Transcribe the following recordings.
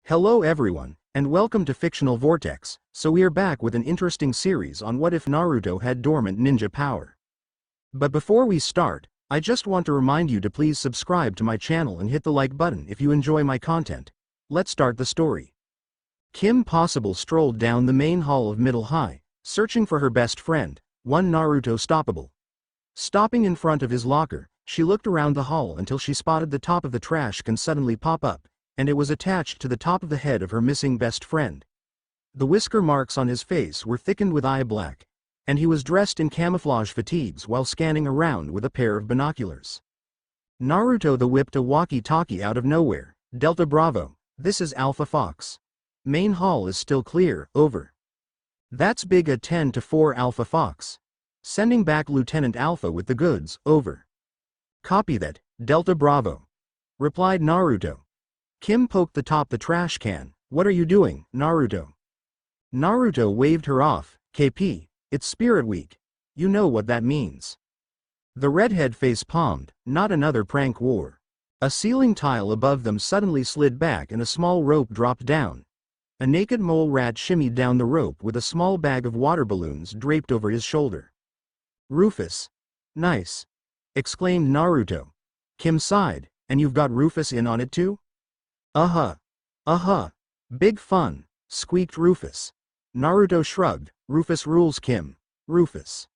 Hello everyone, and welcome to Fictional Vortex. So we are back with an interesting series on what if Naruto had dormant ninja power. But before we start, I just want to remind you to please subscribe to my channel and hit the like button if you enjoy my content. Let's start the story. Kim Possible strolled down the main hall of Middle High, searching for her best friend, one Naruto Stoppable. Stopping in front of his locker, she looked around the hall until she spotted the top of the trash can suddenly pop up, and it was attached to the top of the head of her missing best friend. The whisker marks on his face were thickened with eye black, and he was dressed in camouflage fatigues while scanning around with a pair of binoculars. Naruto whipped a walkie-talkie out of nowhere. Delta Bravo, this is Alpha Fox. Main hall is still clear, over. That's Big A 10-4 Alpha Fox. Sending back Lieutenant Alpha with the goods, over. Copy that, Delta Bravo. Replied Naruto. Kim poked the trash can. What are you doing, Naruto? Naruto waved her off. KP, it's Spirit Week. You know what that means. The redhead face-palmed. Not another prank war. A ceiling tile above them suddenly slid back and a small rope dropped down. A naked mole rat shimmied down the rope with a small bag of water balloons draped over his shoulder. Rufus. Nice. Exclaimed Naruto. Kim sighed. And you've got Rufus in on it too? Uh-huh. Big fun, squeaked Rufus. Naruto shrugged. Rufus rules, Kim. Rufus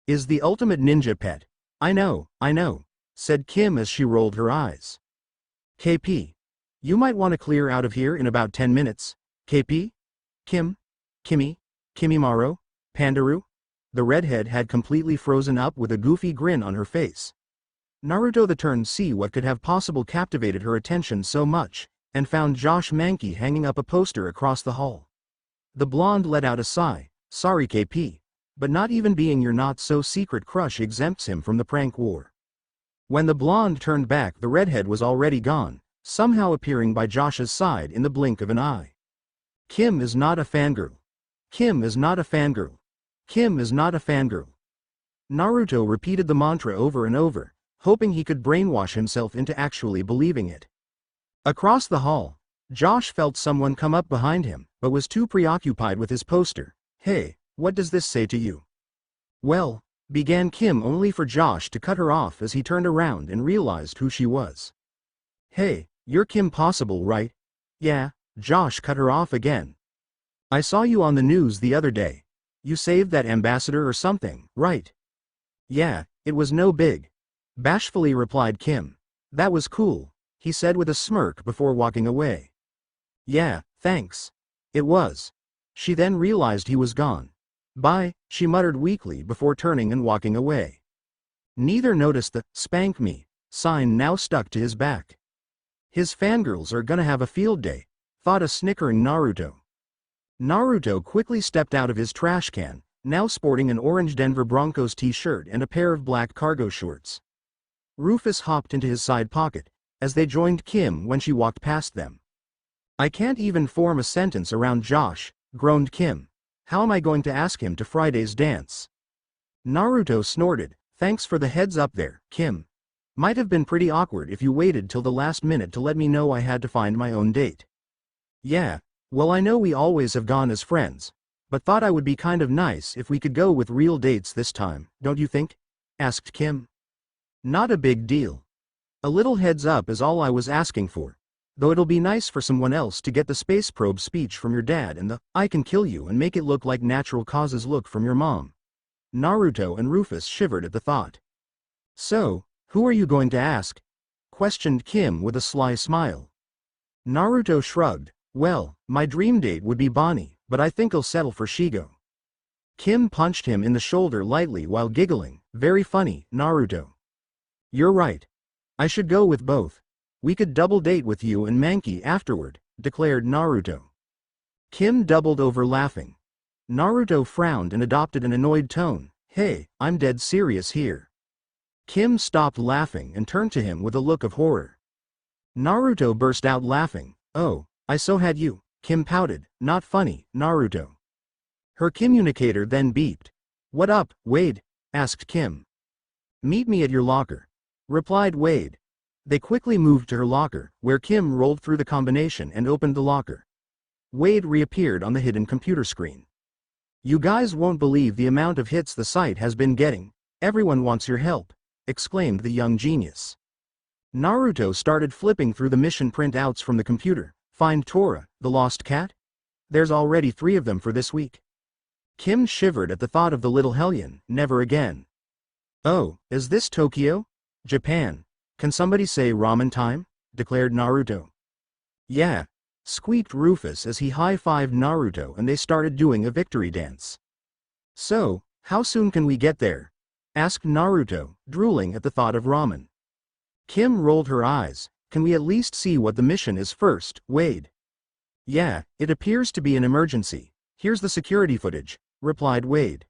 is the ultimate ninja pet. I know, said Kim as she rolled her eyes. KP, you might want to clear out of here in about 10 minutes. KP? Kim? Kimimaro? Pandaru? The redhead had completely frozen up with a goofy grin on her face. Naruto turned to see what could have possibly captivated her attention so much, and found Josh Mankey hanging up a poster across the hall. The blonde let out a sigh. Sorry KP, but not even being your not-so-secret crush exempts him from the prank war. When the blonde turned back, the redhead was already gone, somehow appearing by Josh's side in the blink of an eye. Kim is not a fangirl. Kim is not a fangirl. Kim is not a fangirl. Naruto repeated the mantra over and over, hoping he could brainwash himself into actually believing it. Across the hall, Josh felt someone come up behind him, but was too preoccupied with his poster. Hey, what does this say to you? Well, began Kim, only for Josh to cut her off as he turned around and realized who she was. Hey, you're Kim Possible, right? Yeah, Josh cut her off again. I saw you on the news the other day. You saved that ambassador or something, right? Yeah, it was no big. Bashfully replied Kim. That was cool, he said with a smirk before walking away. Yeah, thanks. It was. She then realized he was gone. Bye, she muttered weakly before turning and walking away. Neither noticed the "spank me" sign now stuck to his back. His fangirls are gonna have a field day, thought a snickering Naruto. Naruto quickly stepped out of his trash can, now sporting an orange Denver Broncos t-shirt and a pair of black cargo shorts. Rufus hopped into his side pocket, as they joined Kim when she walked past them. I can't even form a sentence around Josh, groaned Kim. How am I going to ask him to Friday's dance? Naruto snorted. Thanks for the heads up there, Kim. Might have been pretty awkward if you waited till the last minute to let me know I had to find my own date. Yeah, well, I know we always have gone as friends, but thought I would be kind of nice if we could go with real dates this time, don't you think? Asked Kim. Not a big deal. A little heads up is all I was asking for. Though it'll be nice for someone else to get the space probe speech from your dad and the "I can kill you and make it look like natural causes" look from your mom. Naruto and Rufus shivered at the thought. So, who are you going to ask? Questioned Kim with a sly smile. Naruto shrugged. Well, my dream date would be Bonnie, but I think I'll settle for Shigo. Kim punched him in the shoulder lightly while giggling. Very funny, Naruto. You're right. I should go with both. We could double date with you and Mankey afterward, declared Naruto. Kim doubled over laughing. Naruto frowned and adopted an annoyed tone. Hey, I'm dead serious here. Kim stopped laughing and turned to him with a look of horror. Naruto burst out laughing. Oh, I so had you. Kim pouted. Not funny, Naruto. Her communicator then beeped. What up, Wade? Asked Kim. Meet me at your locker. Replied Wade. They quickly moved to her locker, where Kim rolled through the combination and opened the locker. Wade reappeared on the hidden computer screen. "You guys won't believe the amount of hits the site has been getting. Everyone wants your help," exclaimed the young genius. Naruto started flipping through the mission printouts from the computer. "Find Tora, the lost cat? There's already 3 of them for this week." Kim shivered at the thought of the little hellion. Never again. "Oh, is this Tokyo? Japan? Can somebody say ramen time?" declared Naruto. "Yeah," squeaked Rufus as he high-fived Naruto and they started doing a victory dance. "So, how soon can we get there?" asked Naruto, drooling at the thought of ramen. Kim rolled her eyes. "Can we at least see what the mission is first, Wade?" "Yeah, it appears to be an emergency. Here's the security footage," replied Wade.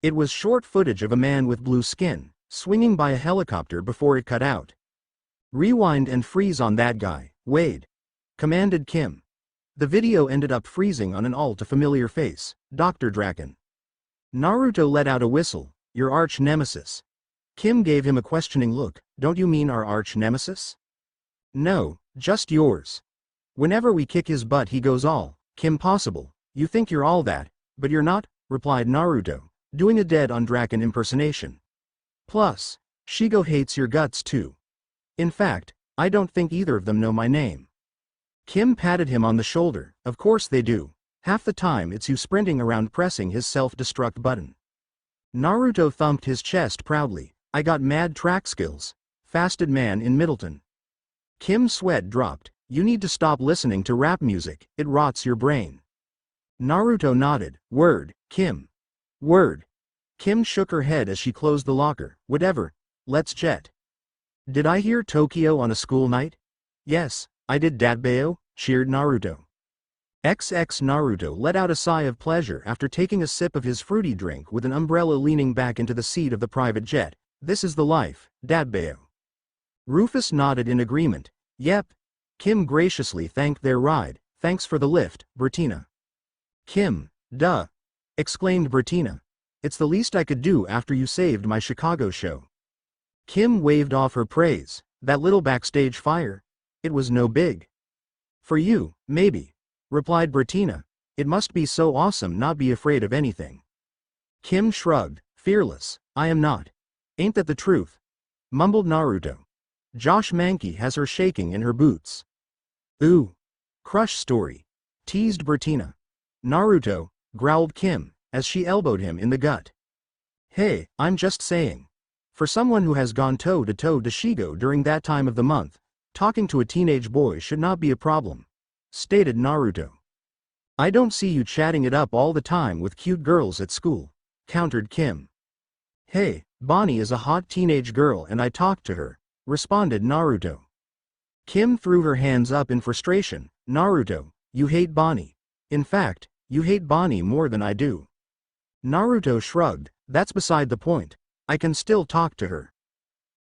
It was short footage of a man with blue skin, swinging by a helicopter before it cut out. "Rewind and freeze on that guy, Wade," commanded Kim. The video ended up freezing on an all-too-familiar face, Dr. Draken. Naruto let out a whistle. "Your arch-nemesis." Kim gave him a questioning look. "Don't you mean our arch-nemesis?" "No, just yours. Whenever we kick his butt he goes all, Kim possible. You think you're all that, but you're not," replied Naruto, doing a dead-on Draken impersonation. "Plus, Shigo hates your guts too. In fact, I don't think either of them know my name." Kim patted him on the shoulder. "Of course they do. Half the time it's you sprinting around pressing his self-destruct button." Naruto thumped his chest proudly. "I got mad track skills. Fastest man in Middleton." Kim's sweat dropped. "You need to stop listening to rap music, it rots your brain." Naruto nodded. "Word, Kim. Word." Kim shook her head as she closed the locker. "Whatever, let's jet." "Did I hear Tokyo on a school night?" "Yes, I did, Datbeo," cheered Naruto. XX Naruto let out a sigh of pleasure after taking a sip of his fruity drink with an umbrella leaning back into the seat of the private jet. "This is the life, Datbeo." Rufus nodded in agreement. "Yep." Kim graciously thanked their ride. "Thanks for the lift, Bertina." "Kim, duh," exclaimed Bertina. "It's the least I could do after you saved my Chicago show." Kim waved off her praise. "That little backstage fire? It was no big." "For you, maybe," replied Bertina. "It must be so awesome not be afraid of anything." Kim shrugged. "Fearless, I am not. Ain't that the truth?" mumbled Naruto. "Josh Mankey has her shaking in her boots." "Ooh. Crush story," teased Bertina. "Naruto," growled Kim, as she elbowed him in the gut. "Hey, I'm just saying. For someone who has gone toe-to-toe to Shigo during that time of the month, talking to a teenage boy should not be a problem," stated Naruto. "I don't see you chatting it up all the time with cute girls at school," countered Kim. "Hey, Bonnie is a hot teenage girl and I talked to her," responded Naruto. Kim threw her hands up in frustration. "Naruto, you hate Bonnie. In fact, you hate Bonnie more than I do." Naruto shrugged. "That's beside the point. I can still talk to her."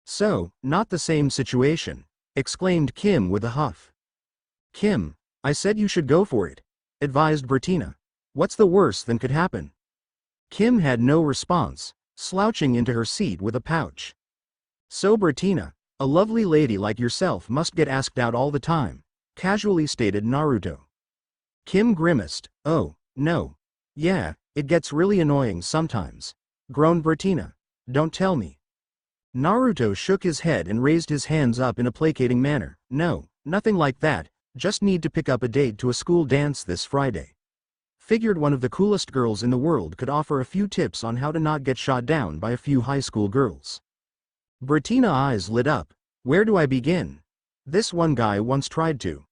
"So, not the same situation," exclaimed Kim with a huff. "Kim, I said you should go for it," advised Bertina. "What's the worst that could happen?" Kim had no response, slouching into her seat with a pouch. "So Bertina, a lovely lady like yourself must get asked out all the time," casually stated Naruto. Kim grimaced. "Oh, no. Yeah, it gets really annoying sometimes," groaned Bertina. "Don't tell me." Naruto shook his head and raised his hands up in a placating manner. "No, nothing like that, just need to pick up a date to a school dance this Friday. Figured one of the coolest girls in the world could offer a few tips on how to not get shot down by a few high school girls." Bertina's eyes lit up. "Where do I begin? This one guy once tried to."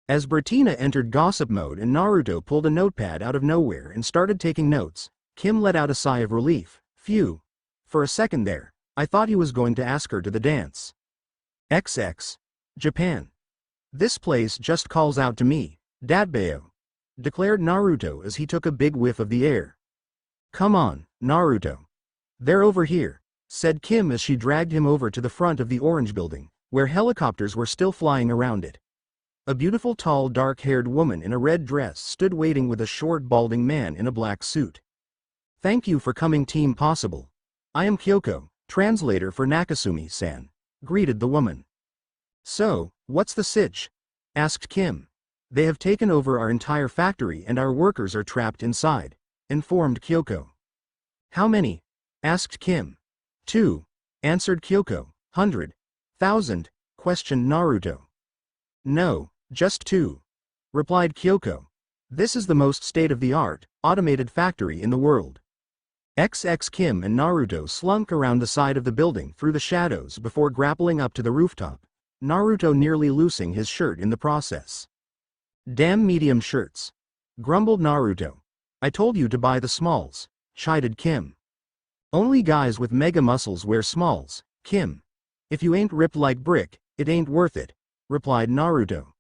As Bertina entered gossip mode and Naruto pulled a notepad out of nowhere and started taking notes, Kim let out a sigh of relief. "Phew. For a second there, I thought he was going to ask her to the dance." XX. Japan. "This place just calls out to me, Datbeo," declared Naruto as he took a big whiff of the air. "Come on, Naruto. They're over here," said Kim as she dragged him over to the front of the orange building, where helicopters were still flying around it. A beautiful tall dark-haired woman in a red dress stood waiting with a short balding man in a black suit. "Thank you for coming, Team Possible. I am Kyoko, translator for Nakasumi-san," greeted the woman. So, what's the sitch? Asked Kim. They have taken over our entire factory and our workers are trapped inside, informed Kyoko. How many? Asked Kim. 2, answered Kyoko. 100,000, questioned Naruto. No, just 2, replied Kyoko. This is the most state-of-the-art, automated factory in the world. XX Kim and Naruto slunk around the side of the building through the shadows before grappling up to the rooftop, Naruto nearly loosing his shirt in the process. Damn medium shirts, grumbled Naruto. I told you to buy the smalls, chided Kim. Only guys with mega muscles wear smalls, Kim. If you ain't ripped like brick, it ain't worth it, replied Naruto.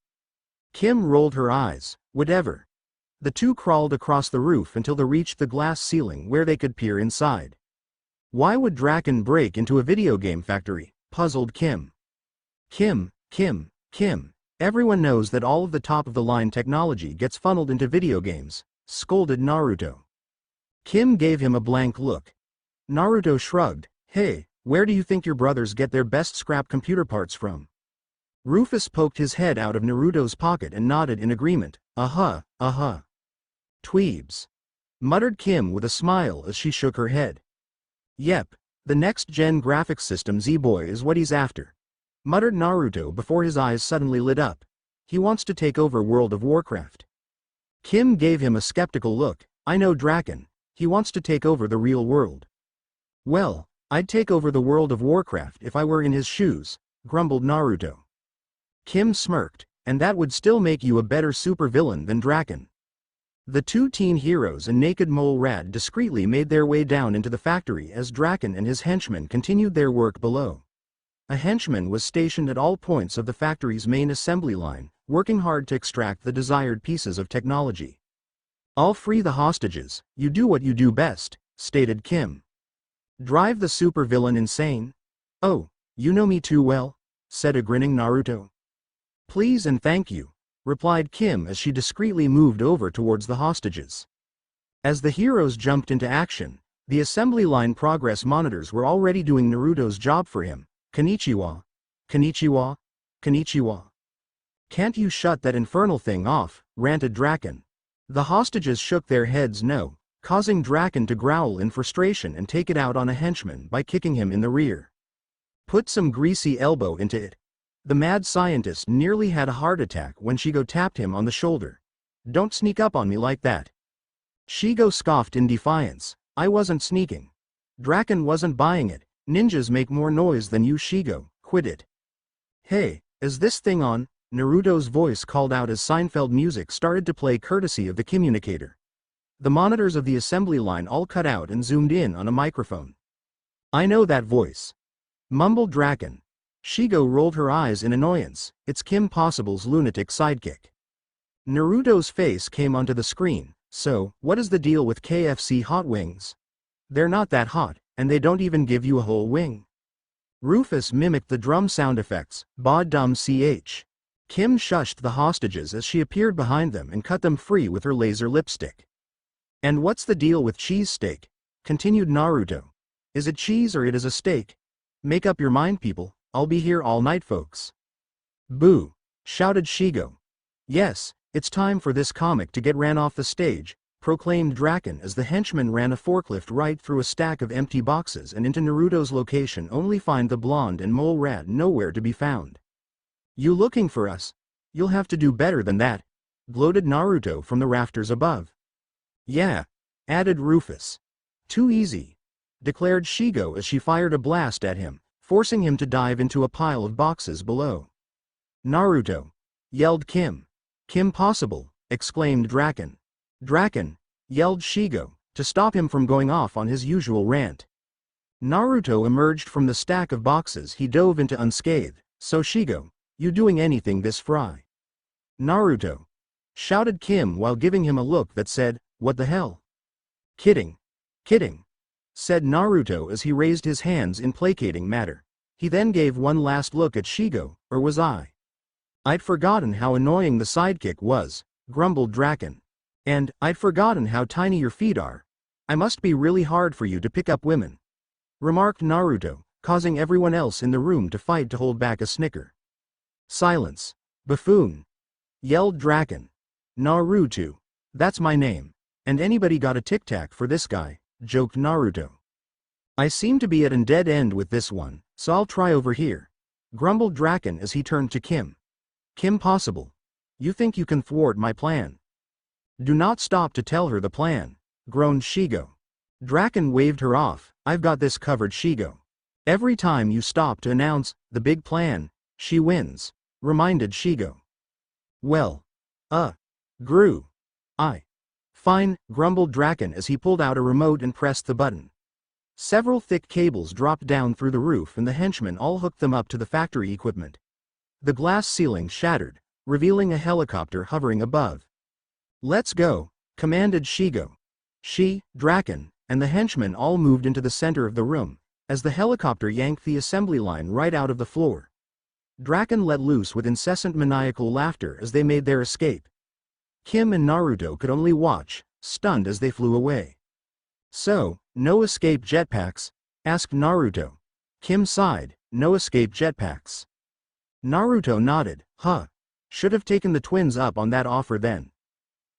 Kim rolled her eyes. Whatever. The two crawled across the roof until they reached the glass ceiling where they could peer inside. Why would Draken break into a video game factory? Puzzled Kim. Kim. Everyone knows that all of the top-of-the-line technology gets funneled into video games, scolded Naruto. Kim gave him a blank look. Naruto shrugged. Hey, where do you think your brothers get their best scrap computer parts from? Rufus poked his head out of Naruto's pocket and nodded in agreement. Uh-huh. Tweebs, muttered Kim with a smile as she shook her head. Yep, the next-gen graphics system Z-Boy is what he's after, muttered Naruto before his eyes suddenly lit up. He wants to take over World of Warcraft. Kim gave him a skeptical look. I know Draken, he wants to take over the real world. Well, I'd take over the World of Warcraft if I were in his shoes, grumbled Naruto. Kim smirked, and that would still make you a better supervillain than Draken. The two teen heroes and Naked Mole Rat discreetly made their way down into the factory as Draken and his henchmen continued their work below. A henchman was stationed at all points of the factory's main assembly line, working hard to extract the desired pieces of technology. I'll free the hostages, you do what you do best, stated Kim. Drive the supervillain insane? Oh, you know me too well, said a grinning Naruto. Please and thank you, replied Kim as she discreetly moved over towards the hostages. As the heroes jumped into action, the assembly line progress monitors were already doing Naruto's job for him. Konnichiwa. Can't you shut that infernal thing off, ranted Draken. The hostages shook their heads no, causing Draken to growl in frustration and take it out on a henchman by kicking him in the rear. Put some greasy elbow into it. The mad scientist nearly had a heart attack when Shigo tapped him on the shoulder. Don't sneak up on me like that. Shigo scoffed in defiance. I wasn't sneaking. Draken wasn't buying it. Ninjas make more noise than you, Shigo. Quit it. Hey, is this thing on? Naruto's voice called out as Seinfeld music started to play courtesy of the communicator. The monitors of the assembly line all cut out and zoomed in on a microphone. I know that voice, mumbled Draken. Shigo rolled her eyes in annoyance. It's Kim Possible's lunatic sidekick. Naruto's face came onto the screen. So, what is the deal with KFC hot wings? They're not that hot, and they don't even give you a whole wing. Rufus mimicked the drum sound effects. Ba dum ch. Kim shushed the hostages as she appeared behind them and cut them free with her laser lipstick. And what's the deal with cheese steak? Continued Naruto. Is it cheese or it is a steak? Make up your mind, people. I'll be here all night, folks. Boo! Shouted Shigo. Yes, it's time for this comic to get ran off the stage, proclaimed Draken as the henchman ran a forklift right through a stack of empty boxes and into Naruto's location only find the blonde and Mole Rat nowhere to be found. You looking for us? You'll have to do better than that, gloated Naruto from the rafters above. Yeah, added Rufus. Too easy, declared Shigo as she fired a blast at him, forcing him to dive into a pile of boxes below. Naruto! Yelled Kim. Kim Possible! Exclaimed Draken. Draken! Yelled Shigo, to stop him from going off on his usual rant. Naruto emerged from the stack of boxes he dove into unscathed. So Shigo, you doing anything this fry? Naruto! Shouted Kim while giving him a look that said, what the hell? Kidding, said Naruto as he raised his hands in placating manner. He then gave one last look at Shigo, or was I? I'd forgotten how annoying the sidekick was, grumbled Draken. And, I'd forgotten how tiny your feet are. I must be really hard for you to pick up women, remarked Naruto, causing everyone else in the room to fight to hold back a snicker. Silence. Buffoon, yelled Draken. Naruto. That's my name. And anybody got a tic-tac for this guy, joked Naruto. I seem to be at a dead end with this one, so I'll try over here, grumbled Draken as he turned to Kim. Kim Possible. You think you can thwart my plan? Do not stop to tell her the plan, groaned Shigo. Draken waved her off. I've got this covered, Shigo. Every time you stop to announce the big plan, she wins, reminded Shigo. Well. Gru. Fine, grumbled Draken as he pulled out a remote and pressed the button. Several thick cables dropped down through the roof and the henchmen all hooked them up to the factory equipment. The glass ceiling shattered, revealing a helicopter hovering above. Let's go, commanded Shigo. She, Draken, and the henchmen all moved into the center of the room, as the helicopter yanked the assembly line right out of the floor. Draken let loose with incessant maniacal laughter as they made their escape. Kim and Naruto could only watch, stunned as they flew away. So, no escape jetpacks? Asked Naruto. Kim sighed, no escape jetpacks. Naruto nodded, should have taken the twins up on that offer then.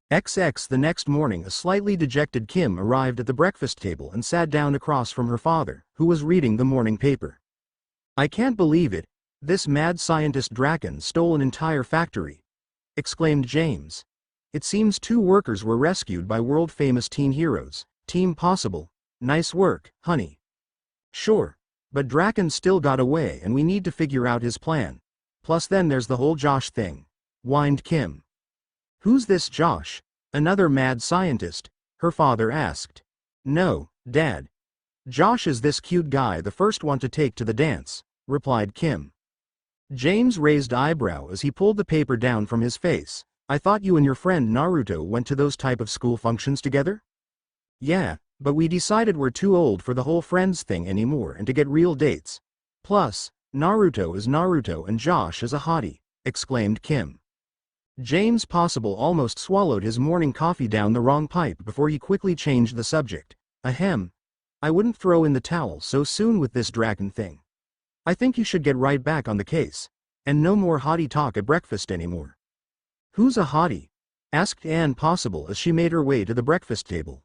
The next morning a slightly dejected Kim arrived at the breakfast table and sat down across from her father, who was reading the morning paper. I can't believe it, this mad scientist Draken stole an entire factory, exclaimed James. It seems 2 workers were rescued by world-famous teen heroes, Team Possible. Nice work, honey. Sure, but Draken still got away and we need to figure out his plan. Plus then there's the whole Josh thing, whined Kim. Who's this Josh? Another mad scientist? Her father asked. No, Dad. Josh is this cute guy, the first one to take to the dance, replied Kim. James raised eyebrow as he pulled the paper down from his face. I thought you and your friend Naruto went to those type of school functions together? Yeah, but we decided we're too old for the whole friends thing anymore and to get real dates. Plus, Naruto is Naruto and Josh is a hottie, exclaimed Kim. James Possible almost swallowed his morning coffee down the wrong pipe before he quickly changed the subject. Ahem. I wouldn't throw in the towel so soon with this Draken thing. I think you should get right back on the case. And no more hottie talk at breakfast anymore. Who's a hottie? Asked Anne Possible as she made her way to the breakfast table.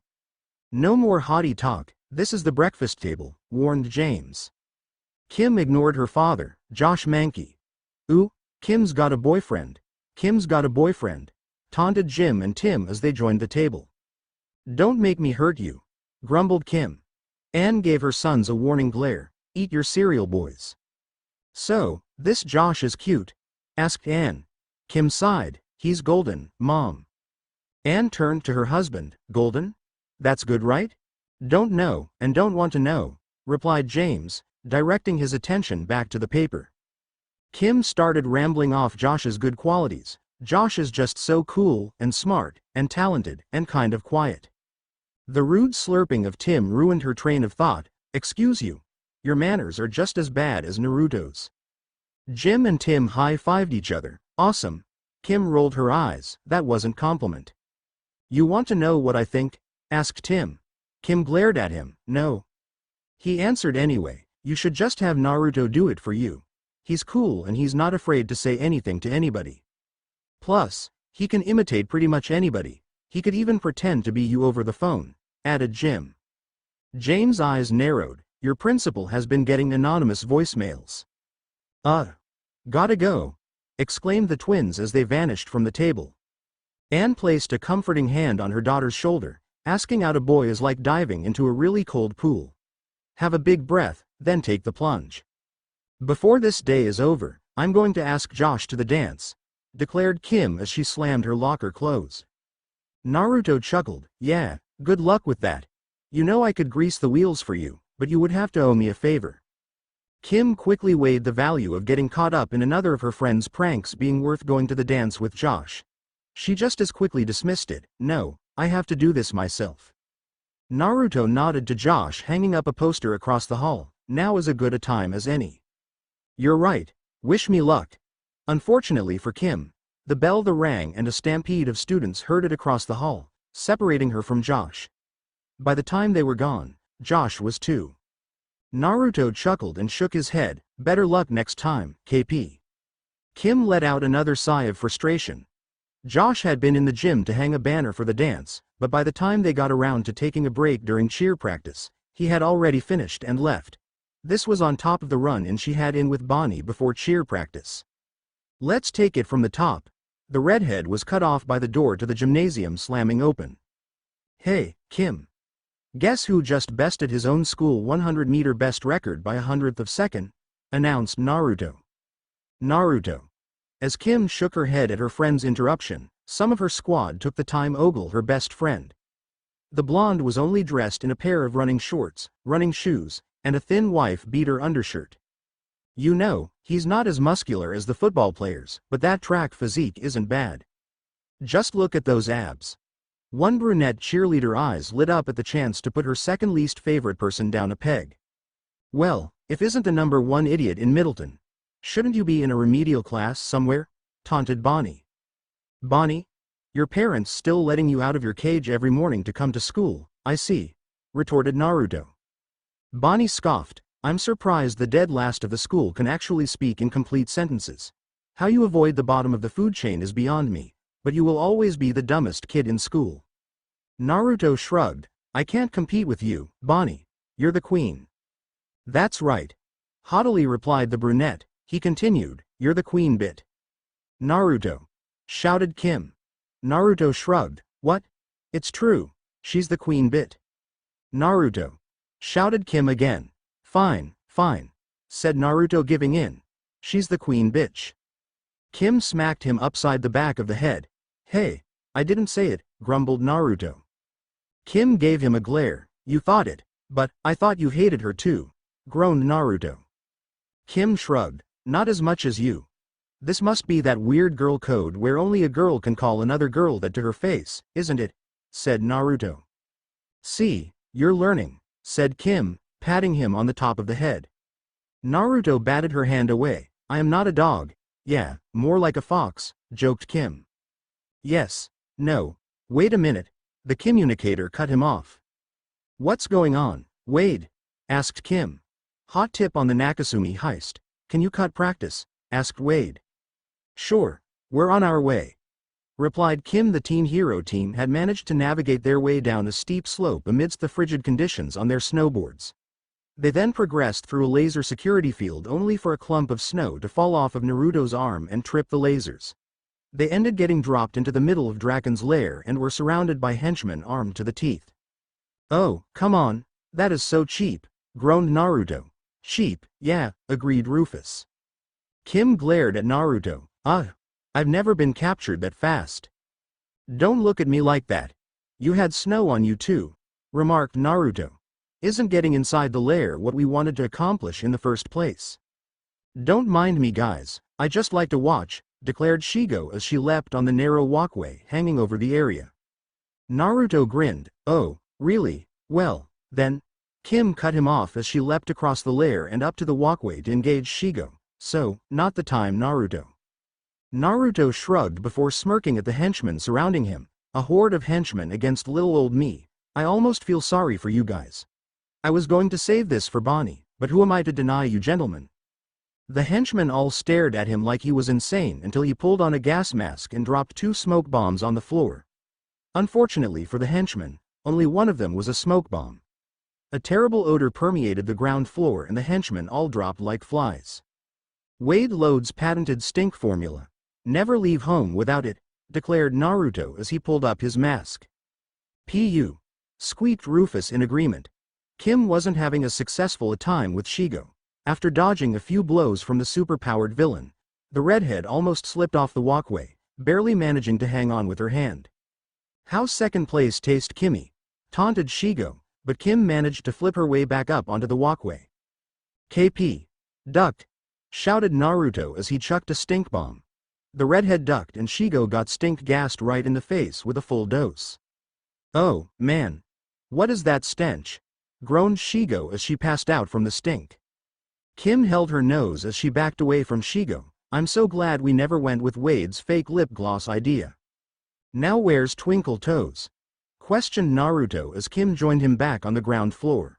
No more hottie talk, this is the breakfast table, warned James. Kim ignored her father, Josh Mankey. Ooh, Kim's got a boyfriend. Kim's got a boyfriend, taunted Jim and Tim as they joined the table. Don't make me hurt you, grumbled Kim. Anne gave her sons a warning glare. Eat your cereal, boys. So, this Josh is cute? Asked Anne. Kim sighed. He's golden, Mom. Anne turned to her husband. Golden? That's good, right? Don't know, and don't want to know, replied James, directing his attention back to the paper. Kim started rambling off Josh's good qualities. Josh is just so cool, and smart, and talented, and kind of quiet. The rude slurping of Tim ruined her train of thought. Excuse you. Your manners are just as bad as Naruto's. Jim and Tim high-fived each other. Awesome. Kim rolled her eyes. That wasn't compliment. You want to know what I think? Asked Tim. Kim glared at him. No. He answered anyway. You should just have Naruto do it for you. He's cool and he's not afraid to say anything to anybody. Plus, he can imitate pretty much anybody. He could even pretend to be you over the phone, added Jim. James' eyes narrowed. Your principal has been getting anonymous voicemails. Gotta go, exclaimed the twins as they vanished from the table. Anne placed a comforting hand on her daughter's shoulder. Asking out a boy is like diving into a really cold pool. Have a big breath, then take the plunge. Before this day is over, I'm going to ask Josh to the dance, declared Kim as she slammed her locker closed. Naruto chuckled. Yeah, good luck with that. You know I could grease the wheels for you, but you would have to owe me a favor. Kim quickly weighed the value of getting caught up in another of her friend's pranks being worth going to the dance with Josh. She just as quickly dismissed it. No, I have to do this myself. Naruto nodded to Josh, hanging up a poster across the hall. Now is as good a time as any. You're right. Wish me luck. Unfortunately for Kim, the bell rang and a stampede of students herded across the hall, separating her from Josh. By the time they were gone, Josh was too. Naruto chuckled and shook his head. Better luck next time, KP. Kim let out another sigh of frustration. Josh had been in the gym to hang a banner for the dance, but by the time they got around to taking a break during cheer practice, he had already finished and left. This was on top of the run-in she had in with Bonnie before cheer practice. Let's take it from the top. The redhead was cut off by the door to the gymnasium slamming open. Hey, Kim. Guess who just bested his own school 100-meter best record by 1/100th of a second? Announced Naruto. Naruto. As Kim shook her head at her friend's interruption, some of her squad took the time to ogle her best friend. The blonde was only dressed in a pair of running shorts, running shoes, and a thin wife-beater undershirt. You know, he's not as muscular as the football players, but that track physique isn't bad. Just look at those abs. One brunette cheerleader eyes lit up at the chance to put her second least favorite person down a peg. Well, if isn't the number one idiot in Middleton. Shouldn't you be in a remedial class somewhere? Taunted Bonnie. Bonnie? Your parents still letting you out of your cage every morning to come to school, I see, retorted Naruto. Bonnie scoffed. I'm surprised the dead last of the school can actually speak in complete sentences. How you avoid the bottom of the food chain is beyond me, but you will always be the dumbest kid in school. Naruto shrugged. I can't compete with you, Bonnie. You're the queen. That's right. Haughtily replied the brunette. He continued, you're the queen bit. Naruto. Shouted Kim. Naruto shrugged. What? It's true. She's the queen bit. Naruto. Shouted Kim again. Fine, fine. Said Naruto giving in. She's the queen bitch. Kim smacked him upside the back of the head. Hey, I didn't say it, grumbled Naruto. Kim gave him a glare. You thought it, but I thought you hated her too, groaned Naruto. Kim shrugged. Not as much as you. This must be that weird girl code where only a girl can call another girl that to her face, isn't it? Said Naruto. See, you're learning, said Kim, patting him on the top of the head. Naruto batted her hand away. I am not a dog. Yeah, more like a fox, joked Kim. Yes, no, wait a minute. The communicator cut him off. What's going on, Wade? Asked Kim. Hot tip on the Nakasumi heist. Can you cut practice? Asked Wade. Sure, we're on our way, replied Kim. The teen hero team had managed to navigate their way down a steep slope amidst the frigid conditions on their snowboards. They then progressed through a laser security field only for a clump of snow to fall off of Naruto's arm and trip the lasers. They ended getting dropped into the middle of Draken's lair and were surrounded by henchmen armed to the teeth. Oh, come on, that is so cheap, groaned Naruto. Cheap, yeah, agreed Rufus. Kim glared at Naruto. I've never been captured that fast. Don't look at me like that. You had snow on you too, remarked Naruto. Isn't getting inside the lair what we wanted to accomplish in the first place? Don't mind me guys, I just like to watch, declared Shigo as she leapt on the narrow walkway hanging over the area. Naruto grinned. Oh, really? Well, then. Kim cut him off as she leapt across the lair and up to the walkway to engage Shigo. So, not the time, Naruto. Naruto shrugged before smirking at the henchmen surrounding him. A horde of henchmen against little old me. I almost feel sorry for you guys. I was going to save this for Bonnie, but who am I to deny you gentlemen? The henchmen all stared at him like he was insane until he pulled on a gas mask and dropped 2 smoke bombs on the floor. Unfortunately for the henchmen, only one of them was a smoke bomb. A terrible odor permeated the ground floor and the henchmen all dropped like flies. Wade Lode's patented stink formula. Never leave home without it, declared Naruto as he pulled up his mask. Pu. Squeaked Rufus in agreement. Kim wasn't having as successful a time with Shigo. After dodging a few blows from the superpowered villain, the redhead almost slipped off the walkway, barely managing to hang on with her hand. How's second place taste, Kimmy? Taunted Shigo, but Kim managed to flip her way back up onto the walkway. KP. Ducked, shouted Naruto as he chucked a stink bomb. The redhead ducked and Shigo got stink gassed right in the face with a full dose. Oh, man. What is that stench? Groaned Shigo as she passed out from the stink. Kim held her nose as she backed away from Shigo. I'm so glad we never went with Wade's fake lip gloss idea. Now where's Twinkle Toes? Questioned Naruto as Kim joined him back on the ground floor.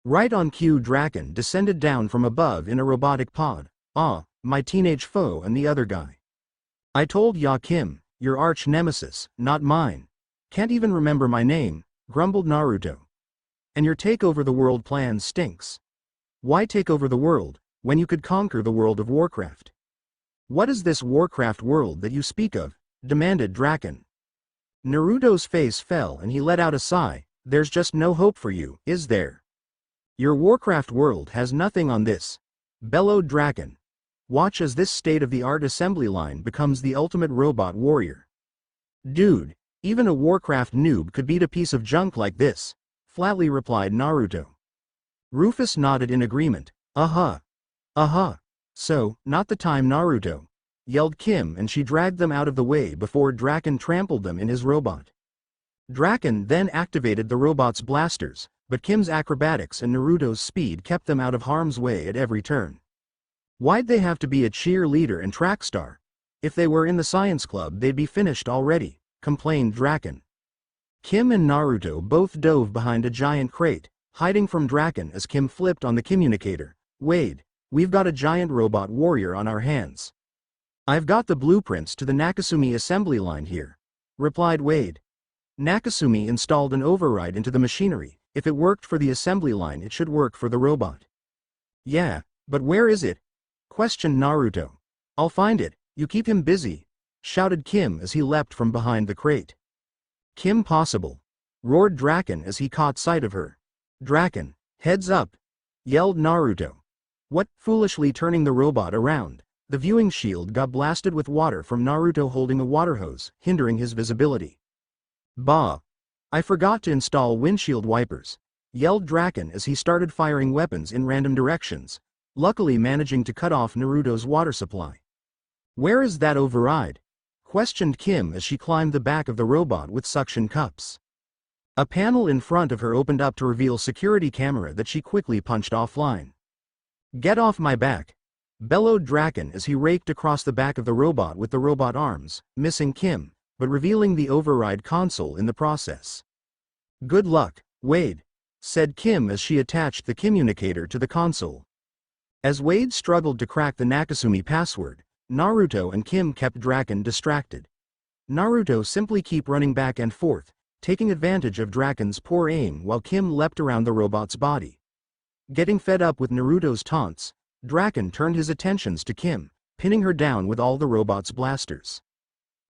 Right on cue, Draken descended down from above in a robotic pod. Ah, my teenage foe and the other guy. I told ya Kim, your arch nemesis, not mine. Can't even remember my name, grumbled Naruto. And your take over the world plan stinks. Why take over the world, when you could conquer the world of Warcraft? What is this Warcraft world that you speak of? Demanded Draken. Naruto's face fell and he let out a sigh. There's just no hope for you, is there? Your Warcraft world has nothing on this, bellowed Draken. Watch as this state-of-the-art assembly line becomes the ultimate robot warrior. Dude, even a Warcraft noob could beat a piece of junk like this, flatly replied Naruto. Rufus nodded in agreement. Uh-huh. Uh-huh. So, not the time Naruto, yelled Kim, and she dragged them out of the way before Draken trampled them in his robot. Draken then activated the robot's blasters, but Kim's acrobatics and Naruto's speed kept them out of harm's way at every turn. Why'd they have to be a cheerleader and track star? If they were in the science club they'd be finished already, complained Draken. Kim and Naruto both dove behind a giant crate, hiding from Draken as Kim flipped on the communicator. Wade, we've got a giant robot warrior on our hands. I've got the blueprints to the Nakasumi assembly line here, replied Wade. Nakasumi installed an override into the machinery. If it worked for the assembly line it should work for the robot. Yeah, but where is it? Questioned Naruto. I'll find it, you keep him busy, shouted Kim as he leapt from behind the crate. Kim possible, roared Draken as he caught sight of her. Draken, heads up, yelled Naruto. What? Foolishly turning the robot around, the viewing shield got blasted with water from Naruto holding a water hose, hindering his visibility. Bah! I forgot to install windshield wipers, yelled Draken as he started firing weapons in random directions, luckily managing to cut off Naruto's water supply. Where is that override? Questioned Kim as she climbed the back of the robot with suction cups. A panel in front of her opened up to reveal security camera that she quickly punched offline. Get off my back, bellowed Draken as he raked across the back of the robot with the robot arms, missing Kim, but revealing the override console in the process. Good luck, Wade, said Kim as she attached the communicator to the console. As Wade struggled to crack the Nakasumi password, Naruto and Kim kept Draken distracted. Naruto simply kept running back and forth, taking advantage of Draken's poor aim while Kim leapt around the robot's body. Getting fed up with Naruto's taunts, Draken turned his attentions to Kim, pinning her down with all the robot's blasters.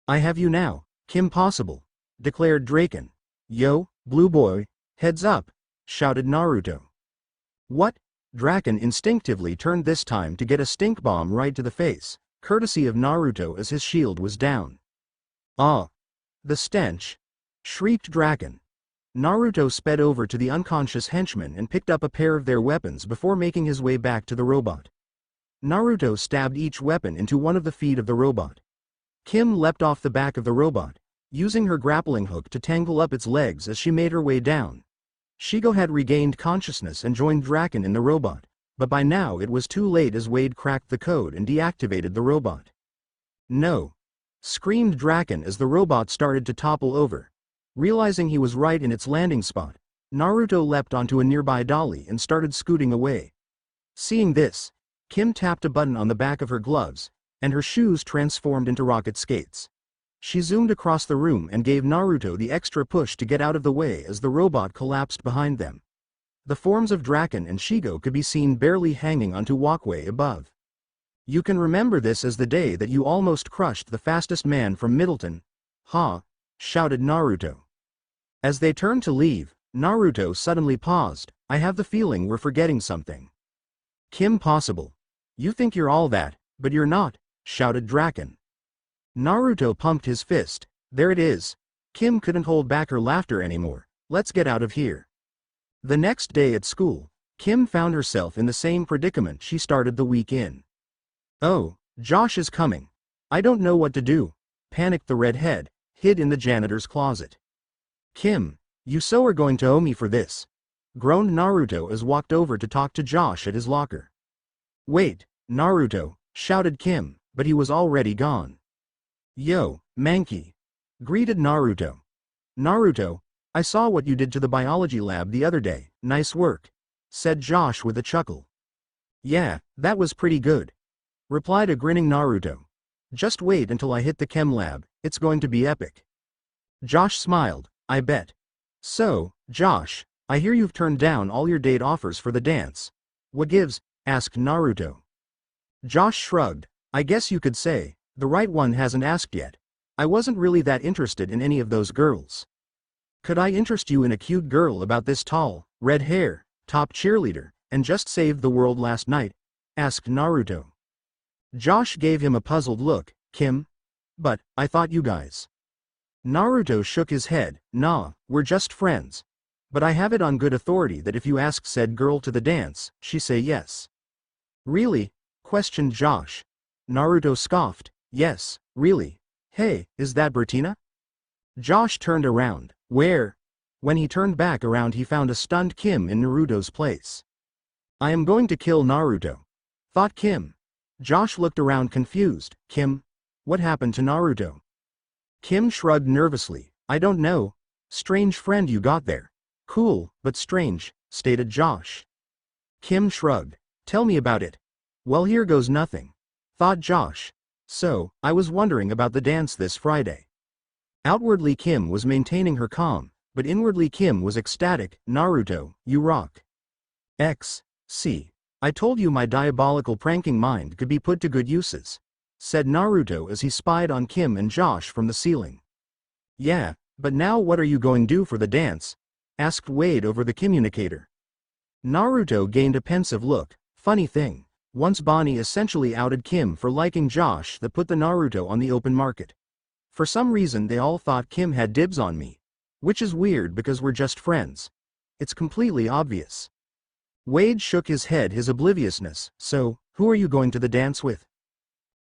I have you now, Kim Possible, declared Draken. Yo, blue boy, heads up, shouted Naruto. What? Draken instinctively turned this time to get a stink bomb right to the face, courtesy of Naruto as his shield was down. Ah! The stench! Shrieked Draken. Naruto sped over to the unconscious henchman and picked up a pair of their weapons before making his way back to the robot. Naruto stabbed each weapon into one of the feet of the robot. Kim leapt off the back of the robot, using her grappling hook to tangle up its legs as she made her way down. Shigo had regained consciousness and joined Draken in the robot, but by now it was too late as Wade cracked the code and deactivated the robot. No! Screamed Draken as the robot started to topple over. Realizing he was right in its landing spot, Naruto leapt onto a nearby dolly and started scooting away. Seeing this, Kim tapped a button on the back of her gloves, and her shoes transformed into rocket skates. She zoomed across the room and gave Naruto the extra push to get out of the way as the robot collapsed behind them. The forms of Draken and Shigo could be seen barely hanging onto walkway above. You can remember this as the day that you almost crushed the fastest man from Middleton. Ha! Shouted Naruto. As they turned to leave, Naruto suddenly paused. I have the feeling we're forgetting something. Kim Possible. You think you're all that, but you're not, shouted Draken. Naruto pumped his fist. There it is. Kim couldn't hold back her laughter anymore. Let's get out of here. The next day at school, Kim found herself in the same predicament she started the week in. Oh, Josh is coming. I don't know what to do, panicked the redhead, hid in the janitor's closet. Kim, you so are going to owe me for this, groaned Naruto as walked over to talk to Josh at his locker. Wait, Naruto, shouted Kim, but he was already gone. Yo, Mankey, greeted Naruto. Naruto, I saw what you did to the biology lab the other day, nice work, said Josh with a chuckle. Yeah, that was pretty good. replied a grinning Naruto. Just wait until I hit the chem lab, it's going to be epic. Josh smiled, I bet. So, Josh, I hear you've turned down all your date offers for the dance. What gives? Asked Naruto. Josh shrugged, I guess you could say, the right one hasn't asked yet. I wasn't really that interested in any of those girls. Could I interest you in a cute girl about this tall, red hair, top cheerleader, and just saved the world last night? Asked Naruto. Josh gave him a puzzled look, Kim? But, I thought you guys. Naruto shook his head, nah, we're just friends. But I have it on good authority that if you ask said girl to the dance, she say yes. Really? Questioned Josh. Naruto scoffed, yes, really. Hey, is that Bertina? Josh turned around, where? When he turned back around he found a stunned Kim in Naruto's place. I am going to kill Naruto. Thought Kim. Josh looked around confused, Kim? What happened to Naruto? Kim shrugged nervously, I don't know. Strange friend you got there. Cool, but strange, stated Josh. Kim shrugged, tell me about it. Well, here goes nothing. Thought Josh. So, I was wondering about the dance this Friday. Outwardly Kim was maintaining her calm, but inwardly Kim was ecstatic, Naruto, you rock. See. I told you my diabolical pranking mind could be put to good uses, said Naruto as he spied on Kim and Josh from the ceiling. Yeah, but now what are you going to do for the dance? Asked Wade over the communicator. Naruto gained a pensive look, funny thing, once Bonnie essentially outed Kim for liking Josh that put the Naruto on the open market. For some reason they all thought Kim had dibs on me. Which is weird because we're just friends. It's completely obvious. Wade shook his head his obliviousness, so, who are you going to the dance with?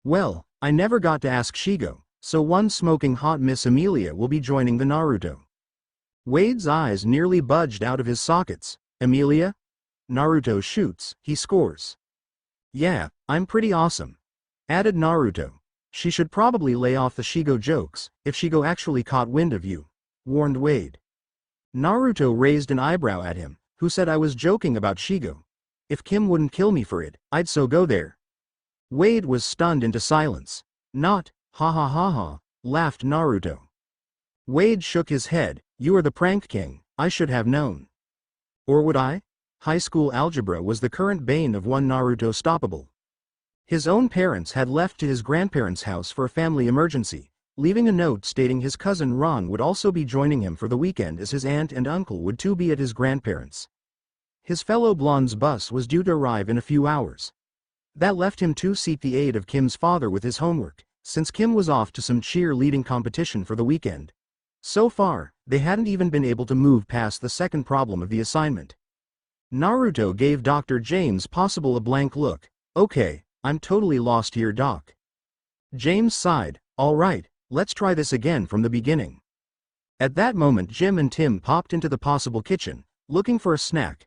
Well, I never got to ask Shigo, so one smoking hot Miss Amelia will be joining the Naruto. Wade's eyes nearly budged out of his sockets. Amelia? Naruto shoots, he scores. Yeah, I'm pretty awesome. Added Naruto. She should probably lay off the Shigo jokes, if Shigo actually caught wind of you, warned Wade. Naruto raised an eyebrow at him. Who said I was joking about Shigo? If Kim wouldn't kill me for it, I'd so go there. Wade was stunned into silence. Not, ha ha ha ha, laughed Naruto. Wade shook his head, you are the prank king, I should have known. Or would I? High school algebra was the current bane of one Naruto stoppable. His own parents had left to his grandparents' house for a family emergency, leaving a note stating his cousin Ron would also be joining him for the weekend as his aunt and uncle would too be at his grandparents'. His fellow blonde's bus was due to arrive in a few hours. That left him to seek the aid of Kim's father with his homework, since Kim was off to some cheerleading competition for the weekend. So far, they hadn't even been able to move past the second problem of the assignment. Naruto gave Dr. James Possible a blank look. Okay, I'm totally lost here, Doc. James sighed, all right. Let's try this again from the beginning. At that moment Jim and Tim popped into the Possible kitchen, looking for a snack.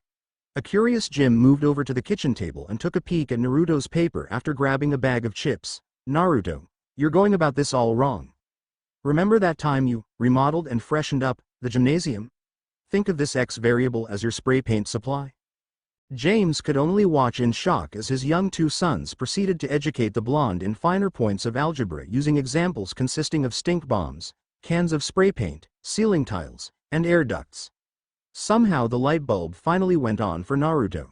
A curious Jim moved over to the kitchen table and took a peek at Naruto's paper after grabbing a bag of chips. Naruto, you're going about this all wrong. Remember that time you remodeled and freshened up the gymnasium? Think of this X variable as your spray paint supply. James could only watch in shock as his young two sons proceeded to educate the blonde in finer points of algebra using examples consisting of stink bombs, cans of spray paint, ceiling tiles, and air ducts. Somehow the light bulb finally went on for Naruto.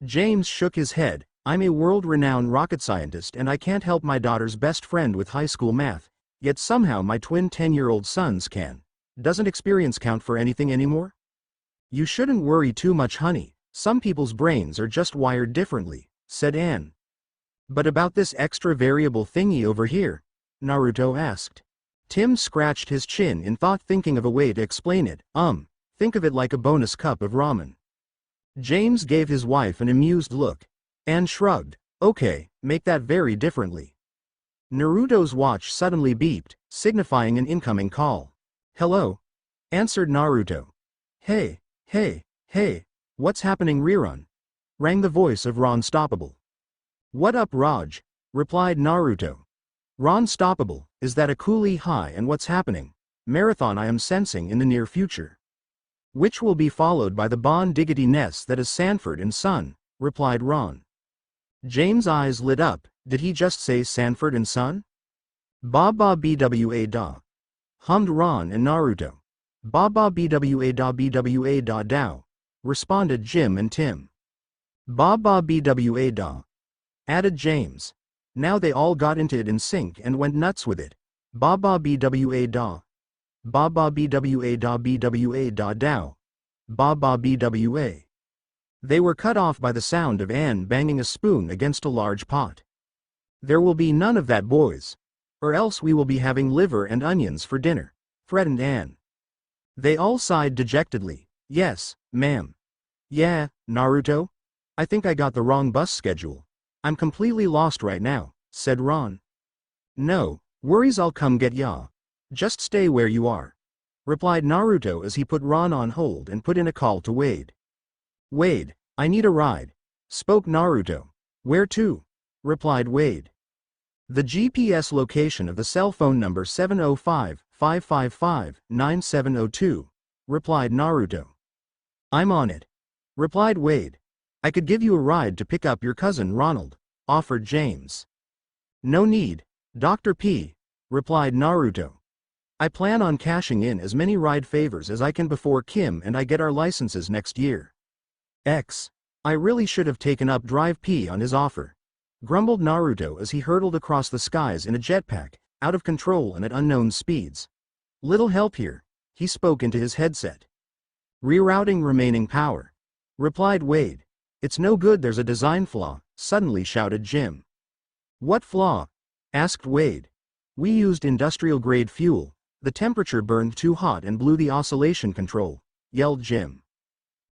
James shook his head, I'm a world-renowned rocket scientist and I can't help my daughter's best friend with high school math, yet somehow my twin 10-year-old sons can. Doesn't experience count for anything anymore? You shouldn't worry too much, honey. Some people's brains are just wired differently, said Anne. But about this extra variable thingy over here? Naruto asked. Tim scratched his chin in thought, thinking of a way to explain it. Think of it like a bonus cup of ramen. James gave his wife an amused look. Anne shrugged. Okay, make that very differently. Naruto's watch suddenly beeped, signifying an incoming call. Hello? Answered Naruto. Hey. What's happening, Rerun? Rang the voice of Ron Stoppable. What up, Raj? Replied Naruto. Ron Stoppable, is that a coolie? Hi, and what's happening? Marathon I am sensing in the near future. Which will be followed by the Bon Diggity Ness that is Sanford and Son, replied Ron. James' eyes lit up. Did he just say Sanford and Son? Ba ba bwa da. Hummed Ron and Naruto. Ba ba bwa da dow. Responded Jim and Tim. Ba ba bwa da. Added James. Now they all got into it in sync and went nuts with it. Ba ba bwa da. Ba ba bwa da dow. Ba ba bwa. They were cut off by the sound of Anne banging a spoon against a large pot. There will be none of that, boys. Or else we will be having liver and onions for dinner, threatened Anne. They all sighed dejectedly. Yes, ma'am. Yeah, Naruto? I think I got the wrong bus schedule. I'm completely lost right now, said Ron. No worries, I'll come get ya. Just stay where you are, replied Naruto as he put Ron on hold and put in a call to Wade. Wade, I need a ride, spoke Naruto. Where to? Replied Wade. The GPS location of the cell phone number 705-555-9702, replied Naruto. I'm on it, replied Wade. I could give you a ride to pick up your cousin Ronald, offered James. No need, Dr. P, replied Naruto. I plan on cashing in as many ride favors as I can before Kim and I get our licenses next year. I really should have taken up Drive P on his offer, grumbled Naruto as he hurtled across the skies in a jetpack, out of control and at unknown speeds. Little help here, he spoke into his headset. Rerouting remaining power, replied Wade. It's no good, there's a design flaw, suddenly shouted Jim. What flaw? Asked Wade. We used industrial-grade fuel. The temperature burned too hot and blew the oscillation control, yelled Jim.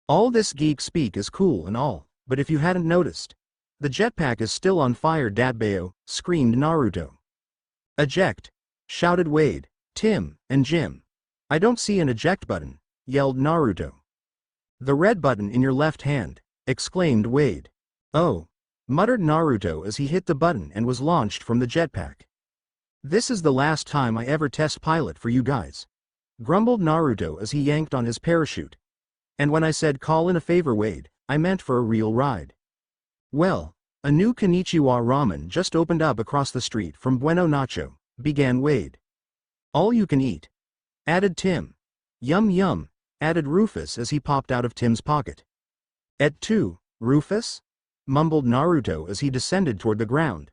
All this geek speak is cool and all, but if you hadn't noticed, the jetpack is still on fire, Datbayo, screamed Naruto. Eject, shouted Wade, Tim, and Jim. I don't see an eject button, yelled Naruto. The red button in your left hand, exclaimed Wade. Oh, muttered Naruto as he hit the button and was launched from the jetpack. This is the last time I ever test pilot for you guys, grumbled Naruto as he yanked on his parachute. And when I said call in a favor, Wade, I meant for a real ride. Well, a new Konnichiwa ramen just opened up across the street from Bueno Nacho, began Wade. All you can eat, added Tim. Yum yum, added Rufus as he popped out of Tim's pocket. Et tu, Rufus? Mumbled Naruto as he descended toward the ground.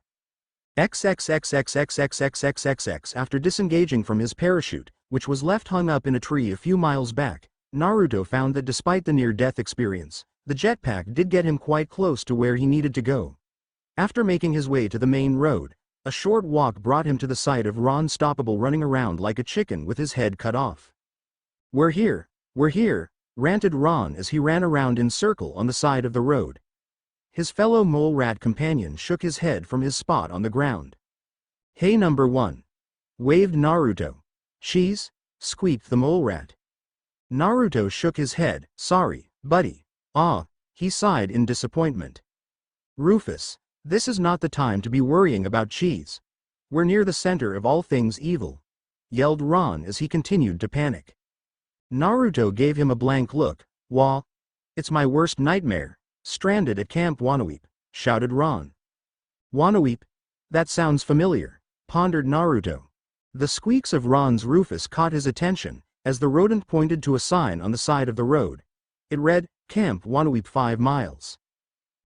XXXXXXXXXX. After disengaging from his parachute, which was left hung up in a tree a few miles back, Naruto found that despite the near-death experience, the jetpack did get him quite close to where he needed to go. After making his way to the main road, a short walk brought him to the sight of Ron Stoppable running around like a chicken with his head cut off. We're here, ranted Ron as he ran around in circle on the side of the road. His fellow mole rat companion shook his head from his spot on the ground. Hey, number one, waved Naruto. Cheese? Squeaked the mole rat. Naruto shook his head. Sorry, buddy. Ah, he sighed in disappointment. Rufus, this is not the time to be worrying about cheese. We're near the center of all things evil, yelled Ron as he continued to panic. Naruto gave him a blank look. Wah, it's my worst nightmare. Stranded at Camp Wanaweep, shouted Ron. Wanaweep? That sounds familiar, pondered Naruto. The squeaks of Ron's Rufus caught his attention, as the rodent pointed to a sign on the side of the road. It read, Camp Wanaweep 5 miles.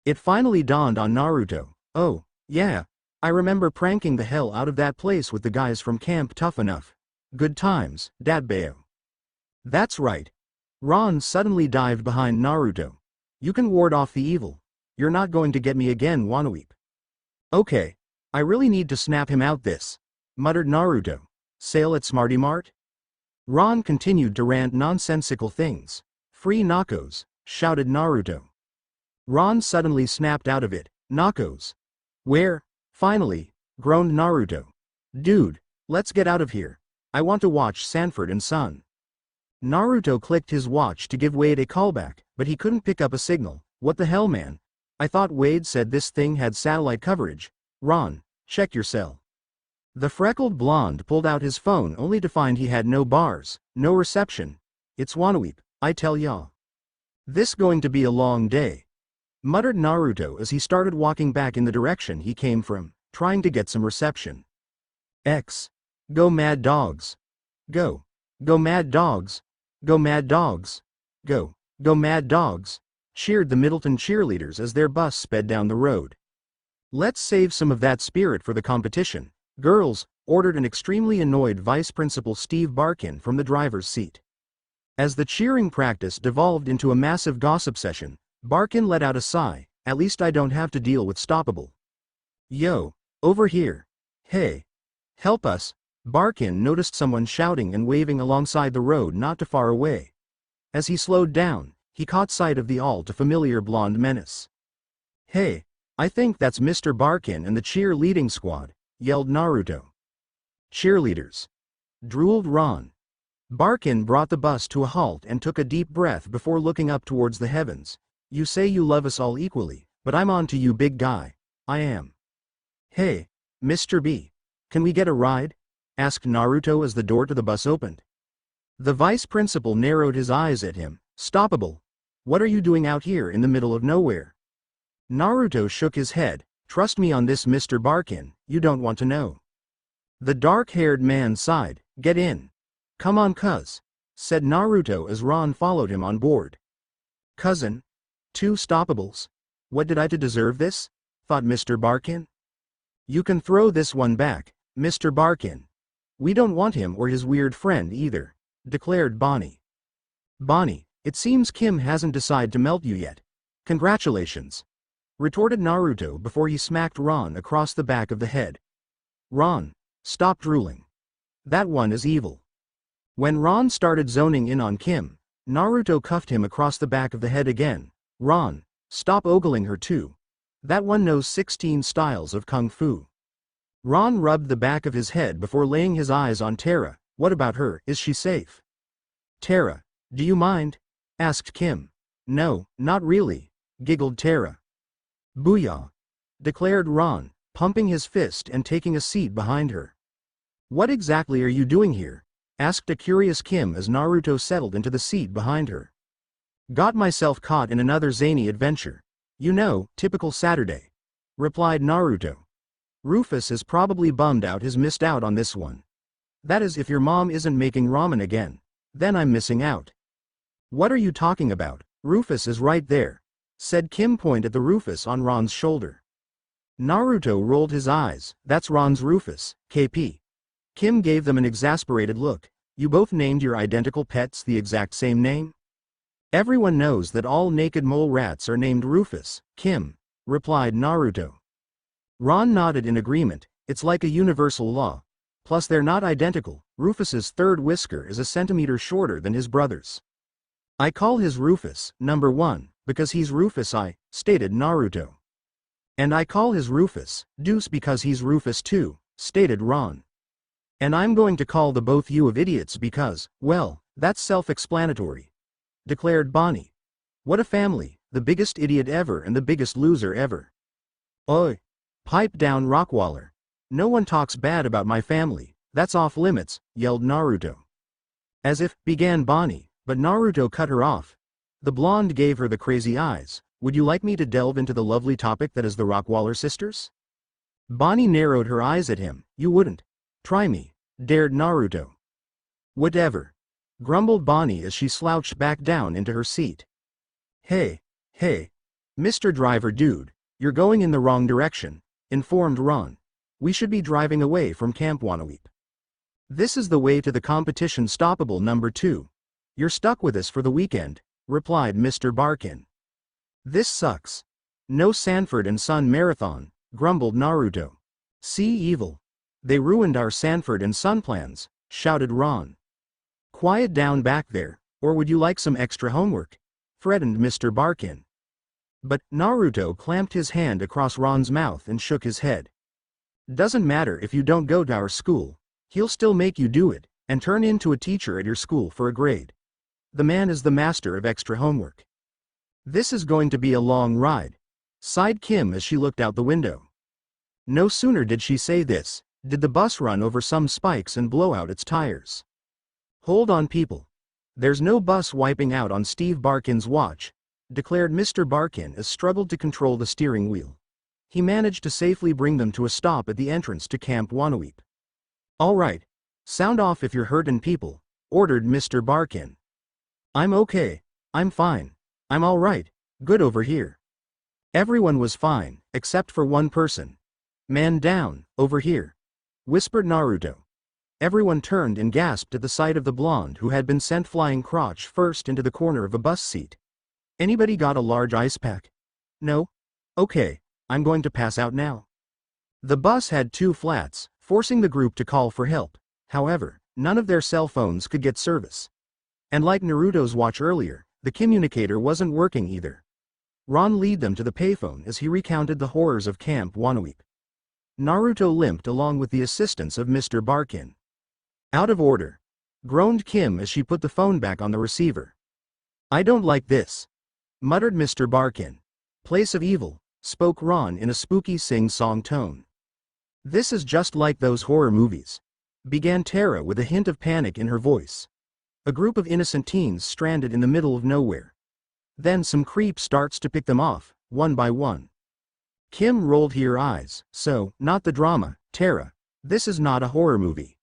It finally dawned on Naruto. Oh, yeah, I remember pranking the hell out of that place with the guys from Camp Tough Enough. Good times, Datbayo. That's right. Ron suddenly dived behind Naruto. You can ward off the evil. You're not going to get me again, Wanaweep. Okay, I really need to snap him out this, muttered Naruto. Sale at Smarty Mart? Ron continued to rant nonsensical things. Free Knockos, shouted Naruto. Ron suddenly snapped out of it. Knockos? Where? Finally, groaned Naruto. Dude, let's get out of here. I want to watch Sanford and Son. Naruto clicked his watch to give Wade a callback, but he couldn't pick up a signal. What the hell, man? I thought Wade said this thing had satellite coverage. Ron, check your cell. The freckled blonde pulled out his phone only to find he had no bars, no reception. It's Wanaweep, I tell ya. This going to be a long day. muttered Naruto as he started walking back in the direction he came from, trying to get some reception. X. Go mad dogs. Go. Go mad dogs. Go mad dogs. Go. Go mad dogs, cheered the Middleton cheerleaders as their bus sped down the road. Let's save some of that spirit for the competition, girls, ordered an extremely annoyed Vice Principal Steve Barkin from the driver's seat. As the cheering practice devolved into a massive gossip session, Barkin let out a sigh. At least I don't have to deal with Stoppable. Yo, over here. Hey. Help us. Barkin noticed someone shouting and waving alongside the road not too far away. As he slowed down, he caught sight of the all-too-familiar blonde menace. Hey, I think that's Mr. Barkin and the cheer-leading squad, yelled Naruto. Cheerleaders. Drooled Ron. Barkin brought the bus to a halt and took a deep breath before looking up towards the heavens. You say you love us all equally, but I'm on to you, big guy. I am. Hey, Mr. B. Can we get a ride? Asked Naruto as the door to the bus opened. The vice principal narrowed his eyes at him. Stoppable. What are you doing out here in the middle of nowhere? Naruto shook his head. Trust me on this, Mr. Barkin, you don't want to know. The dark-haired man sighed. Get in. Come on, cuz, said Naruto as Ron followed him on board. Cousin? 2 Stoppables? What did I do to deserve this? Thought Mr. Barkin. You can throw this one back, Mr. Barkin. We don't want him or his weird friend either, declared Bonnie. Bonnie, it seems Kim hasn't decided to melt you yet. Congratulations, retorted Naruto before he smacked Ron across the back of the head. Ron, stop drooling. That one is evil. When Ron started zoning in on Kim, Naruto cuffed him across the back of the head again. Ron, stop ogling her too. That one knows 16 styles of kung fu. Ron rubbed the back of his head before laying his eyes on Terra. What about her, is she safe? Terra, do you mind? Asked Kim. No, not really, giggled Terra. Booyah, declared Ron, pumping his fist and taking a seat behind her. What exactly are you doing here? Asked a curious Kim as Naruto settled into the seat behind her. Got myself caught in another zany adventure. You know, typical Saturday, replied Naruto. Rufus is probably bummed out he's missed out on this one. That is if your mom isn't making ramen again. Then I'm missing out. What are you talking about? Rufus is right there, said Kim, point at the Rufus on Ron's shoulder. Naruto rolled his eyes. That's Ron's Rufus, KP. Kim gave them an exasperated look. You both named your identical pets the exact same name? Everyone knows that all naked mole rats are named Rufus, Kim, replied Naruto. Ron nodded in agreement. It's like a universal law. Plus they're not identical. Rufus's third whisker is a centimeter shorter than his brother's. I call his Rufus number 1 because he's Rufus I, stated Naruto. And I call his Rufus Deuce because he's Rufus too, stated Ron. And I'm going to call the both you of idiots because, well, that's self-explanatory, declared Bonnie. What a family, the biggest idiot ever and the biggest loser ever. Oi! Pipe down, Rockwaller. No one talks bad about my family, that's off limits, yelled Naruto. As if, began Bonnie, but Naruto cut her off. The blonde gave her the crazy eyes. Would you like me to delve into the lovely topic that is the Rockwaller sisters? Bonnie narrowed her eyes at him. You wouldn't. Try me, dared Naruto. Whatever, grumbled Bonnie as she slouched back down into her seat. Hey, Mr. Driver dude, you're going in the wrong direction, informed Ron. We should be driving away from Camp Wanaweep. This is the way to the competition stoppable number 2. You're stuck with us for the weekend, replied Mr. Barkin. This sucks. No Sanford and Son marathon, grumbled Naruto. See evil. They ruined our Sanford and Son plans, shouted Ron. Quiet down back there, or would you like some extra homework? Threatened Mr. Barkin. But Naruto clamped his hand across Ron's mouth and shook his head. Doesn't matter if you don't go to our school, he'll still make you do it, and turn into a teacher at your school for a grade. The man is the master of extra homework. This is going to be a long ride, sighed Kim as she looked out the window. No sooner did she say this, did the bus run over some spikes and blow out its tires. Hold on people. There's no bus wiping out on Steve Barkin's watch, declared Mr. Barkin as struggled to control the steering wheel. He managed to safely bring them to a stop at the entrance to Camp Wanaweep. All right. Sound off if you're hurtin' people, ordered Mr. Barkin. I'm okay. I'm fine. I'm all right. Good over here. Everyone was fine, except for one person. Man down, over here, whispered Naruto. Everyone turned and gasped at the sight of the blonde who had been sent flying crotch first into the corner of a bus seat. Anybody got a large ice pack? No? Okay, I'm going to pass out now. The bus had 2 flats, forcing the group to call for help. However, none of their cell phones could get service. And like Naruto's watch earlier, the communicator wasn't working either. Ron led them to the payphone as he recounted the horrors of Camp Wanaweep. Naruto limped along with the assistance of Mr. Barkin. Out of order, groaned Kim as she put the phone back on the receiver. I don't like this, muttered Mr. Barkin. Place of evil, spoke Ron in a spooky sing-song tone. This is just like those horror movies, began Tara with a hint of panic in her voice. A group of innocent teens stranded in the middle of nowhere. Then some creep starts to pick them off, one by one. Kim rolled her eyes. So, not the drama, Tara. This is not a horror movie.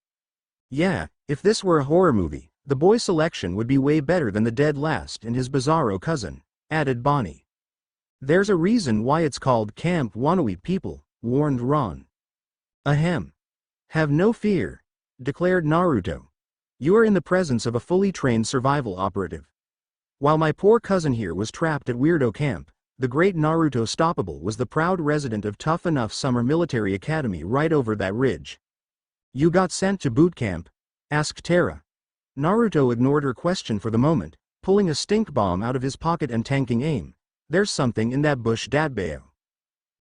Yeah, if this were a horror movie, the boy selection would be way better than the dead last and his bizarro cousin, added Bonnie. There's a reason why it's called Camp Wanaweep people, warned Ron. Ahem. Have no fear, declared Naruto. You are in the presence of a fully trained survival operative. While my poor cousin here was trapped at Weirdo Camp, the great Naruto Stoppable was the proud resident of Tough Enough Summer Military Academy right over that ridge. You got sent to boot camp? Asked Tara. Naruto ignored her question for the moment, pulling a stink bomb out of his pocket and tanking aim. There's something in that bush, Dadbayo.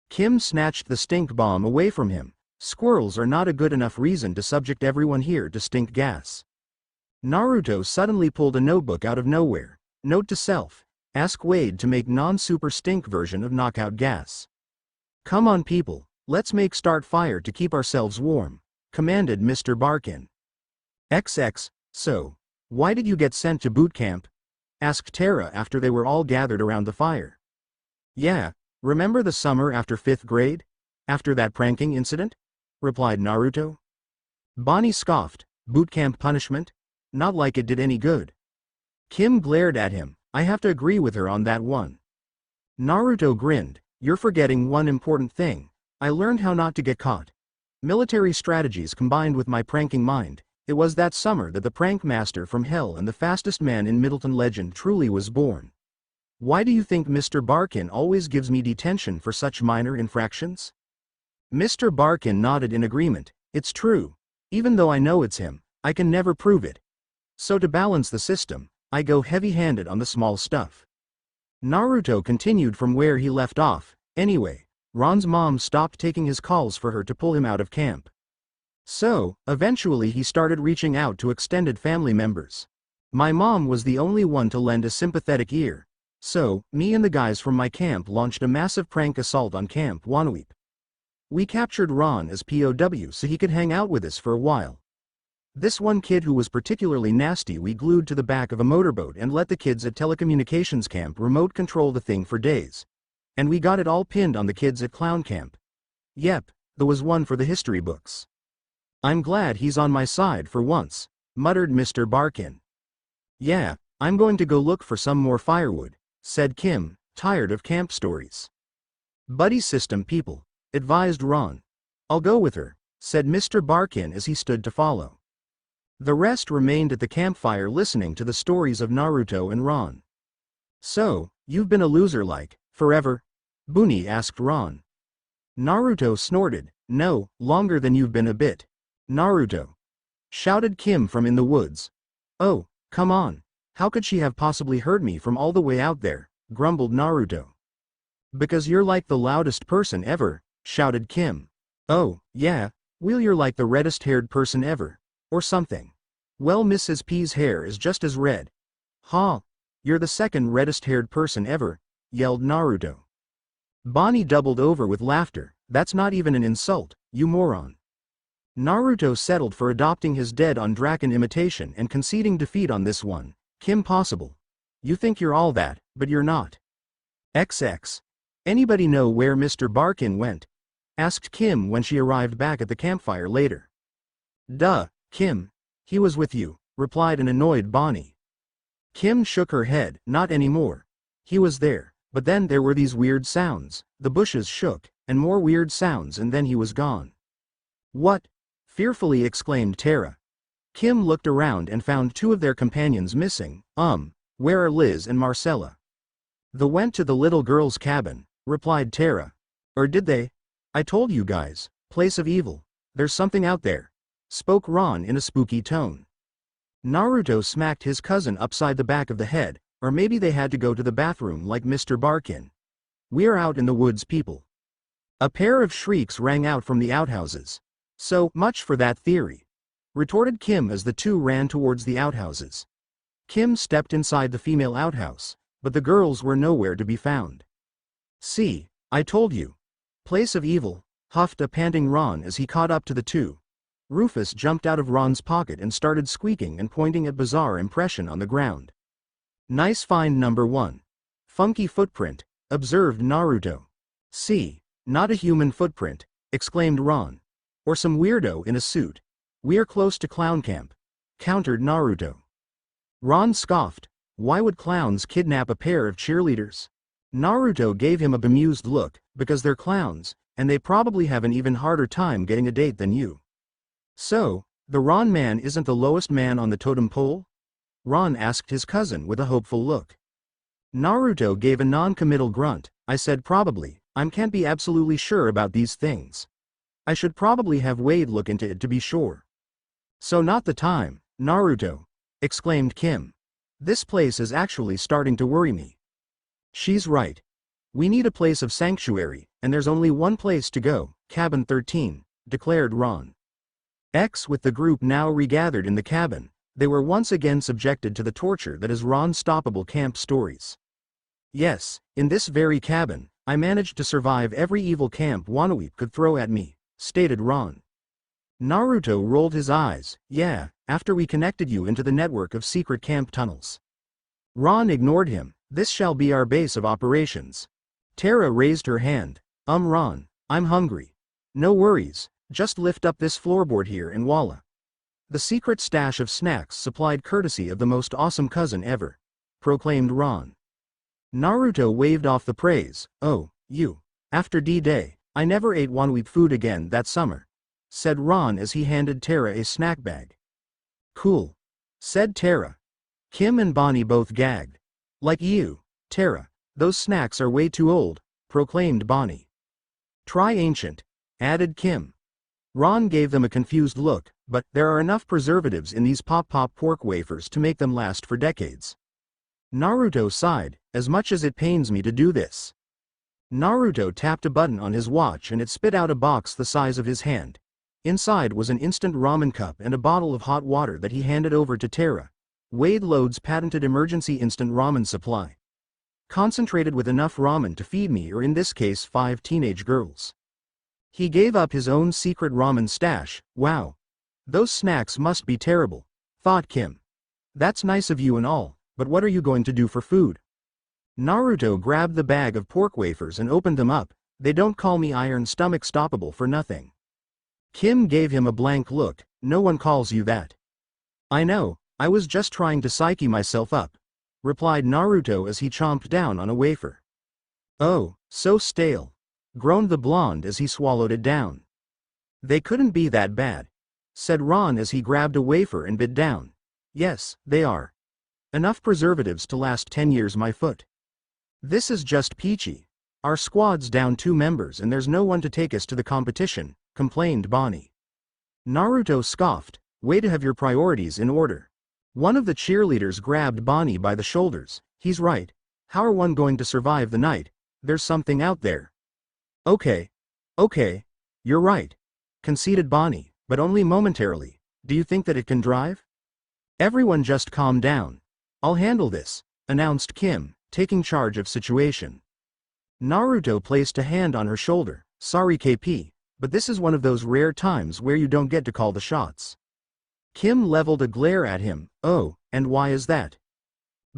Kim snatched the stink bomb away from him. Squirrels are not a good enough reason to subject everyone here to stink gas. Naruto suddenly pulled a notebook out of nowhere. Note to self, ask Wade to make non-super stink version of knockout gas. Come on people, let's make start fire to keep ourselves warm, commanded Mr. Barkin. XX, so, why did you get sent to boot camp? Asked Tara after they were all gathered around the fire. Yeah, remember the summer after 5th grade? After that pranking incident? Replied Naruto. Bonnie scoffed, boot camp punishment? Not like it did any good. Kim glared at him. I have to agree with her on that one. Naruto grinned. You're forgetting one important thing. I learned how not to get caught. Military strategies combined with my pranking mind. It was that summer that the prank master from hell and the fastest man in Middleton legend truly was born. Why do you think Mr. Barkin always gives me detention for such minor infractions? Mr. Barkin nodded in agreement. It's true. Even though I know it's him, I can never prove it. So to balance the system, I go heavy-handed on the small stuff. Naruto continued from where he left off. Anyway, Ron's mom stopped taking his calls for her to pull him out of camp. So, eventually he started reaching out to extended family members. My mom was the only one to lend a sympathetic ear. So, me and the guys from my camp launched a massive prank assault on Camp Wanaweep. We captured Ron as POW so he could hang out with us for a while. This one kid who was particularly nasty we glued to the back of a motorboat and let the kids at telecommunications camp remote control the thing for days. And we got it all pinned on the kids at clown camp. Yep, there was one for the history books. I'm glad he's on my side for once, muttered Mr. Barkin. Yeah, I'm going to go look for some more firewood, said Kim, tired of camp stories. Buddy system people, advised Ron. I'll go with her, said Mr. Barkin as he stood to follow. The rest remained at the campfire listening to the stories of Naruto and Ron. So, you've been a loser like, forever? Buni asked Ron. Naruto snorted. No, longer than you've been a bit. Naruto, shouted Kim from in the woods. Oh, come on. How could she have possibly heard me from all the way out there? Grumbled Naruto. Because you're like the loudest person ever, shouted Kim. Oh, yeah, well you're like the reddest-haired person ever. Or something. Well, Mrs. P's hair is just as red. Ha! You're the second reddest-haired person ever, yelled Naruto. Bonnie doubled over with laughter. That's not even an insult, you moron. Naruto settled for adopting his dead-on-Draken imitation and conceding defeat on this one. Kim possible. You think you're all that, but you're not. XX. Anybody know where Mr. Barkin went? Asked Kim when she arrived back at the campfire later. Duh, Kim. He was with you, replied an annoyed Bonnie. Kim shook her head, not anymore. He was there, but then there were these weird sounds, the bushes shook, and more weird sounds, and then he was gone. What? Fearfully exclaimed Tara. Kim looked around and found two of their companions missing. Where are Liz and Marcella? They went to the little girl's cabin, replied Tara. Or did they? I told you guys, place of evil. There's something out there, spoke Ron in a spooky tone. Naruto smacked his cousin upside the back of the head, or maybe they had to go to the bathroom like Mr. Barkin. We're out in the woods, people. A pair of shrieks rang out from the outhouses. So much for that theory, retorted Kim as the two ran towards the outhouses. Kim stepped inside the female outhouse, but the girls were nowhere to be found. See, I told you. Place of evil, huffed a panting Ron as he caught up to the two. Rufus jumped out of Ron's pocket and started squeaking and pointing at bizarre impression on the ground. Nice find, number one. Funky footprint, observed Naruto. See, not a human footprint, exclaimed Ron. Or some weirdo in a suit. We're close to clown camp, countered Naruto. Ron scoffed. Why would clowns kidnap a pair of cheerleaders? Naruto gave him a bemused look, because they're clowns, and they probably have an even harder time getting a date than you. So, the Ron man isn't the lowest man on the totem pole? Ron asked his cousin with a hopeful look. Naruto gave a non-committal grunt. I said probably, I can't be absolutely sure about these things. I should probably have Wade look into it to be sure. So not the time, Naruto, exclaimed Kim. This place is actually starting to worry me. She's right. We need a place of sanctuary, and there's only one place to go, cabin 13, declared Ron. With the group now regathered in the cabin, they were once again subjected to the torture that is Ron's stoppable camp stories. Yes, in this very cabin, I managed to survive every evil camp Wanoweep could throw at me, stated Ron. Naruto rolled his eyes. Yeah, after we connected you into the network of secret camp tunnels. Ron ignored him. This shall be our base of operations. Tara raised her hand. Ron, I'm hungry. No worries, just lift up this floorboard here and voila. The secret stash of snacks supplied courtesy of the most awesome cousin ever, proclaimed Ron. Naruto waved off the praise. Oh, you. After D-Day, I never ate Wanoweep food again that summer, said Ron as he handed Tara a snack bag. Cool, said Tara. Kim and Bonnie both gagged. Like you, Tara, those snacks are way too old, proclaimed Bonnie. Try ancient, added Kim. Ron gave them a confused look, but there are enough preservatives in these pop-pop pork wafers to make them last for decades. Naruto sighed, as much as it pains me to do this. Naruto tapped a button on his watch and it spit out a box the size of his hand. Inside was an instant ramen cup and a bottle of hot water that he handed over to Tara. Wade Lode's patented emergency instant ramen supply. Concentrated with enough ramen to feed me, or in this case 5 teenage girls. He gave up his own secret ramen stash. Wow. Those snacks must be terrible, thought Kim. That's nice of you and all, but what are you going to do for food? Naruto grabbed the bag of pork wafers and opened them up. They don't call me Iron Stomach Stoppable for nothing. Kim gave him a blank look. No one calls you that. I know, I was just trying to psyche myself up, replied Naruto as he chomped down on a wafer. Oh, so stale, groaned the blonde as he swallowed it down. They couldn't be that bad, said Ron as he grabbed a wafer and bit down. Yes, they are. Enough preservatives to last 10 years, my foot. This is just peachy. Our squad's down 2 members and there's no one to take us to the competition, complained Bonnie. Naruto scoffed. Way to have your priorities in order. One of the cheerleaders grabbed Bonnie by the shoulders. He's right. How are one going to survive the night? There's something out there. Okay, you're right, conceded Bonnie, but only momentarily. Do you think that it can drive? Everyone just calm down. I'll handle this, announced Kim, taking charge of situation. Naruto placed a hand on her shoulder. Sorry KP, but this is one of those rare times where you don't get to call the shots. Kim leveled a glare at him. Oh, and why is that?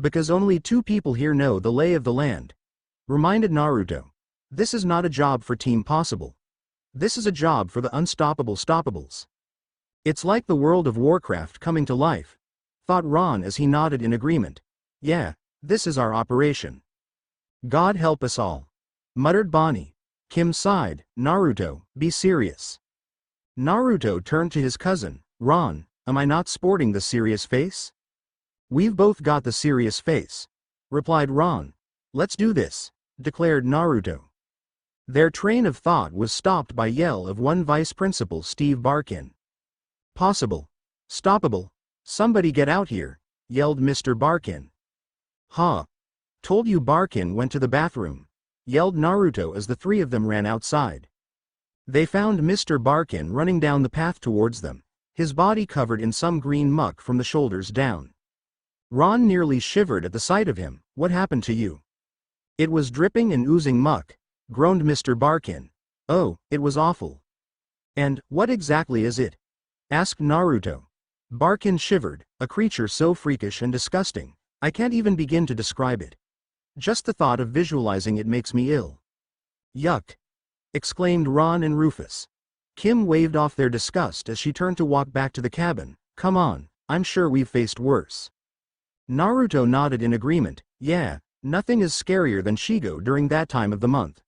Because only 2 people here know the lay of the land. reminded Naruto. This is not a job for Team Possible. This is a job for the unstoppable stoppables. It's like the World of Warcraft coming to life, thought Ron as he nodded in agreement. Yeah, this is our operation. God help us all, muttered Bonnie. Kim sighed. Naruto, be serious. Naruto turned to his cousin. Ron, am I not sporting the serious face? We've both got the serious face, replied Ron. Let's do this, declared Naruto. Their train of thought was stopped by yell of one Vice Principal Steve Barkin. Possible. Stoppable. Somebody get out here, yelled Mr. Barkin. Huh. Told you Barkin went to the bathroom, yelled Naruto as the three of them ran outside. They found Mr. Barkin running down the path towards them, his body covered in some green muck from the shoulders down. Ron nearly shivered at the sight of him. What happened to you? It was dripping and oozing muck, groaned Mr. Barkin. Oh, it was awful. And what exactly is it? Asked Naruto. Barkin shivered, a creature so freakish and disgusting, I can't even begin to describe it. Just the thought of visualizing it makes me ill. Yuck! Exclaimed Ron and Rufus. Kim waved off their disgust as she turned to walk back to the cabin. Come on, I'm sure we've faced worse. Naruto nodded in agreement. Yeah, nothing is scarier than Shigo during that time of the month.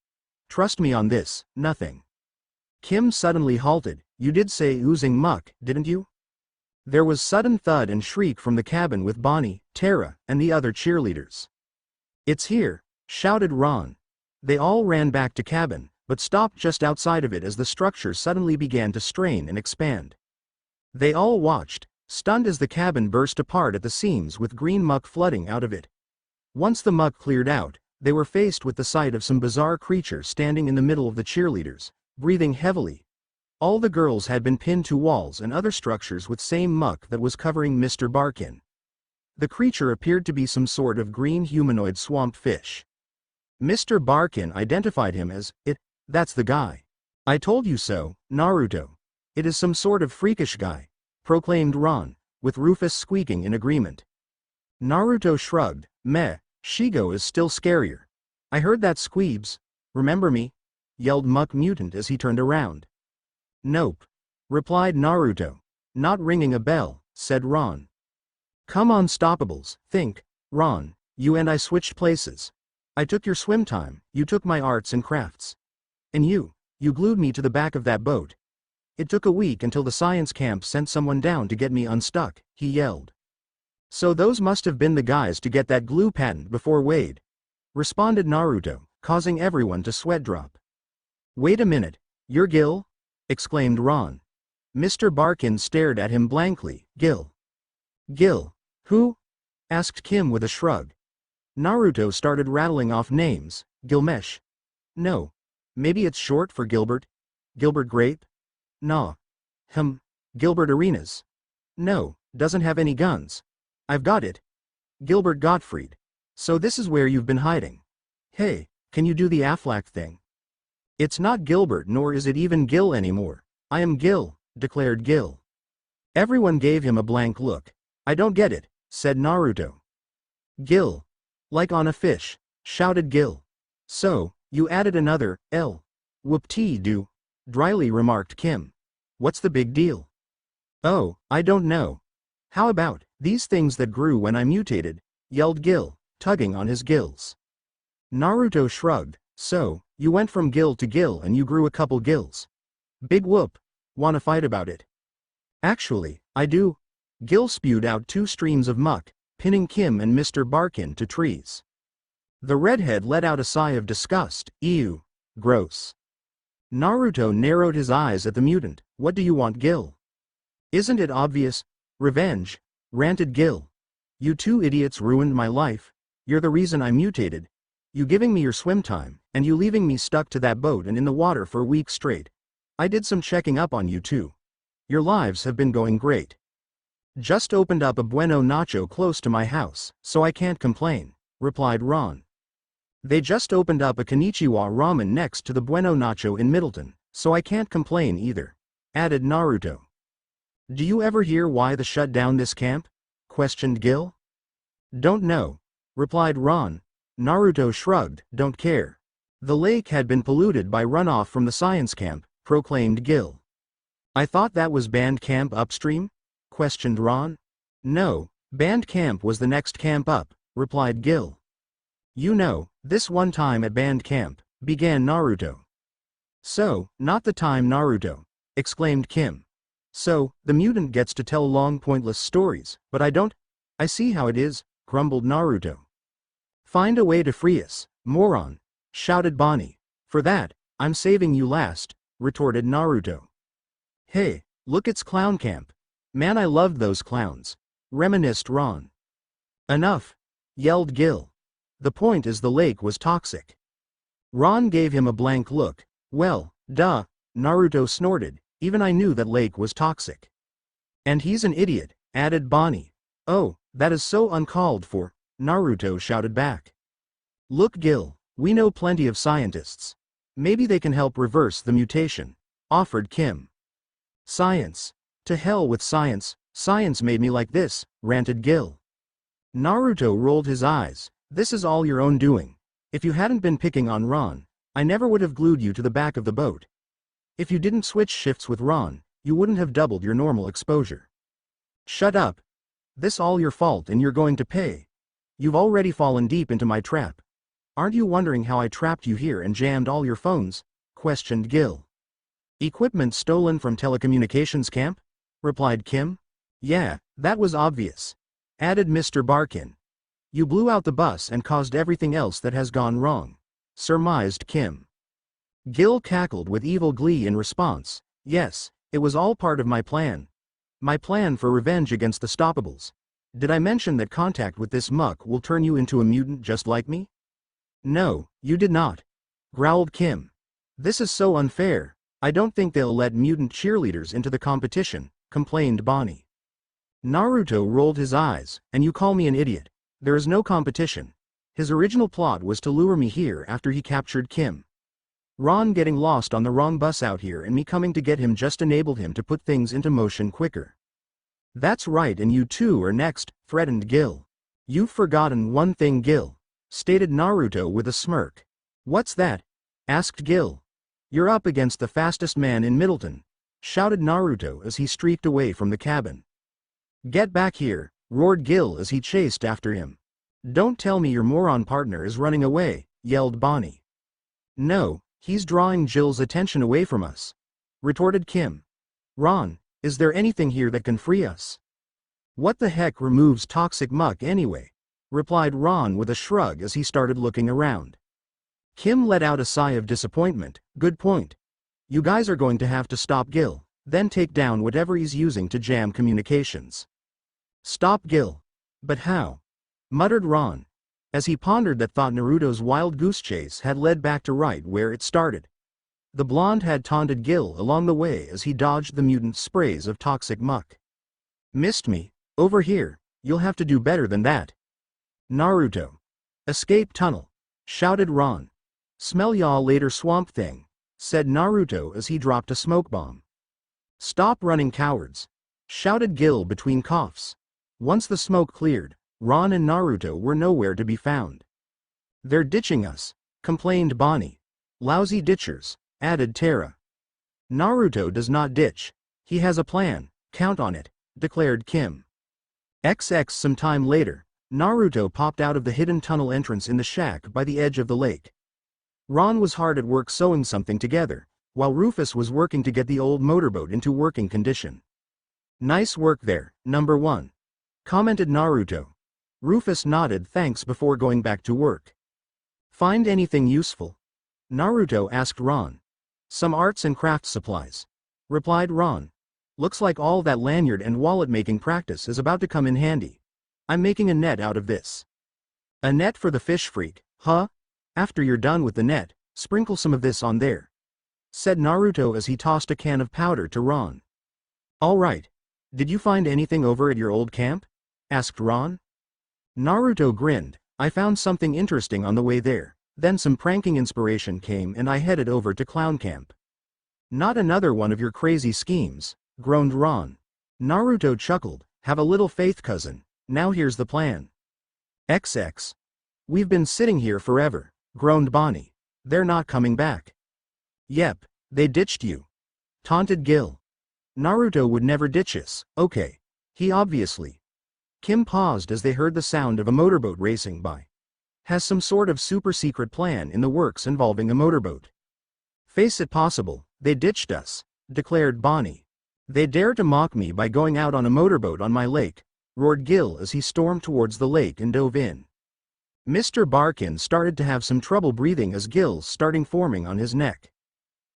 Trust me on this, nothing. Kim suddenly halted. You did say oozing muck, didn't you? There was sudden thud and shriek from the cabin with Bonnie, Tara, and the other cheerleaders. It's here, shouted Ron. They all ran back to cabin, but stopped just outside of it as the structure suddenly began to strain and expand. They all watched, stunned as the cabin burst apart at the seams with green muck flooding out of it. Once the muck cleared out, they were faced with the sight of some bizarre creature standing in the middle of the cheerleaders, breathing heavily. All the girls had been pinned to walls and other structures with same muck that was covering Mr. Barkin. The creature appeared to be some sort of green humanoid swamp fish. Mr. Barkin identified him as, that's the guy. I told you so, Naruto. It is some sort of freakish guy, proclaimed Ron, with Rufus squeaking in agreement. Naruto shrugged. Meh, Shigo is still scarier. I heard that squeebs. Remember me? Yelled Muck Mutant as he turned around. Nope, replied Naruto. Not ringing a bell, said Ron. Come on stoppables, think, Ron, you and I switched places. I took your swim time, you took my arts and crafts. And you glued me to the back of that boat. It took a week until the science camp sent someone down to get me unstuck, he yelled. So those must have been the guys to get that glue patent before Wade, responded Naruto, causing everyone to sweat drop. Wait a minute, you're Gil? Exclaimed Ron. Mr. Barkin stared at him blankly. Gil. Gil. Who? Asked Kim with a shrug. Naruto started rattling off names. Gilmesh. No. Maybe it's short for Gilbert? Gilbert Grape? Nah. Gilbert Arenas. No, doesn't have any guns. I've got it. Gilbert Gottfried. So this is where you've been hiding. Hey, can you do the Aflac thing? It's not Gilbert nor is it even Gil anymore. I am Gil, declared Gil. Everyone gave him a blank look. I don't get it, said Naruto. Gil. Like on a fish, shouted Gil. So, you added another, L. Whoop-tee-doo, dryly remarked Kim. What's the big deal? Oh, I don't know. How about, these things that grew when I mutated, yelled Gil, tugging on his gills. Naruto shrugged. So, you went from Gil to Gil and you grew a couple gills. Big whoop. Wanna fight about it? Actually, I do. Gil spewed out 2 streams of muck, pinning Kim and Mr. Barkin to trees. The redhead let out a sigh of disgust. Ew. Gross. Naruto narrowed his eyes at the mutant. What do you want, Gil? Isn't it obvious? Revenge, ranted Gil. You 2 idiots ruined my life. You're the reason I mutated. You giving me your swim time, and you leaving me stuck to that boat and in the water for weeks straight. I did some checking up on you too. Your lives have been going great. Just opened up a Bueno Nacho close to my house, so I can't complain, replied Ron. They just opened up a Konnichiwa ramen next to the Bueno Nacho in Middleton, so I can't complain either, added Naruto. Do you ever hear why they shut down this camp? Questioned Gil. Don't know, replied Ron. Naruto shrugged, don't care. The lake had been polluted by runoff from the science camp, proclaimed Gil. I thought that was band camp upstream? Questioned Ron. No, band camp was the next camp up, replied Gil. You know, this one time at band camp, began Naruto. So, not the time Naruto, exclaimed Kim. So, the mutant gets to tell long pointless stories, but I don't? I see how it is, grumbled Naruto. Find a way to free us, moron, shouted Bonnie. For that, I'm saving you last, retorted Naruto. Hey, look, it's clown camp. Man, I loved those clowns, reminisced Ron. Enough, yelled Gil. The point is the lake was toxic. Ron gave him a blank look. Well, duh, Naruto snorted, even I knew that lake was toxic. And he's an idiot, added Bonnie. Oh, that is so uncalled for, Naruto shouted back. Look, Gil, we know plenty of scientists. Maybe they can help reverse the mutation, offered Kim. Science. To hell with science, science made me like this, ranted Gil. Naruto rolled his eyes. This is all your own doing. If you hadn't been picking on Ron, I never would have glued you to the back of the boat. If you didn't switch shifts with Ron, you wouldn't have doubled your normal exposure. Shut up. This all your fault and you're going to pay. You've already fallen deep into my trap. Aren't you wondering how I trapped you here and jammed all your phones? Questioned Gil. Equipment stolen from telecommunications camp? Replied Kim. Yeah, that was obvious. Added Mr. Barkin. You blew out the bus and caused everything else that has gone wrong, surmised Kim. Gil cackled with evil glee in response. Yes, it was all part of my plan. My plan for revenge against the Stoppables. Did I mention that contact with this muck will turn you into a mutant just like me? No, you did not, growled Kim. This is so unfair. I don't think they'll let mutant cheerleaders into the competition, complained Bonnie. Naruto rolled his eyes. And you call me an idiot? There is no competition. His original plot was to lure me here after he captured Kim. Ron getting lost on the wrong bus out here and me coming to get him just enabled him to put things into motion quicker. That's right, and you two are next, threatened Gil. You've forgotten one thing, Gil, stated Naruto with a smirk. What's that? Asked Gil. You're up against the fastest man in Middleton, shouted Naruto as he streaked away from the cabin. Get back here, roared Gil as he chased after him. Don't tell me your moron partner is running away, yelled Bonnie. No, he's drawing Jill's attention away from us, retorted Kim. Ron, is there anything here that can free us? What the heck removes toxic muck anyway? Replied Ron with a shrug as he started looking around. Kim let out a sigh of disappointment. Good point. You guys are going to have to stop Gil, then take down whatever he's using to jam communications. Stop Gil. But how? Muttered Ron. As he pondered that thought, Naruto's wild goose chase had led back to right where it started. The blonde had taunted Gil along the way as he dodged the mutant sprays of toxic muck. Missed me? Over here, you'll have to do better than that. Naruto. Escape tunnel, shouted Ron. Smell y'all later, swamp thing, said Naruto as he dropped a smoke bomb. Stop running, cowards, shouted Gil between coughs. Once the smoke cleared, Ron and Naruto were nowhere to be found. They're ditching us, complained Bonnie. Lousy ditchers, added Terra. Naruto does not ditch. He has a plan, count on it, declared Kim. Some time later, Naruto popped out of the hidden tunnel entrance in the shack by the edge of the lake. Ron was hard at work sewing something together, while Rufus was working to get the old motorboat into working condition. Nice work there, number one, commented Naruto. Rufus nodded thanks before going back to work. Find anything useful? Naruto asked Ron. Some arts and crafts supplies, replied Ron. Looks like all that lanyard and wallet making practice is about to come in handy. I'm making a net out of this. A net for the fish freak, huh? After you're done with the net, sprinkle some of this on there, said Naruto as he tossed a can of powder to Ron. All right. Did you find anything over at your old camp? Asked Ron. Naruto grinned. I found something interesting on the way there, then some pranking inspiration came and I headed over to clown camp. Not another one of your crazy schemes, groaned Ron. Naruto chuckled. Have a little faith, cousin. Now here's the plan. XX. We've been sitting here forever, groaned Bonnie. They're not coming back. Yep, they ditched you. Taunted Gil. Naruto would never ditch us, okay. He obviously. Kim paused as they heard the sound of a motorboat racing by. Has some sort of super secret plan in the works involving a motorboat. Face it possible, they ditched us, declared Bonnie. They dare to mock me by going out on a motorboat on my lake, roared Gil as he stormed towards the lake and dove in. Mr. Barkin started to have some trouble breathing as gills started forming on his neck.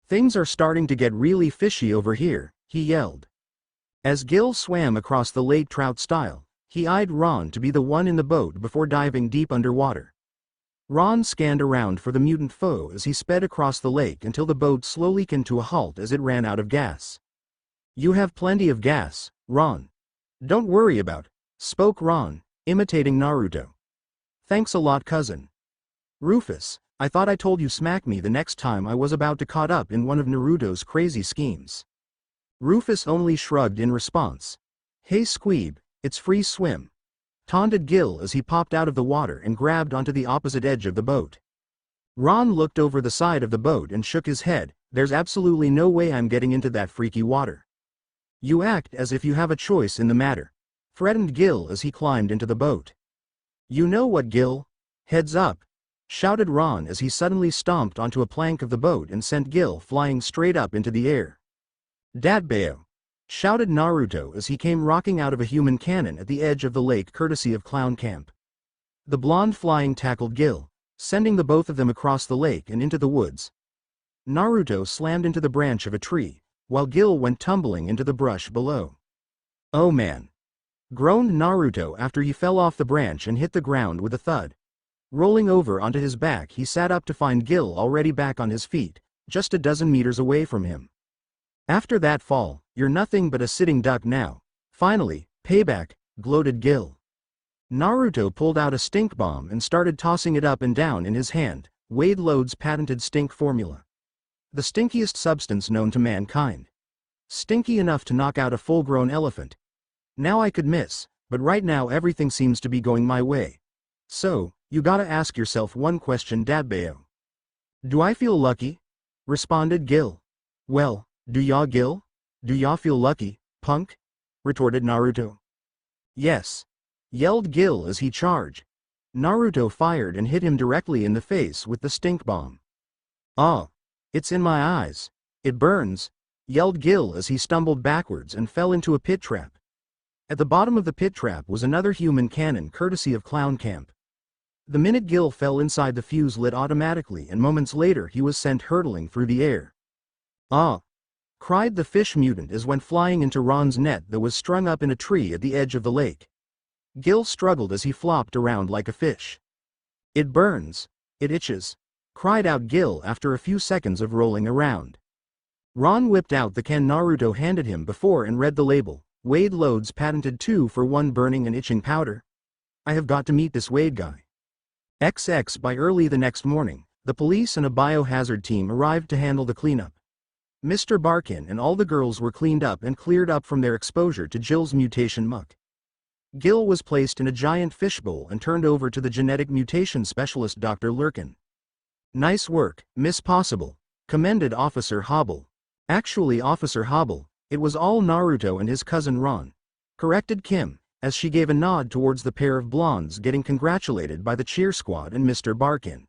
Things are starting to get really fishy over here, he yelled. As Gil swam across the lake trout style, he eyed Ron to be the one in the boat before diving deep underwater. Ron scanned around for the mutant foe as he sped across the lake until the boat slowly came to a halt as it ran out of gas. You have plenty of gas, Ron. Don't worry about it, spoke Ron, imitating Naruto. Thanks a lot, cousin. Rufus, I thought I told you smack me the next time I was about to caught up in one of Naruto's crazy schemes. Rufus only shrugged in response. Hey Squeeb, it's free swim. Taunted Gil as he popped out of the water and grabbed onto the opposite edge of the boat. Ron looked over the side of the boat and shook his head. There's absolutely no way I'm getting into that freaky water. You act as if you have a choice in the matter, threatened Gil as he climbed into the boat. You know what, Gil? Heads up, shouted Ron as he suddenly stomped onto a plank of the boat and sent Gil flying straight up into the air. Datbeo! Shouted Naruto as he came rocking out of a human cannon at the edge of the lake courtesy of Clown Camp. The blonde flying tackled Gil, sending the both of them across the lake and into the woods. Naruto slammed into the branch of a tree, while Gil went tumbling into the brush below. Oh man! Groaned Naruto after he fell off the branch and hit the ground with a thud. Rolling over onto his back, he sat up to find Gil already back on his feet, just a dozen meters away from him. After that fall, you're nothing but a sitting duck now. Finally, payback, gloated Gil. Naruto pulled out a stink bomb and started tossing it up and down in his hand, Wade Lode's patented stink formula. The stinkiest substance known to mankind. Stinky enough to knock out a full-grown elephant. Now I could miss, but right now everything seems to be going my way. So, you gotta ask yourself one question, Datbeo. Do I feel lucky? Responded Gil. Well, do ya, Gil? Do ya feel lucky, punk? Retorted Naruto. Yes. Yelled Gil as he charged. Naruto fired and hit him directly in the face with the stink bomb. Ah! It's in my eyes. It burns, yelled Gil as he stumbled backwards and fell into a pit trap. At the bottom of the pit trap was another human cannon courtesy of Clown Camp. The minute Gil fell inside, the fuse lit automatically and moments later he was sent hurtling through the air. Ah! Cried the fish mutant as went flying into Ron's net that was strung up in a tree at the edge of the lake. Gil struggled as he flopped around like a fish. It burns. It itches. Cried out Gil after a few seconds of rolling around. Ron whipped out the can Naruto handed him before and read the label, Wade Lode's patented 2-for-1 burning and itching powder. I have got to meet this Wade guy. XX. By early the next morning, the police and a biohazard team arrived to handle the cleanup. Mr. Barkin and all the girls were cleaned up and cleared up from their exposure to Jill's mutation muck. Gil was placed in a giant fishbowl and turned over to the genetic mutation specialist Dr. Lurkin. Nice work, Miss Possible, commended Officer Hobble. Actually, Officer Hobble, it was all Naruto and his cousin Ron, corrected Kim, as she gave a nod towards the pair of blondes getting congratulated by the cheer squad and Mr. Barkin.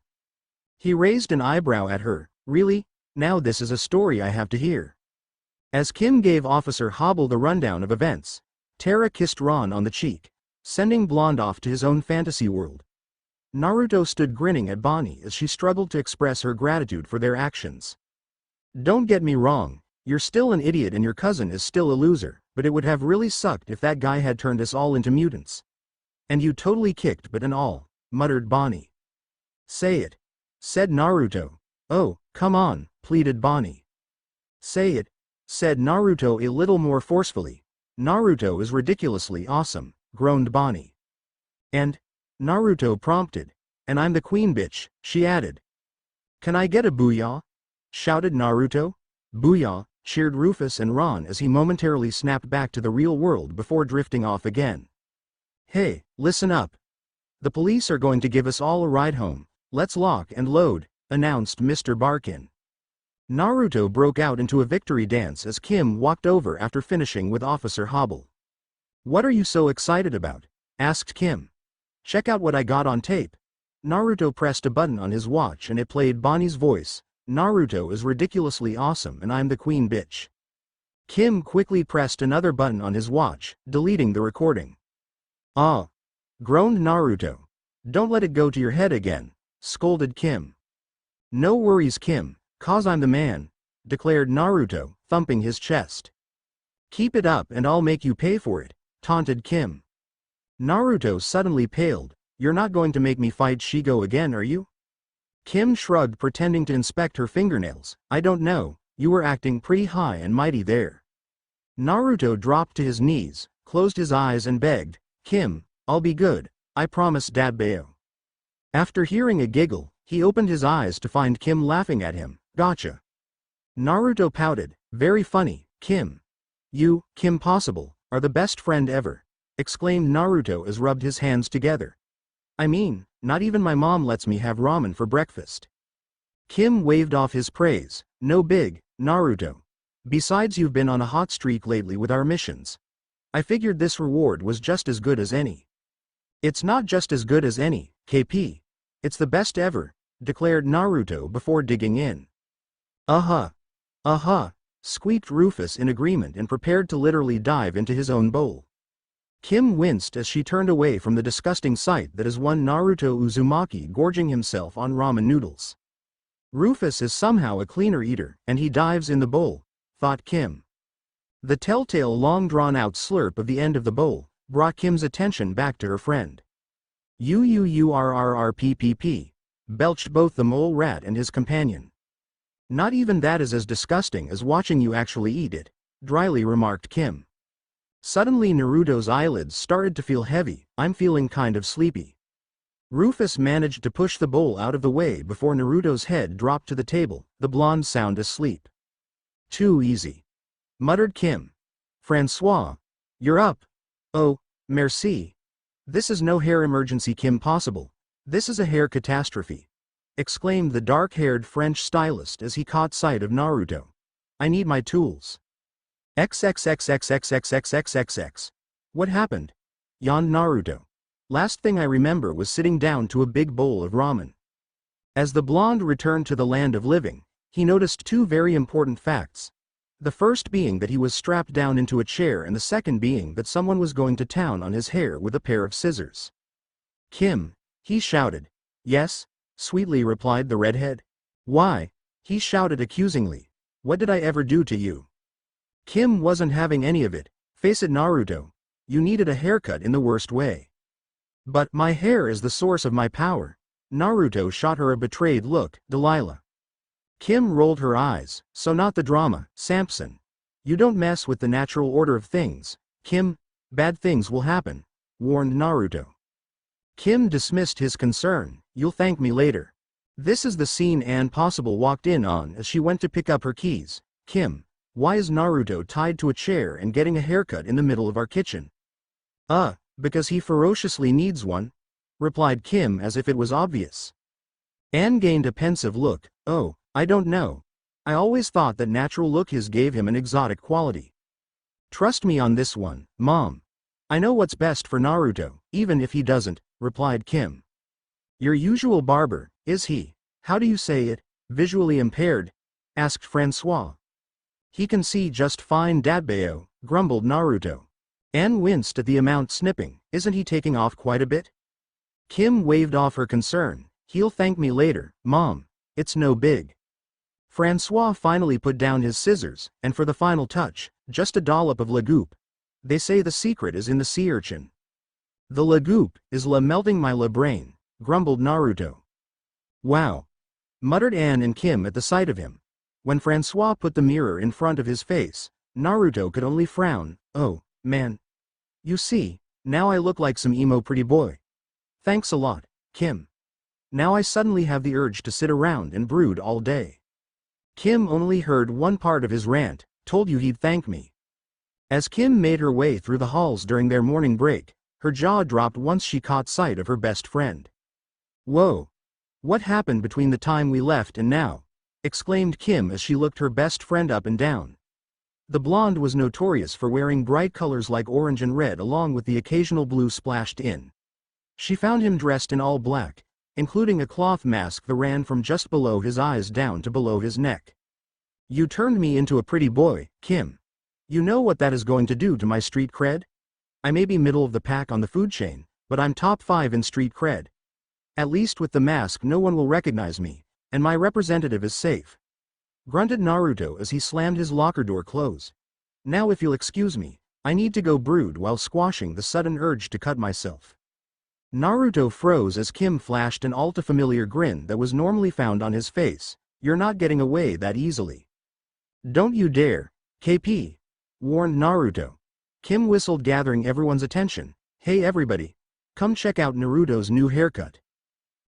He raised an eyebrow at her. Really? Now this is a story I have to hear. As Kim gave Officer Hobble the rundown of events, Tara kissed Ron on the cheek, sending Blonde off to his own fantasy world. Naruto stood grinning at Bonnie as she struggled to express her gratitude for their actions. Don't get me wrong, you're still an idiot and your cousin is still a loser, but it would have really sucked if that guy had turned us all into mutants. And you totally kicked butt and all, muttered Bonnie. Say it, said Naruto. Oh, come on, pleaded Bonnie. Say it, said Naruto a little more forcefully. Naruto is ridiculously awesome, groaned Bonnie. And, Naruto prompted. And I'm the queen bitch, she added. Can I get a booyah? Shouted Naruto. Booyah, cheered Rufus and Ron as he momentarily snapped back to the real world before drifting off again. Hey, listen up. The police are going to give us all a ride home. Let's lock and load, announced Mr. Barkin. Naruto broke out into a victory dance as Kim walked over after finishing with Officer Hobble. What are you so excited about? Asked Kim. Check out what I got on tape. Naruto pressed a button on his watch and it played Bonnie's voice. Naruto is ridiculously awesome and I'm the queen bitch. Kim quickly pressed another button on his watch, deleting the recording. Ah! Groaned Naruto. Don't let it go to your head again, scolded Kim. No worries Kim, cause I'm the man, declared Naruto, thumping his chest. Keep it up and I'll make you pay for it, taunted Kim. Naruto suddenly paled. You're not going to make me fight Shigo again, are you? Kim shrugged, pretending to inspect her fingernails. I don't know, you were acting pretty high and mighty there. Naruto dropped to his knees, closed his eyes and begged, Kim, I'll be good, I promise Dadbeo. After hearing a giggle, he opened his eyes to find Kim laughing at him. Gotcha. Naruto pouted, very funny, Kim. You, Kim Possible, are the best friend ever, exclaimed Naruto as rubbed his hands together. I mean, not even my mom lets me have ramen for breakfast. Kim waved off his praise. No big, Naruto. Besides, you've been on a hot streak lately with our missions. I figured this reward was just as good as any. It's not just as good as any, KP. It's the best ever, declared Naruto before digging in. Squeaked Rufus in agreement and prepared to literally dive into his own bowl. Kim winced as she turned away from the disgusting sight that is one Naruto Uzumaki gorging himself on ramen noodles. Rufus is somehow a cleaner eater, and he dives in the bowl, thought Kim. The telltale long-drawn-out slurp of the end of the bowl brought Kim's attention back to her friend. UUURRRPPP, belched both the mole rat and his companion. Not even that is as disgusting as watching you actually eat it, dryly remarked Kim. Suddenly Naruto's eyelids started to feel heavy. I'm feeling kind of sleepy. Rufus managed to push the bowl out of the way before Naruto's head dropped to the table, the blonde sound asleep. Too easy, muttered Kim. Francois, you're up. Oh, merci. This is no hair emergency, Kim Possible. This is a hair catastrophe, exclaimed the dark-haired French stylist as he caught sight of Naruto. I need my tools. XXXXXXXXXX. What happened? Yawned Naruto. Last thing I remember was sitting down to a big bowl of ramen. As the blonde returned to the land of living, he noticed two very important facts. The first being that he was strapped down into a chair and the second being that someone was going to town on his hair with a pair of scissors. Kim, he shouted. Yes, sweetly replied the redhead. Why? He shouted accusingly. What did I ever do to you? Kim wasn't having any of it. Face it, Naruto. You needed a haircut in the worst way. But my hair is the source of my power. Naruto shot her a betrayed look. Delilah. Kim rolled her eyes. So not the drama, Samson. You don't mess with the natural order of things, Kim. Bad things will happen, warned Naruto. Kim dismissed his concern. You'll thank me later. This is the scene Anne Possible walked in on as she went to pick up her keys. Kim. Why is Naruto tied to a chair and getting a haircut in the middle of our kitchen? Because he ferociously needs one, replied Kim as if it was obvious. Anne gained a pensive look. Oh, I don't know. I always thought that natural look his gave him an exotic quality. Trust me on this one, Mom. I know what's best for Naruto, even if he doesn't, replied Kim. Your usual barber, is he? How do you say it? Visually impaired? Asked Francois. He can see just fine, Dadbeo, grumbled Naruto. Anne winced at the amount snipping. Isn't he taking off quite a bit? Kim waved off her concern. He'll thank me later, Mom. It's no big. Francois finally put down his scissors, and for the final touch, just a dollop of lagoop. They say the secret is in the sea urchin. The lagoop is melting my brain, grumbled Naruto. Wow, muttered Anne and Kim at the sight of him. When Francois put the mirror in front of his face, Naruto could only frown. Oh, man. You see, now I look like some emo pretty boy. Thanks a lot, Kim. Now I suddenly have the urge to sit around and brood all day. Kim only heard one part of his rant. Told you he'd thank me. As Kim made her way through the halls during their morning break, Her jaw dropped once she caught sight of her best friend. "Whoa! What happened between the time we left and now?" exclaimed Kim as she looked her best friend up and down. The blonde was notorious for wearing bright colors like orange and red along with the occasional blue splashed in. She found him dressed in all black, including a cloth mask that ran from just below his eyes down to below his neck. "You turned me into a pretty boy, Kim. You know what that is going to do to my street cred? I may be middle of the pack on the food chain, but I'm top 5 in street cred. At least with the mask no one will recognize me, and my representative is safe," grunted Naruto as he slammed his locker door close. "Now if you'll excuse me, I need to go brood while squashing the sudden urge to cut myself." Naruto froze as Kim flashed an all-too-familiar grin that was normally found on his face. "You're not getting away that easily." "Don't you dare, KP," warned Naruto. Kim whistled, gathering everyone's attention. "Hey everybody, come check out Naruto's new haircut."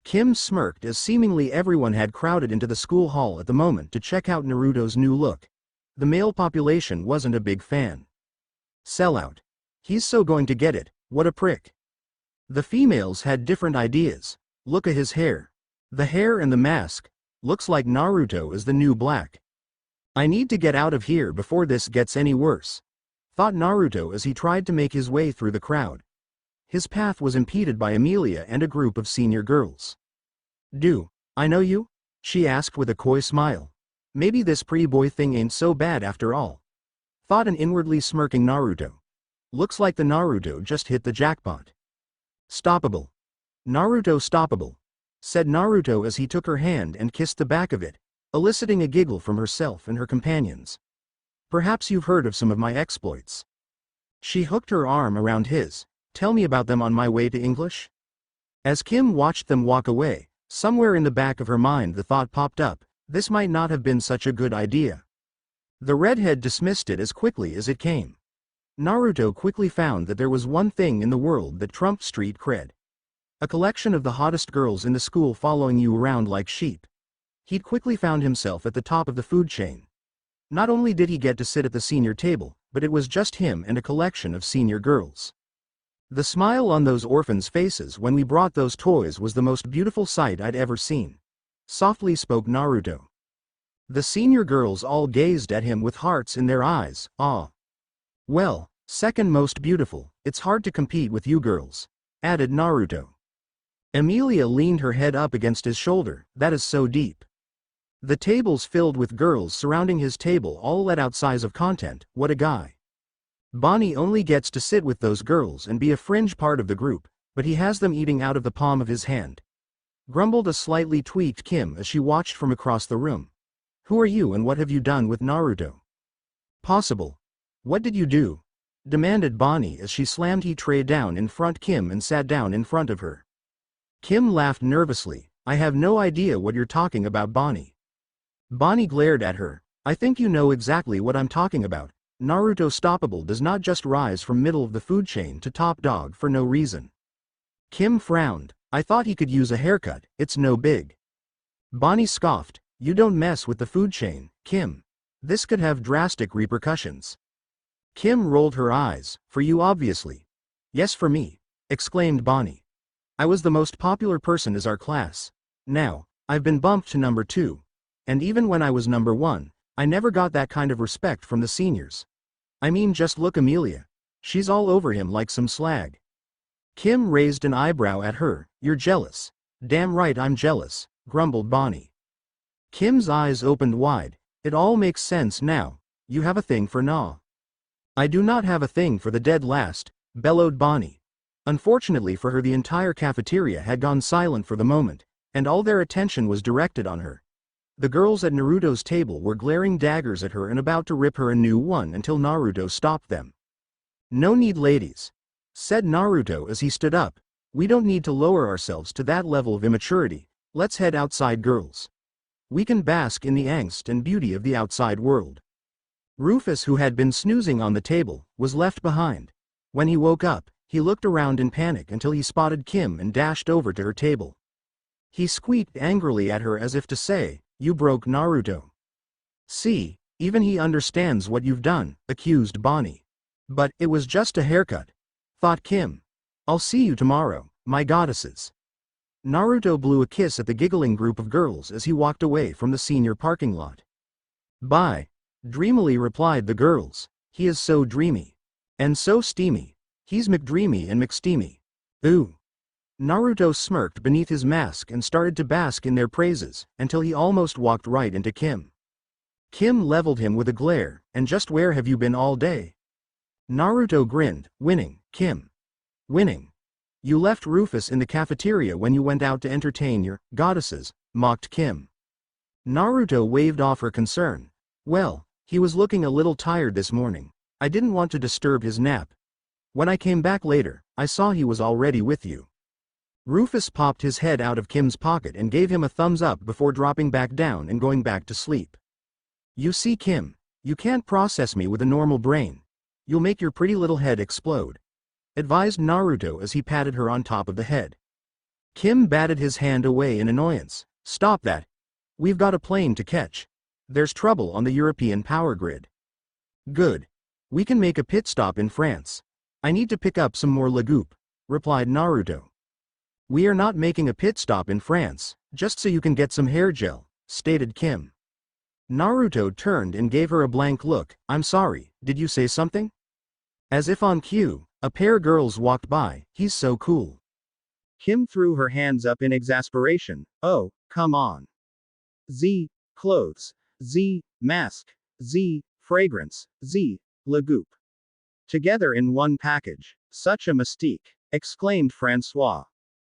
Kim smirked as seemingly everyone had crowded into the school hall at the moment to check out Naruto's new look. The male population wasn't a big fan. "Sellout. He's so going to get it, what a prick." The females had different ideas. "Look at his hair. The hair and the mask. Looks like Naruto is the new Black. I need to get out of here before this gets any worse," thought Naruto as he tried to make his way through the crowd. His path was impeded by Emilia and a group of senior girls. "Do I know you?" she asked with a coy smile. "Maybe this pretty boy thing ain't so bad after all," thought an inwardly smirking Naruto. "Looks like the Naruto just hit the jackpot." "Stoppable. Naruto stoppable," said Naruto as he took her hand and kissed the back of it, eliciting a giggle from herself and her companions. "Perhaps you've heard of some of my exploits." She hooked her arm around his. "Tell me about them on my way to English." As Kim watched them walk away, somewhere in the back of her mind the thought popped up, this might not have been such a good idea. The redhead dismissed it as quickly as it came. Naruto quickly found that there was one thing in the world that trumped street cred. A collection of the hottest girls in the school following you around like sheep. He'd quickly found himself at the top of the food chain. Not only did he get to sit at the senior table, but it was just him and a collection of senior girls. "The smile on those orphans' faces when we brought those toys was the most beautiful sight I'd ever seen," softly spoke Naruto. The senior girls all gazed at him with hearts in their eyes. "Aw. Well, second most beautiful, it's hard to compete with you girls," added Naruto. Emilia leaned her head up against his shoulder. "That is so deep." The tables filled with girls surrounding his table all let out sighs of content. "What a guy. Bonnie only gets to sit with those girls and be a fringe part of the group, but he has them eating out of the palm of his hand," grumbled a slightly tweaked Kim as she watched from across the room. "Who are you and what have you done with Naruto?" "Possible. What did you do?" demanded Bonnie as she slammed her tray down in front of Kim and sat down in front of her. Kim laughed nervously. "I have no idea what you're talking about, Bonnie." Bonnie glared at her. "I think you know exactly what I'm talking about. Naruto stoppable does not just rise from middle of the food chain to top dog for no reason." Kim frowned. "I thought he could use a haircut, it's no big." Bonnie scoffed. "You don't mess with the food chain, Kim. This could have drastic repercussions." Kim rolled her eyes. "For you obviously." "Yes, for me," exclaimed Bonnie. "I was the most popular person as our class. Now, I've been bumped to number 2. And even when I was number 1, I never got that kind of respect from the seniors. I mean, just look Emilia. She's all over him like some slag." Kim raised an eyebrow at her. "You're jealous." "Damn right I'm jealous," grumbled Bonnie. Kim's eyes opened wide. "It all makes sense now. You have a thing for Na." "I do not have a thing for the dead last," bellowed Bonnie. Unfortunately for her, the entire cafeteria had gone silent for the moment, and all their attention was directed on her. The girls at Naruto's table were glaring daggers at her and about to rip her a new one until Naruto stopped them. "No need, ladies," said Naruto as he stood up. "We don't need to lower ourselves to that level of immaturity. Let's head outside, girls. We can bask in the angst and beauty of the outside world." Rufus, who had been snoozing on the table, was left behind. When he woke up, he looked around in panic until he spotted Kim and dashed over to her table. He squeaked angrily at her as if to say, "You broke Naruto." "See, even he understands what you've done," accused Bonnie. "But it was just a haircut," thought Kim. I'll see you tomorrow, my goddesses. Naruto blew a kiss at the giggling group of girls as he walked away from the senior parking lot. Bye. Dreamily replied the girls. He is so dreamy. And so steamy. He's McDreamy and McSteamy. Ooh. Naruto smirked beneath his mask and started to bask in their praises, until he almost walked right into Kim. Kim leveled him with a glare, and just where have you been all day? Naruto grinned, winning, Kim. Winning. You left Rufus in the cafeteria when you went out to entertain your goddesses, mocked Kim. Naruto waved off her concern. Well, he was looking a little tired this morning. I didn't want to disturb his nap. When I came back later, I saw he was already with you. Rufus popped his head out of Kim's pocket and gave him a thumbs up before dropping back down and going back to sleep. You see, Kim, you can't process me with a normal brain. You'll make your pretty little head explode, advised Naruto as he patted her on top of the head. Kim batted his hand away in annoyance. Stop that. We've got a plane to catch. There's trouble on the European power grid. Good. We can make a pit stop in France. I need to pick up some more legoop, replied Naruto. We are not making a pit stop in France, just so you can get some hair gel, stated Kim. Naruto turned and gave her a blank look. I'm sorry, did you say something? As if on cue, a pair of girls walked by. He's so cool. Kim threw her hands up in exasperation. Oh, come on. Z, clothes. Z, mask. Z, fragrance. Z, legoop. Together in one package. Such a mystique, exclaimed Francois.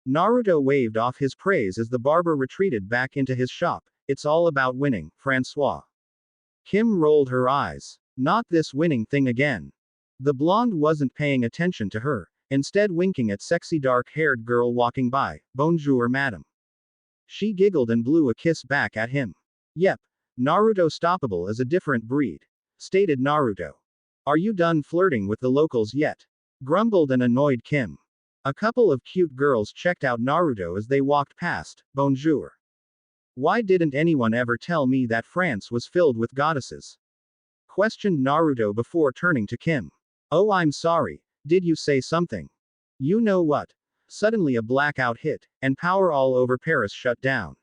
Naruto waved off his praise as the barber retreated back into his shop. It's all about winning, Francois. Kim rolled her eyes. Not this winning thing again. The blonde wasn't paying attention to her, instead winking at sexy dark-haired girl walking by. Bonjour, madam. She giggled and blew a kiss back at him. Yep, Naruto stoppable is a different breed, stated Naruto. Are you done flirting with the locals yet? Grumbled and annoyed Kim. A couple of cute girls checked out Naruto as they walked past. Bonjour. Why didn't anyone ever tell me that France was filled with goddesses? Questioned Naruto before turning to Kim. Oh, I'm sorry, did you say something? You know what? Suddenly a blackout hit, and power all over Paris shut down.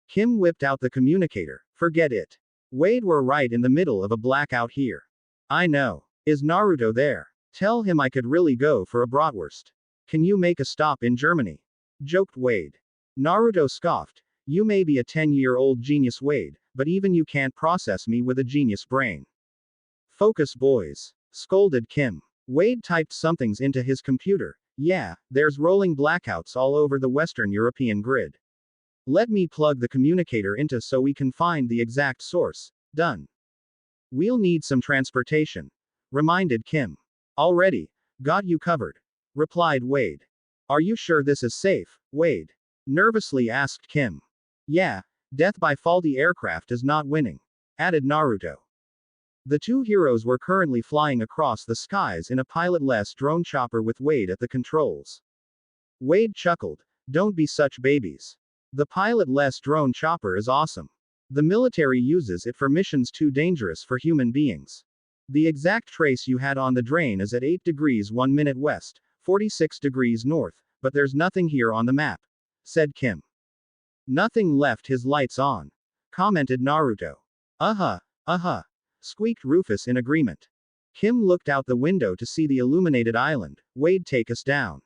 Kim whipped out the communicator. Forget it. Wade, we're right in the middle of a blackout here. I know. Is Naruto there? Tell him I could really go for a bratwurst. Can you make a stop in Germany? Joked Wade. Naruto scoffed. You may be a 10-year-old genius, Wade, but even you can't process me with a genius brain. Focus, boys, scolded Kim. Wade typed somethings into his computer. Yeah, there's rolling blackouts all over the Western European grid. Let me plug the communicator into so we can find the exact source. Done. We'll need some transportation, reminded Kim. Already. Got you covered, replied Wade. Are you sure this is safe, Wade? Nervously asked Kim. Yeah, death by faulty aircraft is not winning, added Naruto. The two heroes were currently flying across the skies in a pilotless drone chopper with Wade at the controls. Wade chuckled. Don't be such babies. The pilotless drone chopper is awesome. The military uses it for missions too dangerous for human beings. The exact trace you had on the drain is at 8 degrees 1 minute west, 46 degrees north, but there's nothing here on the map, said Kim. Nothing left his lights on, commented Naruto. Uh-huh, squeaked Rufus in agreement. Kim looked out the window to see the illuminated island. Wade, take us down.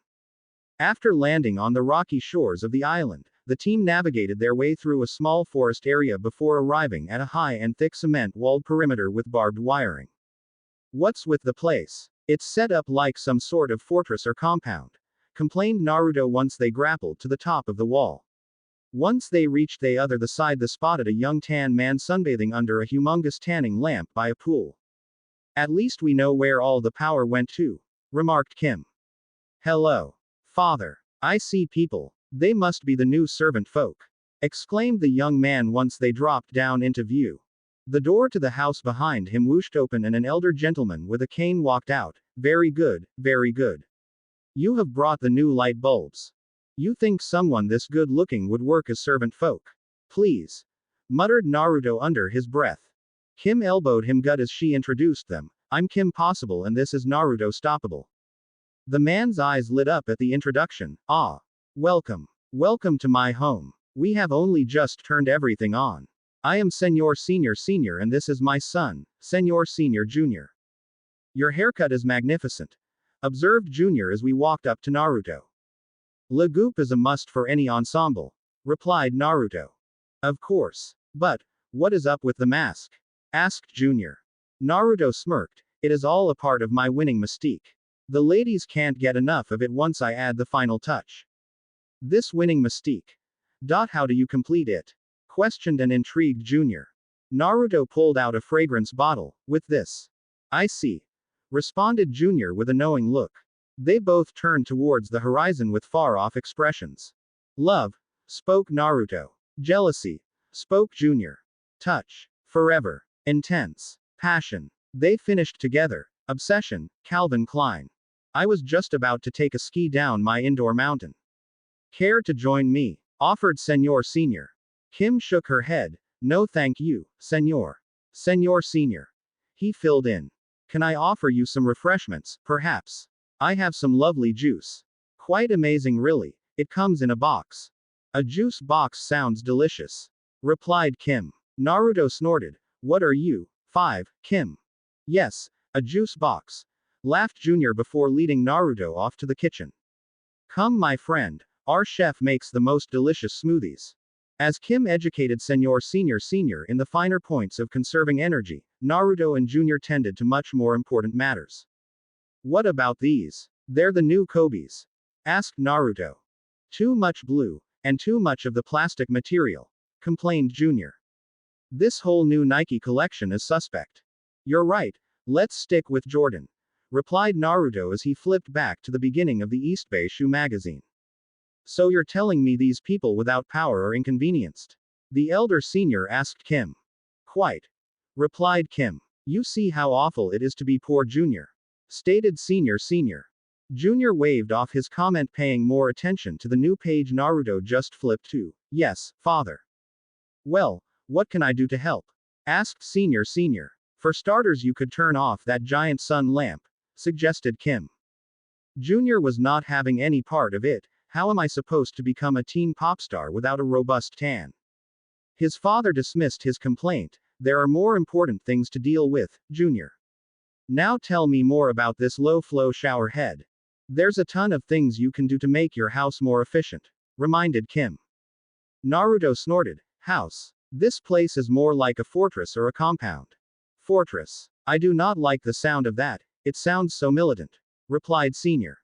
After landing on the rocky shores of the island, the team navigated their way through a small forest area before arriving at a high and thick cement-walled perimeter with barbed wiring. What's with the place? It's set up like some sort of fortress or compound, complained Naruto once they grappled to the top of the wall. Once they reached the other side, they spotted a young tan man sunbathing under a humongous tanning lamp by a pool. At least we know where all the power went to, remarked Kim. Hello, father. I see people. They must be the new servant folk, exclaimed the young man once they dropped down into view. The door to the house behind him whooshed open and an elder gentleman with a cane walked out. Very good, very good. You have brought the new light bulbs. You think someone this good looking would work as servant folk? Please, muttered Naruto under his breath. Kim elbowed him gut as she introduced them. I'm Kim Possible and this is Naruto Stoppable. The man's eyes lit up at the introduction. Ah. Welcome. Welcome to my home. We have only just turned everything on. I am Senor Senior Senior and this is my son, Senor Senior Junior. Your haircut is magnificent, observed Junior as we walked up to Naruto. La Goop is a must for any ensemble, replied Naruto. Of course. But, what is up with the mask? Asked Junior. Naruto smirked. It is all a part of my winning mystique. The ladies can't get enough of it once I add the final touch. This winning mystique. How do you complete it? Questioned and intrigued Junior. Naruto pulled out a fragrance bottle. With this. I see. Responded Junior with a knowing look. They both turned towards the horizon with far-off expressions. Love, spoke Naruto. Jealousy, spoke Junior. Touch, forever. Intense. Passion. They finished together. Obsession, Calvin Klein. I was just about to take a ski down my indoor mountain. Care to join me? Offered Senor Senior. Kim shook her head. No thank you, Senor. Senor Senior. He filled in. Can I offer you some refreshments, perhaps? I have some lovely juice. Quite amazing really. It comes in a box. A juice box sounds delicious. Replied Kim. Naruto snorted. What are you, 5, Kim? Yes, a juice box. Laughed Junior before leading Naruto off to the kitchen. Come my friend, our chef makes the most delicious smoothies. As Kim educated Senor Senior Senior in the finer points of conserving energy, Naruto and Junior tended to much more important matters. What about these? They're the new Kobes. Asked Naruto. Too much blue, and too much of the plastic material, complained Junior. This whole new Nike collection is suspect. You're right, let's stick with Jordan. Replied Naruto as he flipped back to the beginning of the East Bay Shoe magazine. So you're telling me these people without power are inconvenienced? The elder senior asked Kim. Quite. Replied Kim. You see how awful it is to be poor Junior. Stated Senior Senior. Junior waved off his comment, paying more attention to the new page Naruto just flipped to. Yes, father. Well, what can I do to help? Asked Senior Senior. For starters you could turn off that giant sun lamp, suggested Kim. Junior was not having any part of it. How am I supposed to become a teen pop star without a robust tan? His father dismissed his complaint. There are more important things to deal with, Junior. Now tell me more about this low-flow shower head. There's a ton of things you can do to make your house more efficient, reminded Kim. Naruto snorted. House. This place is more like a fortress or a compound. Fortress. I do not like the sound of that, it sounds so militant, replied Senior.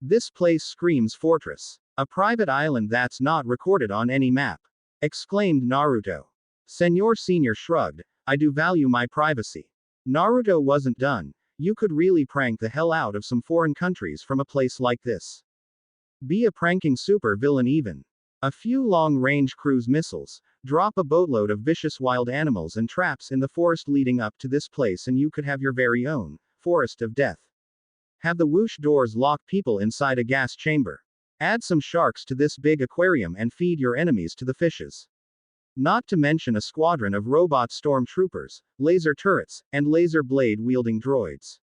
This place screams fortress. A private island that's not recorded on any map, exclaimed Naruto. Senor Senior shrugged. I do value my privacy. Naruto wasn't done. You could really prank the hell out of some foreign countries from a place like this. Be a pranking super villain even. A few long-range cruise missiles, drop a boatload of vicious wild animals and traps in the forest leading up to this place and you could have your very own forest of death. Have the whoosh doors lock people inside a gas chamber. Add some sharks to this big aquarium and feed your enemies to the fishes. Not to mention a squadron of robot stormtroopers, laser turrets, and laser blade-wielding droids.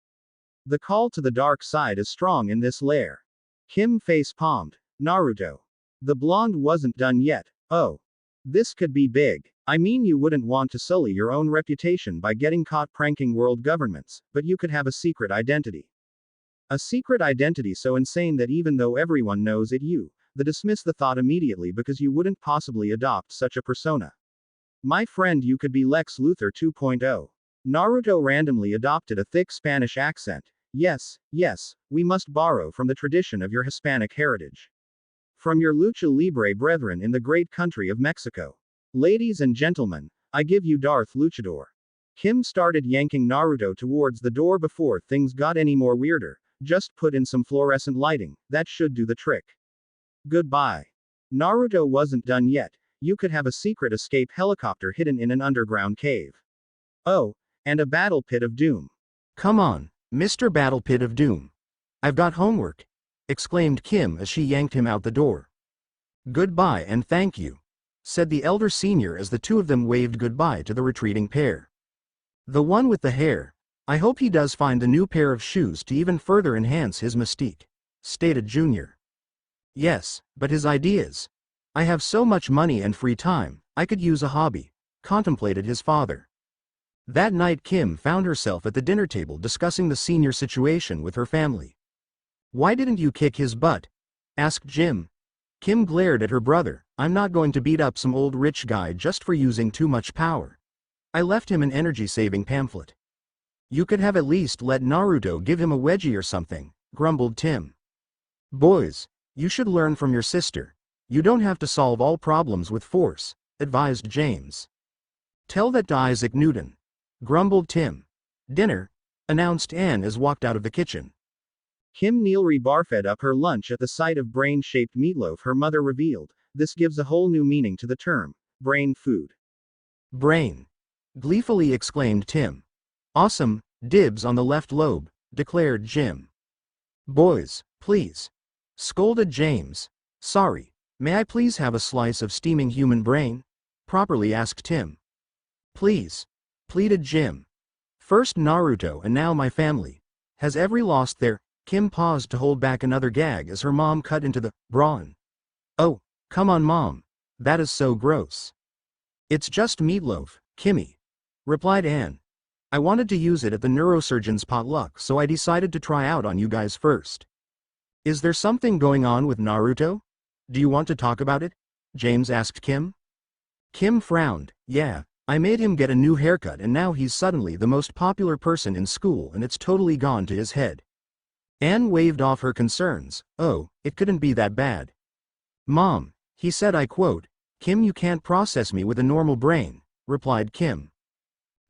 The call to the dark side is strong in this lair. Kim face-palmed. Naruto. The blonde wasn't done yet. Oh. This could be big. I mean you wouldn't want to sully your own reputation by getting caught pranking world governments, but you could have a secret identity. A secret identity so insane that even though everyone knows it dismiss the thought immediately because you wouldn't possibly adopt such a persona. My friend, you could be Lex Luthor 2.0. Naruto randomly adopted a thick Spanish accent. Yes, we must borrow from the tradition of your Hispanic heritage. From your lucha libre brethren in the great country of Mexico. Ladies and gentlemen, I give you Darth Luchador. Kim started yanking Naruto towards the door before things got any more weirder. Just put in some fluorescent lighting, that should do the trick. Goodbye. Naruto wasn't done yet. You could have a secret escape helicopter hidden in an underground cave. Oh, and a battle pit of doom. Come on, Mr. Battle Pit of Doom. I've got homework, exclaimed Kim as she yanked him out the door. Goodbye and thank you, said the elder senior as the two of them waved goodbye to the retreating pair. The one with the hair, I hope he does find a new pair of shoes to even further enhance his mystique, stated Junior. Yes, but his ideas. I have so much money and free time, I could use a hobby, contemplated his father. That night Kim found herself at the dinner table discussing the senior situation with her family. Why didn't you kick his butt? Asked Jim. Kim glared at her brother. I'm not going to beat up some old rich guy just for using too much power. I left him an energy-saving pamphlet. You could have at least let Naruto give him a wedgie or something, grumbled Tim. Boys, you should learn from your sister. You don't have to solve all problems with force, advised James. Tell that to Isaac Newton, grumbled Tim. Dinner, announced Anne as walked out of the kitchen. Kim Neelry barfed up her lunch at the sight of brain-shaped meatloaf her mother revealed. This gives a whole new meaning to the term, brain food. Brain, gleefully exclaimed Tim. Awesome, dibs on the left lobe, declared Jim. Boys, please, scolded James. Sorry, may I please have a slice of steaming human brain? Properly asked Tim. Please, pleaded Jim. First Naruto and now my family. Has every lost their... Kim paused to hold back another gag as her mom cut into the brawn. Oh, come on mom. That is so gross. It's just meatloaf, Kimmy, replied Anne. I wanted to use it at the neurosurgeon's potluck, so I decided to try out on you guys first. Is there something going on with Naruto? Do you want to talk about it? James asked Kim. Kim frowned. Yeah, I made him get a new haircut and now he's suddenly the most popular person in school and it's totally gone to his head. Anne waved off her concerns. Oh, it couldn't be that bad. Mom, he said, I quote, Kim, you can't process me with a normal brain, replied Kim.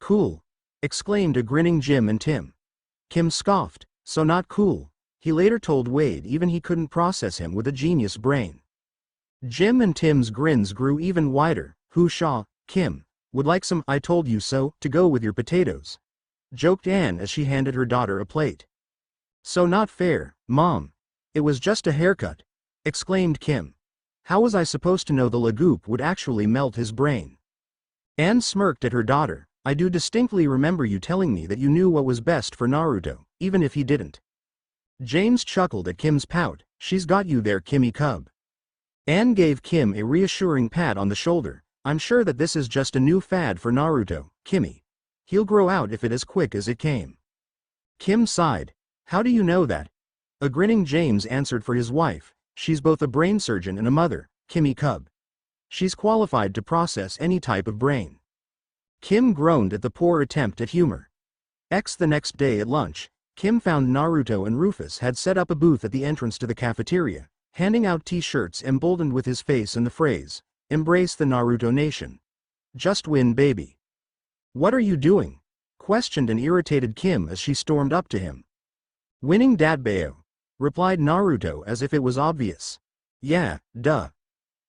Cool, exclaimed a grinning Jim and Tim. Kim scoffed, so not cool. He later told Wade even he couldn't process him with a genius brain. Jim and Tim's grins grew even wider. Who-shaw, Kim, would like some I told you so to go with your potatoes, joked Anne as she handed her daughter a plate. So not fair, Mom. It was just a haircut, exclaimed Kim. How was I supposed to know the lagoop would actually melt his brain? Anne smirked at her daughter. I do distinctly remember you telling me that you knew what was best for Naruto, even if he didn't. James chuckled at Kim's pout. She's got you there, Kimmy cub. Anne gave Kim a reassuring pat on the shoulder. I'm sure that this is just a new fad for Naruto, Kimmy. He'll grow out if it as quick as it came. Kim sighed. How do you know that? A grinning James answered for his wife. She's both a brain surgeon and a mother, Kimmy cub. She's qualified to process any type of brain. Kim groaned at the poor attempt at humor. The next day at lunch, Kim found Naruto and Rufus had set up a booth at the entrance to the cafeteria, handing out t-shirts emboldened with his face and the phrase, Embrace the Naruto Nation. Just win, baby. What are you doing? Questioned an irritated Kim as she stormed up to him. Winning Datbayo, replied Naruto as if it was obvious. Yeah, duh,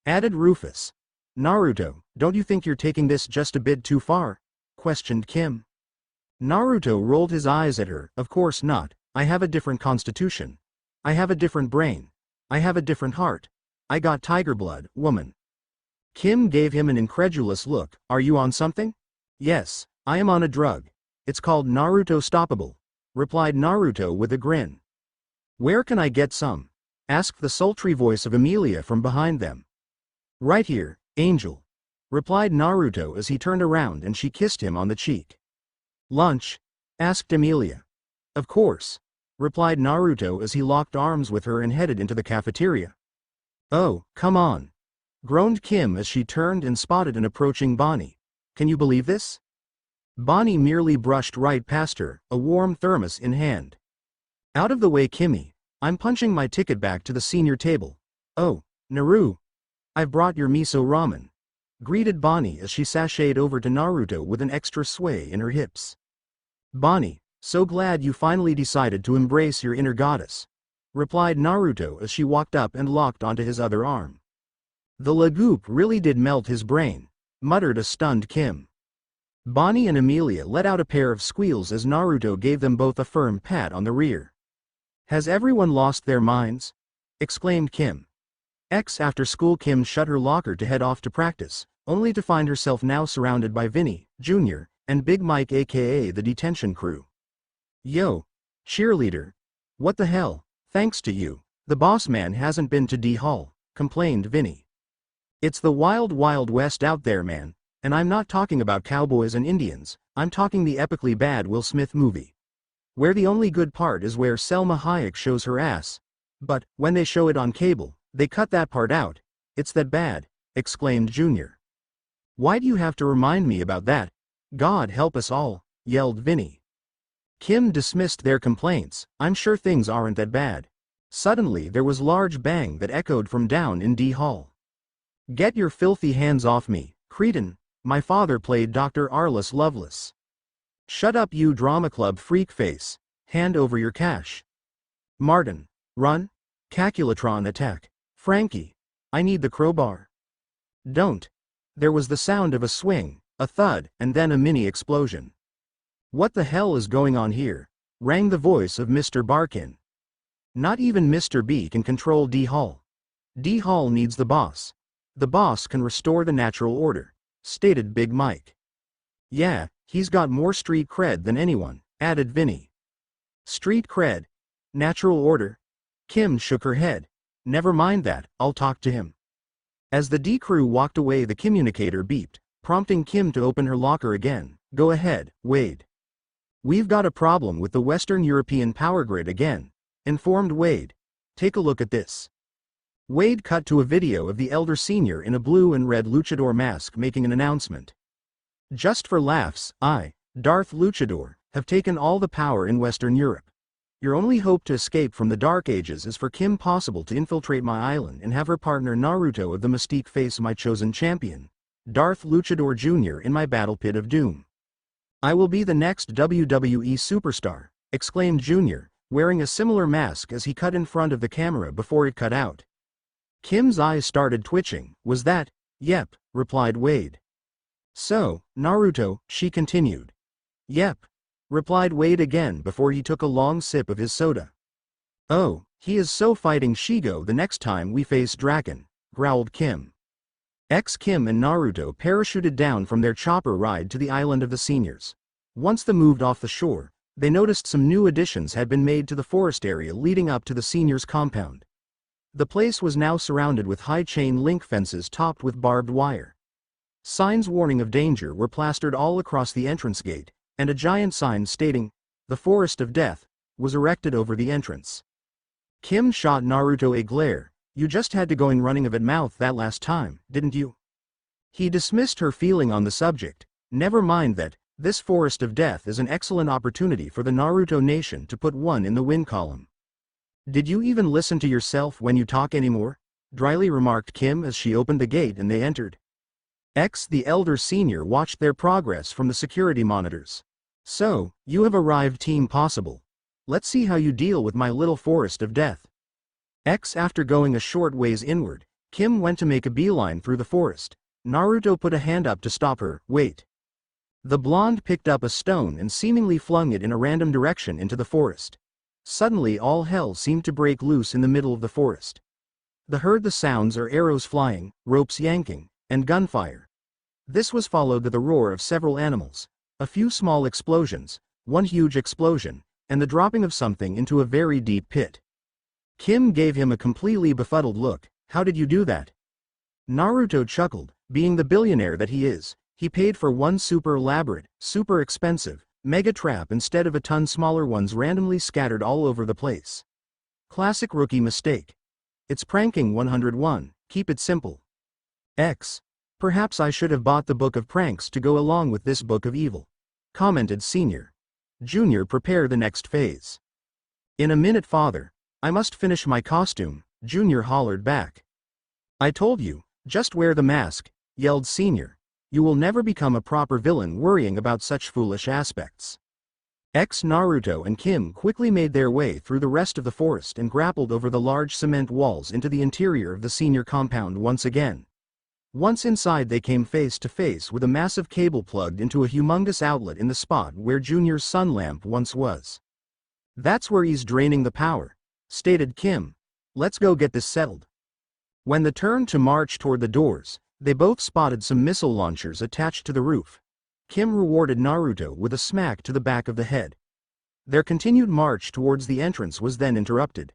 added Rufus. Naruto, don't you think you're taking this just a bit too far? Questioned Kim. Naruto rolled his eyes at her. Of course not, I have a different constitution. I have a different brain. I have a different heart. I got tiger blood, woman. Kim gave him an incredulous look. Are you on something? Yes, I am on a drug. It's called Naruto Stoppable, replied Naruto with a grin. Where can I get some? Asked the sultry voice of Emilia from behind them. Right here, Angel, replied Naruto as he turned around and she kissed him on the cheek. Lunch? Asked Emilia. Of course, replied Naruto as he locked arms with her and headed into the cafeteria. Oh, come on, groaned Kim as she turned and spotted an approaching Bonnie. Can you believe this? Bonnie merely brushed right past her, a warm thermos in hand. Out of the way, Kimmy. I'm punching my ticket back to the senior table. Oh, Naru. I've brought your miso ramen, greeted Bonnie as she sashayed over to Naruto with an extra sway in her hips. Bonnie, so glad you finally decided to embrace your inner goddess, replied Naruto as she walked up and locked onto his other arm. The lagoop really did melt his brain, muttered a stunned Kim. Bonnie and Emilia let out a pair of squeals as Naruto gave them both a firm pat on the rear. Has everyone lost their minds? Exclaimed Kim. After school, Kim shut her locker to head off to practice, only to find herself now surrounded by Vinny, Jr., and Big Mike aka the detention crew. Yo, cheerleader. What the hell? Thanks to you, the boss man hasn't been to D-Hall, complained Vinny. It's the wild wild west out there, man, and I'm not talking about cowboys and Indians, I'm talking the epically bad Will Smith movie. Where the only good part is where Selma Hayek shows her ass. But, when they show it on cable, they cut that part out. It's that bad, exclaimed Junior. Why do you have to remind me about that? God help us all, yelled Vinny. Kim dismissed their complaints, I'm sure things aren't that bad. Suddenly there was large bang that echoed from down in D-Hall. Get your filthy hands off me, cretin, my father played Dr. Arliss Lovelace. Shut up you drama club freak face, hand over your cash. Martin, run, calculatron attack, Frankie, I need the crowbar. Don't. There was the sound of a swing, a thud, and then a mini explosion. What the hell is going on here? Rang the voice of Mr. Barkin. Not even Mr. B can control D-Hall. D-Hall needs the boss. The boss can restore the natural order, stated Big Mike. Yeah, he's got more street cred than anyone, added Vinny. Street cred? Natural order? Kim shook her head. Never mind that, I'll talk to him. As the D crew walked away, the communicator beeped, prompting Kim to open her locker again. Go ahead, Wade. We've got a problem with the Western European power grid again, informed Wade. Take a look at this. Wade cut to a video of the elder senior in a blue and red luchador mask making an announcement. Just for laughs, I, Darth Luchador, have taken all the power in Western Europe. Your only hope to escape from the Dark Ages is for Kim Possible to infiltrate my island and have her partner Naruto of the Mystique face my chosen champion, Darth Luchador Jr. in my battle pit of doom. I will be the next WWE superstar, exclaimed Junior, wearing a similar mask as he cut in front of the camera before it cut out. Kim's eyes started twitching. Was that? Yep, replied Wade. So, Naruto, she continued. Yep, replied Wade again before he took a long sip of his soda. Oh, he is so fighting Shigo the next time we face Draken, growled Kim. Kim and Naruto parachuted down from their chopper ride to the island of the seniors. Once they moved off the shore, they noticed some new additions had been made to the forest area leading up to the seniors' compound. The place was now surrounded with high chain link fences topped with barbed wire. Signs warning of danger were plastered all across the entrance gate, and a giant sign stating, "The Forest of Death," was erected over the entrance. Kim shot Naruto a glare. You just had to go in running of at mouth that last time, didn't you? He dismissed her feeling on the subject. Never mind that, this Forest of Death is an excellent opportunity for the Naruto Nation to put one in the win column. Did you even listen to yourself when you talk anymore? Dryly remarked Kim as she opened the gate and they entered. The elder senior watched their progress from the security monitors. So, you have arrived Team Possible. Let's see how you deal with my little Forest of Death. After going a short ways inward, Kim went to make a beeline through the forest. Naruto put a hand up to stop her. Wait. The blonde picked up a stone and seemingly flung it in a random direction into the forest. Suddenly all hell seemed to break loose in the middle of the forest. They heard the sounds of arrows flying, ropes yanking, and gunfire. This was followed by the roar of several animals, a few small explosions, one huge explosion, and the dropping of something into a very deep pit. Kim gave him a completely befuddled look. How did you do that? Naruto chuckled. Being the billionaire that he is, he paid for one super elaborate, super expensive, mega trap instead of a ton smaller ones randomly scattered all over the place. Classic rookie mistake. It's pranking 101, keep it simple. Perhaps I should have bought the book of pranks to go along with this book of evil, commented Senior. Junior, prepare the next phase. In a minute, father. I must finish my costume, Junior hollered back. I told you, just wear the mask, yelled Senior. You will never become a proper villain worrying about such foolish aspects. Naruto and Kim quickly made their way through the rest of the forest and grappled over the large cement walls into the interior of the senior compound once again. Once inside, they came face to face with a massive cable plugged into a humongous outlet in the spot where Junior's sun lamp once was. That's where he's draining the power, stated Kim. Let's go get this settled. When they turned to march toward the doors, they both spotted some missile launchers attached to the roof. Kim rewarded Naruto with a smack to the back of the head. Their continued march towards the entrance was then interrupted.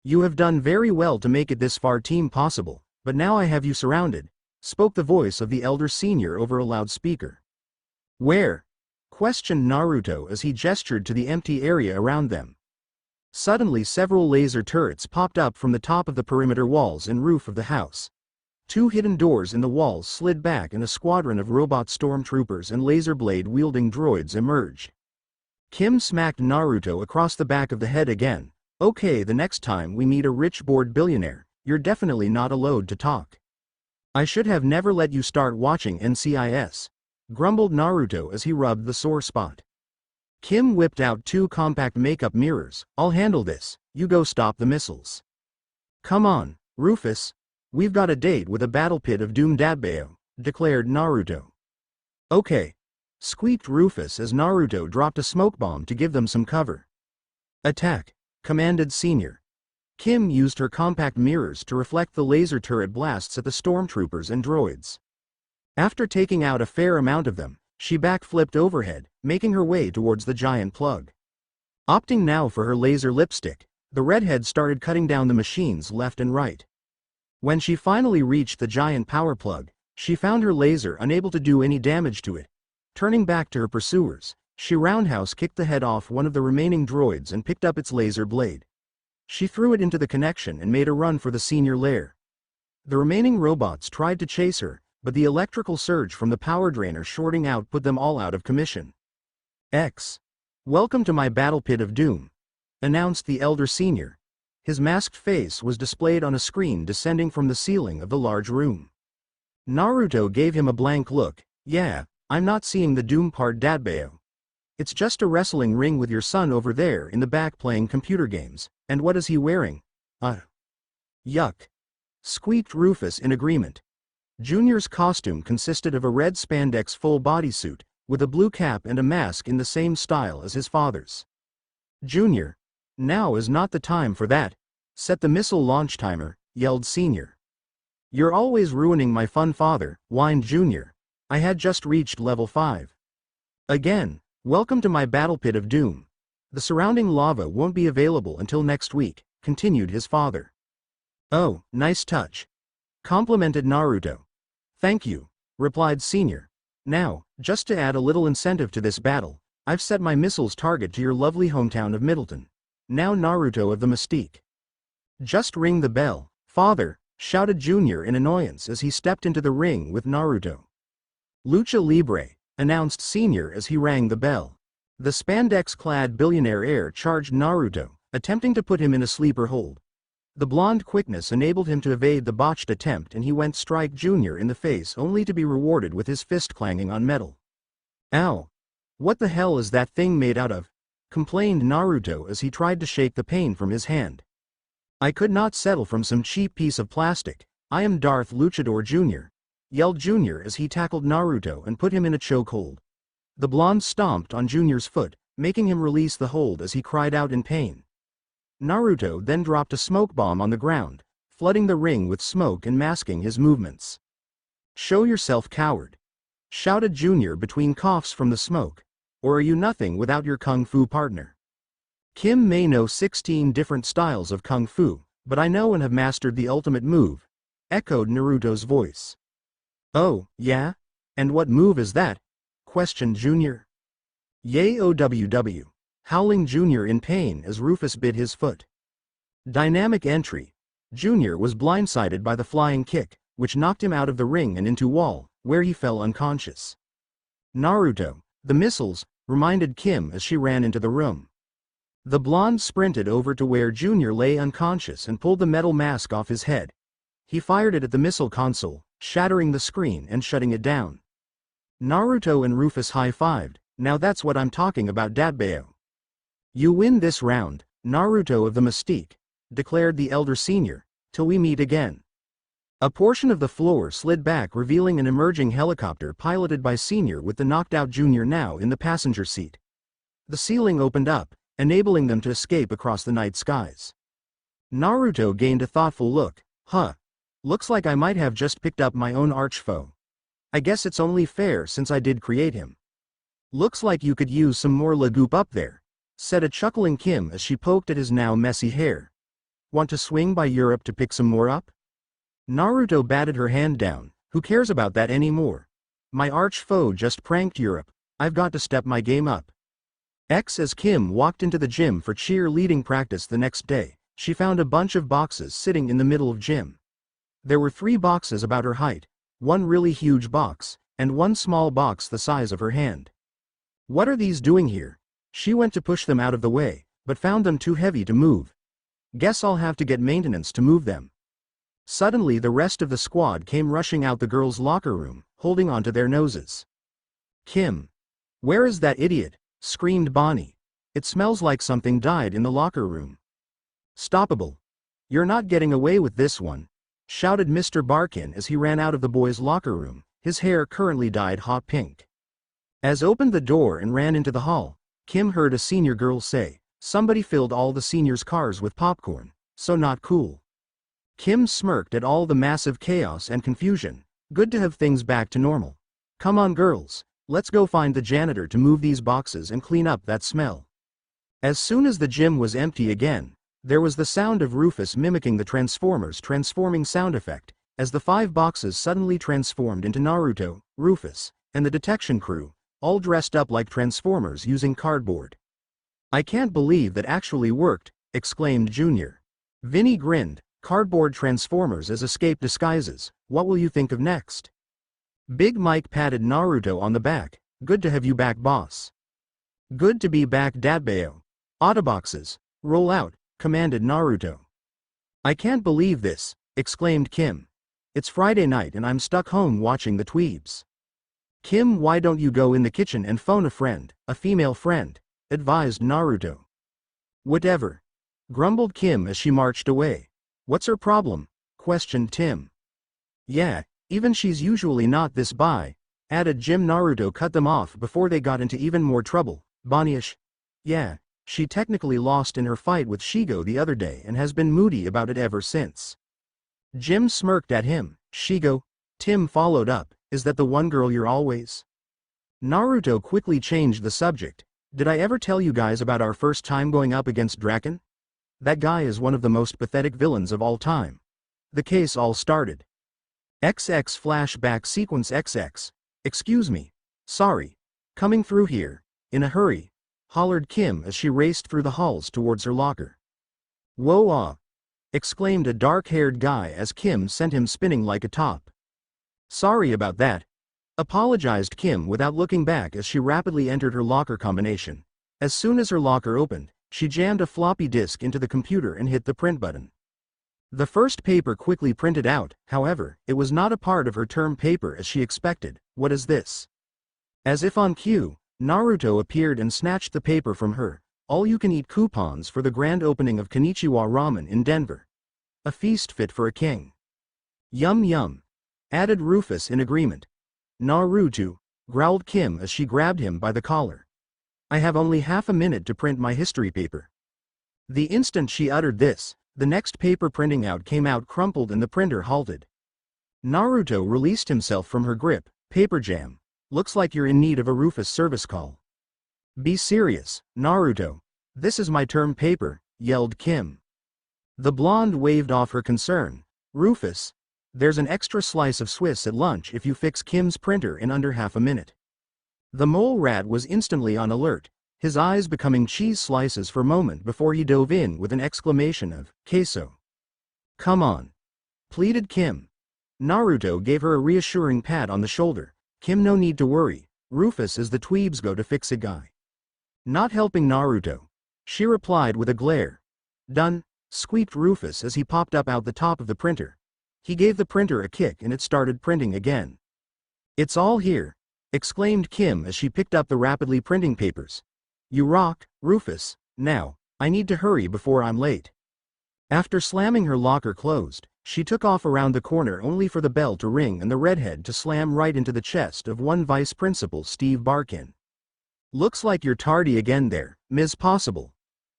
"You have done very well to make it this far, Team Possible, but now I have you surrounded," spoke the voice of the elder senior over a loudspeaker. "Where?" questioned Naruto as he gestured to the empty area around them. Suddenly several laser turrets popped up from the top of the perimeter walls and roof of the house. Two hidden doors in the walls slid back and a squadron of robot stormtroopers and laser blade-wielding droids emerged. Kim smacked Naruto across the back of the head again. "Okay, the next time we meet a rich bored billionaire, you're definitely not allowed to talk. I should have never let you start watching NCIS," grumbled Naruto as he rubbed the sore spot. Kim whipped out two compact makeup mirrors. "I'll handle this, you go stop the missiles." "Come on, Rufus. We've got a date with a battle pit of doom Dadbayo," declared Naruto. "Okay," squeaked Rufus as Naruto dropped a smoke bomb to give them some cover. "Attack," commanded Senior. Kim used her compact mirrors to reflect the laser turret blasts at the stormtroopers and droids. After taking out a fair amount of them, she backflipped overhead, making her way towards the giant plug. Opting now for her laser lipstick, the redhead started cutting down the machines left and right. When she finally reached the giant power plug, she found her laser unable to do any damage to it. Turning back to her pursuers, she roundhouse kicked the head off one of the remaining droids and picked up its laser blade. She threw it into the connection and made a run for the senior lair. The remaining robots tried to chase her, but the electrical surge from the power drainer shorting out put them all out of commission. "Welcome to my battle pit of doom," announced the elder senior. His masked face was displayed on a screen descending from the ceiling of the large room. Naruto gave him a blank look. "Yeah, I'm not seeing the doom part, Dadbayo. It's just a wrestling ring with your son over there in the back playing computer games, and what is he wearing?" Yuck," squeaked Rufus in agreement. Junior's costume consisted of a red spandex full bodysuit, with a blue cap and a mask in the same style as his father's. "Junior, now is not the time for that. Set the missile launch timer," yelled Senior. "You're always ruining my fun, father," whined Junior. "I had just reached level 5. Again, welcome to my battle pit of doom. The surrounding lava won't be available until next week," continued his father. "Oh, nice touch," complimented Naruto. "Thank you," replied Senior. "Now, just to add a little incentive to this battle, I've set my missiles target to your lovely hometown of Middleton. Now Naruto of the Mystique." "Just ring the bell, father," shouted Junior in annoyance as he stepped into the ring with Naruto. "Lucha Libre," announced Senior as he rang the bell. The spandex-clad billionaire heir charged Naruto, attempting to put him in a sleeper hold. The blonde quickness enabled him to evade the botched attempt and he went strike Junior in the face only to be rewarded with his fist clanging on metal. "Ow! What the hell is that thing made out of?" complained Naruto as he tried to shake the pain from his hand. "I could not settle from some cheap piece of plastic. I am Darth Luchador Jr., yelled Junior as he tackled Naruto and put him in a chokehold. The blonde stomped on Junior's foot, making him release the hold as he cried out in pain. Naruto then dropped a smoke bomb on the ground, flooding the ring with smoke and masking his movements. "Show yourself, coward," shouted Junior between coughs from the smoke. "Or are you nothing without your kung fu partner?" "Kim may know 16 different styles of kung fu, but I know and have mastered the ultimate move," echoed Naruto's voice. "Oh, yeah? And what move is that?" questioned Junior. "Yay-OWW," howling Junior in pain as Rufus bit his foot. Dynamic entry. Junior was blindsided by the flying kick, which knocked him out of the ring and into wall, where he fell unconscious. "Naruto, the missiles," reminded Kim as she ran into the room. The blonde sprinted over to where Junior lay unconscious and pulled the metal mask off his head. He fired it at the missile console, shattering the screen and shutting it down. Naruto and Rufus high-fived. "Now that's what I'm talking about, Dadbayo." "You win this round, Naruto of the Mystique," declared the elder senior, "till we meet again." A portion of the floor slid back, revealing an emerging helicopter piloted by Senior with the knocked-out Junior now in the passenger seat. The ceiling opened up, enabling them to escape across the night skies. Naruto gained a thoughtful look. Looks like I might have just picked up my own arch-foe. I guess it's only fair since I did create him. Looks like you could use some more legoop up there," said a chuckling Kim as she poked at his now messy hair. Want to swing by Europe to pick some more up? Naruto batted her hand down. Who cares about that anymore? My arch foe just pranked Europe. I've got to step my game up. As Kim walked into the gym for cheerleading practice the next day, she found a bunch of boxes sitting in the middle of gym. There were 3 boxes about her height, 1 really huge box, and 1 small box the size of her hand. What are these doing here? She went to push them out of the way, but found them too heavy to move. Guess I'll have to get maintenance to move them. Suddenly the rest of the squad came rushing out the girls' locker room, holding onto their noses. Kim. Where is that idiot? Screamed Bonnie. It smells like something died in the locker room. Stoppable. You're not getting away with this one, shouted Mr. Barkin as he ran out of the boys' locker room, his hair currently dyed hot pink. As opened the door and ran into the hall, Kim heard a senior girl say, somebody filled all the seniors' cars with popcorn, so not cool. Kim smirked at all the massive chaos and confusion. Good to have things back to normal. Come on girls, let's go find the janitor to move these boxes and clean up that smell. As soon as the gym was empty again, there was the sound of Rufus mimicking the Transformers transforming sound effect, as the 5 boxes suddenly transformed into Naruto, Rufus, and the detection crew, all dressed up like Transformers using cardboard. I can't believe that actually worked, exclaimed Junior. Vinny grinned. Cardboard Transformers as escape disguises, what will you think of next? Big Mike patted Naruto on the back. Good to have you back, boss. Good to be back, Dadbeo. Autoboxes, roll out, commanded Naruto. I can't believe this, exclaimed Kim. It's Friday night and I'm stuck home watching the Tweebs. Kim, why don't you go in the kitchen and phone a friend, a female friend, advised Naruto. Whatever, grumbled Kim as she marched away. What's her problem? Questioned Tim. Yeah, even she's usually not this bi, added Jim. Naruto cut them off before they got into even more trouble. Bonnie-ish. Yeah, she technically lost in her fight with Shigo the other day and has been moody about it ever since. Jim smirked at him. Shigo? Tim followed up, is that the one girl you're always? Naruto quickly changed the subject. Did I ever tell you guys about our first time going up against Draken? That guy is one of the most pathetic villains of all time. The case all started. XX flashback sequence XX. Excuse me. Sorry. Coming through here. In a hurry. Hollered Kim as she raced through the halls towards her locker. Whoa exclaimed a dark-haired guy as Kim sent him spinning like a top. Sorry about that. Apologized Kim without looking back as she rapidly entered her locker combination. As soon as her locker opened, she jammed a floppy disk into the computer and hit the print button. The first paper quickly printed out, however, it was not a part of her term paper as she expected. What is this? As if on cue, Naruto appeared and snatched the paper from her. All-you-can-eat coupons for the grand opening of Konnichiwa Ramen in Denver. A feast fit for a king. Yum yum, added Rufus in agreement. Naruto, growled Kim as she grabbed him by the collar. I have only half a minute to print my history paper. The instant she uttered this, the next paper printing out came out crumpled and the printer halted. Naruto released himself from her grip. Paper jam. Looks like you're in need of a Rufus service call. Be serious, Naruto. This is my term paper, yelled Kim. The blonde waved off her concern. Rufus, there's an extra slice of Swiss at lunch if you fix Kim's printer in under half a minute. The mole rat was instantly on alert, his eyes becoming cheese slices for a moment before he dove in with an exclamation of, queso. Come on, pleaded Kim. Naruto gave her a reassuring pat on the shoulder. Kim, no need to worry, Rufus is the Tweebs go to fix it guy. Not helping Naruto, she replied with a glare. Done, squeaked Rufus as he popped up out the top of the printer. He gave the printer a kick and it started printing again. It's all here, exclaimed Kim as she picked up the rapidly printing papers. You rock, Rufus. Now, I need to hurry before I'm late. After slamming her locker closed, she took off around the corner only for the bell to ring and the redhead to slam right into the chest of one Vice Principal Steve Barkin. Looks like you're tardy again there, Ms. Possible.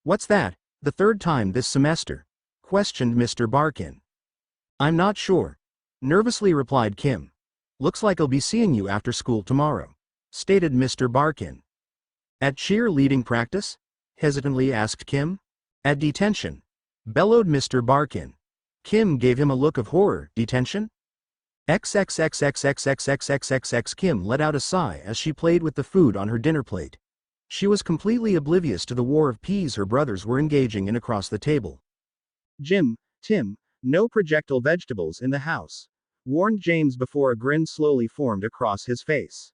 What's that, the third time this semester? Questioned Mr. Barkin. I'm not sure, nervously replied Kim. Looks like I'll be seeing you after school tomorrow, stated Mr. Barkin. At cheerleading practice? hesitantly asked Kim. At detention, bellowed Mr. Barkin. Kim gave him a look of horror. Detention? XXXXXXXXXXX. Kim let out a sigh as she played with the food on her dinner plate. She was completely oblivious to the war of peas her brothers were engaging in across the table. Tim, no projectile vegetables in the house, warned James before a grin slowly formed across his face.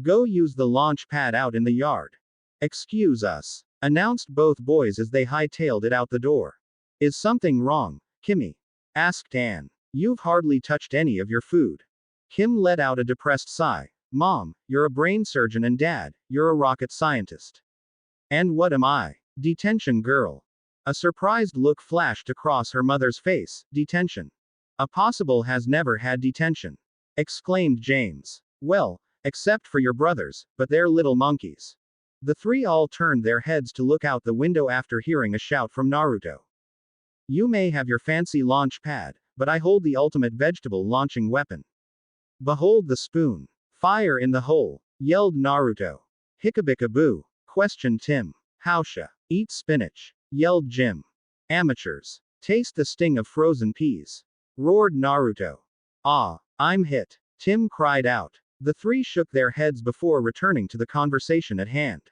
Go use the launch pad out in the yard. Excuse us, announced both boys as they hightailed it out the door. Is something wrong, Kimmy? Asked Anne. You've hardly touched any of your food. Kim let out a depressed sigh. Mom, you're a brain surgeon and Dad, you're a rocket scientist. And what am I? Detention girl. A surprised look flashed across her mother's face. Detention. A possible has never had detention. Exclaimed James. Well, except for your brothers, but they're little monkeys. The three all turned their heads to look out the window after hearing a shout from Naruto. You may have your fancy launch pad, but I hold the ultimate vegetable launching weapon. Behold the spoon. Fire in the hole, yelled Naruto. Hickabicka-boo, questioned Tim. Hausha. Eat spinach, yelled Jim. Amateurs. Taste the sting of frozen peas, roared Naruto. Ah, I'm hit, Tim cried out. The three shook their heads before returning to the conversation at hand.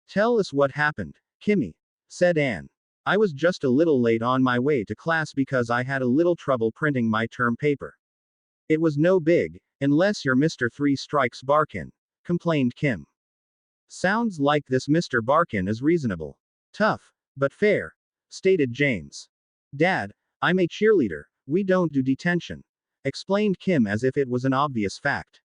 Tell us what happened, Kimmy, said Anne. I was just a little late on my way to class because I had a little trouble printing my term paper. It was no big, unless you're Mr. Three Strikes Barkin, complained Kim. Sounds like this Mr. Barkin is reasonable. Tough, but fair, stated James. Dad, I'm a cheerleader, we don't do detention, explained Kim as if it was an obvious fact.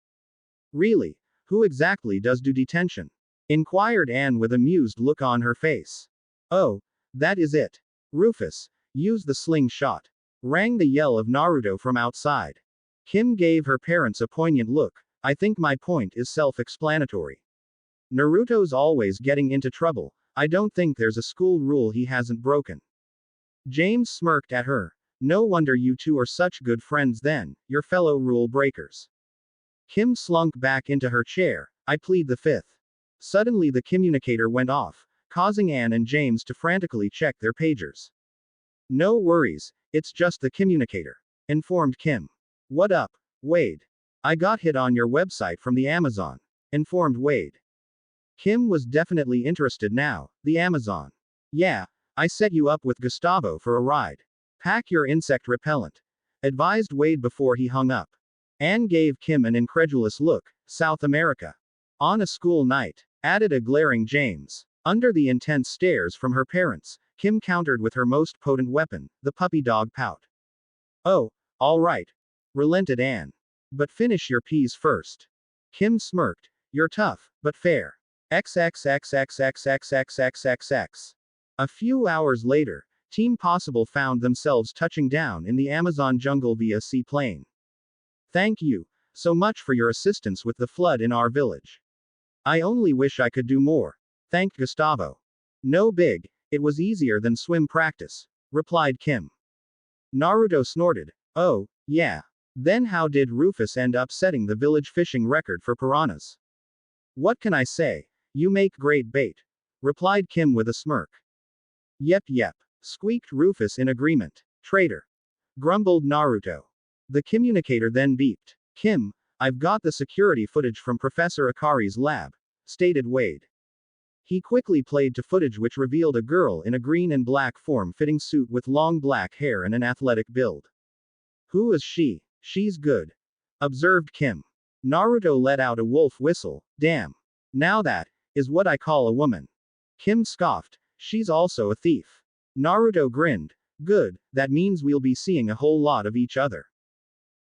Really? Who exactly does do detention? Inquired Anne with amused look on her face. Oh, that is it. Rufus, use the slingshot, rang the yell of Naruto from outside. Kim gave her parents a poignant look. I think my point is self-explanatory. Naruto's always getting into trouble. I don't think there's a school rule he hasn't broken. James smirked at her. No wonder you two are such good friends then, your fellow rule breakers. Kim slunk back into her chair. I plead the fifth. Suddenly the communicator went off, causing Anne and James to frantically check their pagers. No worries, it's just the communicator, informed Kim. What up, Wade? I got hit on your website from the Amazon, informed Wade. Kim was definitely interested now. The Amazon. Yeah, I set you up with Gustavo for a ride. Pack your insect repellent, advised Wade before he hung up. Anne gave Kim an incredulous look. South America. On a school night, added a glaring James. Under the intense stares from her parents, Kim countered with her most potent weapon, the puppy dog pout. Oh, all right, relented Anne. But finish your peas first. Kim smirked. You're tough, but fair. XXXXXXXXXXX. A few hours later, Team Possible found themselves touching down in the Amazon jungle via seaplane. Thank you so much for your assistance with the flood in our village. I only wish I could do more, thanked Gustavo. No big, it was easier than swim practice, replied Kim. Naruto snorted. Oh, yeah. Then how did Rufus end up setting the village fishing record for piranhas? What can I say? You make great bait, replied Kim with a smirk. Yep, squeaked Rufus in agreement. Traitor, grumbled Naruto. The communicator then beeped. Kim, I've got the security footage from Professor Akari's lab, stated Wade. He quickly played to footage which revealed a girl in a green and black form-fitting suit with long black hair and an athletic build. Who is she? She's good, observed Kim. Naruto let out a wolf whistle. Damn. Now that is what I call a woman. Kim scoffed. She's also a thief. Naruto grinned. Good, that means we'll be seeing a whole lot of each other.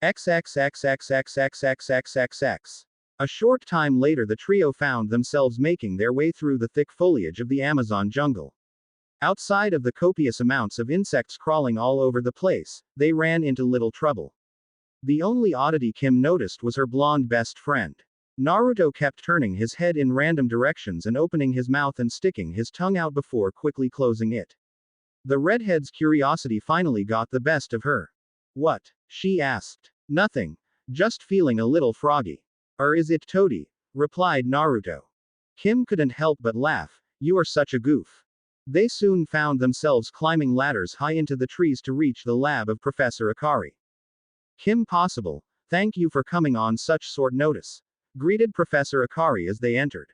XXXXXXXXXXX. A short time later the trio found themselves making their way through the thick foliage of the Amazon jungle. Outside of the copious amounts of insects crawling all over the place, they ran into little trouble. The only oddity Kim noticed was her blonde best friend. Naruto kept turning his head in random directions and opening his mouth and sticking his tongue out before quickly closing it. The redhead's curiosity finally got the best of her. What? She asked. Nothing. Just feeling a little froggy. Or is it toady? Replied Naruto. Kim couldn't help but laugh. You are such a goof. They soon found themselves climbing ladders high into the trees to reach the lab of Professor Akari. Kim Possible, thank you for coming on such short notice, greeted Professor Akari as they entered.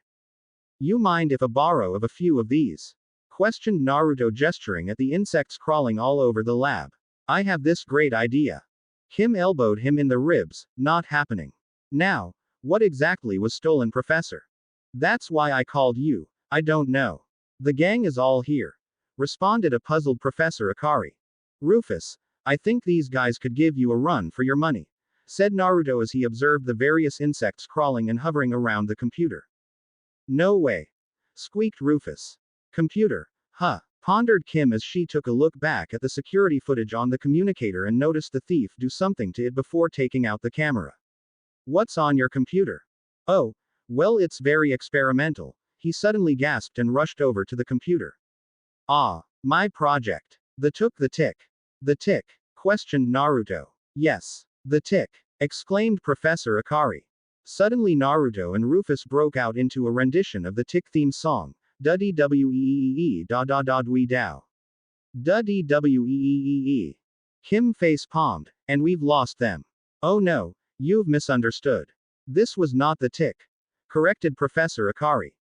You mind if I borrow of a few of these? Questioned Naruto, gesturing at the insects crawling all over the lab. I have this great idea. Kim elbowed him in the ribs, not happening. Now, what exactly was stolen, Professor? That's why I called you. I don't know. The gang is all here, responded a puzzled Professor Akari. Rufus, I think these guys could give you a run for your money, said Naruto as he observed the various insects crawling and hovering around the computer. No way. Squeaked Rufus. Computer. Huh. Pondered Kim as she took a look back at the security footage on the communicator and noticed the thief do something to it before taking out the camera. What's on your computer? Oh, well, it's very experimental, he suddenly gasped and rushed over to the computer. Ah, my project. The tick. The tick? Questioned Naruto. Yes. The tick, exclaimed Professor Akari. Suddenly Naruto and Rufus broke out into a rendition of the tick theme song. Duddy weee da da da dwee dow. Duddy weee. Kim face palmed, and we've lost them. Oh no, you've misunderstood. This was not the tick, corrected Professor Akari.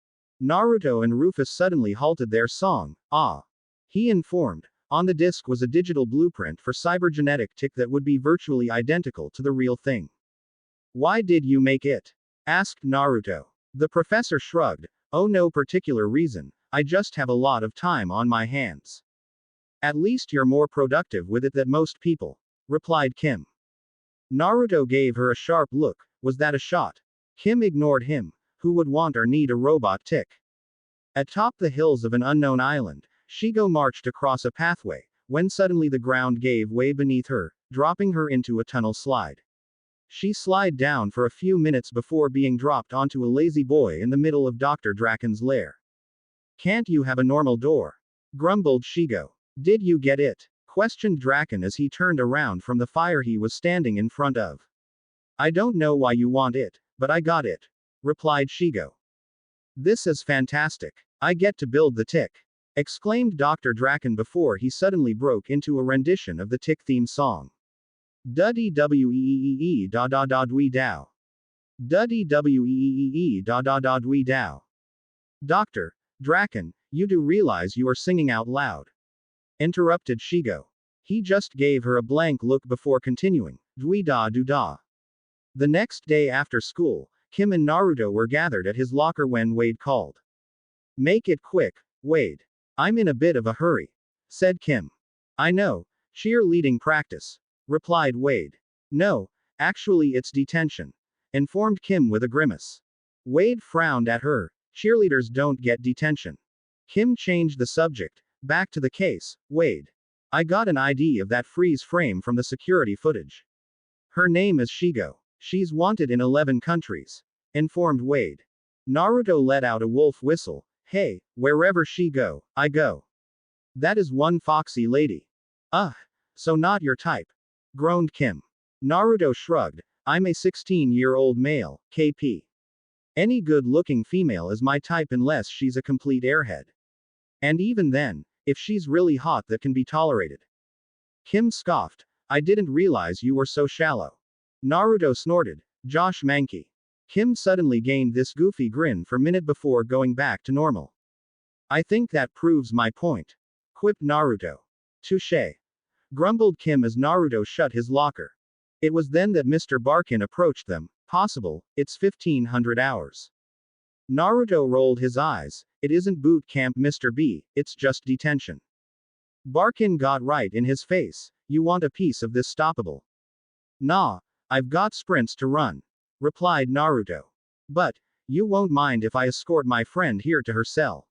Naruto and Rufus suddenly halted their song. Ah. He informed. On the disc was a digital blueprint for cybergenetic tick that would be virtually identical to the real thing. Why did you make it? Asked Naruto. The professor shrugged. Oh, no particular reason, I just have a lot of time on my hands. At least you're more productive with it than most people, replied Kim. Naruto gave her a sharp look. Was that a shot? Kim ignored him. Who would want or need a robot tick? Atop the hills of an unknown island, Shigo marched across a pathway, when suddenly the ground gave way beneath her, dropping her into a tunnel slide. She slid down for a few minutes before being dropped onto a lazy boy in the middle of Dr. Draken's lair. Can't you have a normal door? Grumbled Shigo. Did you get it? Questioned Draken as he turned around from the fire he was standing in front of. I don't know why you want it, but I got it, replied Shigo. This is fantastic. I get to build the tick, exclaimed Dr. Draken before he suddenly broke into a rendition of the tick theme song. Duddy weee da da da dwee dow. Duddy weee da da da dwee dow. Dr. Draken, you do realize you are singing out loud? Interrupted Shigo. He just gave her a blank look before continuing. Dwee da do da. The next day after school, Kim and Naruto were gathered at his locker when Wade called. Make it quick, Wade. I'm in a bit of a hurry, said Kim. I know, cheerleading practice, replied Wade. No, actually it's detention, informed Kim with a grimace. Wade frowned at her. Cheerleaders don't get detention. Kim changed the subject. Back to the case, Wade. I got an ID of that freeze frame from the security footage. Her name is Shigo. She's wanted in 11 countries, informed Wade. Naruto let out a wolf whistle. Hey, wherever she go, I go. That is one foxy lady. So not your type, groaned Kim. Naruto shrugged. I'm a 16-year-old male, KP. Any good-looking female is my type unless she's a complete airhead. And even then, if she's really hot, that can be tolerated. Kim scoffed. I didn't realize you were so shallow. Naruto snorted. Josh Mankey. Kim suddenly gained this goofy grin for a minute before going back to normal. I think that proves my point, quipped Naruto. Touché, grumbled Kim as Naruto shut his locker. It was then that Mr. Barkin approached them. Possible, it's 1500 hours. Naruto rolled his eyes. It isn't boot camp, Mr. B, it's just detention. Barkin got right in his face. You want a piece of this stoppable? Nah, I've got sprints to run, replied Naruto. But, you won't mind if I escort my friend here to her cell.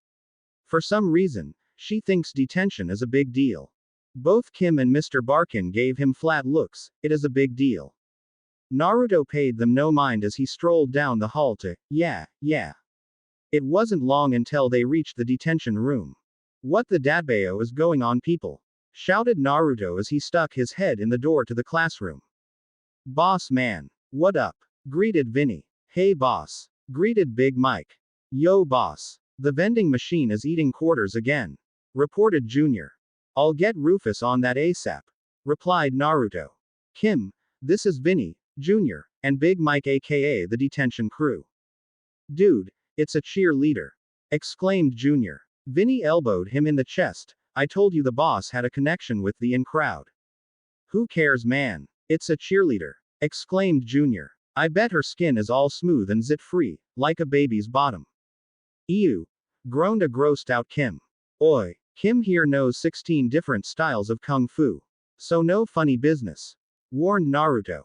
For some reason, she thinks detention is a big deal. Both Kim and Mr. Barkin gave him flat looks. It is a big deal. Naruto paid them no mind as he strolled down the hall to, yeah. It wasn't long until they reached the detention room. What the dadbayo is going on, people? Shouted Naruto as he stuck his head in the door to the classroom. Boss man. What up? Greeted Vinny. Hey boss. Greeted Big Mike. Yo boss. The vending machine is eating quarters again, reported Junior. I'll get Rufus on that ASAP, replied Naruto. Kim, this is Vinny, Jr., and Big Mike aka the detention crew. Dude, it's a cheerleader, exclaimed Junior. Vinny elbowed him in the chest. I told you the boss had a connection with the in crowd. Who cares, man? It's a cheerleader, exclaimed Junior. I bet her skin is all smooth and zit-free, like a baby's bottom. Ew, groaned a grossed out Kim. Oi, Kim here knows 16 different styles of kung fu. So no funny business, warned Naruto.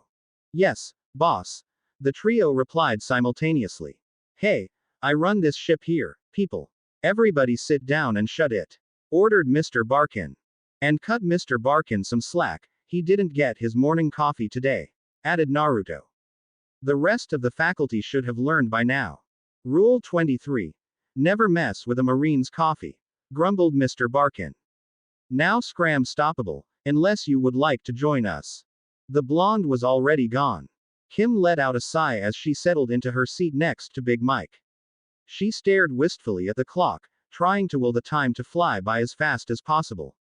Yes, boss, the trio replied simultaneously. Hey, I run this ship here, people. Everybody sit down and shut it, ordered Mr. Barkin. And cut Mr. Barkin some slack, he didn't get his morning coffee today, added Naruto. The rest of the faculty should have learned by now. Rule 23. Never mess with a Marine's coffee, grumbled Mr. Barkin. Now scram stoppable, unless you would like to join us. The blonde was already gone. Kim let out a sigh as she settled into her seat next to Big Mike. She stared wistfully at the clock, trying to will the time to fly by as fast as possible.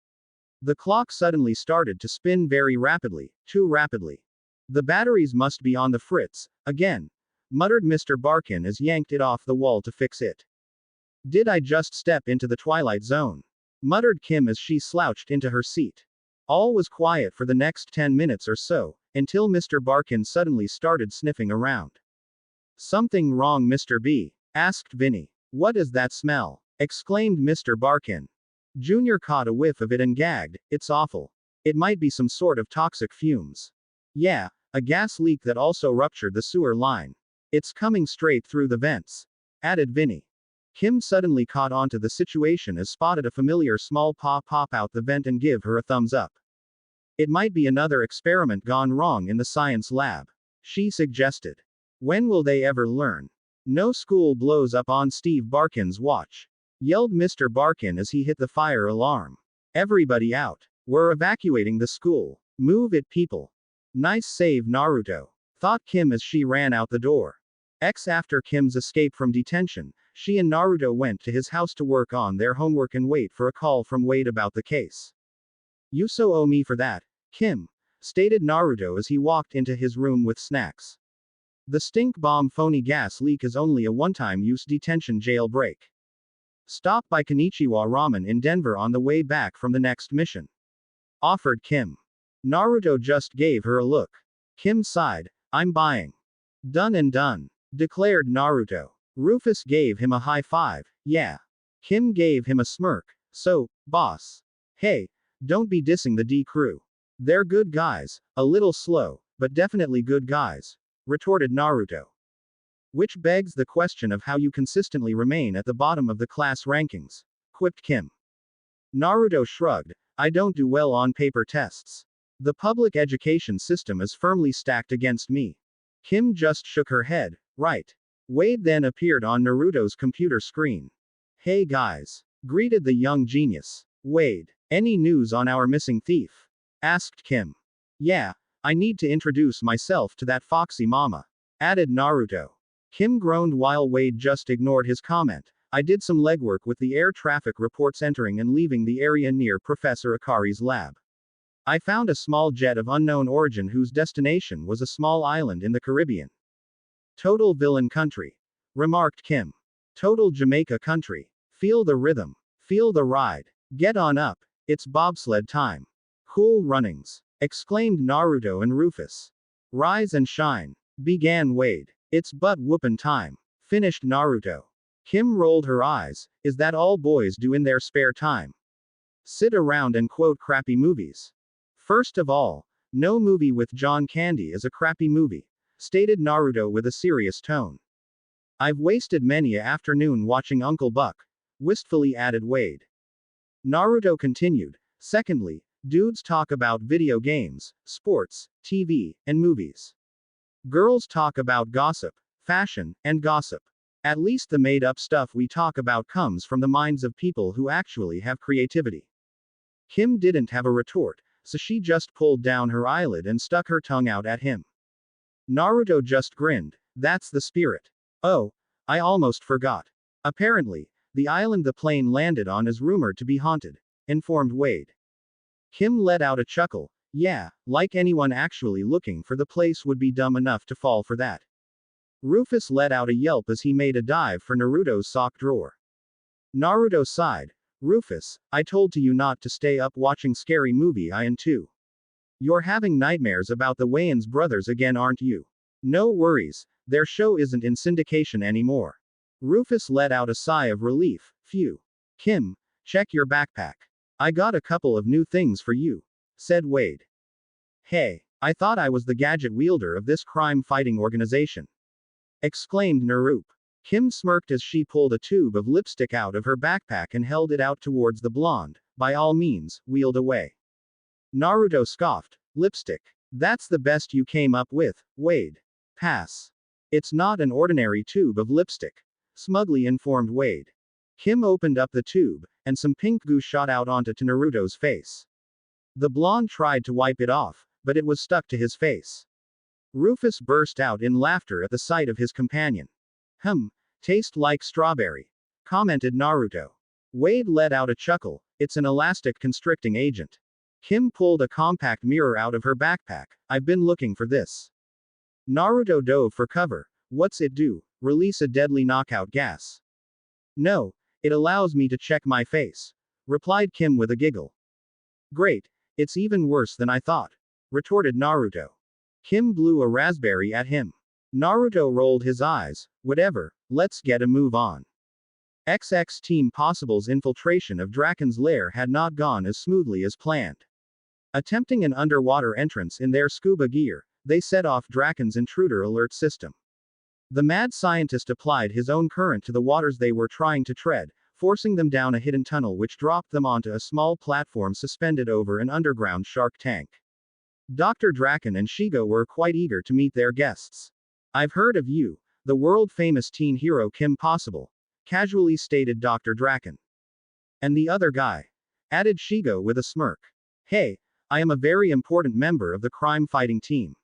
The clock suddenly started to spin very rapidly, too rapidly. The batteries must be on the fritz, again, muttered Mr. Barkin as yanked it off the wall to fix it. Did I just step into the twilight zone? Muttered Kim as she slouched into her seat. All was quiet for the next 10 minutes or so, until Mr. Barkin suddenly started sniffing around. Something wrong, Mr. B? Asked Vinny. What is that smell? Exclaimed Mr. Barkin. Junior caught a whiff of it and gagged. It's awful. It might be some sort of toxic fumes. Yeah, a gas leak that also ruptured the sewer line. It's coming straight through the vents, added Vinny. Kim suddenly caught on to the situation as spotted a familiar small paw pop out the vent and give her a thumbs up. It might be another experiment gone wrong in the science lab, she suggested. When will they ever learn? No school blows up on Steve Barkin's watch, yelled Mr. Barkin as he hit the fire alarm. Everybody out. We're evacuating the school. Move it, people. Nice save, Naruto, thought Kim as she ran out the door. After Kim's escape from detention, she and Naruto went to his house to work on their homework and wait for a call from Wade about the case. You so owe me for that, Kim, stated Naruto as he walked into his room with snacks. The stink bomb phony gas leak is only a one-time use detention jailbreak. Stop by Konnichiwa Ramen in Denver on the way back from the next mission, offered Kim. Naruto just gave her a look. Kim sighed. I'm buying. Done and done, declared Naruto. Rufus gave him a high five. Yeah. Kim gave him a smirk. So, boss. Hey, don't be dissing the D crew. They're good guys, a little slow, but definitely good guys, retorted Naruto. Which begs the question of how you consistently remain at the bottom of the class rankings, quipped Kim. Naruto shrugged. I don't do well on paper tests. The public education system is firmly stacked against me. Kim just shook her head. Right. Wade then appeared on Naruto's computer screen. Hey guys, greeted the young genius. Wade, any news on our missing thief? Asked Kim. Yeah, I need to introduce myself to that foxy mama, added Naruto. Kim groaned while Wade just ignored his comment. I did some legwork with the air traffic reports entering and leaving the area near Professor Akari's lab. I found a small jet of unknown origin whose destination was a small island in the Caribbean. Total villain country, remarked Kim. Total Jamaica country. Feel the rhythm. Feel the ride. Get on up. It's bobsled time. Cool runnings, exclaimed Naruto and Rufus. Rise and shine, began Wade. It's butt whoopin' time, finished Naruto. Kim rolled her eyes. Is that all boys do in their spare time? Sit around and quote crappy movies. First of all, no movie with John Candy is a crappy movie, stated Naruto with a serious tone. I've wasted many a afternoon watching Uncle Buck, wistfully added Wade. Naruto continued. Secondly, dudes talk about video games, sports, TV, and movies. Girls talk about gossip, fashion, and gossip. At least the made-up stuff we talk about comes from the minds of people who actually have creativity. Kim didn't have a retort, so she just pulled down her eyelid and stuck her tongue out at him. Naruto just grinned. That's the spirit. Oh, I almost forgot. Apparently, The island the plane landed on is rumored to be haunted, informed Wade. Kim let out a chuckle. Yeah, like anyone actually looking for the place would be dumb enough to fall for that. Rufus let out a yelp as he made a dive for Naruto's sock drawer. Naruto sighed. Rufus, I told you not to stay up watching scary movie in 2. You're having nightmares about the Wayans brothers again, aren't you? No worries, their show isn't in syndication anymore. Rufus let out a sigh of relief. Phew. Kim, check your backpack. I got a couple of new things for you, said Wade. Hey, I thought I was the gadget wielder of this crime-fighting organization, exclaimed Naruto. Kim smirked as she pulled a tube of lipstick out of her backpack and held it out towards the blonde. By all means, wheeled away. Naruto scoffed. Lipstick. That's the best you came up with, Wade. Pass. It's not an ordinary tube of lipstick, smugly informed Wade. Kim opened up the tube, and some pink goo shot out onto Naruto's face. The blonde tried to wipe it off, but it was stuck to his face. Rufus burst out in laughter at the sight of his companion. Taste like strawberry, commented Naruto. Wade let out a chuckle. It's an elastic constricting agent. Kim pulled a compact mirror out of her backpack. I've been looking for this. Naruto dove for cover. What's it do? Release a deadly knockout gas. No, it allows me to check my face, replied Kim with a giggle. Great, it's even worse than I thought, retorted Naruto. Kim blew a raspberry at him. Naruto rolled his eyes. Whatever, let's get a move on. XX Team Possible's infiltration of Draken's lair had not gone as smoothly as planned. Attempting an underwater entrance in their scuba gear, they set off Draken's intruder alert system. The mad scientist applied his own current to the waters they were trying to tread, forcing them down a hidden tunnel which dropped them onto a small platform suspended over an underground shark tank. Dr. Draken and Shigo were quite eager to meet their guests. I've heard of you, the world-famous teen hero Kim Possible, casually stated Dr. Draken. And the other guy, added Shigo with a smirk. Hey, I am a very important member of the crime-fighting team,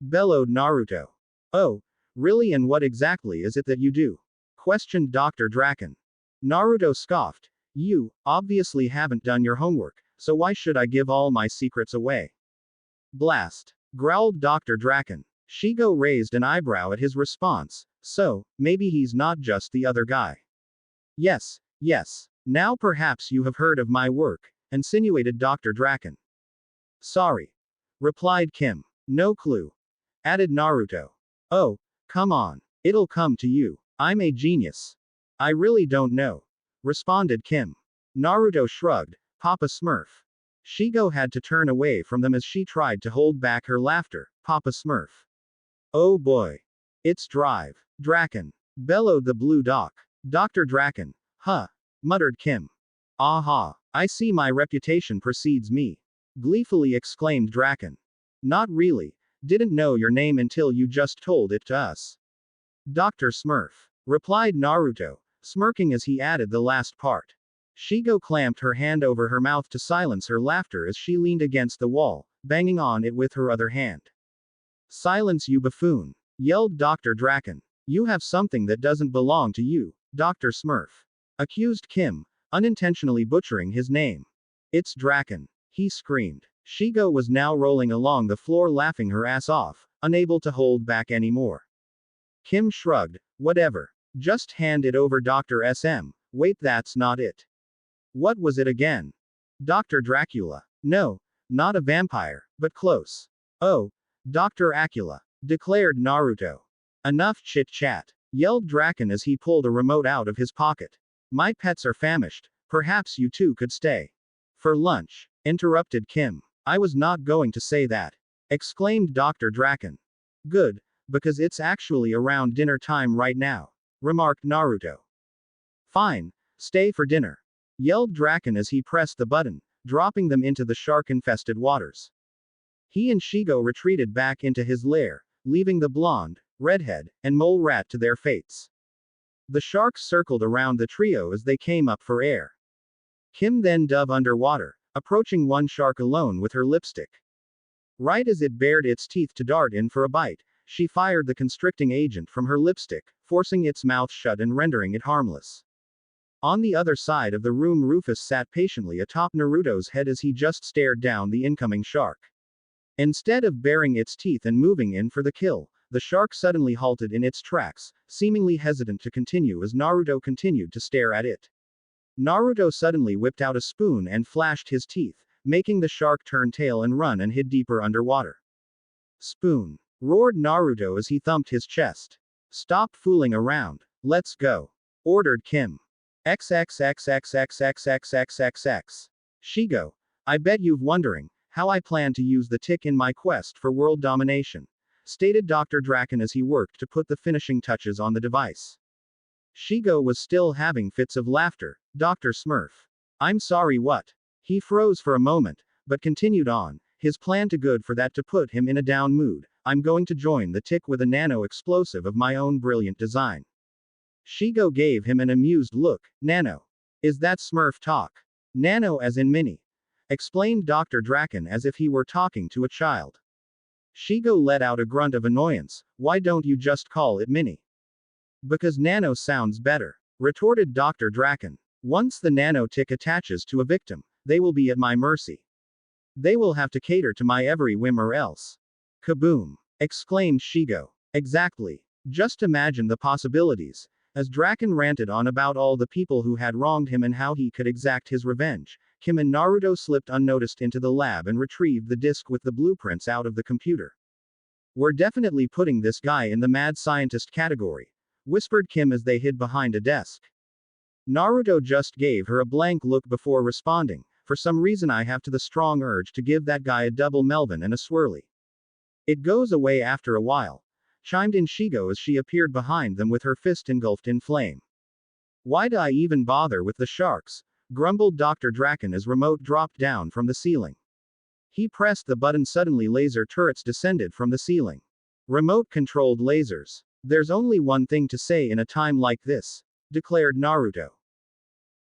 bellowed Naruto. Oh, really, and what exactly is it that you do? Questioned Dr. Draken. Naruto scoffed. You, obviously haven't done your homework, so why should I give all my secrets away? Blast, growled Dr. Draken. Shigo raised an eyebrow at his response. So, maybe he's not just the other guy. Yes, now perhaps you have heard of my work, insinuated Dr. Draken. Sorry, replied Kim. No clue, added Naruto. Oh, come on, it'll come to you. I'm a genius. I really don't know, responded Kim. Naruto shrugged. Papa Smurf. Shigo had to turn away from them as she tried to hold back her laughter. Papa Smurf. Oh boy. It's Drive. Draken. Bellowed the blue doc. Dr. Draken. Huh. Muttered Kim. Aha. I see my reputation precedes me. Gleefully exclaimed Draken. Not really. Didn't know your name until you just told it to us. Dr. Smurf. Replied Naruto, smirking as he added the last part. Shigo clamped her hand over her mouth to silence her laughter as she leaned against the wall, banging on it with her other hand. Silence, you buffoon, yelled Dr. Draken. You have something that doesn't belong to you, Dr. Smurf, accused Kim, unintentionally butchering his name. It's Draken, he screamed. Shigo was now rolling along the floor laughing her ass off, unable to hold back anymore. Kim shrugged. Whatever. Just hand it over, Dr. SM. Wait, that's not it. What was it again? Dr. Dracula. No, not a vampire, but close. Oh, Dr. Acula, declared Naruto. Enough chit-chat, yelled Draken as he pulled a remote out of his pocket. My pets are famished, perhaps you two could stay for lunch, interrupted Kim. I was not going to say that, exclaimed Dr. Draken. Good, because it's actually around dinner time right now, remarked Naruto. Fine, stay for dinner, yelled Draken as he pressed the button, dropping them into the shark-infested waters. He and Shigo retreated back into his lair, leaving the blonde, redhead, and mole rat to their fates. The sharks circled around the trio as they came up for air. Kim then dove underwater, approaching one shark alone with her lipstick. Right as it bared its teeth to dart in for a bite, she fired the constricting agent from her lipstick, forcing its mouth shut and rendering it harmless. On the other side of the room, Rufus sat patiently atop Naruto's head as he just stared down the incoming shark. Instead of baring its teeth and moving in for the kill, the shark suddenly halted in its tracks, seemingly hesitant to continue as Naruto continued to stare at it. Naruto suddenly whipped out a spoon and flashed his teeth, making the shark turn tail and run and hid deeper underwater. Spoon! Roared Naruto as he thumped his chest. Stop fooling around. Let's go. Ordered Kim. XXXXXXXXXXX. Shigo. I bet you've wondering how I plan to use the tick in my quest for world domination, stated Dr. Draken as he worked to put the finishing touches on the device. Shigo was still having fits of laughter. Dr. Smurf. I'm sorry, what? He froze for a moment, but continued on, his plan too good for that to put him in a down mood. I'm going to join the tick with a nano explosive of my own brilliant design. Shigo gave him an amused look. Nano. Is that Smurf talk? Nano as in mini. Explained Dr. Draken as if he were talking to a child. Shigo let out a grunt of annoyance. Why don't you just call it mini? Because nano sounds better, retorted Dr. Draken. Once the nano tick attaches to a victim, they will be at my mercy. They will have to cater to my every whim or else. Kaboom! Exclaimed Shigo. Exactly. Just imagine the possibilities. As Draken ranted on about all the people who had wronged him and how he could exact his revenge, Kim and Naruto slipped unnoticed into the lab and retrieved the disk with the blueprints out of the computer. We're definitely putting this guy in the mad scientist category, whispered Kim as they hid behind a desk. Naruto just gave her a blank look before responding. For some reason I have the strong urge to give that guy a double Melvin and a swirly. It goes away after a while, chimed in Shigo as she appeared behind them with her fist engulfed in flame. Why'd I even bother with the sharks? Grumbled Dr. Draken as remote dropped down from the ceiling. He pressed the button. Suddenly laser turrets descended from the ceiling. Remote-controlled lasers. There's only one thing to say in a time like this, declared Naruto.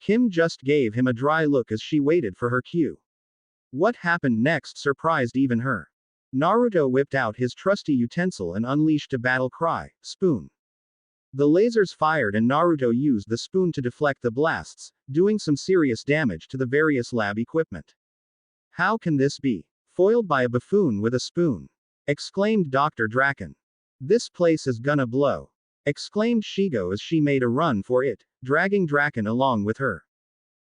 Kim just gave him a dry look as she waited for her cue. What happened next surprised even her. Naruto whipped out his trusty utensil and unleashed a battle cry, spoon. The lasers fired and Naruto used the spoon to deflect the blasts, doing some serious damage to the various lab equipment. How can this be? Foiled by a buffoon with a spoon! Exclaimed Dr. Draken. This place is gonna blow! Exclaimed Shigo as she made a run for it, dragging Draken along with her.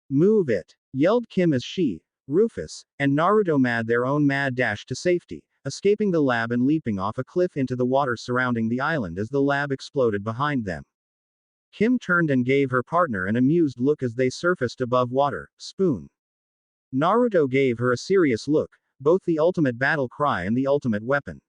Move it! Yelled Kim as she, Rufus, and Naruto made their own mad dash to safety, escaping the lab and leaping off a cliff into the water surrounding the island as the lab exploded behind them. Kim turned and gave her partner an amused look as they surfaced above water, spoon. Naruto gave her a serious look, both the ultimate battle cry and the ultimate weapon.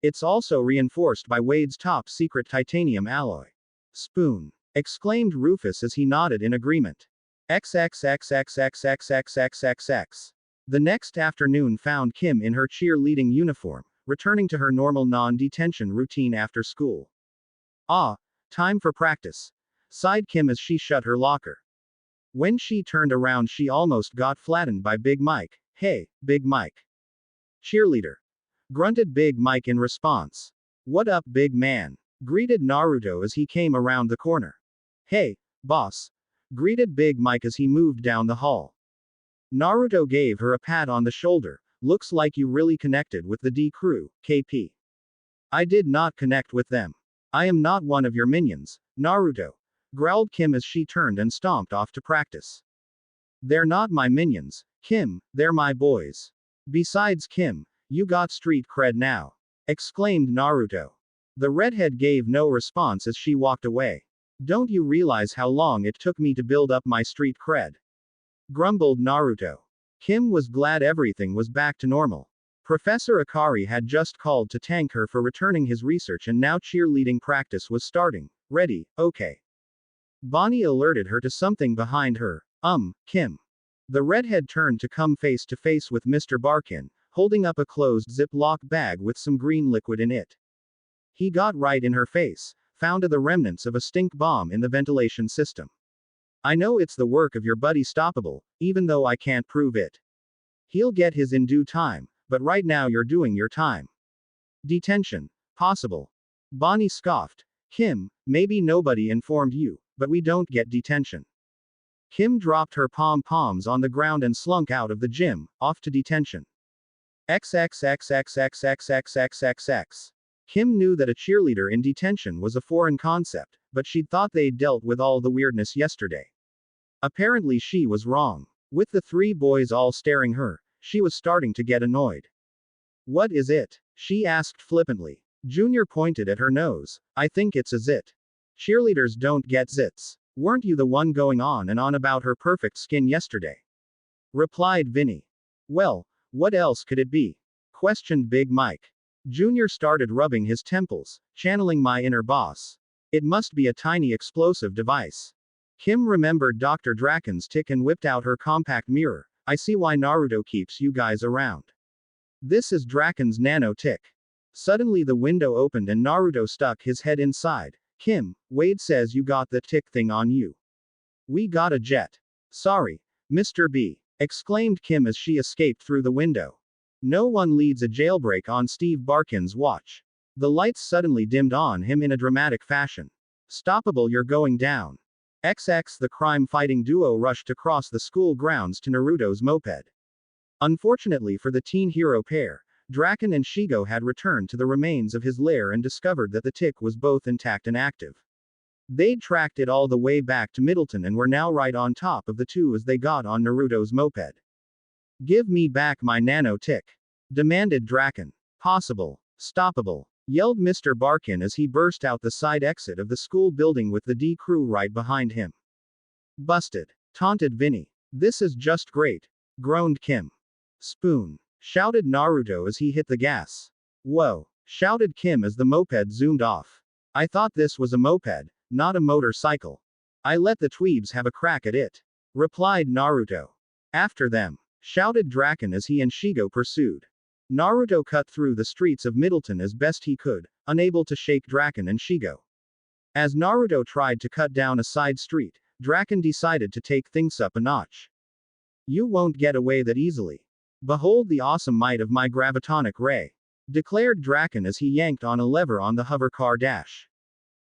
It's also reinforced by Wade's top secret titanium alloy. Spoon! Exclaimed Rufus as he nodded in agreement. XXXXXXXXXX. The next afternoon found Kim in her cheerleading uniform, returning to her normal non-detention routine after school. Ah, time for practice, sighed Kim as she shut her locker. When she turned around she almost got flattened by Big Mike. Hey, Big Mike. Cheerleader. Grunted Big Mike in response. What up, big man? Greeted Naruto as he came around the corner. Hey, boss. Greeted Big Mike as he moved down the hall. Naruto gave her a pat on the shoulder. Looks like you really connected with the D crew, KP. I did not connect with them. I am not one of your minions, Naruto. Growled Kim as she turned and stomped off to practice. They're not my minions, Kim, they're my boys. Besides Kim, you got street cred now. Exclaimed Naruto. The redhead gave no response as she walked away. Don't you realize how long it took me to build up my street cred? Grumbled Naruto. Kim was glad everything was back to normal. Professor Akari had just called to thank her for returning his research and now cheerleading practice was starting. Ready, okay. Bonnie alerted her to something behind her. Kim. The redhead turned to come face to face with Mr. Barkin, holding up a closed Ziploc bag with some green liquid in it. He got right in her face, found the remnants of a stink bomb in the ventilation system. I know it's the work of your buddy Stoppable, even though I can't prove it. He'll get his in due time, but right now you're doing your time. Detention. Possible. Bonnie scoffed. Kim, maybe nobody informed you, but we don't get detention. Kim dropped her pom-poms on the ground and slunk out of the gym, off to detention. XXXXXXXXXX. Kim knew that a cheerleader in detention was a foreign concept, but she'd thought they'd dealt with all the weirdness yesterday. Apparently she was wrong. With the three boys all staring her, she was starting to get annoyed. What is it? She asked flippantly. Junior pointed at her nose. I think it's a zit. Cheerleaders don't get zits. Weren't you the one going on and on about her perfect skin yesterday? Replied Vinny. Well, what else could it be? Questioned Big Mike. Junior started rubbing his temples, channeling my inner boss. It must be a tiny explosive device. Kim remembered Dr. Draken's tick and whipped out her compact mirror. I see why Naruto keeps you guys around. This is Draken's nano tick. Suddenly the window opened and Naruto stuck his head inside. Kim, Wade says you got the tick thing on you. We got a jet. Sorry, Mr. B, exclaimed Kim as she escaped through the window. No one leads a jailbreak on Steve Barkin's watch. The lights suddenly dimmed on him in a dramatic fashion. Stoppable, you're going down. XX the crime-fighting duo rushed across the school grounds to Naruto's moped. Unfortunately for the teen hero pair, Draken and Shigo had returned to the remains of his lair and discovered that the tick was both intact and active. They'd tracked it all the way back to Middleton and were now right on top of the two as they got on Naruto's moped. Give me back my nano tick, demanded Draken. Possible. Stoppable, yelled Mr. Barkin as he burst out the side exit of the school building with the D crew right behind him. Busted, taunted Vinny. This is just great, groaned Kim. Spoon, shouted Naruto as he hit the gas. Whoa, shouted Kim as the moped zoomed off. I thought this was a moped, not a motorcycle. I let the tweebs have a crack at it, replied Naruto. After them, shouted Draken as he and Shigo pursued. Naruto cut through the streets of Middleton as best he could, unable to shake Draken and Shigo. As Naruto tried to cut down a side street, Draken decided to take things up a notch. You won't get away that easily. Behold the awesome might of my gravitonic ray, declared Draken as he yanked on a lever on the hover car dash.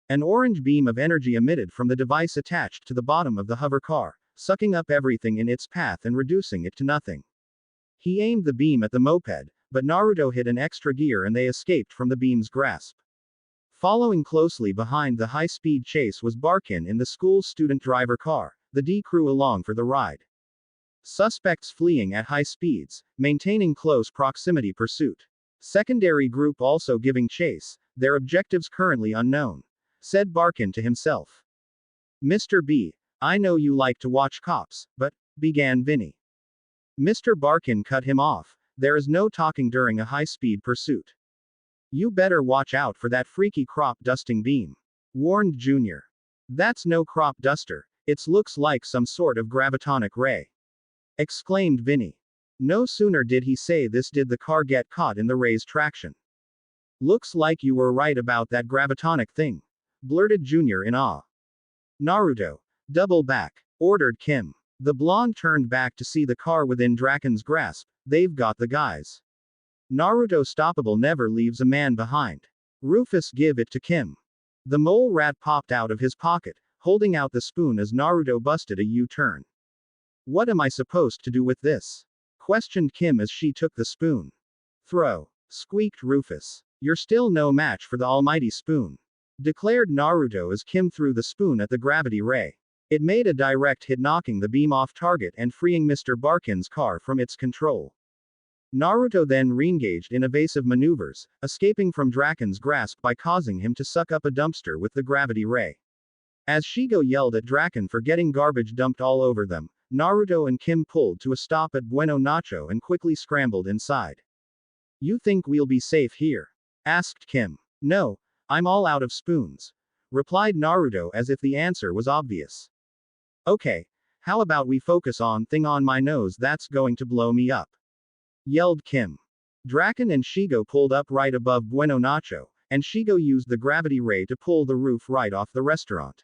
An orange beam of energy emitted from the device attached to the bottom of the hover car, sucking up everything in its path and reducing it to nothing. He aimed the beam at the moped, but Naruto hit an extra gear and they escaped from the beam's grasp. Following closely behind the high-speed chase was Barkin in the school student driver car, the D crew along for the ride. Suspects fleeing at high speeds, maintaining close proximity pursuit. Secondary group also giving chase, their objectives currently unknown, said Barkin to himself. Mr. B, I know you like to watch cops, but, began Vinny. Mr. Barkin cut him off. There is no talking during a high-speed pursuit. You better watch out for that freaky crop dusting beam, warned Junior. That's no crop duster, it looks like some sort of gravitonic ray, exclaimed Vinny. No sooner did he say this did the car get caught in the ray's traction. Looks like you were right about that gravitonic thing, blurted Junior in awe. Naruto, double back, ordered Kim. The blonde turned back to see the car within Draken's grasp. They've got the guys. Naruto stoppable never leaves a man behind. Rufus, give it to Kim. The mole rat popped out of his pocket, holding out the spoon as Naruto busted a U-turn. What am I supposed to do with this? Questioned Kim as she took the spoon. Throw, squeaked Rufus. You're still no match for the almighty spoon, declared Naruto as Kim threw the spoon at the gravity ray. It made a direct hit, knocking the beam off target and freeing Mr. Barkin's car from its control. Naruto then re-engaged in evasive maneuvers, escaping from Draken's grasp by causing him to suck up a dumpster with the gravity ray. As Shigo yelled at Draken for getting garbage dumped all over them, Naruto and Kim pulled to a stop at Bueno Nacho and quickly scrambled inside. You think we'll be safe here? Asked Kim. No, I'm all out of spoons, replied Naruto as if the answer was obvious. Okay, how about we focus on thing on my nose that's going to blow me up? Yelled Kim. Draken and Shigo pulled up right above Bueno Nacho, and Shigo used the gravity ray to pull the roof right off the restaurant.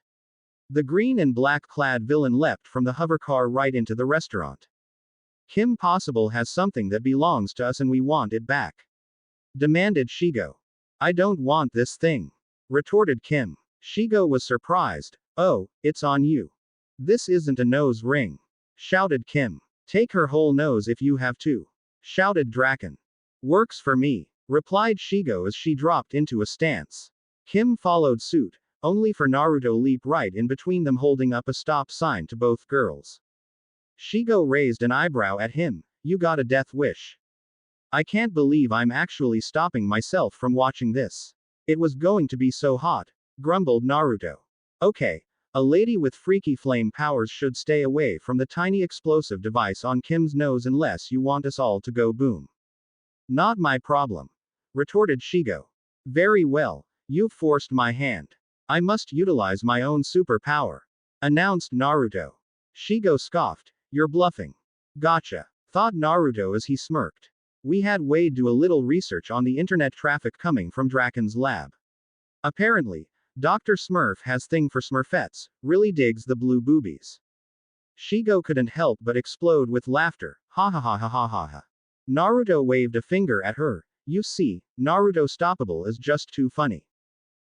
The green and black clad villain leapt from the hover car right into the restaurant. Kim Possible has something that belongs to us and we want it back, demanded Shigo. I don't want this thing, retorted Kim. Shigo was surprised. Oh, it's on you. This isn't a nose ring, shouted Kim. Take her whole nose if you have to, shouted Draken. Works for me, replied Shigo as she dropped into a stance. Kim followed suit, only for Naruto leap right in between them holding up a stop sign to both girls. Shigo raised an eyebrow at him. You got a death wish. I can't believe I'm actually stopping myself from watching this. It was going to be so hot, grumbled Naruto. Okay, a lady with freaky flame powers should stay away from the tiny explosive device on Kim's nose unless you want us all to go boom. Not my problem, retorted Shigo. Very well, you've forced my hand. I must utilize my own superpower, announced Naruto. Shigo scoffed. You're bluffing. Gotcha, thought Naruto as he smirked. We had Wade do a little research on the internet traffic coming from Draken's lab. Apparently, Dr. Smurf has thing for Smurfettes, really digs the blue boobies. Shigo couldn't help but explode with laughter. Ha ha ha ha ha ha ha. Naruto waved a finger at her. You see, Naruto stoppable is just too funny.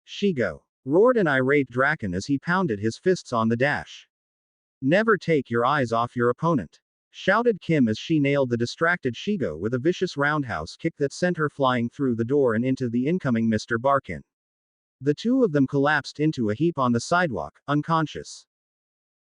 Shigo roared an irate Draken as he pounded his fists on the dash. Never take your eyes off your opponent, shouted Kim as she nailed the distracted Shigo with a vicious roundhouse kick that sent her flying through the door and into the incoming Mr. Barkin. The two of them collapsed into a heap on the sidewalk, unconscious.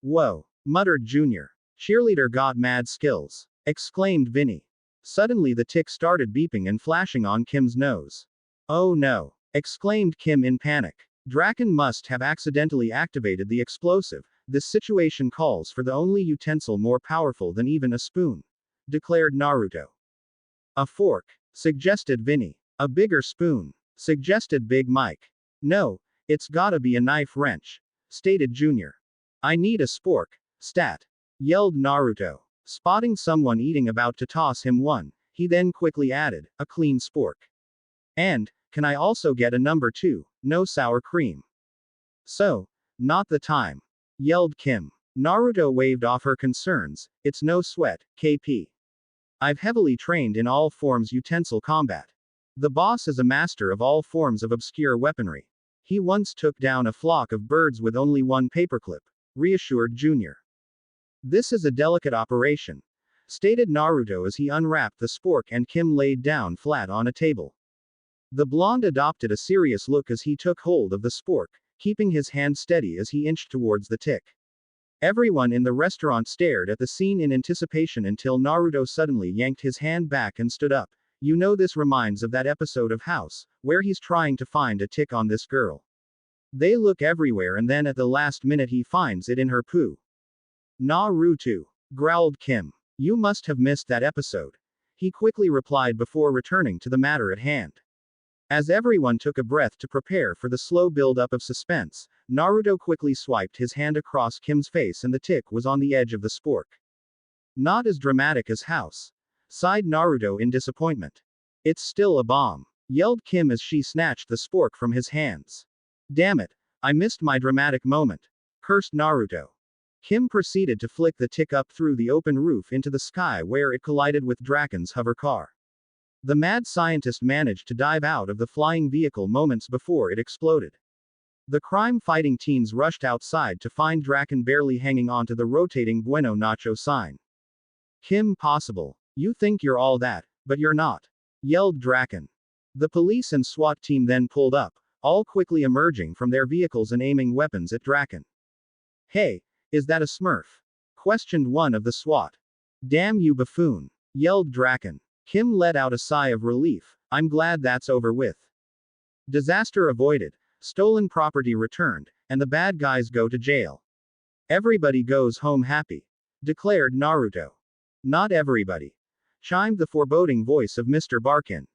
Whoa, muttered Junior. Cheerleader got mad skills, exclaimed Vinny. Suddenly the tick started beeping and flashing on Kim's nose. Oh no, exclaimed Kim in panic. Draken must have accidentally activated the explosive. This situation calls for the only utensil more powerful than even a spoon, declared Naruto. A fork, suggested Vinny. A bigger spoon, suggested Big Mike. No, it's gotta be a knife wrench, stated Junior. I need a spork, stat, yelled Naruto. Spotting someone eating about to toss him one, he then quickly added, a clean spork. And, can I also get a number 2, no sour cream? So, not the time, yelled Kim. Naruto waved off her concerns. It's no sweat, KP. I've heavily trained in all forms utensil combat. The boss is a master of all forms of obscure weaponry. He once took down a flock of birds with only one paperclip, reassured Junior. This is a delicate operation, stated Naruto as he unwrapped the spork and Kim laid down flat on a table. The blonde adopted a serious look as he took hold of the spork, keeping his hand steady as he inched towards the tick. Everyone in the restaurant stared at the scene in anticipation until Naruto suddenly yanked his hand back and stood up. You know, this reminds of that episode of House, where he's trying to find a tick on this girl. They look everywhere and then at the last minute he finds it in her poo. Naruto, growled Kim. You must have missed that episode, he quickly replied before returning to the matter at hand. As everyone took a breath to prepare for the slow build-up of suspense, Naruto quickly swiped his hand across Kim's face and the tick was on the edge of the spork. Not as dramatic as House, sighed Naruto in disappointment. It's still a bomb, yelled Kim as she snatched the spork from his hands. Damn it, I missed my dramatic moment, cursed Naruto. Kim proceeded to flick the tick up through the open roof into the sky where it collided with Draken's hover car. The mad scientist managed to dive out of the flying vehicle moments before it exploded. The crime-fighting teens rushed outside to find Draken barely hanging onto the rotating Bueno Nacho sign. Kim possible. You think you're all that, but you're not, yelled Draken. The police and SWAT team then pulled up, all quickly emerging from their vehicles and aiming weapons at Draken. Hey, is that a Smurf? Questioned one of the SWAT. Damn you buffoon, yelled Draken. Kim let out a sigh of relief. I'm glad that's over with. Disaster avoided, stolen property returned, and the bad guys go to jail. Everybody goes home happy, declared Naruto. Not everybody, chimed the foreboding voice of Mr. Barkin.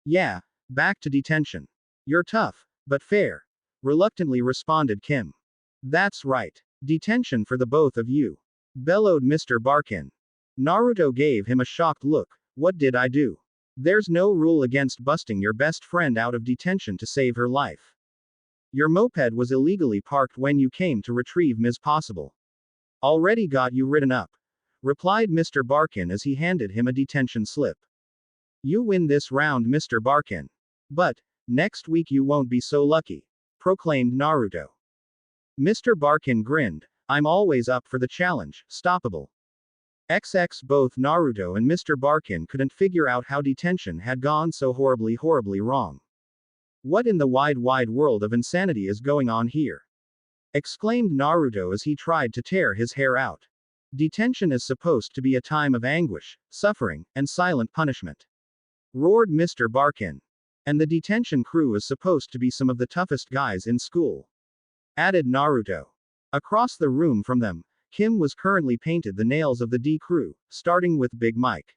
Yeah, back to detention. You're tough, but fair, reluctantly responded Kim. That's right, detention for the both of you, bellowed Mr. Barkin. Naruto gave him a shocked look. What did I do? There's no rule against busting your best friend out of detention to save her life. Your moped was illegally parked when you came to retrieve Ms. Possible. Already got you written up, replied Mr. Barkin as he handed him a detention slip. You win this round, Mr. Barkin. But, next week you won't be so lucky, proclaimed Naruto. Mr. Barkin grinned. I'm always up for the challenge, stoppable. XX both Naruto and Mr. Barkin couldn't figure out how detention had gone so horribly wrong. What in the wide world of insanity is going on here? Exclaimed Naruto as he tried to tear his hair out. Detention is supposed to be a time of anguish, suffering, and silent punishment. Roared Mr. Barkin. And the detention crew is supposed to be some of the toughest guys in school. Added Naruto. Across the room from them, Kim was currently painted the nails of the D crew, starting with Big Mike.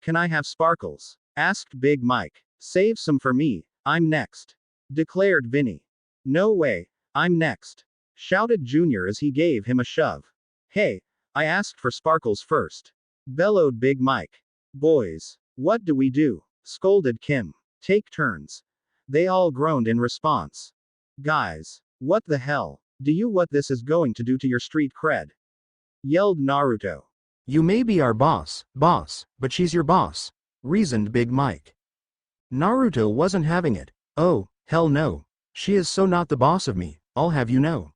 Can I have sparkles? Asked Big Mike. Save some for me, I'm next. Declared Vinny. No way, I'm next. Shouted Junior as he gave him a shove. Hey, I asked for sparkles first. Bellowed Big Mike. Boys, what do we do? Scolded Kim. Take turns. They all groaned in response. Guys, what the hell? Do you what this is going to do to your street cred? Yelled Naruto. You may be our boss, but she's your boss, reasoned Big Mike. Naruto wasn't having it. Oh, hell no. She is so not the boss of me, I'll have you know.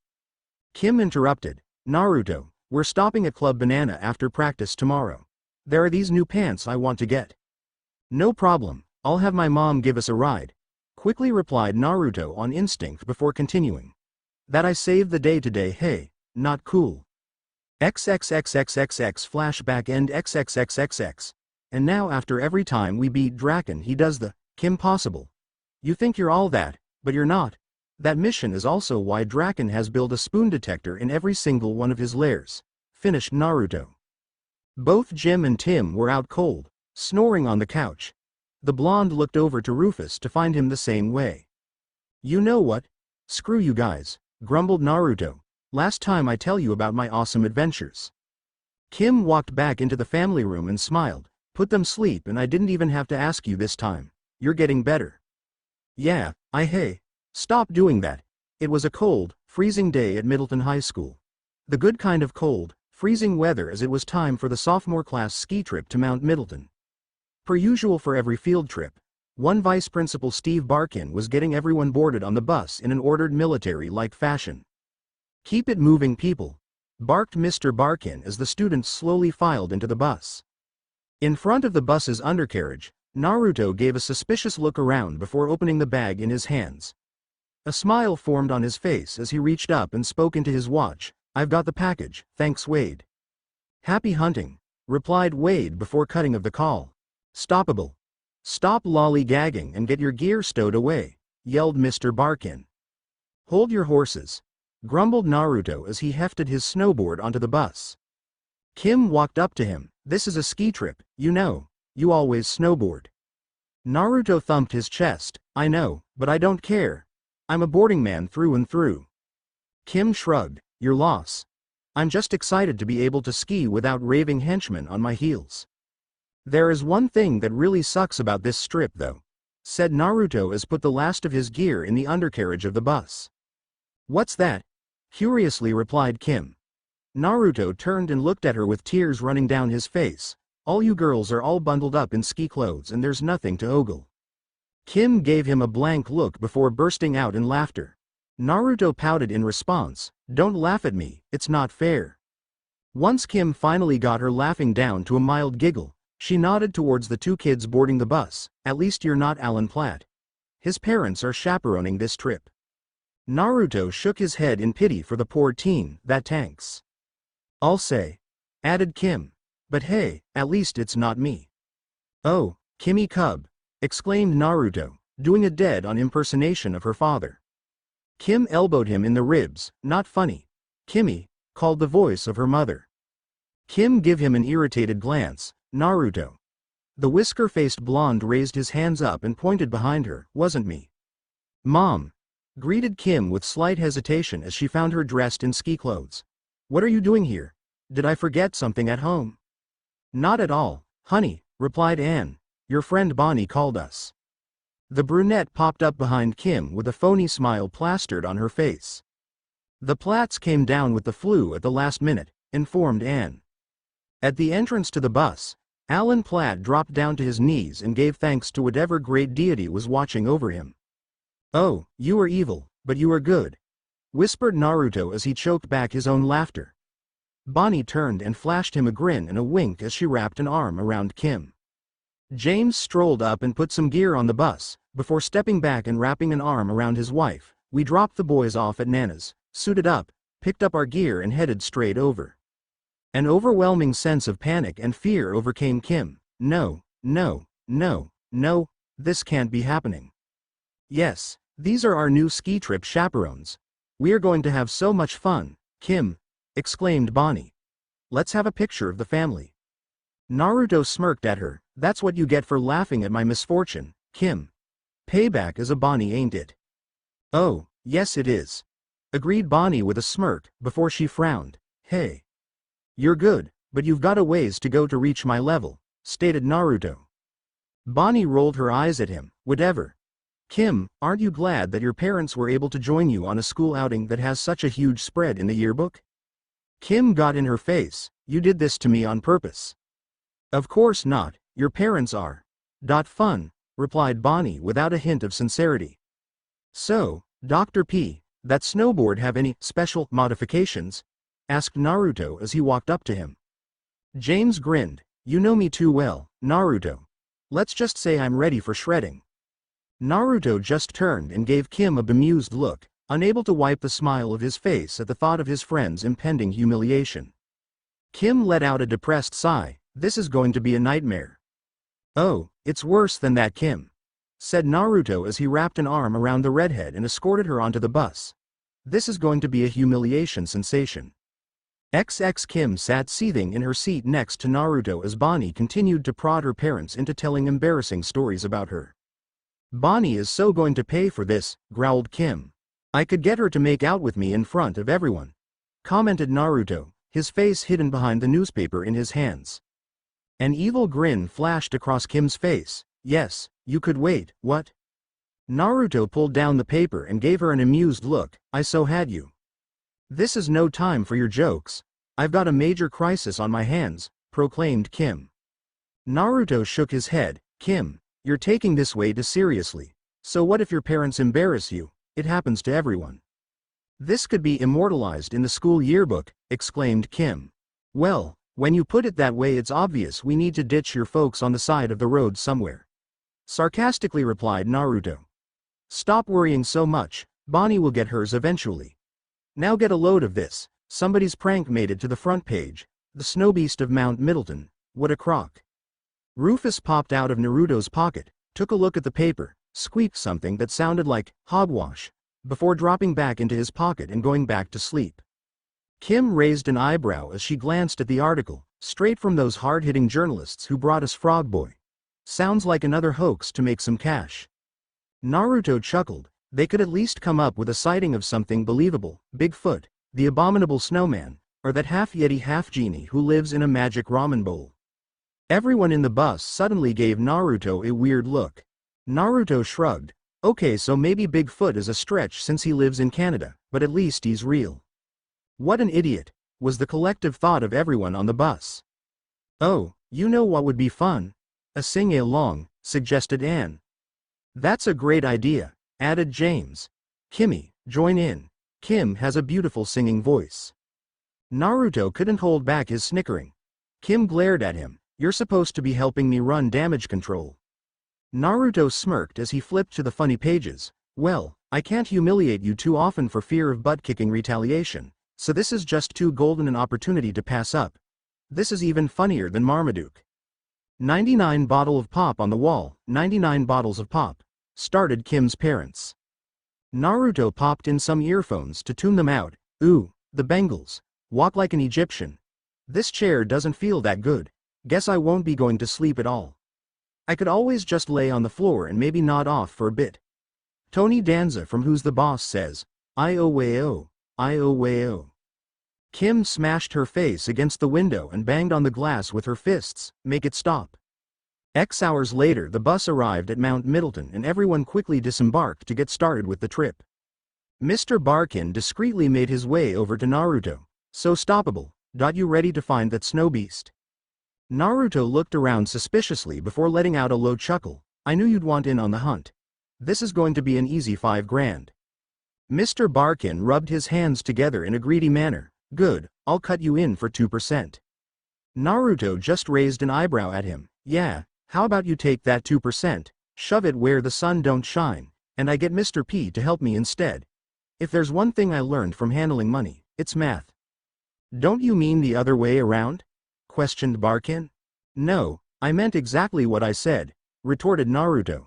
Kim interrupted. Naruto, we're stopping at Club Banana after practice tomorrow. There are these new pants I want to get. No problem, I'll have my mom give us a ride. Quickly replied Naruto on instinct before continuing. That I saved the day today, hey, not cool. XXXXXX flashback end XXXXX. And now after every time we beat Draken he does the, Kim possible. You think you're all that, but you're not. That mission is also why Draken has built a spoon detector in every single one of his lairs. Finished Naruto. Both Jim and Tim were out cold, snoring on the couch. The blonde looked over to Rufus to find him the same way. You know what? Screw you guys, grumbled Naruto. Last time I tell you about my awesome adventures. Kim walked back into the family room and smiled. Put them sleep and I didn't even have to ask you this time. You're getting better. Yeah, hey. Stop doing that. It was a cold, freezing day at Middleton High School. The good kind of cold, freezing weather as it was time for the sophomore class ski trip to Mount Middleton. Per usual for every field trip, one Vice Principal Steve Barkin was getting everyone boarded on the bus in an ordered military-like fashion. Keep it moving people, barked Mr. Barkin as the students slowly filed into the bus. In front of the bus's undercarriage, Naruto gave a suspicious look around before opening the bag in his hands. A smile formed on his face as he reached up and spoke into his watch. I've got the package, thanks Wade. Happy hunting, replied Wade before cutting of the call. Stoppable. Stop lollygagging and get your gear stowed away, yelled Mr. Barkin. Hold your horses, grumbled Naruto as he hefted his snowboard onto the bus. Kim walked up to him. This is a ski trip, you know, you always snowboard. Naruto thumped his chest. I know, but I don't care. I'm a boarding man through and through. Kim shrugged. Your loss. I'm just excited to be able to ski without raving henchmen on my heels. There is one thing that really sucks about this strip though, said Naruto as put the last of his gear in the undercarriage of the bus. What's that? Curiously replied Kim. Naruto turned and looked at her with tears running down his face. All you girls are all bundled up in ski clothes and there's nothing to ogle. Kim gave him a blank look before bursting out in laughter. Naruto pouted in response. Don't laugh at me, it's not fair. Once Kim finally got her laughing down to a mild giggle, she nodded towards the two kids boarding the bus. At least you're not Alan Platt. His parents are chaperoning this trip. Naruto shook his head in pity for the poor teen. That tanks. I'll say, added Kim. But hey, at least it's not me. Oh, Kimmy Cub, exclaimed Naruto, doing a dead-on impersonation of her father. Kim elbowed him in the ribs. Not funny. Kimmy, called the voice of her mother. Kim gave him an irritated glance. Naruto. The whisker-faced blonde raised his hands up and pointed behind her. Wasn't me. Mom, greeted Kim with slight hesitation as she found her dressed in ski clothes. What are you doing here? Did I forget something at home? Not at all, honey, replied Anne. Your friend Bonnie called us. The brunette popped up behind Kim with a phony smile plastered on her face. The Platts came down with the flu at the last minute, informed Anne. At the entrance to the bus, Alan Platt dropped down to his knees and gave thanks to whatever great deity was watching over him. Oh, you are evil, but you are good. whispered Naruto as he choked back his own laughter. Bonnie turned and flashed him a grin and a wink as she wrapped an arm around Kim. James strolled up and put some gear on the bus, before stepping back and wrapping an arm around his wife. We dropped the boys off at Nana's, suited up, picked up our gear and headed straight over. An overwhelming sense of panic and fear overcame Kim. No, no, no, no, this can't be happening. Yes, these are our new ski trip chaperones. We are going to have so much fun, Kim, exclaimed Bonnie. Let's have a picture of the family. Naruto smirked at her. That's what you get for laughing at my misfortune, Kim. Payback is a Bonnie, ain't it? Oh, yes it is. Agreed Bonnie with a smirk, before she frowned. Hey. You're good, but you've got a ways to go to reach my level, stated Naruto. Bonnie rolled her eyes at him. Whatever. Kim, aren't you glad that your parents were able to join you on a school outing that has such a huge spread in the yearbook? Kim got in her face. You did this to me on purpose. Of course not, your parents are. Fun, replied Bonnie without a hint of sincerity. So, Dr. P, that snowboard have any special modifications? Asked Naruto as he walked up to him. James grinned. You know me too well, Naruto. Let's just say I'm ready for shredding. Naruto just turned and gave Kim a bemused look, unable to wipe the smile of his face at the thought of his friend's impending humiliation. Kim let out a depressed sigh. This is going to be a nightmare. Oh, it's worse than that, Kim, said Naruto as he wrapped an arm around the redhead and escorted her onto the bus. This is going to be a humiliation sensation. XX Kim sat seething in her seat next to Naruto as Bonnie continued to prod her parents into telling embarrassing stories about her. Bonnie is so going to pay for this, growled Kim. I could get her to make out with me in front of everyone, commented Naruto, his face hidden behind the newspaper in his hands. An evil grin flashed across Kim's face. Yes, you could wait, what? Naruto pulled down the paper and gave her an amused look. I so had you. This is no time for your jokes. I've got a major crisis on my hands, proclaimed Kim. Naruto shook his head. Kim, you're taking this way too seriously. So what if your parents embarrass you? It happens to everyone. This could be immortalized in the school yearbook, exclaimed Kim. Well, when you put it that way it's obvious we need to ditch your folks on the side of the road somewhere. Sarcastically replied Naruto. Stop worrying so much, Bonnie will get hers eventually. Now get a load of this, somebody's prank made it to the front page, the snow beast of Mount Middleton, what a crock. Rufus popped out of Naruto's pocket, took a look at the paper, squeaked something that sounded like hogwash, before dropping back into his pocket and going back to sleep. Kim raised an eyebrow as she glanced at the article, straight from those hard-hitting journalists who brought us Frog Boy. Sounds like another hoax to make some cash. Naruto chuckled. They could at least come up with a sighting of something believable, Bigfoot, the abominable snowman, or that half-yeti half-genie who lives in a magic ramen bowl. Everyone in the bus suddenly gave Naruto a weird look. Naruto shrugged. Okay, so maybe Bigfoot is a stretch since he lives in Canada, but at least he's real. What an idiot, was the collective thought of everyone on the bus. Oh, you know what would be fun? A sing-along, suggested Anne. That's a great idea, added James. Kimmy, join in. Kim has a beautiful singing voice. Naruto couldn't hold back his snickering. Kim glared at him. You're supposed to be helping me run damage control. Naruto smirked as he flipped to the funny pages. Well, I can't humiliate you too often for fear of butt-kicking retaliation, so this is just too golden an opportunity to pass up. This is even funnier than Marmaduke. 99 bottle of pop on the wall, 99 bottles of pop, started Kim's parents. Naruto popped in some earphones to tune them out. Ooh, the Bengals. Walk like an Egyptian. This chair doesn't feel that good. Guess I won't be going to sleep at all. I could always just lay on the floor and maybe nod off for a bit. Tony Danza from Who's the Boss says, I-O-way-o, I-O-way-o. Kim smashed her face against the window and banged on the glass with her fists. Make it stop. X hours later the bus arrived at Mount Middleton and everyone quickly disembarked to get started with the trip. Mr. Barkin discreetly made his way over to Naruto. So stoppable. You ready to find that snow beast? Naruto looked around suspiciously before letting out a low chuckle. I knew you'd want in on the hunt. This is going to be an easy $5 grand. Mr. Barkin rubbed his hands together in a greedy manner. Good, I'll cut you in for 2%. Naruto just raised an eyebrow at him. Yeah, how about you take that 2%, shove it where the sun don't shine, and I get Mr. P to help me instead. If there's one thing I learned from handling money, it's math. Don't you mean the other way around? Questioned Barkin. No, I meant exactly what I said, retorted Naruto.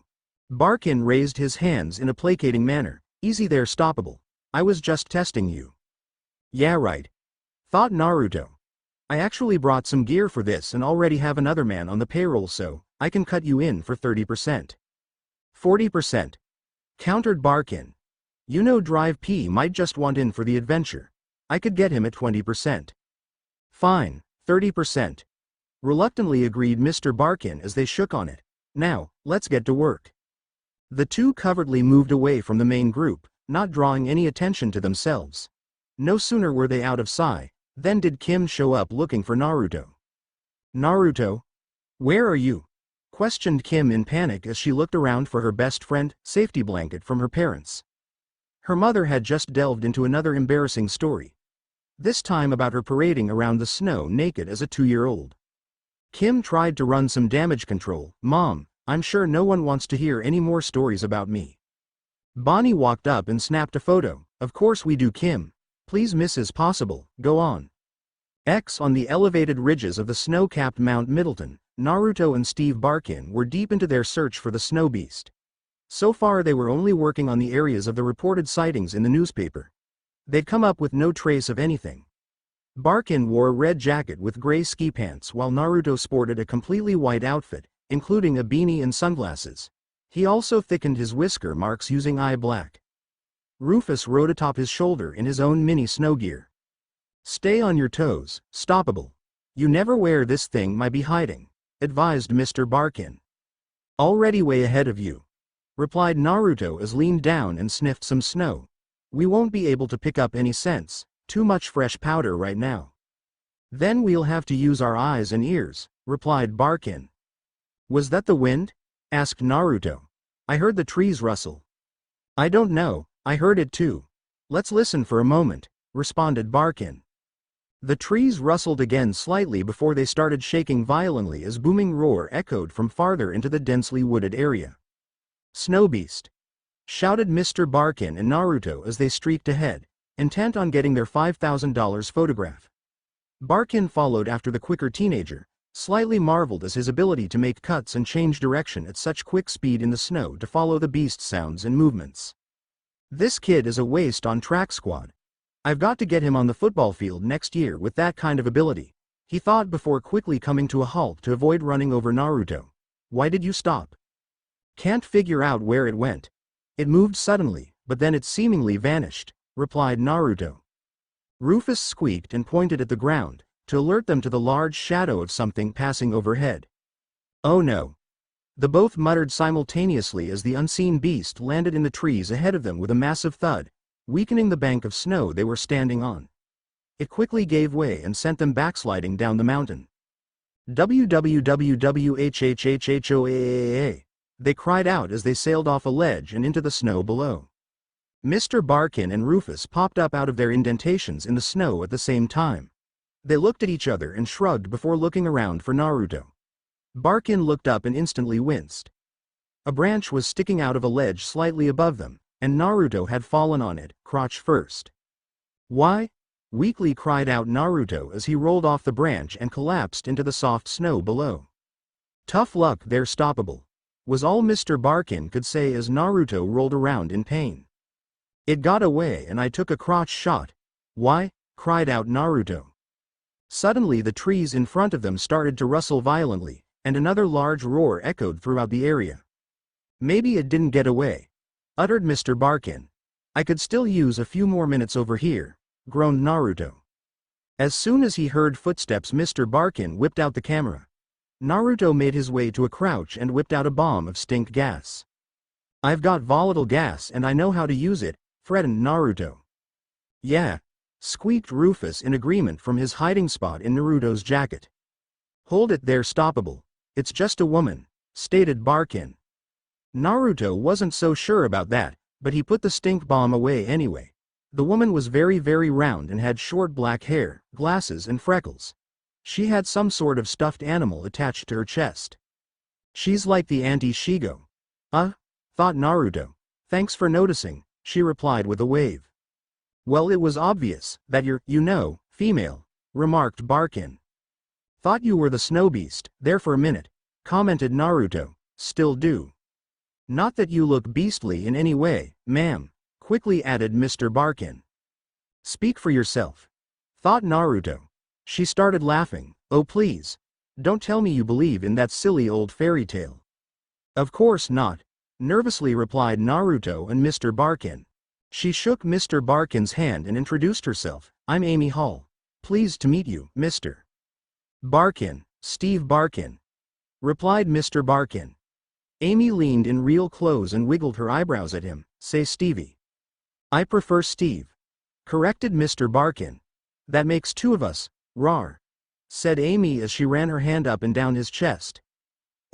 Barkin raised his hands in a placating manner. Easy there, stoppable. I was just testing you. Yeah, right. Thought Naruto. I actually brought some gear for this and already have another man on the payroll, so I can cut you in for 30%. 40%. Countered Barkin. You know Drive P might just want in for the adventure. I could get him at 20%. Fine, 30%. Reluctantly agreed Mr. Barkin as they shook on it. Now, let's get to work. The two covertly moved away from the main group, not drawing any attention to themselves. No sooner were they out of sight, then did Kim show up looking for Naruto. Naruto? Where are you? Questioned Kim in panic as she looked around for her best friend, safety blanket from her parents. Her mother had just delved into another embarrassing story. This time about her parading around the snow naked as a 2-year-old. Kim tried to run some damage control. Mom, I'm sure no one wants to hear any more stories about me. Bonnie walked up and snapped a photo. Of course we do, Kim. Please, Mrs. Possible, go on. On the elevated ridges of the snow-capped Mount Middleton, Naruto and Steve Barkin were deep into their search for the snow beast. So far they were only working on the areas of the reported sightings in the newspaper. They'd come up with no trace of anything. Barkin wore a red jacket with gray ski pants while Naruto sported a completely white outfit, including a beanie and sunglasses. He also thickened his whisker marks using eye black. Rufus rode atop his shoulder in his own mini snow gear. Stay on your toes, stoppable. You never wear this thing, might be hiding, advised Mr. Barkin. Already way ahead of you, replied Naruto as leaned down and sniffed some snow. We won't be able to pick up any scents, too much fresh powder right now. Then we'll have to use our eyes and ears, replied Barkin. Was that the wind? Asked Naruto. I heard the trees rustle. I don't know, I heard it too. Let's listen for a moment, responded Barkin. The trees rustled again slightly before they started shaking violently as booming roar echoed from farther into the densely wooded area. Snow beast! Shouted Mr. Barkin and Naruto as they streaked ahead, intent on getting their $5,000 photograph. Barkin followed after the quicker teenager, slightly marveled at his ability to make cuts and change direction at such quick speed in the snow to follow the beast's sounds and movements. This kid is a waste on track squad. I've got to get him on the football field next year with that kind of ability, he thought before quickly coming to a halt to avoid running over Naruto. Why did you stop? Can't figure out where it went. It moved suddenly, but then it seemingly vanished, replied Naruto. Rufus squeaked and pointed at the ground, to alert them to the large shadow of something passing overhead. Oh no! The both muttered simultaneously as the unseen beast landed in the trees ahead of them with a massive thud, weakening the bank of snow they were standing on. It quickly gave way and sent them backsliding down the mountain. WWWHHHHOAAA! They cried out as they sailed off a ledge and into the snow below. Mr. Barkin and Rufus popped up out of their indentations in the snow at the same time. They looked at each other and shrugged before looking around for Naruto. Barkin looked up and instantly winced. A branch was sticking out of a ledge slightly above them, and Naruto had fallen on it, crotch first. Why? Weakly cried out Naruto as he rolled off the branch and collapsed into the soft snow below. Tough luck there, stoppable, was all Mr. Barkin could say as Naruto rolled around in pain. It got away and I took a crotch shot. Why? Cried out Naruto. Suddenly the trees in front of them started to rustle violently, and another large roar echoed throughout the area. Maybe it didn't get away, uttered Mr. Barkin. I could still use a few more minutes over here, groaned Naruto. As soon as he heard footsteps, Mr. Barkin whipped out the camera. Naruto made his way to a crouch and whipped out a bomb of stink gas. I've got volatile gas and I know how to use it, threatened Naruto. Yeah, squeaked Rufus in agreement from his hiding spot in Naruto's jacket. Hold it there, stoppable. It's just a woman, stated Barkin. Naruto wasn't so sure about that, But he put the stink bomb away anyway. The woman was very round and had short black hair, glasses and freckles. She had some sort of stuffed animal attached to her chest. She's like the Auntie Shigo. Thought Naruto. Thanks for noticing, she replied with a wave. Well, it was obvious that you're, female, remarked Barkin. Thought you were the snow beast, there for a minute, commented Naruto. Still do. Not that you look beastly in any way, ma'am, quickly added Mr. Barkin. Speak for yourself. Thought Naruto. She started laughing. Oh please. Don't tell me you believe in that silly old fairy tale. Of course not, nervously replied Naruto and Mr. Barkin. She shook Mr. Barkin's hand and introduced herself. I'm Amy Hall. Pleased to meet you, Mr. Barkin, Steve Barkin, replied Mr. Barkin. Amy leaned in real clothes and wiggled her eyebrows at him. Say Stevie. I prefer Steve, corrected Mr. Barkin. That makes two of us, rawr, said Amy as she ran her hand up and down his chest.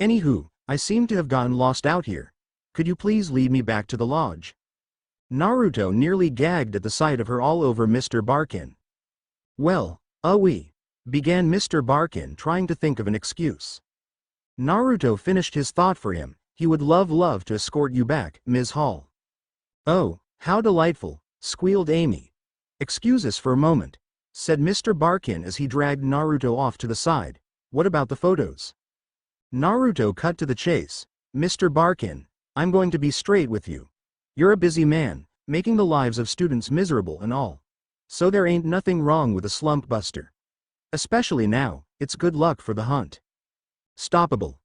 Anywho, I seem to have gotten lost out here. Could you please lead me back to the lodge? Naruto nearly gagged at the sight of her all over Mr. Barkin. Well, we, began Mr. Barkin, trying to think of an excuse. Naruto finished his thought for him. He would love to escort you back, Ms. Hall. Oh, how delightful, squealed Amy. Excuse us for a moment, said Mr. Barkin as he dragged Naruto off to the side. What about the photos? Naruto cut to the chase. Mr. Barkin, I'm going to be straight with you. You're a busy man, making the lives of students miserable and all. So there ain't nothing wrong with a slump buster. Especially now, it's good luck for the hunt. Stoppable,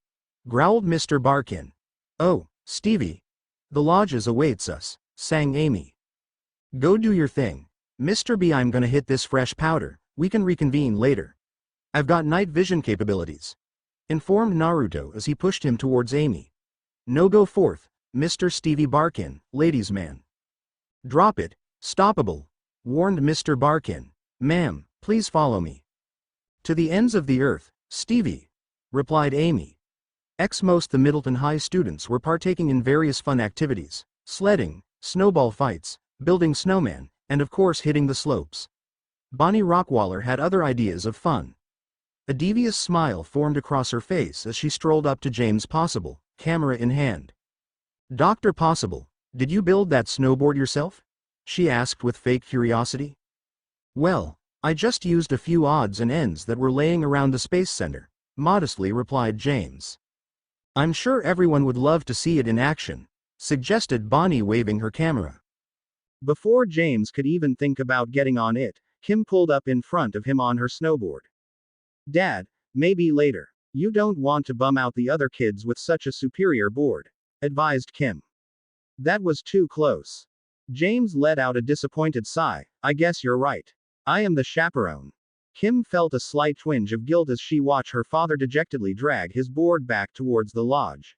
growled Mr. Barkin. Oh, Stevie. The lodges awaits us, sang Amy. Go do your thing. Mr. B, I'm gonna hit this fresh powder. We can reconvene later. I've got night vision capabilities, informed Naruto as he pushed him towards Amy. No, go forth, Mr. Stevie Barkin, ladies' man. Drop it, stoppable, warned Mr. Barkin. Ma'am, please follow me. To the ends of the earth, Stevie, replied Amy. Most the Middleton High students were partaking in various fun activities, sledding, snowball fights, building snowman, and of course hitting the slopes. Bonnie Rockwaller had other ideas of fun. A devious smile formed across her face as she strolled up to James Possible, camera in hand. Dr. Possible, did you build that snowboard yourself? She asked with fake curiosity. Well, I just used a few odds and ends that were laying around the Space Center, modestly replied James. I'm sure everyone would love to see it in action, suggested Bonnie, waving her camera. Before James could even think about getting on it, Kim pulled up in front of him on her snowboard. Dad, maybe later. You don't want to bum out the other kids with such a superior board, advised Kim. That was too close. James let out a disappointed sigh. I guess you're right. I am the chaperone. Kim felt a slight twinge of guilt as she watched her father dejectedly drag his board back towards the lodge.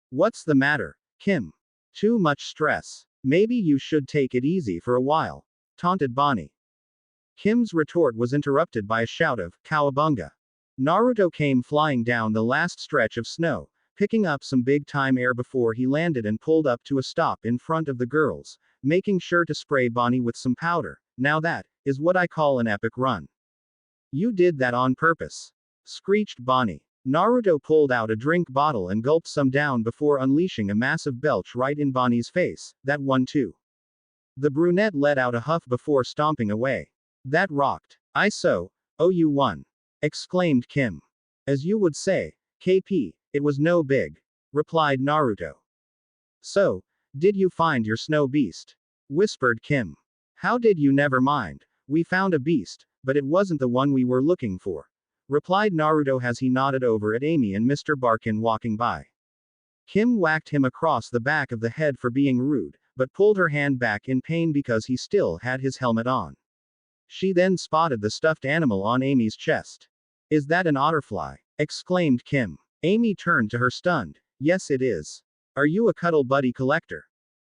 What's the matter, Kim? Too much stress. Maybe you should take it easy for a while, taunted Bonnie. Kim's retort was interrupted by a shout of "Cowabunga!" Naruto came flying down the last stretch of snow, picking up some big-time air before he landed and pulled up to a stop in front of the girls, making sure to spray Bonnie with some powder. Now that is what I call an epic run. You did that on purpose, screeched Bonnie. Naruto pulled out a drink bottle and gulped some down before unleashing a massive belch right in Bonnie's face. That one too. The brunette let out a huff before stomping away. That rocked. You won, exclaimed Kim. As you would say, KP, it was no big, replied Naruto. So, did you find your snow beast? Whispered Kim. How did you? Never mind. We found a beast, but it wasn't the one we were looking for, replied Naruto as he nodded over at Amy and Mr. Barkin walking by. Kim whacked him across the back of the head for being rude, but pulled her hand back in pain because he still had his helmet on. She then spotted the stuffed animal on Amy's chest. Is that an otterfly? Exclaimed Kim. Amy turned to her stunned. Yes, it is. Are you a cuddle buddy collector?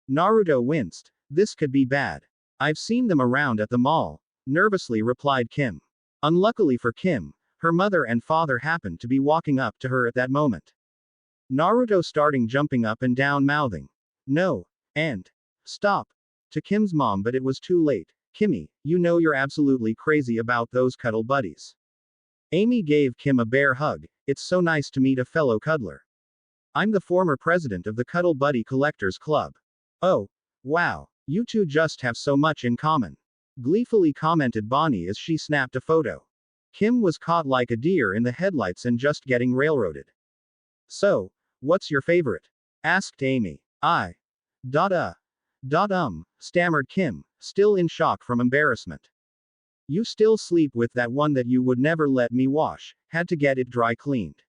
Naruto winced. This could be bad. I've seen them around at the mall, nervously replied Kim. Unluckily for Kim, her mother and father happened to be walking up to her at that moment. Naruto started jumping up and down, mouthing, "No," and Stop. To Kim's mom, but it was too late. Kimmy, you know you're absolutely crazy about those cuddle buddies. Amy gave Kim a bear hug. It's so nice to meet a fellow cuddler. I'm the former president of the Cuddle Buddy Collectors Club. Oh, wow. You two just have so much in common. Gleefully commented Bonnie as she snapped a photo. Kim was caught like a deer in the headlights and just getting railroaded. So, what's your favorite? Asked Amy. Stammered Kim, still in shock from embarrassment. You still sleep with that one that you would never let me wash, had to get it dry cleaned.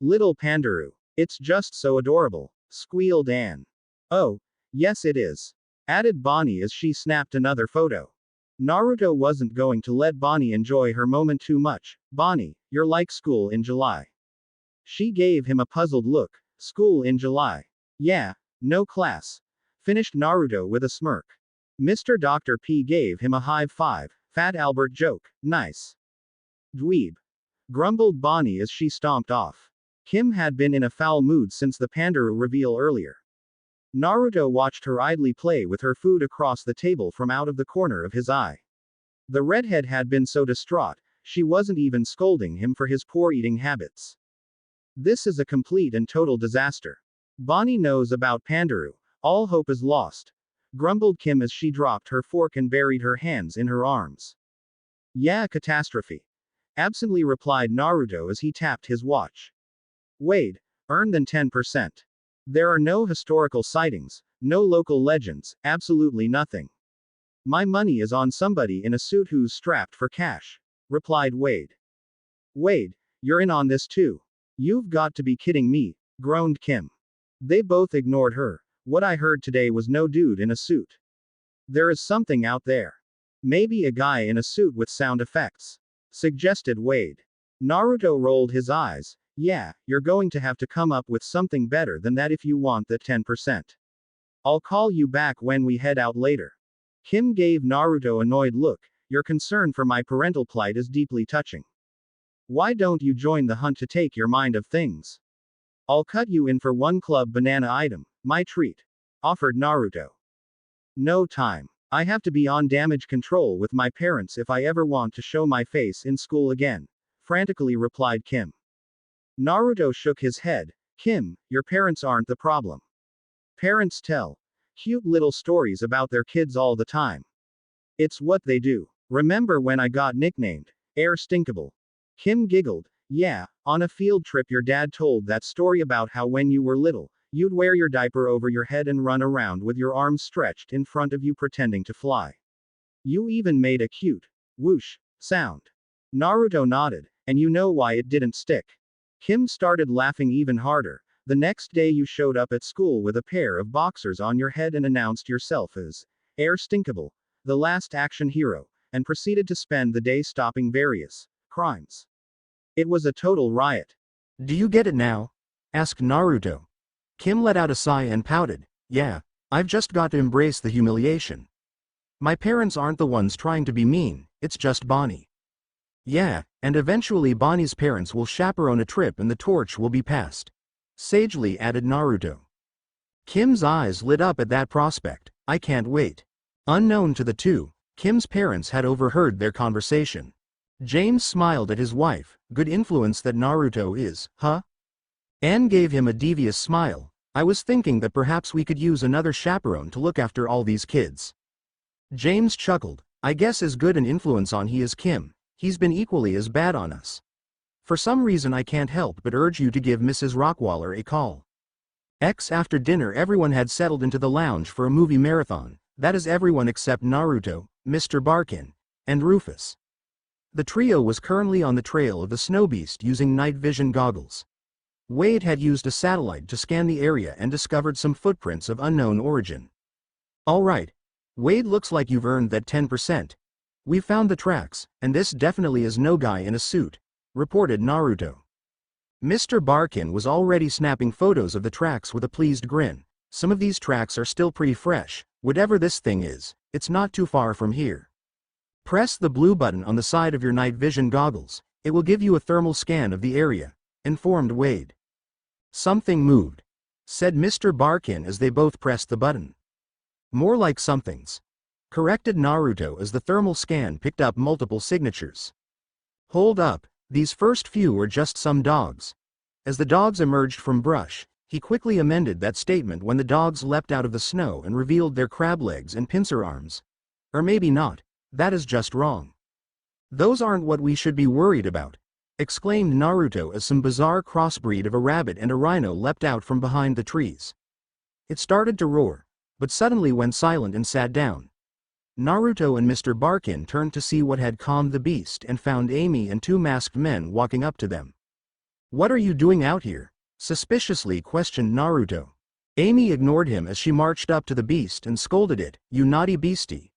Little Pandaroo. It's just so adorable, squealed Anne. Oh, yes it is. Added Bonnie as she snapped another photo. Naruto wasn't going to let Bonnie enjoy her moment too much. Bonnie, you're like school in July. She gave him a puzzled look. School in July. Yeah, no class. Finished Naruto with a smirk. Mr. Dr. P gave him a high five. Fat Albert joke. Nice. Dweeb. Grumbled Bonnie as she stomped off. Kim had been in a foul mood since the Pandaroo reveal earlier. Naruto watched her idly play with her food across the table from out of the corner of his eye. The redhead had been so distraught, she wasn't even scolding him for his poor eating habits. This is a complete and total disaster. Bonnie knows about Pandaroo. All hope is lost. Grumbled Kim as she dropped her fork and buried her hands in her arms. Yeah, catastrophe. Absently replied Naruto as he tapped his watch. Wade, earned than 10%. There are no historical sightings, no local legends, absolutely nothing. My money is on somebody in a suit who's strapped for cash, replied Wade. Wade, you're in on this too. You've got to be kidding me, groaned Kim. They both ignored her. What I heard today was no dude in a suit. There is something out there. Maybe a guy in a suit with sound effects, suggested Wade. Naruto rolled his eyes. Yeah, you're going to have to come up with something better than that if you want the 10%. I'll call you back when we head out later. Kim gave Naruto an annoyed look. Your concern for my parental plight is deeply touching. Why don't you join the hunt to take your mind of things? I'll cut you in for one club banana item, my treat, offered Naruto. No time. I have to be on damage control with my parents if I ever want to show my face in school again, frantically replied Kim. Naruto shook his head. Kim, your parents aren't the problem. Parents tell cute little stories about their kids all the time. It's what they do. Remember when I got nicknamed Air Stinkable? Kim giggled. Yeah, on a field trip your dad told that story about how when you were little, you'd wear your diaper over your head and run around with your arms stretched in front of you pretending to fly. You even made a cute whoosh sound. Naruto nodded. And you know why it didn't stick. Kim started laughing even harder. The next day you showed up at school with a pair of boxers on your head and announced yourself as Air Stinkable, the last action hero, and proceeded to spend the day stopping various crimes. It was a total riot. Do you get it now? Asked Naruto. Kim let out a sigh and pouted. Yeah, I've just got to embrace the humiliation. My parents aren't the ones trying to be mean, it's just Bonnie. Yeah, and eventually Bonnie's parents will chaperone a trip and the torch will be passed. Sagely added Naruto. Kim's eyes lit up at that prospect. I can't wait. Unknown to the two, Kim's parents had overheard their conversation. James smiled at his wife. Good influence that Naruto is, huh? Anne gave him a devious smile. I was thinking that perhaps we could use another chaperone to look after all these kids. James chuckled. I guess as good an influence on he is Kim. He's been equally as bad on us. For some reason I can't help but urge you to give Mrs. Rockwaller a call. After dinner everyone had settled into the lounge for a movie marathon, that is everyone except Naruto, Mr. Barkin, and Rufus. The trio was currently on the trail of the snow beast using night vision goggles. Wade had used a satellite to scan the area and discovered some footprints of unknown origin. All right. Wade, looks like you've earned that 10%. We found the tracks, and this definitely is no guy in a suit, reported Naruto. Mr. Barkin was already snapping photos of the tracks with a pleased grin. Some of these tracks are still pretty fresh. Whatever this thing is, it's not too far from here. Press the blue button on the side of your night vision goggles. It will give you a thermal scan of the area, informed Wade. Something moved, said Mr. Barkin as they both pressed the button. More like something's, corrected Naruto as the thermal scan picked up multiple signatures. Hold up, these first few are just some dogs. As the dogs emerged from brush, he quickly amended that statement when the dogs leapt out of the snow and revealed their crab legs and pincer arms. Or maybe not, that is just wrong. Those aren't what we should be worried about, exclaimed Naruto as some bizarre crossbreed of a rabbit and a rhino leapt out from behind the trees. It started to roar, but suddenly went silent and sat down. Naruto and Mr. Barkin turned to see what had calmed the beast and found Amy and two masked men walking up to them. "What are you doing out here?" suspiciously questioned Naruto. Amy ignored him as she marched up to the beast and scolded it, "You naughty beastie.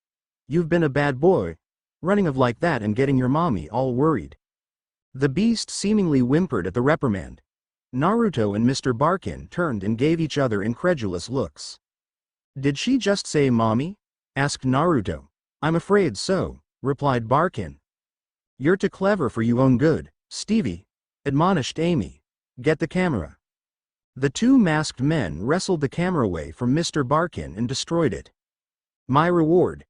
You've been a bad boy, running off like that and getting your mommy all worried." The beast seemingly whimpered at the reprimand. Naruto and Mr. Barkin turned and gave each other incredulous looks. "Did she just say mommy?" asked Naruto. "I'm afraid so," replied Barkin. "You're too clever for your own good, Stevie," admonished Amy. "Get the camera." The two masked men wrestled the camera away from Mr. Barkin and destroyed it. "My reward!"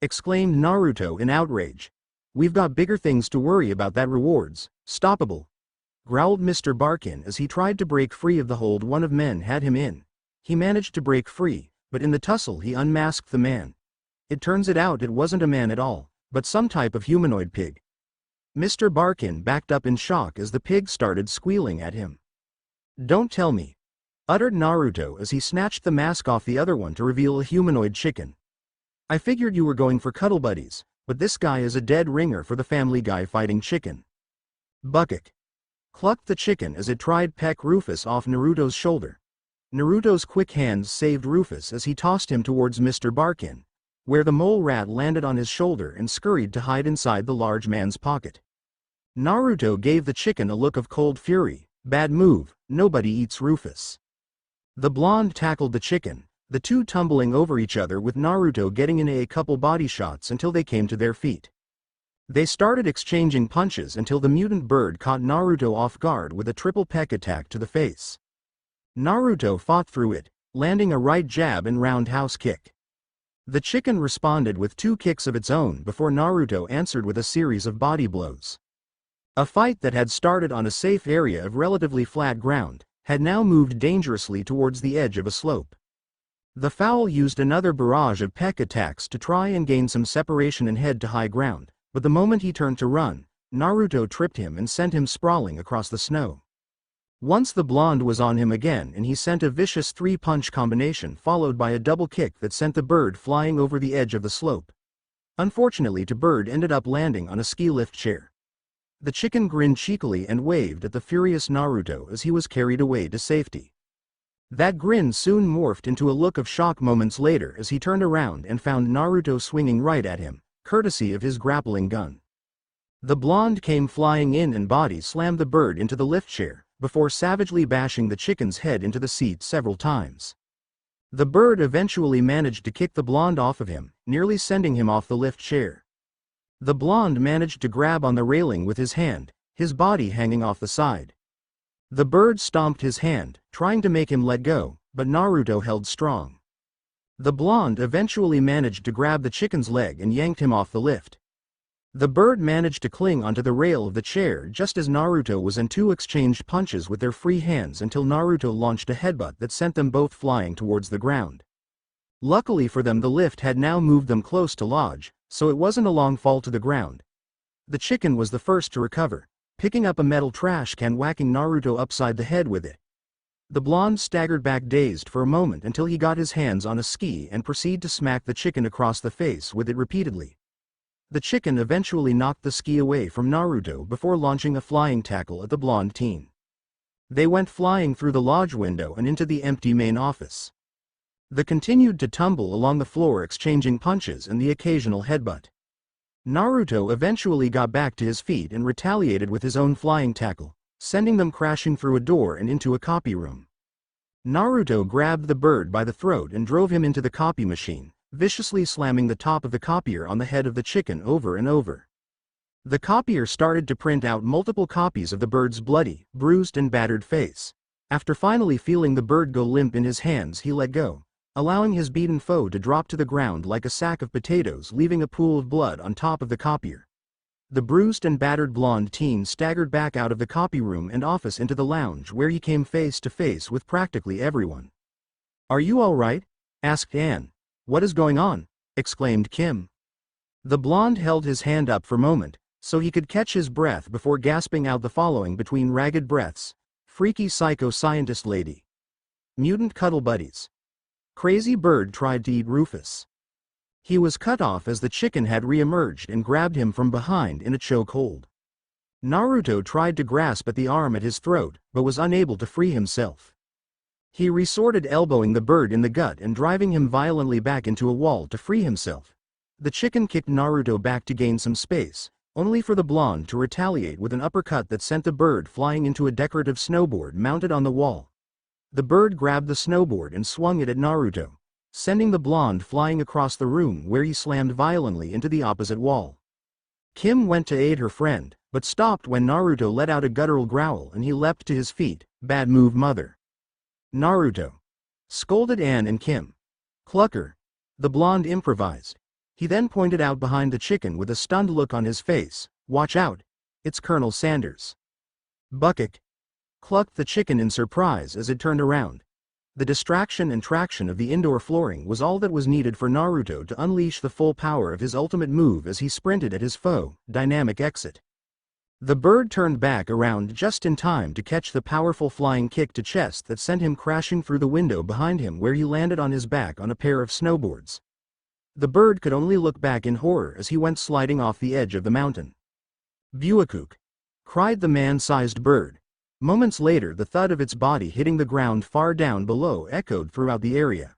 exclaimed Naruto in outrage. "We've got bigger things to worry about than rewards, stoppable," growled Mr. Barkin as he tried to break free of the hold one of men had him in. He managed to break free, but in the tussle he unmasked the man. It turns out it wasn't a man at all, but some type of humanoid pig. Mr. Barkin backed up in shock as the pig started squealing at him. "Don't tell me," uttered Naruto as he snatched the mask off the other one to reveal a humanoid chicken. "I figured you were going for cuddle buddies, but this guy is a dead ringer for the Family Guy fighting chicken." Buckek clucked the chicken as it tried peck Rufus off Naruto's shoulder. Naruto's quick hands saved Rufus as he tossed him towards Mr. Barkin, where the mole rat landed on his shoulder and scurried to hide inside the large man's pocket. Naruto gave the chicken a look of cold fury. "Bad move, nobody eats Rufus." The blonde tackled the chicken, the two tumbling over each other with Naruto getting in a couple body shots until they came to their feet. They started exchanging punches until the mutant bird caught Naruto off guard with a triple peck attack to the face. Naruto fought through it, landing a right jab and roundhouse kick. The chicken responded with two kicks of its own before Naruto answered with a series of body blows. A fight that had started on a safe area of relatively flat ground had now moved dangerously towards the edge of a slope. The fowl used another barrage of peck attacks to try and gain some separation and head to high ground, but the moment he turned to run, Naruto tripped him and sent him sprawling across the snow. Once the blonde was on him again and he sent a vicious three-punch combination followed by a double kick that sent the bird flying over the edge of the slope. Unfortunately, the bird ended up landing on a ski lift chair. The chicken grinned cheekily and waved at the furious Naruto as he was carried away to safety. That grin soon morphed into a look of shock moments later as he turned around and found Naruto swinging right at him, courtesy of his grappling gun. The blonde came flying in and body slammed the bird into the lift chair, before savagely bashing the chicken's head into the seat several times. The bird eventually managed to kick the blonde off of him, nearly sending him off the lift chair. The blonde managed to grab on the railing with his hand, his body hanging off the side. The bird stomped his hand, trying to make him let go, but Naruto held strong. The blonde eventually managed to grab the chicken's leg and yanked him off the lift. The bird managed to cling onto the rail of the chair just as Naruto was and two exchanged punches with their free hands until Naruto launched a headbutt that sent them both flying towards the ground. Luckily for them, the lift had now moved them close to lodge, so it wasn't a long fall to the ground. The chicken was the first to recover, picking up a metal trash can, whacking Naruto upside the head with it. The blonde staggered back dazed for a moment until he got his hands on a ski and proceeded to smack the chicken across the face with it repeatedly. The chicken eventually knocked the ski away from Naruto before launching a flying tackle at the blonde teen. They went flying through the lodge window and into the empty main office. They continued to tumble along the floor, exchanging punches and the occasional headbutt. Naruto eventually got back to his feet and retaliated with his own flying tackle, sending them crashing through a door and into a copy room. Naruto grabbed the bird by the throat and drove him into the copy machine, viciously slamming the top of the copier on the head of the chicken over and over. The copier started to print out multiple copies of the bird's bloody, bruised and battered face. After finally feeling the bird go limp in his hands, he let go, allowing his beaten foe to drop to the ground like a sack of potatoes, leaving a pool of blood on top of the copier. The bruised and battered blonde teen staggered back out of the copy room and office into the lounge, where he came face to face with practically everyone. "Are you all right?" asked Anne. "What is going on?" exclaimed Kim. The blonde held his hand up for a moment, so he could catch his breath before gasping out the following between ragged breaths. "Freaky psycho scientist lady. Mutant cuddle buddies. Crazy bird tried to eat Rufus." He was cut off as the chicken had re-emerged and grabbed him from behind in a chokehold. Naruto tried to grasp at the arm at his throat, but was unable to free himself. He resorted elbowing the bird in the gut and driving him violently back into a wall to free himself. The chicken kicked Naruto back to gain some space, only for the blonde to retaliate with an uppercut that sent the bird flying into a decorative snowboard mounted on the wall. The bird grabbed the snowboard and swung it at Naruto, sending the blonde flying across the room, where he slammed violently into the opposite wall. Kim went to aid her friend, but stopped when Naruto let out a guttural growl and he leapt to his feet. "Bad move, mother." "Naruto," scolded Anne and Kim. "Clucker," the blonde improvised. He then pointed out behind the chicken with a stunned look on his face. "Watch out, it's Colonel Sanders." "Buckek," clucked the chicken in surprise as it turned around. The distraction and traction of the indoor flooring was all that was needed for Naruto to unleash the full power of his ultimate move as he sprinted at his foe. Dynamic exit. The bird turned back around just in time to catch the powerful flying kick to chest that sent him crashing through the window behind him, where he landed on his back on a pair of snowboards. The bird could only look back in horror as he went sliding off the edge of the mountain. "Buakook," cried the man-sized bird. Moments later, the thud of its body hitting the ground far down below echoed throughout the area.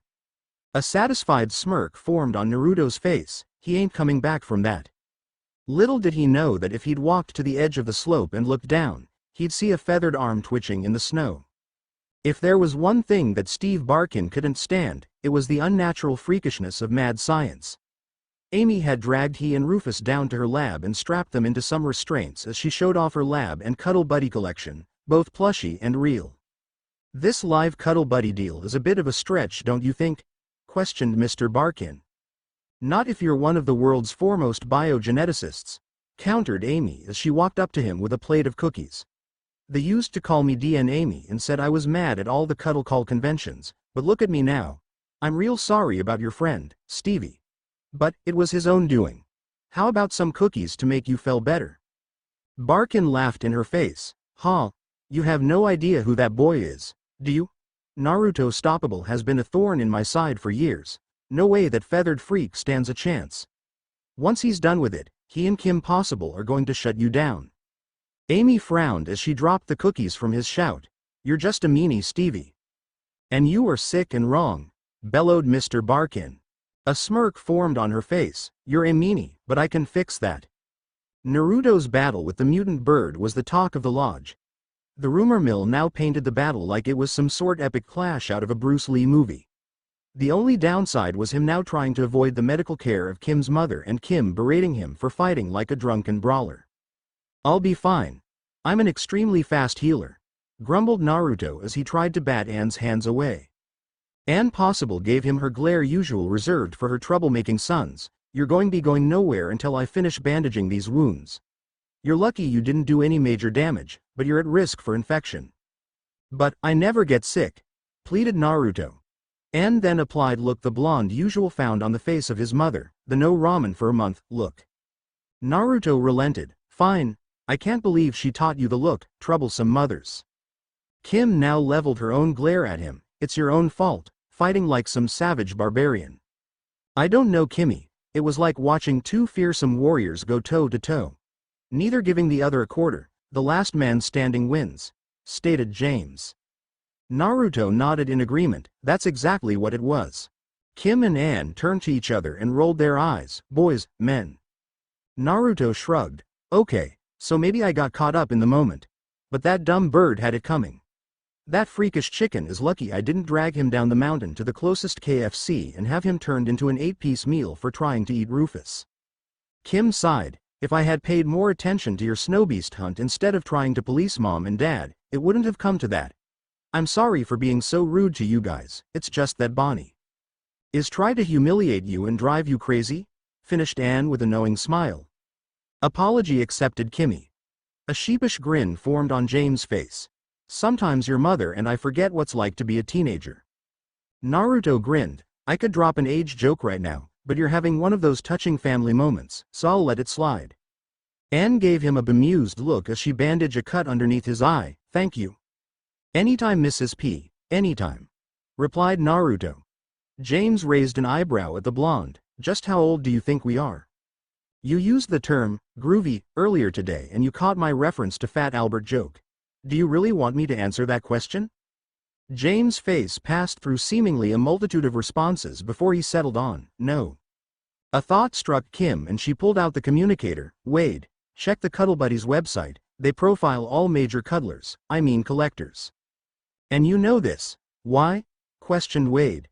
A satisfied smirk formed on Naruto's face. He ain't coming back from that. Little did he know that if he'd walked to the edge of the slope and looked down, he'd see a feathered arm twitching in the snow. If there was one thing that Steve Barkin couldn't stand, it was the unnatural freakishness of mad science. Amy had dragged he and Rufus down to her lab and strapped them into some restraints as she showed off her lab and cuddle buddy collection, both plushy and real. "This live cuddle buddy deal is a bit of a stretch, don't you think?" questioned Mr. Barkin. "Not if you're one of the world's foremost biogeneticists," countered Amy as she walked up to him with a plate of cookies. "They used to call me DN Amy and said I was mad at all the cuddle call conventions, but look at me now. I'm real sorry about your friend, Stevie. But it was his own doing. How about some cookies to make you feel better?" Barkin laughed in her face. "Huh? You have no idea who that boy is, do you? Naruto Stoppable has been a thorn in my side for years. No way that feathered freak stands a chance. Once he's done with it, he and Kim Possible are going to shut you down." Amy frowned as she dropped the cookies from his shout. "You're just a meanie, Stevie." "And you are sick and wrong," bellowed Mr. Barkin. A smirk formed on her face. "You're a meanie, but I can fix that." Naruto's battle with the mutant bird was the talk of the lodge. The rumor mill now painted the battle like it was some sort epic clash out of a Bruce Lee movie. The only downside was him now trying to avoid the medical care of Kim's mother and Kim berating him for fighting like a drunken brawler. "I'll be fine. I'm an extremely fast healer," grumbled Naruto as he tried to bat Anne's hands away. Anne Possible gave him her glare usual reserved for her troublemaking sons. "You're going to be going nowhere until I finish bandaging these wounds. You're lucky you didn't do any major damage, but you're at risk for infection." "But I never get sick," pleaded Naruto. Anne then applied look the blonde usual found on the face of his mother, the no ramen for a month look. Naruto relented. "Fine, I can't believe she taught you the look, troublesome mothers." Kim now leveled her own glare at him. "It's your own fault, fighting like some savage barbarian." "I don't know, Kimmy, it was like watching two fearsome warriors go toe to toe. Neither giving the other a quarter, the last man standing wins," stated James. Naruto nodded in agreement. That's exactly what it was. Kim and Anne turned to each other and rolled their eyes. "Boys, men." Naruto shrugged. "Okay, so maybe I got caught up in the moment. But that dumb bird had it coming. That freakish chicken is lucky I didn't drag him down the mountain to the closest KFC and have him turned into an 8-piece meal for trying to eat Rufus." Kim sighed. "If I had paid more attention to your snowbeast hunt instead of trying to police Mom and Dad, it wouldn't have come to that. I'm sorry for being so rude to you guys, it's just that Bonnie." Is try to humiliate you and drive you crazy? Finished Anne with a knowing smile. Apology accepted Kimmy. A sheepish grin formed on James' face. Sometimes your mother and I forget what's like to be a teenager. Naruto grinned. I could drop an age joke right now, but you're having one of those touching family moments, so I'll let it slide. Anne gave him a bemused look as she bandaged a cut underneath his eye. Thank you. Anytime, Mrs. P, anytime, replied Naruto. James raised an eyebrow at the blonde. Just how old do you think we are? You used the term, groovy, earlier today and you caught my reference to Fat Albert joke. Do you really want me to answer that question? James' face passed through seemingly a multitude of responses before he settled on, no. A thought struck Kim and she pulled out the communicator. Wade, check the Cuddle Buddies website, they profile all major cuddlers, I mean collectors. And you know this. Why? Questioned Wade.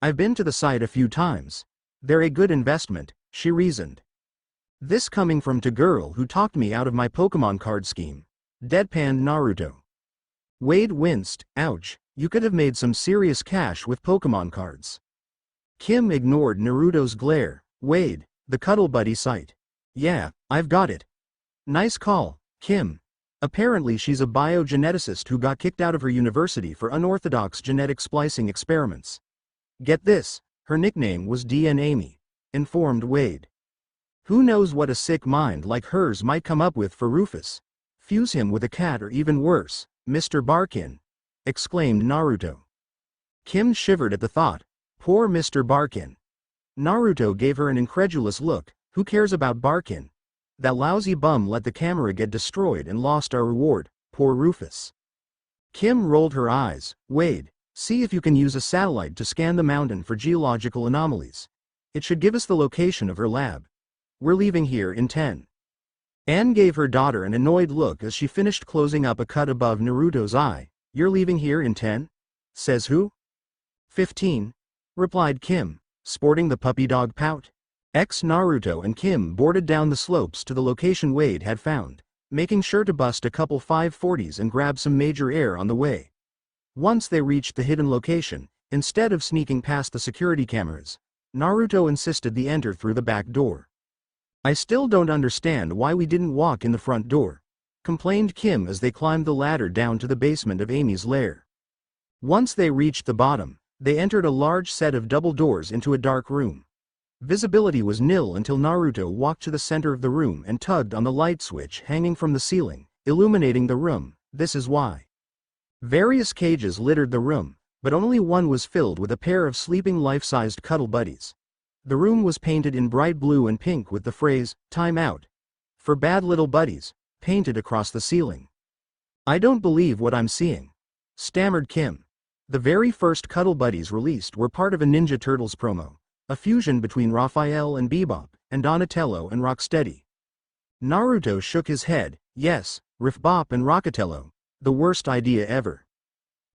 I've been to the site a few times. They're a good investment, she reasoned. This coming from the girl who talked me out of my Pokemon card scheme. Deadpanned Naruto. Wade winced. Ouch, you could have made some serious cash with Pokemon cards. Kim ignored Naruto's glare. Wade, the Cuddle Buddy site. Yeah, I've got it. Nice call, Kim. Apparently she's a biogeneticist who got kicked out of her university for unorthodox genetic splicing experiments. Get this, her nickname was Amy, informed Wade. Who knows what a sick mind like hers might come up with for Rufus? Fuse him with a cat or even worse, Mr. Barkin, exclaimed Naruto. Kim shivered at the thought. Poor Mr. Barkin. Naruto gave her an incredulous look. Who cares about Barkin? That lousy bum let the camera get destroyed and lost our reward, poor Rufus. Kim rolled her eyes. Wade, see if you can use a satellite to scan the mountain for geological anomalies. It should give us the location of her lab. We're leaving here in 10. Anne gave her daughter an annoyed look as she finished closing up a cut above Naruto's eye. You're leaving here in 10? Says who? 15, replied Kim, sporting the puppy dog pout. Naruto and Kim boarded down the slopes to the location Wade had found, making sure to bust a couple 540s and grab some major air on the way. Once they reached the hidden location, instead of sneaking past the security cameras, Naruto insisted they enter through the back door. I still don't understand why we didn't walk in the front door, complained Kim as they climbed the ladder down to the basement of Amy's lair. Once they reached the bottom, they entered a large set of double doors into a dark room. Visibility was nil until Naruto walked to the center of the room and tugged on the light switch hanging from the ceiling, illuminating the room. This is why. Various cages littered the room, but only one was filled with a pair of sleeping life-sized cuddle buddies. The room was painted in bright blue and pink with the phrase, "Time out. For bad little buddies," painted across the ceiling. I don't believe what I'm seeing, stammered Kim. The very first Cuddle Buddies released were part of a Ninja Turtles promo, a fusion between Raphael and Bebop, and Donatello and Rocksteady. Naruto shook his head. Yes, Bop and Rockatello. The worst idea ever.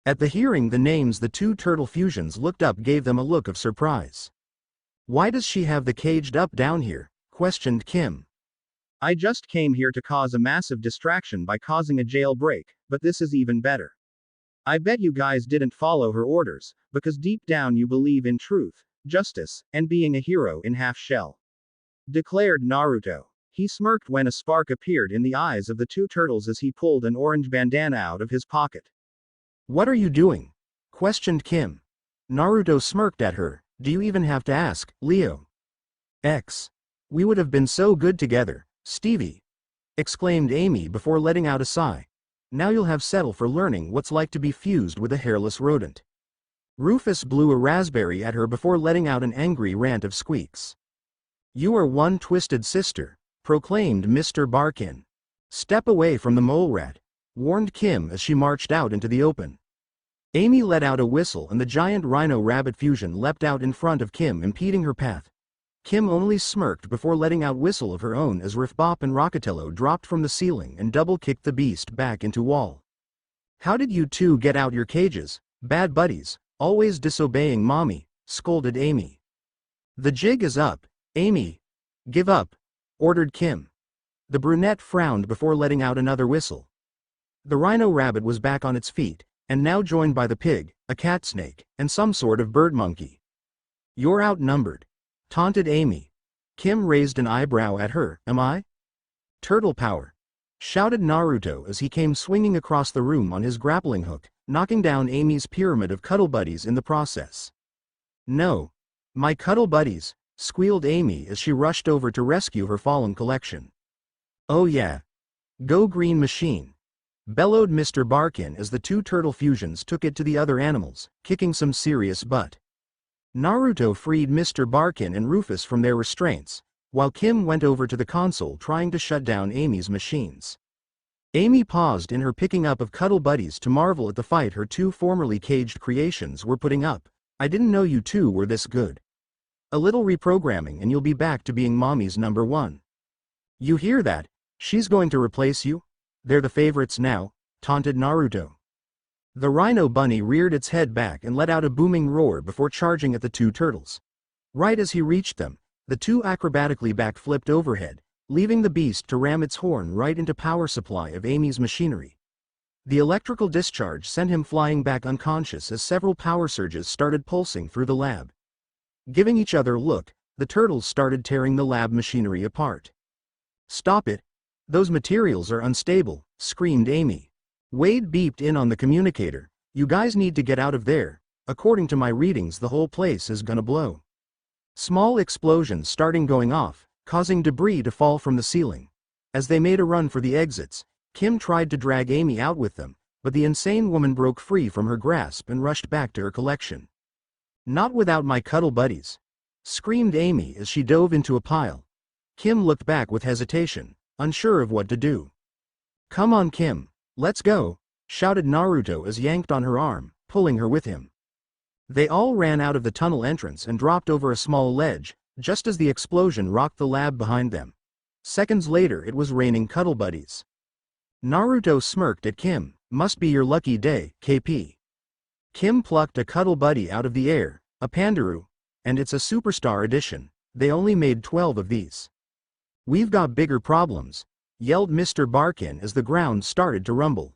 At the hearing the names the two turtle fusions looked up gave them a look of surprise. Why does she have the caged up down here? Questioned Kim. I just came here to cause a massive distraction by causing a jailbreak, but this is even better. I bet you guys didn't follow her orders, because deep down you believe in truth, justice, and being a hero in half shell. Declared Naruto. He smirked when a spark appeared in the eyes of the two turtles as he pulled an orange bandana out of his pocket. What are you doing? Questioned Kim. Naruto smirked at her. Do you even have to ask, Leo? We would have been so good together, Stevie, exclaimed Amy before letting out a sigh. Now you'll have settle for learning what's like to be fused with a hairless rodent. Rufus blew a raspberry at her before letting out an angry rant of squeaks. You are one twisted sister, proclaimed Mr. Barkin. Step away from the mole rat, warned Kim as she marched out into the open. Amy let out a whistle and the giant rhino-rabbit fusion leapt out in front of Kim, impeding her path. Kim only smirked before letting out whistle of her own as Bop and Rockatello dropped from the ceiling and double-kicked the beast back into wall. How did you two get out your cages, bad buddies, always disobeying mommy, scolded Amy. The jig is up, Amy. Give up, ordered Kim. The brunette frowned before letting out another whistle. The rhino-rabbit was back on its feet, and now joined by the pig, a cat snake, and some sort of bird monkey. You're outnumbered, taunted Amy. Kim raised an eyebrow at her. Am I? Turtle power, shouted Naruto as he came swinging across the room on his grappling hook, knocking down Amy's pyramid of cuddle buddies in the process. No. My cuddle buddies, squealed Amy as she rushed over to rescue her fallen collection. Oh yeah. Go green machine, bellowed Mr. Barkin as the two turtle fusions took it to the other animals, kicking some serious butt. Naruto freed Mr. Barkin and Rufus from their restraints, while Kim went over to the console trying to shut down Amy's machines. Amy paused in her picking up of cuddle buddies to marvel at the fight her two formerly caged creations were putting up. I didn't know you two were this good. A little reprogramming and you'll be back to being mommy's number one. You hear that? She's going to replace you? They're the favorites now, taunted Naruto. The rhino bunny reared its head back and let out a booming roar before charging at the two turtles. Right as he reached them, the two acrobatically backflipped overhead, leaving the beast to ram its horn right into power supply of Amy's machinery. The electrical discharge sent him flying back unconscious as several power surges started pulsing through the lab. Giving each other a look, the turtles started tearing the lab machinery apart. Stop it! Those materials are unstable, screamed Amy. Wade beeped in on the communicator. You guys need to get out of there. According to my readings, the whole place is gonna blow. Small explosions starting going off, causing debris to fall from the ceiling. As they made a run for the exits, Kim tried to drag Amy out with them, but the insane woman broke free from her grasp and rushed back to her collection. Not without my cuddle buddies, screamed Amy as she dove into a pile. Kim looked back with hesitation, unsure of what to do. Come on Kim, let's go, shouted Naruto as yanked on her arm, pulling her with him. They all ran out of the tunnel entrance and dropped over a small ledge, just as the explosion rocked the lab behind them. Seconds later it was raining cuddle buddies. Naruto smirked at Kim. Must be your lucky day, KP. Kim plucked a cuddle buddy out of the air, a Pandaru, and it's a superstar edition. They only made 12 of these. We've got bigger problems, yelled Mr. Barkin as the ground started to rumble.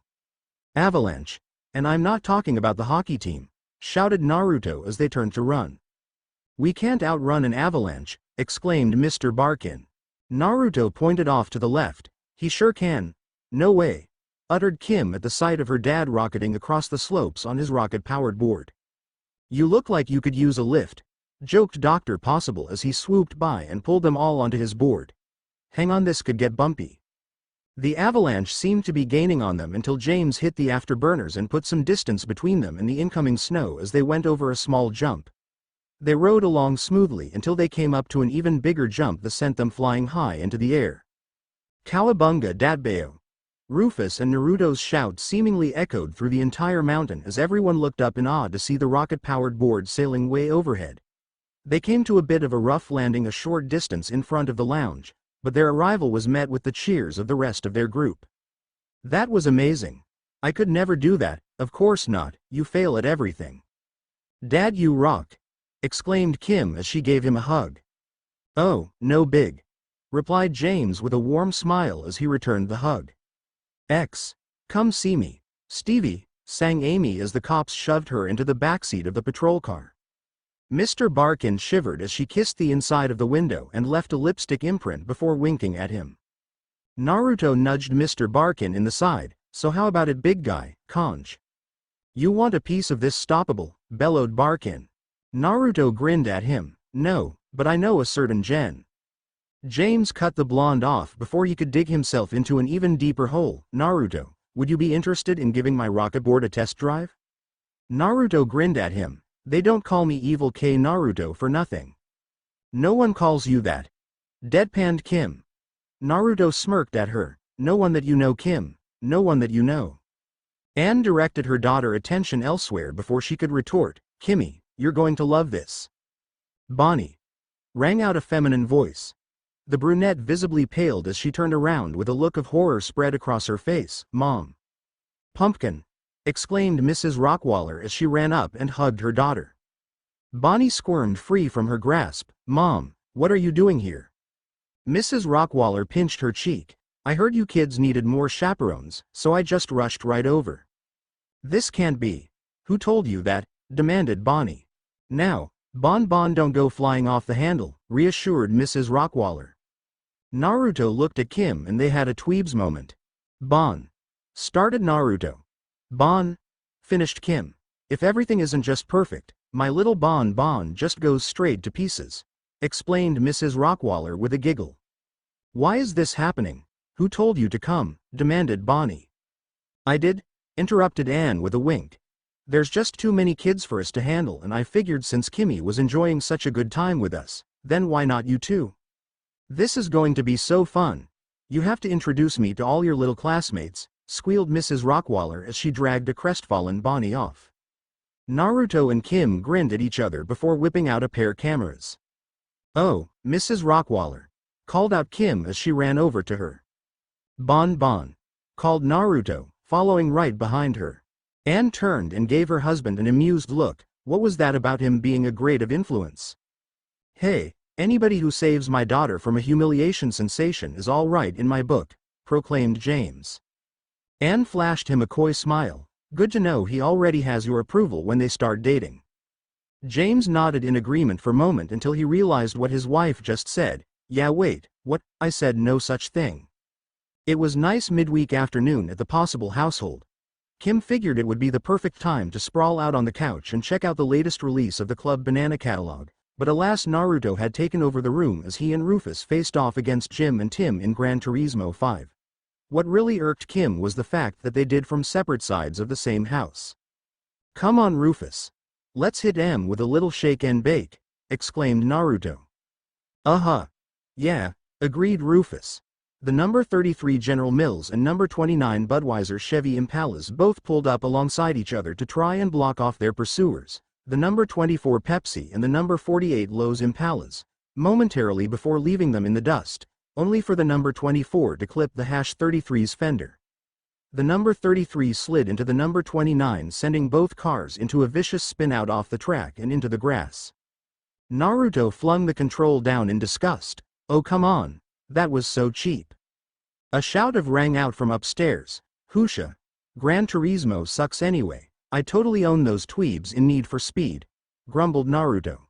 Avalanche, and I'm not talking about the hockey team, shouted Naruto as they turned to run. We can't outrun an avalanche, exclaimed Mr. Barkin. Naruto pointed off to the left. He sure can. No way, uttered Kim at the sight of her dad rocketing across the slopes on his rocket-powered board. You look like you could use a lift, joked Dr. Possible as he swooped by and pulled them all onto his board. Hang on, this could get bumpy. The avalanche seemed to be gaining on them until James hit the afterburners and put some distance between them and the incoming snow as they went over a small jump. They rode along smoothly until they came up to an even bigger jump that sent them flying high into the air. Cowabunga Datbeo! Rufus and Naruto's shout seemingly echoed through the entire mountain as everyone looked up in awe to see the rocket-powered board sailing way overhead. They came to a bit of a rough landing a short distance in front of the lounge, but their arrival was met with the cheers of the rest of their group. That was amazing. I could never do that. Of course not, you fail at everything. Dad, you rock, exclaimed Kim as she gave him a hug. Oh, no big, replied James with a warm smile as he returned the hug. Come see me, Stevie, sang Amy as the cops shoved her into the backseat of the patrol car. Mr. Barkin shivered as she kissed the inside of the window and left a lipstick imprint before winking at him. Naruto nudged Mr. Barkin in the side. So how about it, big guy, Conj? You want a piece of this stoppable, bellowed Barkin. Naruto grinned at him. No, but I know a certain Jen. James cut the blonde off before he could dig himself into an even deeper hole. Naruto, would you be interested in giving my rocket board a test drive? Naruto grinned at him. They don't call me Evil K Naruto for nothing. No one calls you that. Deadpanned Kim. Naruto smirked at her. No one that you know, Kim. No one that you know. Anne directed her daughter attention elsewhere before she could retort. Kimmy, you're going to love this. Bonnie, rang out a feminine voice. The brunette visibly paled as she turned around with a look of horror spread across her face. Mom. Pumpkin, exclaimed Mrs. Rockwaller as she ran up and hugged her daughter. Bonnie squirmed free from her grasp. Mom, what are you doing here? Mrs. Rockwaller pinched her cheek. I heard you kids needed more chaperones, so I just rushed right over. This can't be. Who told you that? Demanded Bonnie. Now, Bon Bon don't go flying off the handle, reassured Mrs. Rockwaller. Naruto looked at Kim and they had a tweebs moment. Bon. Started Naruto. Bon. Finished Kim. If everything isn't just perfect, my little Bon Bon just goes straight to pieces, explained Mrs. Rockwaller with a giggle. Why is this happening? Who told you to come? Demanded Bonnie. I did, interrupted Anne with a wink. There's just too many kids for us to handle and I figured since Kimmy was enjoying such a good time with us, then why not you too? This is going to be so fun. You have to introduce me to all your little classmates, squealed Mrs. Rockwaller as she dragged a crestfallen Bonnie off. Naruto and Kim grinned at each other before whipping out a pair of cameras. Oh, Mrs. Rockwaller, called out Kim as she ran over to her. Bon Bon, called Naruto, following right behind her. Anne turned and gave her husband an amused look. What was that about him being a grade of influence? Hey, anybody who saves my daughter from a humiliation sensation is all right in my book, proclaimed James. Anne flashed him a coy smile. Good to know he already has your approval when they start dating. James nodded in agreement for a moment until he realized what his wife just said. Yeah, wait, what? I said no such thing. It was nice midweek afternoon at the Possible household. Kim figured it would be the perfect time to sprawl out on the couch and check out the latest release of the Club Banana catalog, but alas, Naruto had taken over the room as he and Rufus faced off against Jim and Tim in Gran Turismo 5. What really irked Kim was the fact that they did from separate sides of the same house. Come on Rufus. Let's hit M with a little shake and bake, exclaimed Naruto. Uh-huh. Yeah, agreed Rufus. The number 33 General Mills and number 29 Budweiser Chevy Impalas both pulled up alongside each other to try and block off their pursuers, the number 24 Pepsi and the number 48 Lowe's Impalas, momentarily before leaving them in the dust, only for the number 24 to clip the #33's fender. The number 33 slid into the number 29, sending both cars into a vicious spin out off the track and into the grass. Naruto flung the control down in disgust. Oh come on, that was so cheap. A shout rang out from upstairs. Husha. Gran Turismo sucks anyway. I totally own those tweebs in Need for Speed, grumbled Naruto.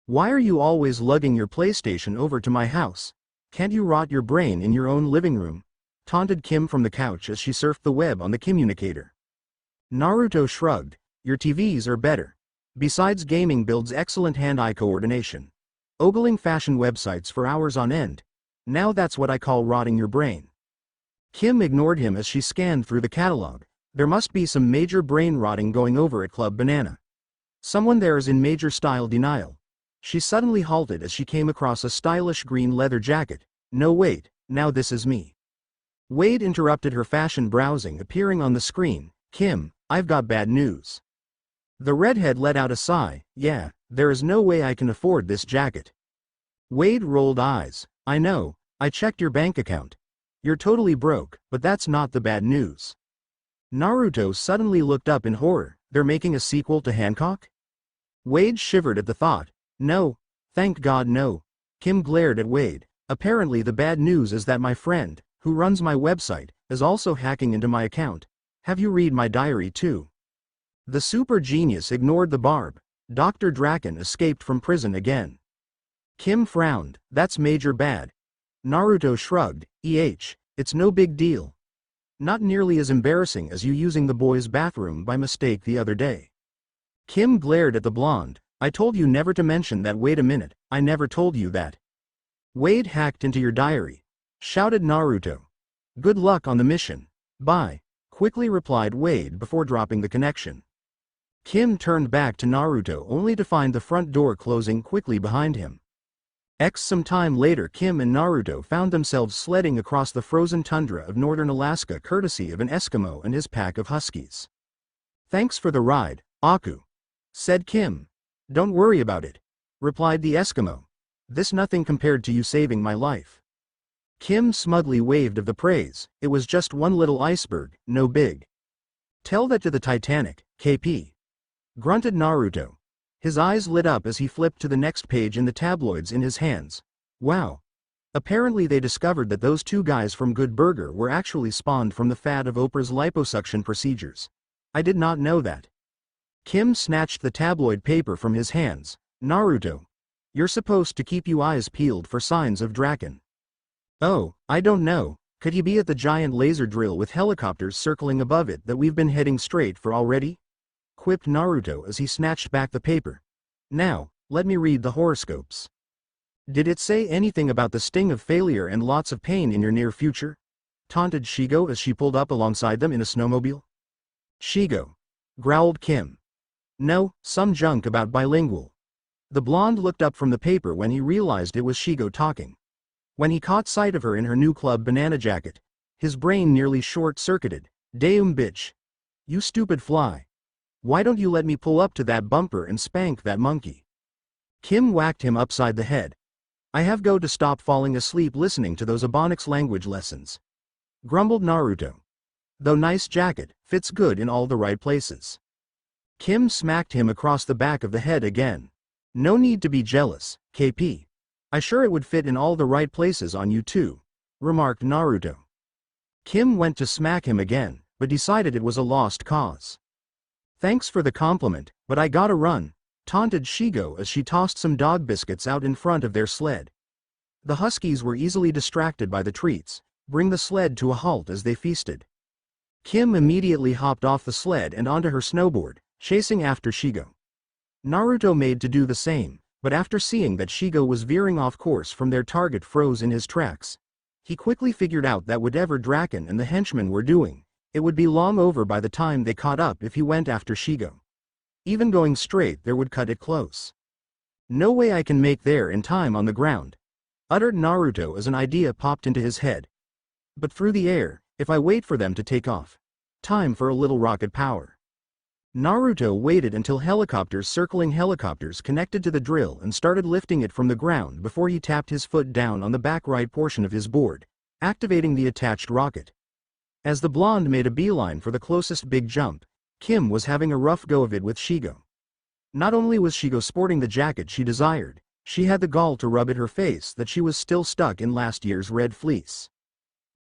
Why are you always lugging your PlayStation over to my house? Can't you rot your brain in your own living room? Taunted Kim from the couch as she surfed the web on the communicator. Naruto shrugged. Your TVs are better. Besides, gaming builds excellent hand-eye coordination. Ogling fashion websites for hours on end. Now that's what I call rotting your brain. Kim ignored him as she scanned through the catalog. There must be some major brain rotting going over at Club Banana. Someone there is in major style denial. She suddenly halted as she came across a stylish green leather jacket. No wait, now this is me. Wade interrupted her fashion browsing, appearing on the screen. Kim, I've got bad news. The redhead let out a sigh. Yeah, there is no way I can afford this jacket. Wade rolled eyes. I know, I checked your bank account. You're totally broke, but that's not the bad news. Naruto suddenly looked up in horror. They're making a sequel to Hancock? Wade shivered at the thought. No, thank God no. Kim glared at Wade. Apparently the bad news is that my friend, who runs my website, is also hacking into my account. Have you read my diary too? The super genius ignored the barb. Dr. Draken escaped from prison again. Kim frowned. That's major bad. Naruto shrugged. It's no big deal. Not nearly as embarrassing as you using the boys' bathroom by mistake the other day. Kim glared at the blonde. I told you never to mention that. Wait a minute, I never told you that. Wade hacked into your diary, shouted Naruto. Good luck on the mission. Bye, quickly replied Wade before dropping the connection. Kim turned back to Naruto only to find the front door closing quickly behind him. Some time later, Kim and Naruto found themselves sledding across the frozen tundra of northern Alaska courtesy of an Eskimo and his pack of huskies. Thanks for the ride, Aku, said Kim. Don't worry about it, replied the Eskimo. This nothing compared to you saving my life. Kim smugly waved of the praise. It was just one little iceberg, no big. Tell that to the Titanic, KP. Grunted Naruto. His eyes lit up as he flipped to the next page in the tabloids in his hands. Wow. Apparently they discovered that those two guys from Good Burger were actually spawned from the fat of Oprah's liposuction procedures. I did not know that. Kim snatched the tabloid paper from his hands. Naruto. You're supposed to keep your eyes peeled for signs of Draken. Oh, I don't know, could he be at the giant laser drill with helicopters circling above it that we've been heading straight for already? Quipped Naruto as he snatched back the paper. Now, let me read the horoscopes. Did it say anything about the sting of failure and lots of pain in your near future? Taunted Shigo as she pulled up alongside them in a snowmobile. Shigo. Growled Kim. No, some junk about bilingual. The blonde looked up from the paper when he realized it was Shigo talking. When he caught sight of her in her new club banana jacket, his brain nearly short-circuited. Damn bitch. You stupid fly. Why don't you let me pull up to that bumper and spank that monkey? Kim whacked him upside the head. I have got to stop falling asleep listening to those Ebonics language lessons. Grumbled Naruto. Though nice jacket, fits good in all the right places. Kim smacked him across the back of the head again. No need to be jealous, KP. I sure it would fit in all the right places on you too, remarked Naruto. Kim went to smack him again, but decided it was a lost cause. Thanks for the compliment, but I gotta run, taunted Shigo as she tossed some dog biscuits out in front of their sled. The huskies were easily distracted by the treats, bring the sled to a halt as they feasted. Kim immediately hopped off the sled and onto her snowboard, chasing after Shigo. Naruto made to do the same, but after seeing that Shigo was veering off course from their target froze in his tracks. He quickly figured out that whatever Draken and the henchmen were doing, it would be long over by the time they caught up if he went after Shigo. Even going straight there would cut it close. No way I can make there in time on the ground, uttered Naruto as an idea popped into his head. But through the air, if I wait for them to take off. Time for a little rocket power. Naruto waited until circling helicopters connected to the drill and started lifting it from the ground before he tapped his foot down on the back right portion of his board, activating the attached rocket. As the blonde made a beeline for the closest big jump, Kim was having a rough go of it with Shigo. Not only was Shigo sporting the jacket she desired, she had the gall to rub at her face that she was still stuck in last year's red fleece.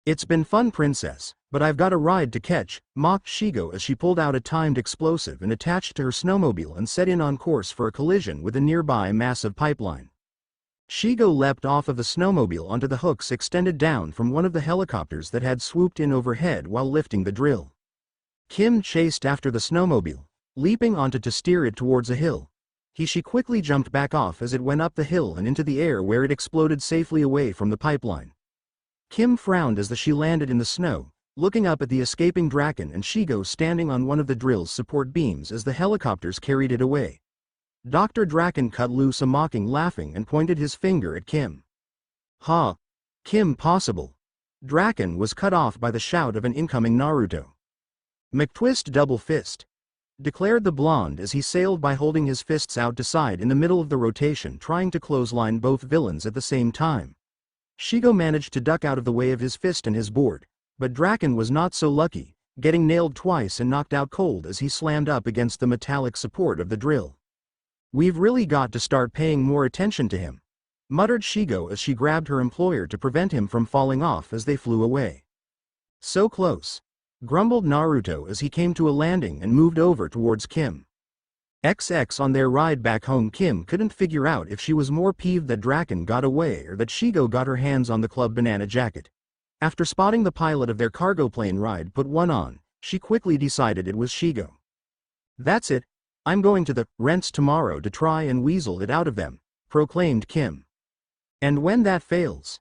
It's been fun, princess, but I've got a ride to catch, mocked Shigo as she pulled out a timed explosive and attached to her snowmobile and set in on course for a collision with a nearby massive pipeline. Shigo leapt off of the snowmobile onto the hooks extended down from one of the helicopters that had swooped in overhead while lifting the drill. Kim chased after the snowmobile, leaping onto to steer it towards a hill. She quickly jumped back off as it went up the hill and into the air where it exploded safely away from the pipeline. Kim frowned as she landed in the snow, looking up at the escaping Draken and Shigo standing on one of the drill's support beams as the helicopters carried it away. Dr. Draken cut loose a mocking laughing and pointed his finger at Kim. Ha! Kim possible. Draken was cut off by the shout of an incoming Naruto. McTwist double fist, declared the blonde as he sailed by holding his fists out to side in the middle of the rotation trying to clothesline both villains at the same time. Shigo managed to duck out of the way of his fist and his board, but Draken was not so lucky, getting nailed twice and knocked out cold as he slammed up against the metallic support of the drill. We've really got to start paying more attention to him, muttered Shigo as she grabbed her employer to prevent him from falling off as they flew away. So close, grumbled Naruto as he came to a landing and moved over towards Kim. On their ride back home, Kim couldn't figure out if she was more peeved that Draken got away or that Shigo got her hands on the club banana jacket. After spotting the pilot of their cargo plane ride put one on, she quickly decided it was Shigo. That's it, I'm going to the rents tomorrow to try and weasel it out of them, proclaimed Kim. And when that fails,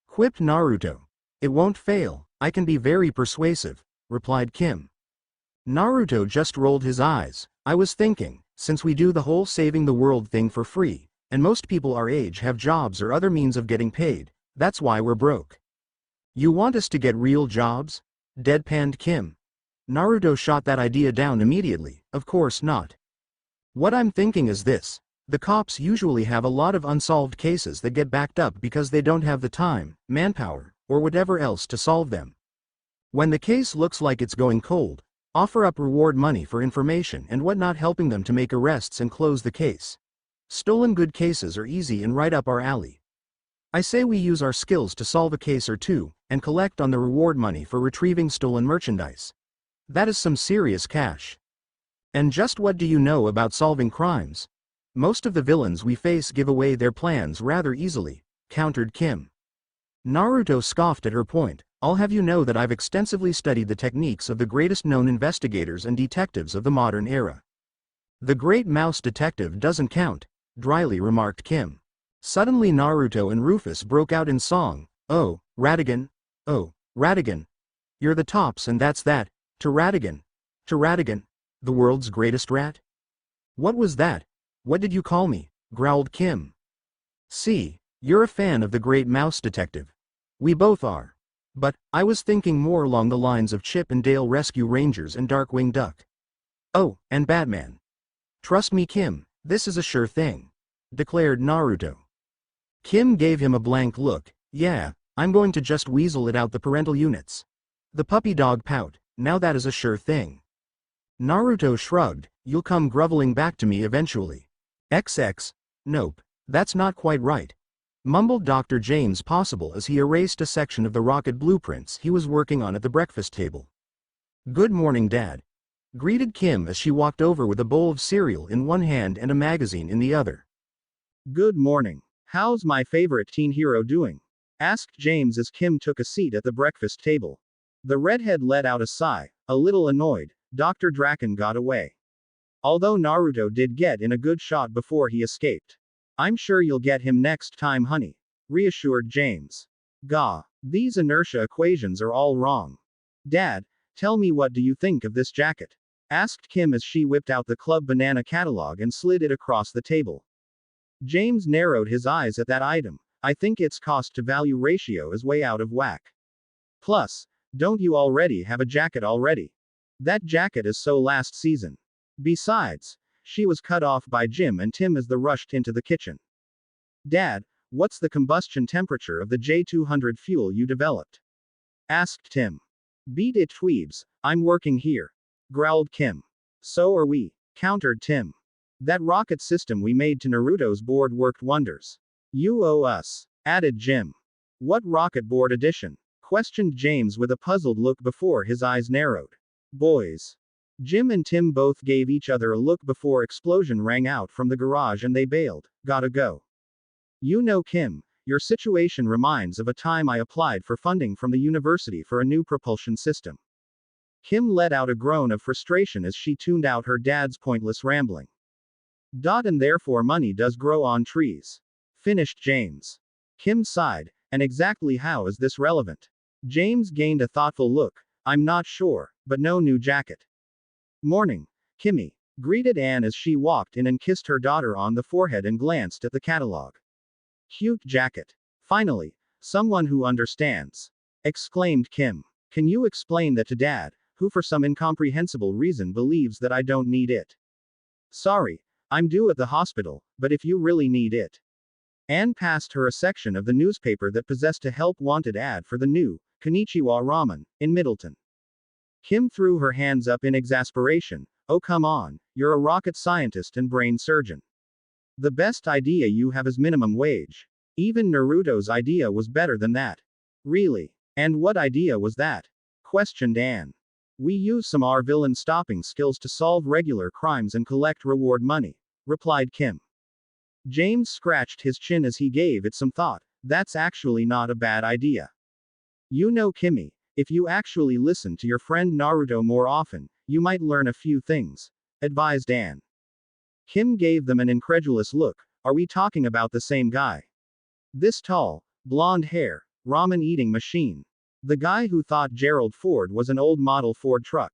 quipped Naruto. It won't fail, I can be very persuasive, replied Kim. Naruto just rolled his eyes. I was thinking, since we do the whole saving the world thing for free, and most people our age have jobs or other means of getting paid, that's why we're broke. You want us to get real jobs? Deadpanned Kim. Naruto shot that idea down immediately, of course not. What I'm thinking is this, the cops usually have a lot of unsolved cases that get backed up because they don't have the time, manpower, or whatever else to solve them. When the case looks like it's going cold, offer up reward money for information and whatnot helping them to make arrests and close the case. Stolen good cases are easy and right up our alley. I say we use our skills to solve a case or two, and collect on the reward money for retrieving stolen merchandise. That is some serious cash. And just what do you know about solving crimes? Most of the villains we face give away their plans rather easily, countered Kim. Naruto scoffed at her point. I'll have you know that I've extensively studied the techniques of the greatest known investigators and detectives of the modern era. The great mouse detective doesn't count, dryly remarked Kim. Suddenly Naruto and Rufus broke out in song. Oh, Ratigan. Oh, Ratigan. You're the tops and that's that. To Ratigan. To Ratigan. The world's greatest rat? What was that? What did you call me? Growled Kim. See, you're a fan of the great mouse detective. We both are. But, I was thinking more along the lines of Chip and Dale Rescue Rangers and Darkwing Duck. Oh, and Batman. Trust me Kim, this is a sure thing, declared Naruto. Kim gave him a blank look. Yeah, I'm going to just weasel it out the parental units. The puppy dog pout, now that is a sure thing. Naruto shrugged, you'll come groveling back to me eventually. XX, nope, that's not quite right, mumbled Dr. James Possible as he erased a section of the rocket blueprints he was working on at the breakfast table. Good morning Dad, greeted Kim as she walked over with a bowl of cereal in one hand and a magazine in the other. Good morning. How's my favorite teen hero doing? Asked James as Kim took a seat at the breakfast table. The redhead let out a sigh, a little annoyed. Dr. Draken got away. Although Naruto did get in a good shot before he escaped. I'm sure you'll get him next time honey, reassured James. Gah, these inertia equations are all wrong. Dad, tell me what do you think of this jacket? Asked Kim as she whipped out the Club Banana catalog and slid it across the table. James narrowed his eyes at that item. I think its cost-to-value ratio is way out of whack. Plus, don't you already have a jacket already? That jacket is so last season. Besides, she was cut off by Jim and Tim as they rushed into the kitchen. Dad, what's the combustion temperature of the J200 fuel you developed? Asked Tim. Beat it Tweebs, I'm working here. Growled Kim. So are we, countered Tim. That rocket system we made to Naruto's board worked wonders. You owe us, added Jim. What rocket board edition? Questioned James with a puzzled look before his eyes narrowed. Boys. Jim and Tim both gave each other a look before explosion rang out from the garage and they bailed. Gotta go. You know Kim, your situation reminds of a time I applied for funding from the university for a new propulsion system. Kim let out a groan of frustration as she tuned out her dad's pointless rambling. And therefore money does grow on trees. Finished James. Kim sighed, and exactly how is this relevant? James gained a thoughtful look. I'm not sure, but no new jacket. Morning, Kimmy, greeted Anne as she walked in and kissed her daughter on the forehead and glanced at the catalog. Cute jacket. Finally, someone who understands. Exclaimed Kim. Can you explain that to Dad, who for some incomprehensible reason believes that I don't need it? Sorry, I'm due at the hospital, but if you really need it. Anne passed her a section of the newspaper that possessed a help wanted ad for the new Konnichiwa Ramen in Middleton. Kim threw her hands up in exasperation. Oh come on, you're a rocket scientist and brain surgeon. The best idea you have is minimum wage. Even Naruto's idea was better than that. Really? And what idea was that? Questioned Anne. We use some our villain stopping skills to solve regular crimes and collect reward money, replied Kim. James scratched his chin as he gave it some thought. That's actually not a bad idea. You know Kimmy, if you actually listen to your friend Naruto more often, you might learn a few things, advised Anne. Kim gave them an incredulous look. Are we talking about the same guy? This tall, blonde hair, ramen eating machine. The guy who thought Gerald Ford was an old model Ford truck.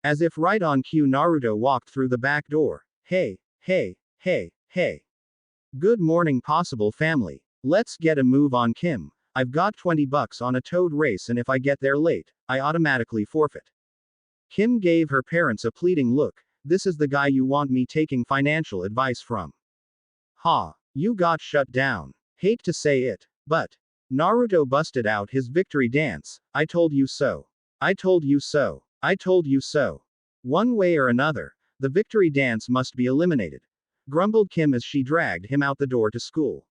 As if right on cue Naruto walked through the back door. Hey, hey, hey, hey. Good morning possible family. Let's get a move on Kim. I've got $20 on a toad race and if I get there late, I automatically forfeit. Kim gave her parents a pleading look. This is the guy you want me taking financial advice from. Ha, you got shut down. Hate to say it, but. Naruto busted out his victory dance. I told you so. I told you so. I told you so. One way or another, the victory dance must be eliminated, grumbled Kim as she dragged him out the door to school.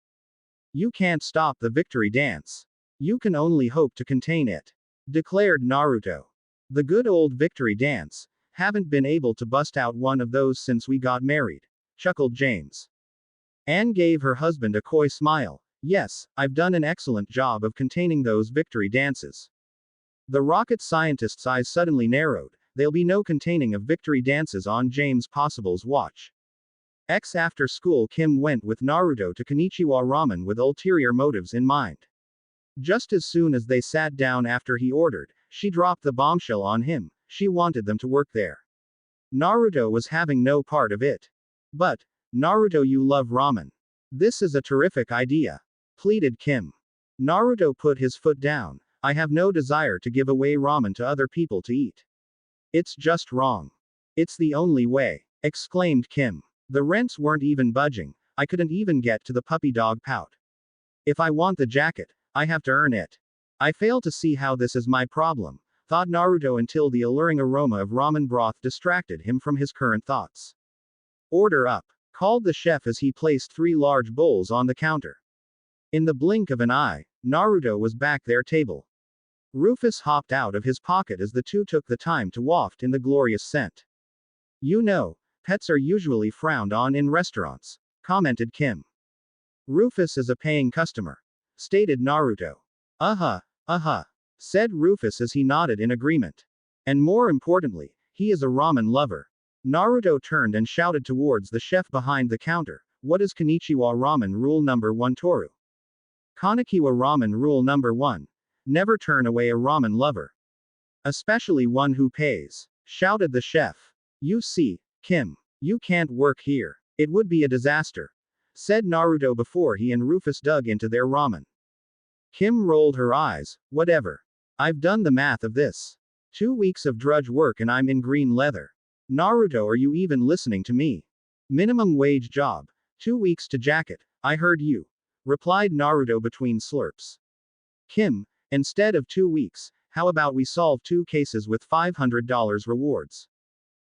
You can't stop the victory dance. You can only hope to contain it, declared Naruto. The good old victory dance. Haven't been able to bust out one of those since we got married. chuckled James. Anne gave her husband a coy smile. Yes, I've done an excellent job of containing those victory dances. The rocket scientist's eyes suddenly narrowed. There'll be no containing of victory dances on James Possible's watch. After school, Kim went with Naruto to Konnichiwa Ramen with ulterior motives in mind. Just as soon as they sat down after he ordered, she dropped the bombshell on him. She wanted them to work there. Naruto was having no part of it. But, Naruto, you love ramen. This is a terrific idea, pleaded Kim. Naruto put his foot down. I have no desire to give away ramen to other people to eat. It's just wrong. It's the only way, exclaimed Kim. The rents weren't even budging. I couldn't even get to the puppy dog pout. If I want the jacket, I have to earn it. I fail to see how this is my problem, thought Naruto until the alluring aroma of ramen broth distracted him from his current thoughts. Order up, called the chef as he placed 3 large bowls on the counter. In the blink of an eye, Naruto was back their table. Rufus hopped out of his pocket as the two took the time to waft in the glorious scent. You know, pets are usually frowned on in restaurants, commented Kim. Rufus is a paying customer, stated Naruto. Said Rufus as he nodded in agreement. And more importantly, he is a ramen lover. Naruto turned and shouted towards the chef behind the counter. What is Konnichiwa Ramen rule number 1, Toru? Konnichiwa Ramen rule number 1. Never turn away a ramen lover. Especially one who pays, shouted the chef. You see, Kim, you can't work here. It would be a disaster, said Naruto before he and Rufus dug into their ramen. Kim rolled her eyes. Whatever. I've done the math of this. 2 weeks of drudge work and I'm in green leather. Naruto, are you even listening to me? Minimum wage job. 2 weeks to jacket. I heard you, replied Naruto between slurps. Kim, instead of 2 weeks, how about we solve 2 cases with $500 rewards?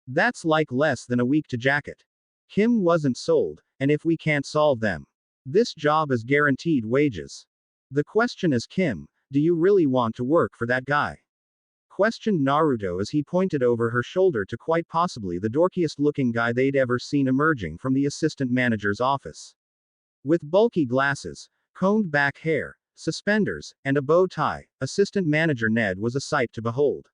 That's like less than a week to jacket. Kim wasn't sold, and if we can't solve them, this job is guaranteed wages. The question is, Kim, do you really want to work for that guy? Questioned Naruto as he pointed over her shoulder to quite possibly the dorkiest looking guy they'd ever seen emerging from the assistant manager's office. With bulky glasses, combed back hair, suspenders, and a bow tie, assistant manager Ned was a sight to behold.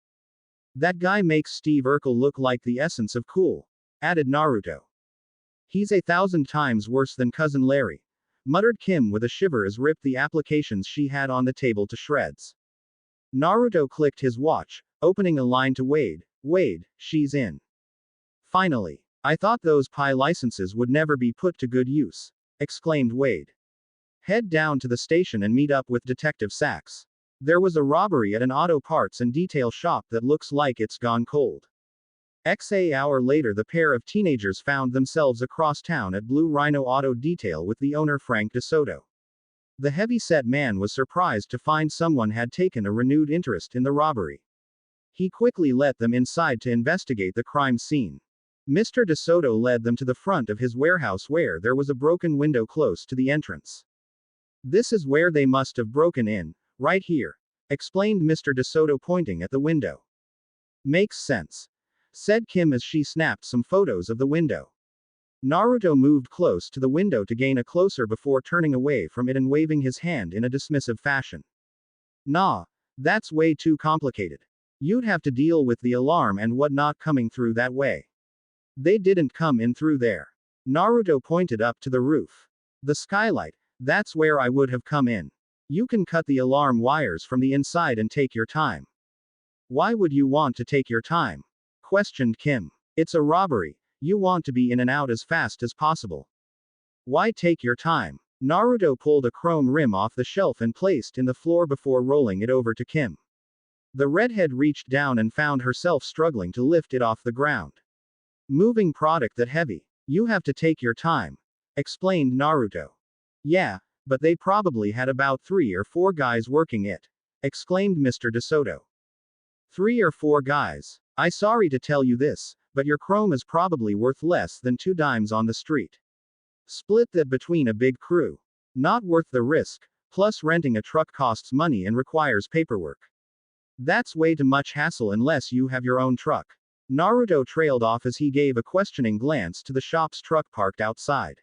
That guy makes Steve Urkel look like the essence of cool, added Naruto. He's 1,000 times worse than Cousin Larry, muttered Kim with a shiver as ripped the applications she had on the table to shreds. Naruto clicked his watch, opening a line to Wade. Wade, she's in. Finally. I thought those pie licenses would never be put to good use, exclaimed Wade. Head down to the station and meet up with Detective Sachs. There was a robbery at an auto parts and detail shop that looks like it's gone cold. An hour later, the pair of teenagers found themselves across town at Blue Rhino Auto Detail with the owner Frank DeSoto. The heavy-set man was surprised to find someone had taken a renewed interest in the robbery. He quickly let them inside to investigate the crime scene. Mr. DeSoto led them to the front of his warehouse where there was a broken window close to the entrance. This is where they must have broken in, right here, explained Mr. DeSoto pointing at the window. Makes sense, said Kim as she snapped some photos of the window. Naruto moved close to the window to gain a closer before turning away from it and waving his hand in a dismissive fashion. Nah, that's way too complicated. You'd have to deal with the alarm and whatnot coming through that way. They didn't come in through there. Naruto pointed up to the roof. The skylight, that's where I would have come in. You can cut the alarm wires from the inside and take your time. Why would you want to take your time? Questioned Kim. It's a robbery. You want to be in and out as fast as possible. Why take your time? Naruto pulled a chrome rim off the shelf and placed in the floor before rolling it over to Kim. The redhead reached down and found herself struggling to lift it off the ground. Moving product that heavy. You have to take your time, explained Naruto. Yeah, but they probably had about 3 or 4 guys working it, exclaimed Mr. DeSoto. 3 or 4 guys. I'm sorry to tell you this, but your chrome is probably worth less than 2 dimes on the street. Split that between a big crew. Not worth the risk, plus renting a truck costs money and requires paperwork. That's way too much hassle unless you have your own truck. Naruto trailed off as he gave a questioning glance to the shop's truck parked outside.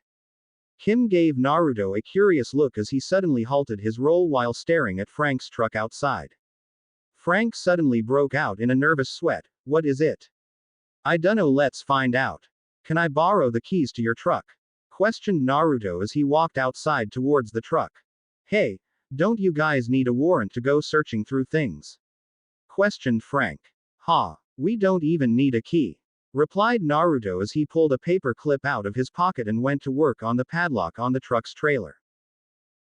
Kim gave Naruto a curious look as he suddenly halted his roll while staring at Frank's truck outside. Frank suddenly broke out in a nervous sweat. What is it? I dunno, let's find out. Can I borrow the keys to your truck? Questioned Naruto as he walked outside towards the truck. Hey, don't you guys need a warrant to go searching through things? Questioned Frank. Ha, we don't even need a key. Replied Naruto as he pulled a paper clip out of his pocket and went to work on the padlock on the truck's trailer.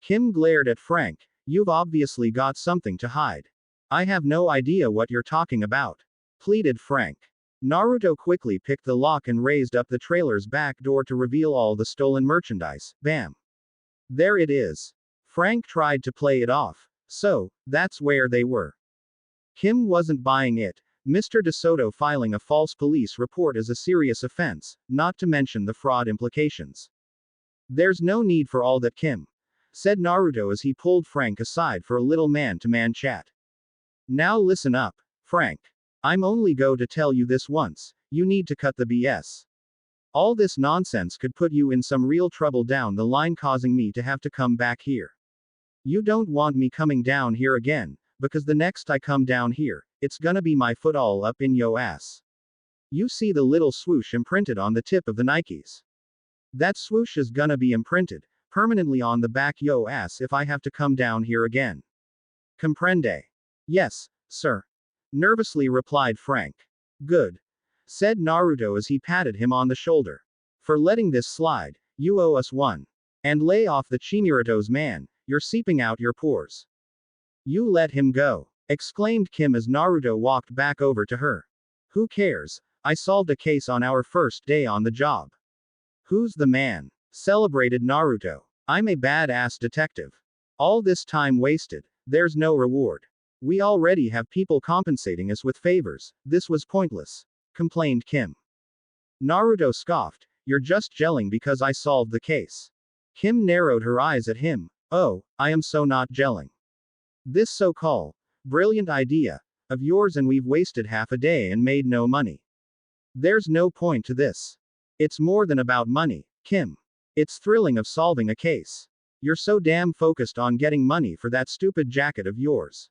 Kim glared at Frank. You've obviously got something to hide. I have no idea what you're talking about. Pleaded Frank. Naruto quickly picked the lock and raised up the trailer's back door to reveal all the stolen merchandise. Bam. There it is. Frank tried to play it off. So, that's where they were. Kim wasn't buying it. Mr. DeSoto filing a false police report is a serious offense, not to mention the fraud implications. There's no need for all that, Kim, said Naruto as he pulled Frank aside for a little man-to-man chat. Now listen up, Frank. I'm only go to tell you this once, you need to cut the BS. All this nonsense could put you in some real trouble down the line, causing me to have to come back here. You don't want me coming down here again, because the next I come down here, it's gonna be my foot all up in yo ass. You see the little swoosh imprinted on the tip of the Nikes? That swoosh is gonna be imprinted permanently on the back yo ass if I have to come down here again. Comprende? Yes, sir. Nervously replied Frank. Good, said Naruto as he patted him on the shoulder. For letting this slide, you owe us one. And lay off the Chimiratos, man, you're seeping out your pores. You let him go, exclaimed Kim as Naruto walked back over to her. Who cares? I solved a case on our first day on the job. Who's the man? Celebrated Naruto. I'm a badass detective. All this time wasted, there's no reward. We already have people compensating us with favors, this was pointless, complained Kim. Naruto scoffed, you're just gelling because I solved the case. Kim narrowed her eyes at him. Oh, I am so not gelling. This so-called brilliant idea of yours, and we've wasted half a day and made no money. There's no point to this. It's more than about money, Kim. It's thrilling of solving a case. You're so damn focused on getting money for that stupid jacket of yours.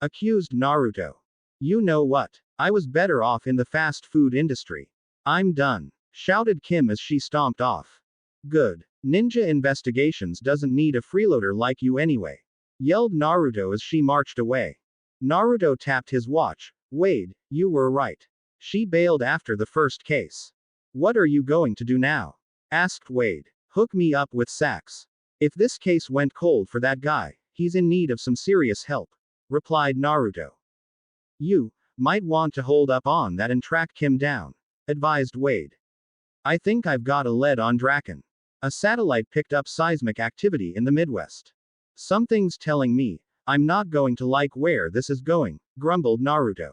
Accused Naruto. You know what? I was better off in the fast food industry. I'm done, shouted Kim as she stomped off. Good. Ninja Investigations doesn't need a freeloader like you anyway, yelled Naruto as she marched away. Naruto tapped his watch. Wade, you were right. She bailed after the first case. What are you going to do now? Asked Wade. Hook me up with Sax. If this case went cold for that guy, he's in need of some serious help, replied Naruto. You might want to hold up on that and track Kim down, advised Wade. I think I've got a lead on Draken. A satellite picked up seismic activity in the Midwest. Something's telling me I'm not going to like where this is going, grumbled Naruto.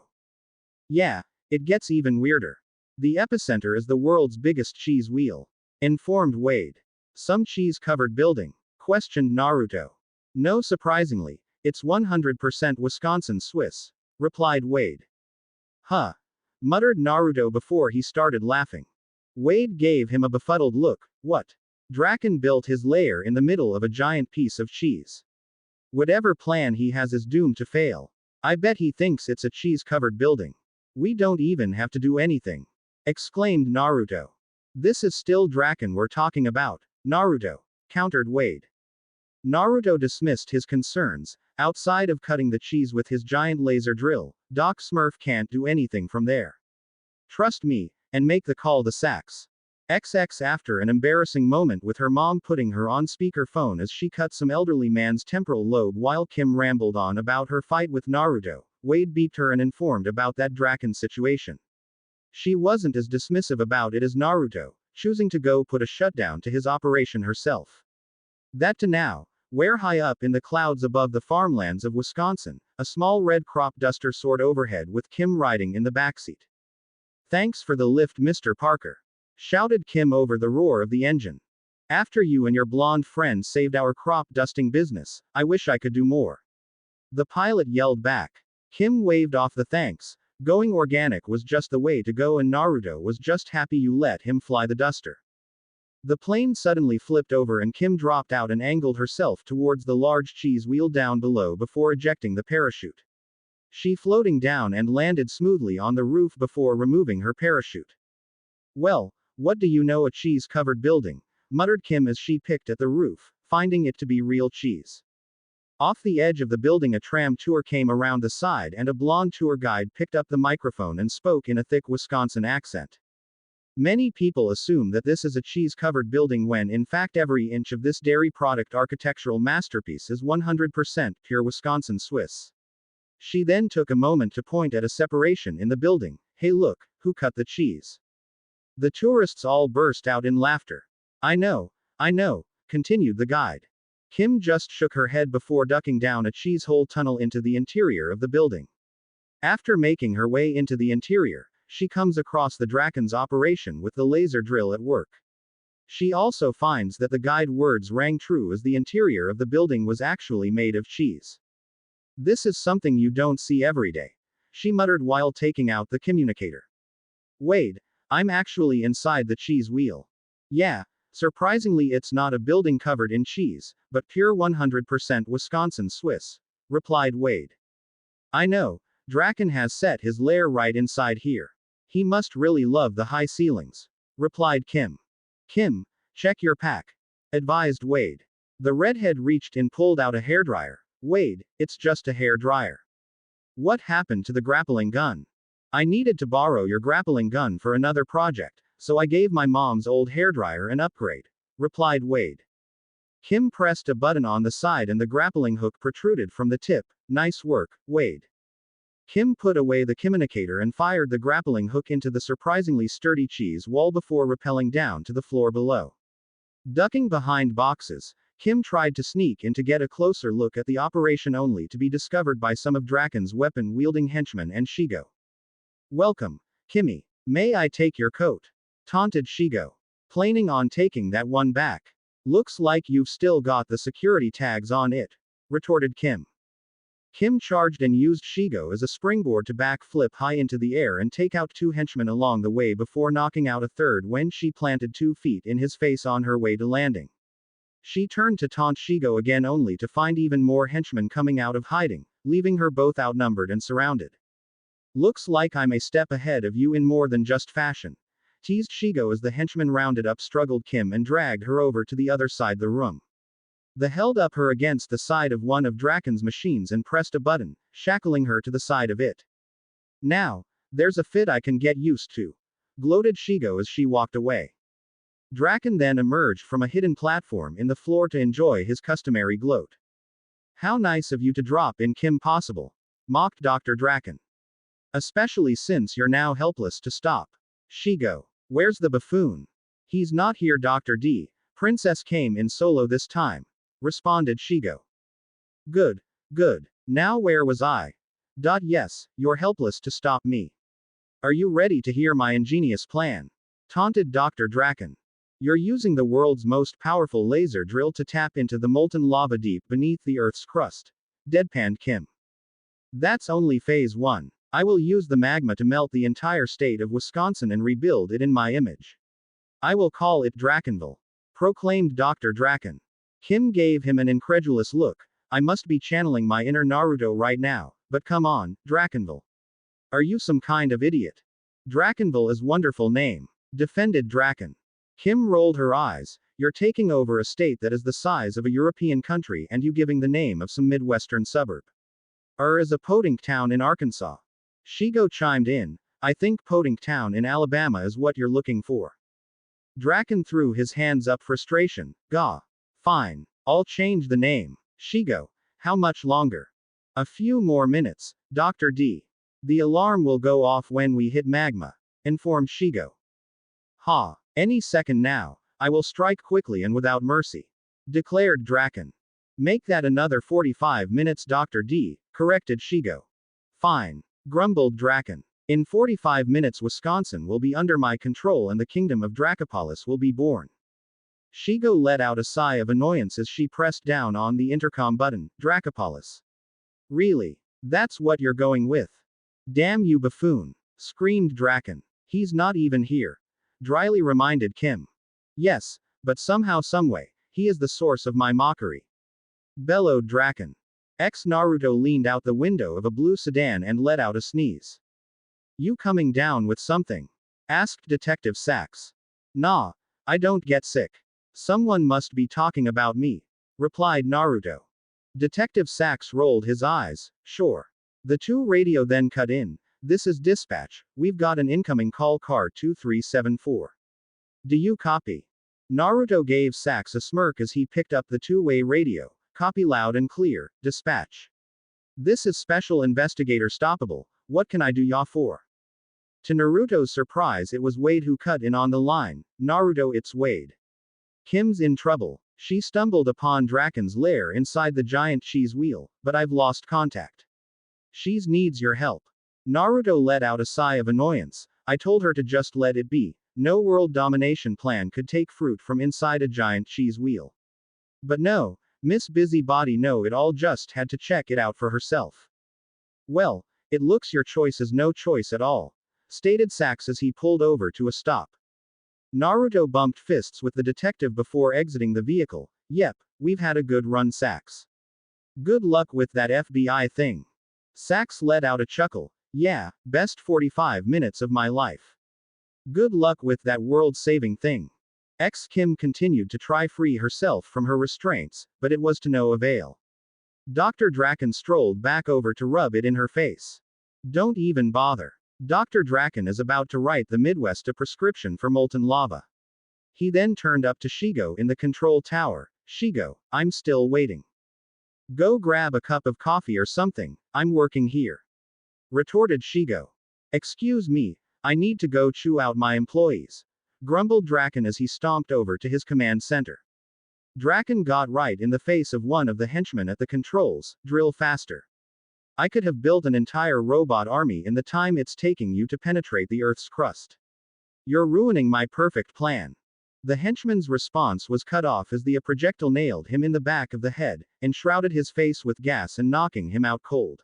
Yeah, it gets even weirder. The epicenter is the world's biggest cheese wheel, informed Wade. Some cheese-covered building? Questioned Naruto. No, surprisingly, it's 100% Wisconsin Swiss, replied Wade. Huh, muttered Naruto before he started laughing. Wade gave him a befuddled look. What? Draken built his lair in the middle of a giant piece of cheese. Whatever plan he has is doomed to fail. I bet he thinks it's a cheese-covered building. We don't even have to do anything, exclaimed Naruto. This is still Draken we're talking about, Naruto, countered Wade. Naruto dismissed his concerns. Outside of cutting the cheese with his giant laser drill, Doc Smurf can't do anything from there. Trust me, and make the call the Sax. XX after an embarrassing moment with her mom putting her on speakerphone as she cut some elderly man's temporal lobe while Kim rambled on about her fight with Naruto, Wade beeped her and informed about that Draken situation. She wasn't as dismissive about it as Naruto, choosing to go put a shutdown to his operation herself. That to now, where high up in the clouds above the farmlands of Wisconsin, a small red crop duster soared overhead with Kim riding in the backseat. Thanks for the lift, Mr. Parker, shouted Kim over the roar of the engine. After you and your blonde friend saved our crop dusting business, I wish I could do more. The pilot yelled back. Kim waved off the thanks, Going organic was just the way to go, and Naruto was just happy you let him fly the duster. The plane suddenly flipped over and Kim dropped out and angled herself towards the large cheese wheel down below before ejecting the parachute. She floating down and landed smoothly on the roof before removing her parachute. Well, what do you know, a cheese-covered building, muttered Kim as she picked at the roof, finding it to be real cheese. Off the edge of the building a tram tour came around the side and a blonde tour guide picked up the microphone and spoke in a thick Wisconsin accent. Many people assume that this is a cheese-covered building when in fact every inch of this dairy product architectural masterpiece is 100% pure Wisconsin Swiss. She then took a moment to point at a separation in the building. Hey look, who cut the cheese? The tourists all burst out in laughter. I know, continued the guide. Kim just shook her head before ducking down a cheese hole tunnel into the interior of the building. After making her way into the interior, she comes across the Draken's operation with the laser drill at work. She also finds that the guide words rang true as the interior of the building was actually made of cheese. This is something you don't see every day, she muttered while taking out the communicator. Wade, I'm actually inside the cheese wheel. Yeah, surprisingly it's not a building covered in cheese, but pure 100% Wisconsin Swiss, replied Wade. I know, Draken has set his lair right inside here. He must really love the high ceilings, replied Kim. Kim, check your pack, advised Wade. The redhead reached and pulled out a hairdryer. Wade, it's just a hair dryer. What happened to the grappling gun? I needed to borrow your grappling gun for another project, so I gave my mom's old hairdryer an upgrade, replied Wade. Kim pressed a button on the side and the grappling hook protruded from the tip. Nice work, Wade. Kim put away the communicator and fired the grappling hook into the surprisingly sturdy cheese wall before rappelling down to the floor below. Ducking behind boxes, Kim tried to sneak in to get a closer look at the operation only to be discovered by some of Draken's weapon-wielding henchmen and Shigo. Welcome, Kimmy. May I take your coat? Taunted Shigo. Planning on taking that one back. Looks like you've still got the security tags on it, retorted Kim. Kim charged and used Shigo as a springboard to backflip high into the air and take out two henchmen along the way before knocking out a third when she planted 2 feet in his face on her way to landing. She turned to taunt Shigo again only to find even more henchmen coming out of hiding, leaving her both outnumbered and surrounded. Looks like I'm a step ahead of you in more than just fashion, teased Shigo as the henchman rounded up struggled Kim and dragged her over to the other side the room. The held up her against the side of one of Draken's machines and pressed a button, shackling her to the side of it. Now, there's a fit I can get used to, gloated Shigo as she walked away. Draken then emerged from a hidden platform in the floor to enjoy his customary gloat. How nice of you to drop in, Kim. Possible, mocked Dr. Draken. Especially since you're now helpless to stop. Shigo. Where's the buffoon? He's not here, Dr. D. Princess came in solo this time, responded Shigo. Good. Now where was I? Yes, you're helpless to stop me. Are you ready to hear my ingenious plan? Taunted Dr. Draken. You're using the world's most powerful laser drill to tap into the molten lava deep beneath the Earth's crust, deadpanned Kim. That's only phase 1. I will use the magma to melt the entire state of Wisconsin and rebuild it in my image. I will call it Drakenville, proclaimed Dr. Draken. Kim gave him an incredulous look. I must be channeling my inner Naruto right now, but come on, Drakenville. Are you some kind of idiot? Drakenville is wonderful name, defended Draken. Kim rolled her eyes. You're taking over a state that is the size of a European country and you giving the name of some Midwestern suburb. Is a podunk town in Arkansas. Shigo chimed in. I think podunk town in Alabama is what you're looking for. Draken threw his hands up frustration. Gah. Fine. I'll change the name. Shigo. How much longer? A few more minutes, Dr. D. The alarm will go off when we hit magma, informed Shigo. Ha. Any second now. I will strike quickly and without mercy, declared Draken. Make that another 45 minutes, Dr. D, corrected Shigo. Fine, grumbled Draken. In 45 minutes Wisconsin will be under my control and the kingdom of Dracopolis will be born. Shigo let out a sigh of annoyance as she pressed down on the intercom button. Dracopolis. Really? That's what you're going with? Damn you buffoon! Screamed Draken. He's not even here. Dryly reminded Kim. Yes, but somehow someway, he is the source of my mockery. Bellowed Draken. Naruto leaned out the window of a blue sedan and let out a sneeze. You coming down with something? Asked Detective Sachs. Nah, I don't get sick. Someone must be talking about me, replied Naruto. Detective Sachs rolled his eyes. Sure. The two radio then cut in. This is dispatch, we've got an incoming call, car 2374. Do you copy? Naruto gave Sachs a smirk as he picked up the two-way radio. Copy loud and clear, dispatch. This is Special Investigator Stoppable, what can I do ya for? To Naruto's surprise, it was Wade who cut in on the line. Naruto, it's Wade. Kim's in trouble. She stumbled upon Draken's lair inside the giant cheese wheel, but I've lost contact. She's needs your help. Naruto let out a sigh of annoyance. I told her to just let it be. No world domination plan could take fruit from inside a giant cheese wheel. But no, Miss Busybody know-it-all just had to check it out for herself. Well, it looks your choice is no choice at all, stated Sachs as he pulled over to a stop. Naruto bumped fists with the detective before exiting the vehicle. Yep, we've had a good run, Sachs. Good luck with that FBI thing. Sachs let out a chuckle. Yeah, best 45 minutes of my life. Good luck with that world-saving thing. Kim continued to try free herself from her restraints, but it was to no avail. Dr. Draken strolled back over to rub it in her face. Don't even bother. Dr. Draken is about to write the Midwest a prescription for molten lava. He then turned up to Shigo in the control tower. Shigo, I'm still waiting. Go grab a cup of coffee or something, I'm working here. Retorted Shigo. Excuse me, I need to go chew out my employees. Grumbled Draken as he stomped over to his command center. Draken got right in the face of one of the henchmen at the controls. Drill faster. I could have built an entire robot army in the time it's taking you to penetrate the Earth's crust. You're ruining my perfect plan. The henchman's response was cut off as the projectile nailed him in the back of the head, and shrouded his face with gas and knocking him out cold.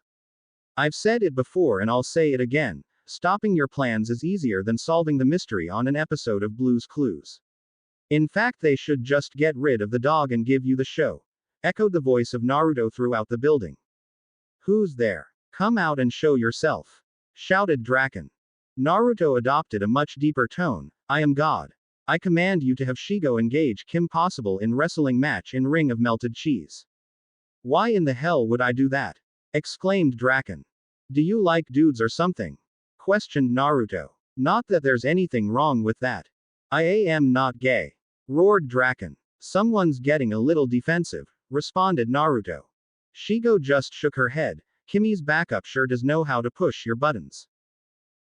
I've said it before and I'll say it again, stopping your plans is easier than solving the mystery on an episode of Blue's Clues. In fact, they should just get rid of the dog and give you the show. Echoed the voice of Naruto throughout the building. Who's there? Come out and show yourself. Shouted Draken. Naruto adopted a much deeper tone. I am God. I command you to have Shigo engage Kim possible in wrestling match in ring of melted cheese. Why in the hell would I do that? Exclaimed Draken. Do you like dudes or something? Questioned Naruto. Not that there's anything wrong with that. I am not gay. Roared Draken. Someone's getting a little defensive, responded Naruto. Shigo just shook her head. Kimmy's backup sure does know how to push your buttons.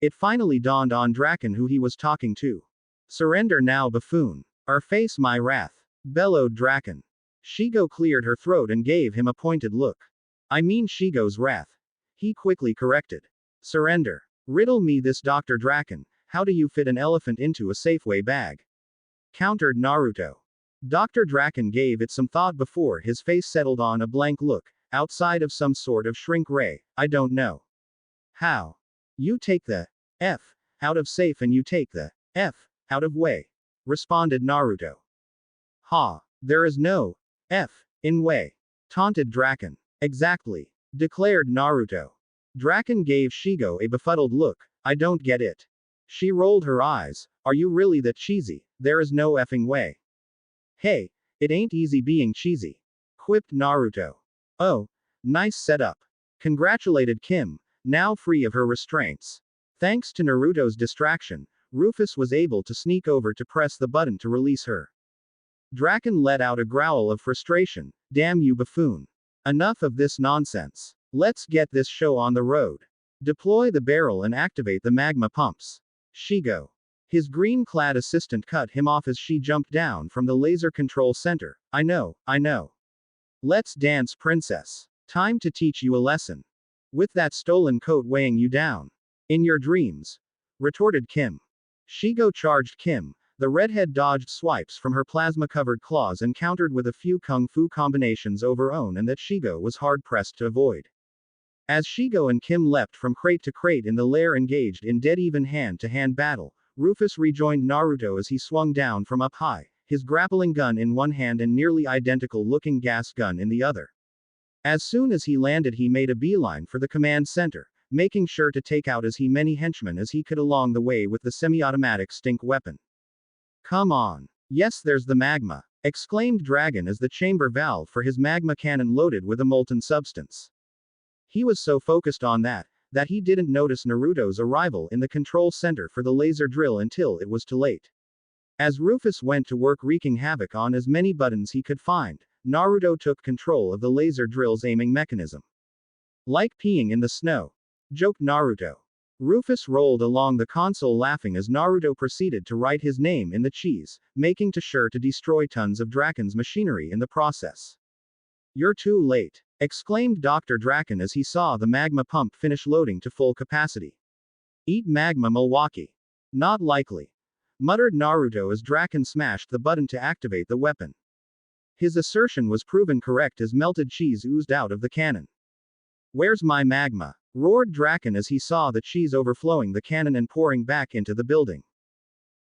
It finally dawned on Draken who he was talking to. Surrender now, buffoon, or face my wrath, bellowed Draken. Shigo cleared her throat and gave him a pointed look. I mean Shigo's wrath. He quickly corrected. Surrender. Riddle me this, Dr. Draken, how do you fit an elephant into a Safeway bag? Countered Naruto. Dr. Draken gave it some thought before his face settled on a blank look. Outside of some sort of shrink ray, I don't know. How? You take the F out of safe and you take the F out of way, responded Naruto. Ha, there is no F in way, taunted Draken. Exactly, declared Naruto. Draken gave Shigo a befuddled look. I don't get it. She rolled her eyes. Are you really that cheesy? There is no effing way. Hey, it ain't easy being cheesy, quipped Naruto. Oh, nice setup. Congratulated Kim, now free of her restraints. Thanks to Naruto's distraction, Rufus was able to sneak over to press the button to release her. Draken let out a growl of frustration. Damn you, buffoon. Enough of this nonsense. Let's get this show on the road. Deploy the barrel and activate the magma pumps. Shigo. His green-clad assistant cut him off as she jumped down from the laser control center. I know. Let's dance, princess. Time to teach you a lesson. With that stolen coat weighing you down. In your dreams. Retorted Kim. Shigo charged Kim. The redhead dodged swipes from her plasma-covered claws and countered with a few kung fu combinations of her own and that Shigo was hard-pressed to avoid. As Shigo and Kim leapt from crate to crate in the lair engaged in dead-even hand-to-hand battle, Rufus rejoined Naruto as he swung down from up high, his grappling gun in one hand and nearly identical-looking gas gun in the other. As soon as he landed he made a beeline for the command center, making sure to take out as many henchmen as he could along the way with the semi-automatic stink weapon. Come on. Yes, there's the magma, exclaimed Dragon as the chamber valve for his magma cannon loaded with a molten substance. He was so focused on that he didn't notice Naruto's arrival in the control center for the laser drill until it was too late. As Rufus went to work wreaking havoc on as many buttons he could find, Naruto took control of the laser drill's aiming mechanism. Like peeing in the snow, joked Naruto. Rufus rolled along the console laughing as Naruto proceeded to write his name in the cheese, making sure to destroy tons of Draken's machinery in the process. You're too late, exclaimed Dr. Draken as he saw the magma pump finish loading to full capacity. Eat magma, Milwaukee. Not likely, muttered Naruto as Draken smashed the button to activate the weapon. His assertion was proven correct as melted cheese oozed out of the cannon. Where's my magma? Roared Draken as he saw the cheese overflowing the cannon and pouring back into the building.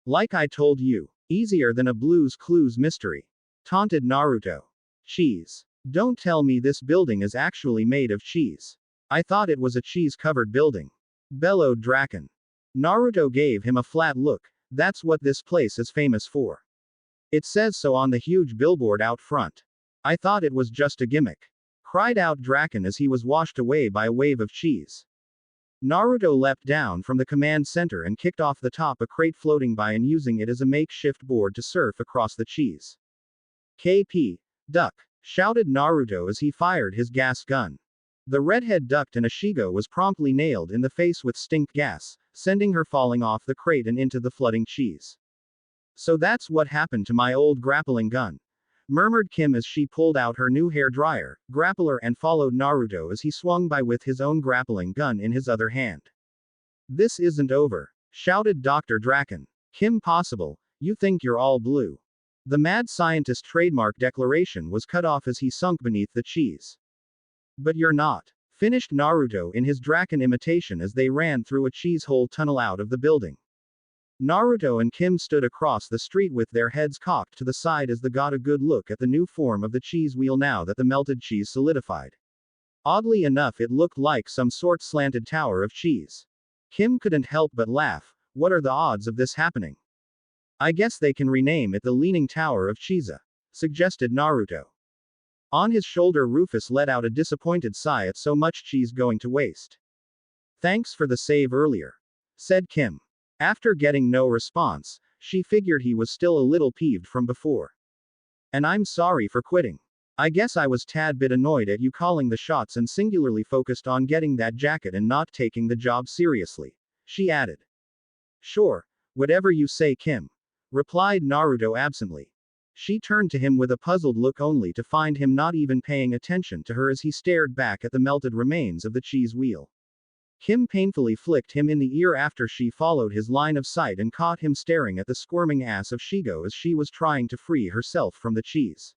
Like I told you, easier than a Blue's Clues mystery, taunted Naruto. Cheese. Don't tell me this building is actually made of cheese. I thought it was a cheese-covered building, bellowed Draken. Naruto gave him a flat look. That's what this place is famous for. It says so on the huge billboard out front. I thought it was just a gimmick, cried out Draken as he was washed away by a wave of cheese. Naruto leapt down from the command center and kicked off the top a crate floating by and using it as a makeshift board to surf across the cheese. KP. Duck, shouted Naruto as he fired his gas gun. The redhead ducked and Ashigo was promptly nailed in the face with stink gas, sending her falling off the crate and into the flooding cheese. So that's what happened to my old grappling gun, murmured Kim as she pulled out her new hair dryer, grappler and followed Naruto as he swung by with his own grappling gun in his other hand. This isn't over, shouted Dr. Draken. Kim Possible, you think you're all blue. The mad scientist trademark declaration was cut off as he sunk beneath the cheese. But you're not, finished Naruto in his Draken imitation as they ran through a cheese hole tunnel out of the building. Naruto and Kim stood across the street with their heads cocked to the side as they got a good look at the new form of the cheese wheel now that the melted cheese solidified. Oddly enough, it looked like some sort slanted tower of cheese. Kim couldn't help but laugh. What are the odds of this happening? I guess they can rename it the Leaning Tower of Cheesa, suggested Naruto. On his shoulder Rufus let out a disappointed sigh at so much cheese going to waste. Thanks for the save earlier, said Kim. After getting no response, she figured he was still a little peeved from before. And I'm sorry for quitting. I guess I was tad bit annoyed at you calling the shots and singularly focused on getting that jacket and not taking the job seriously, she added. Sure, whatever you say, Kim, replied Naruto absently. She turned to him with a puzzled look only to find him not even paying attention to her as he stared back at the melted remains of the cheese wheel. Kim painfully flicked him in the ear after she followed his line of sight and caught him staring at the squirming ass of Shigo as she was trying to free herself from the cheese.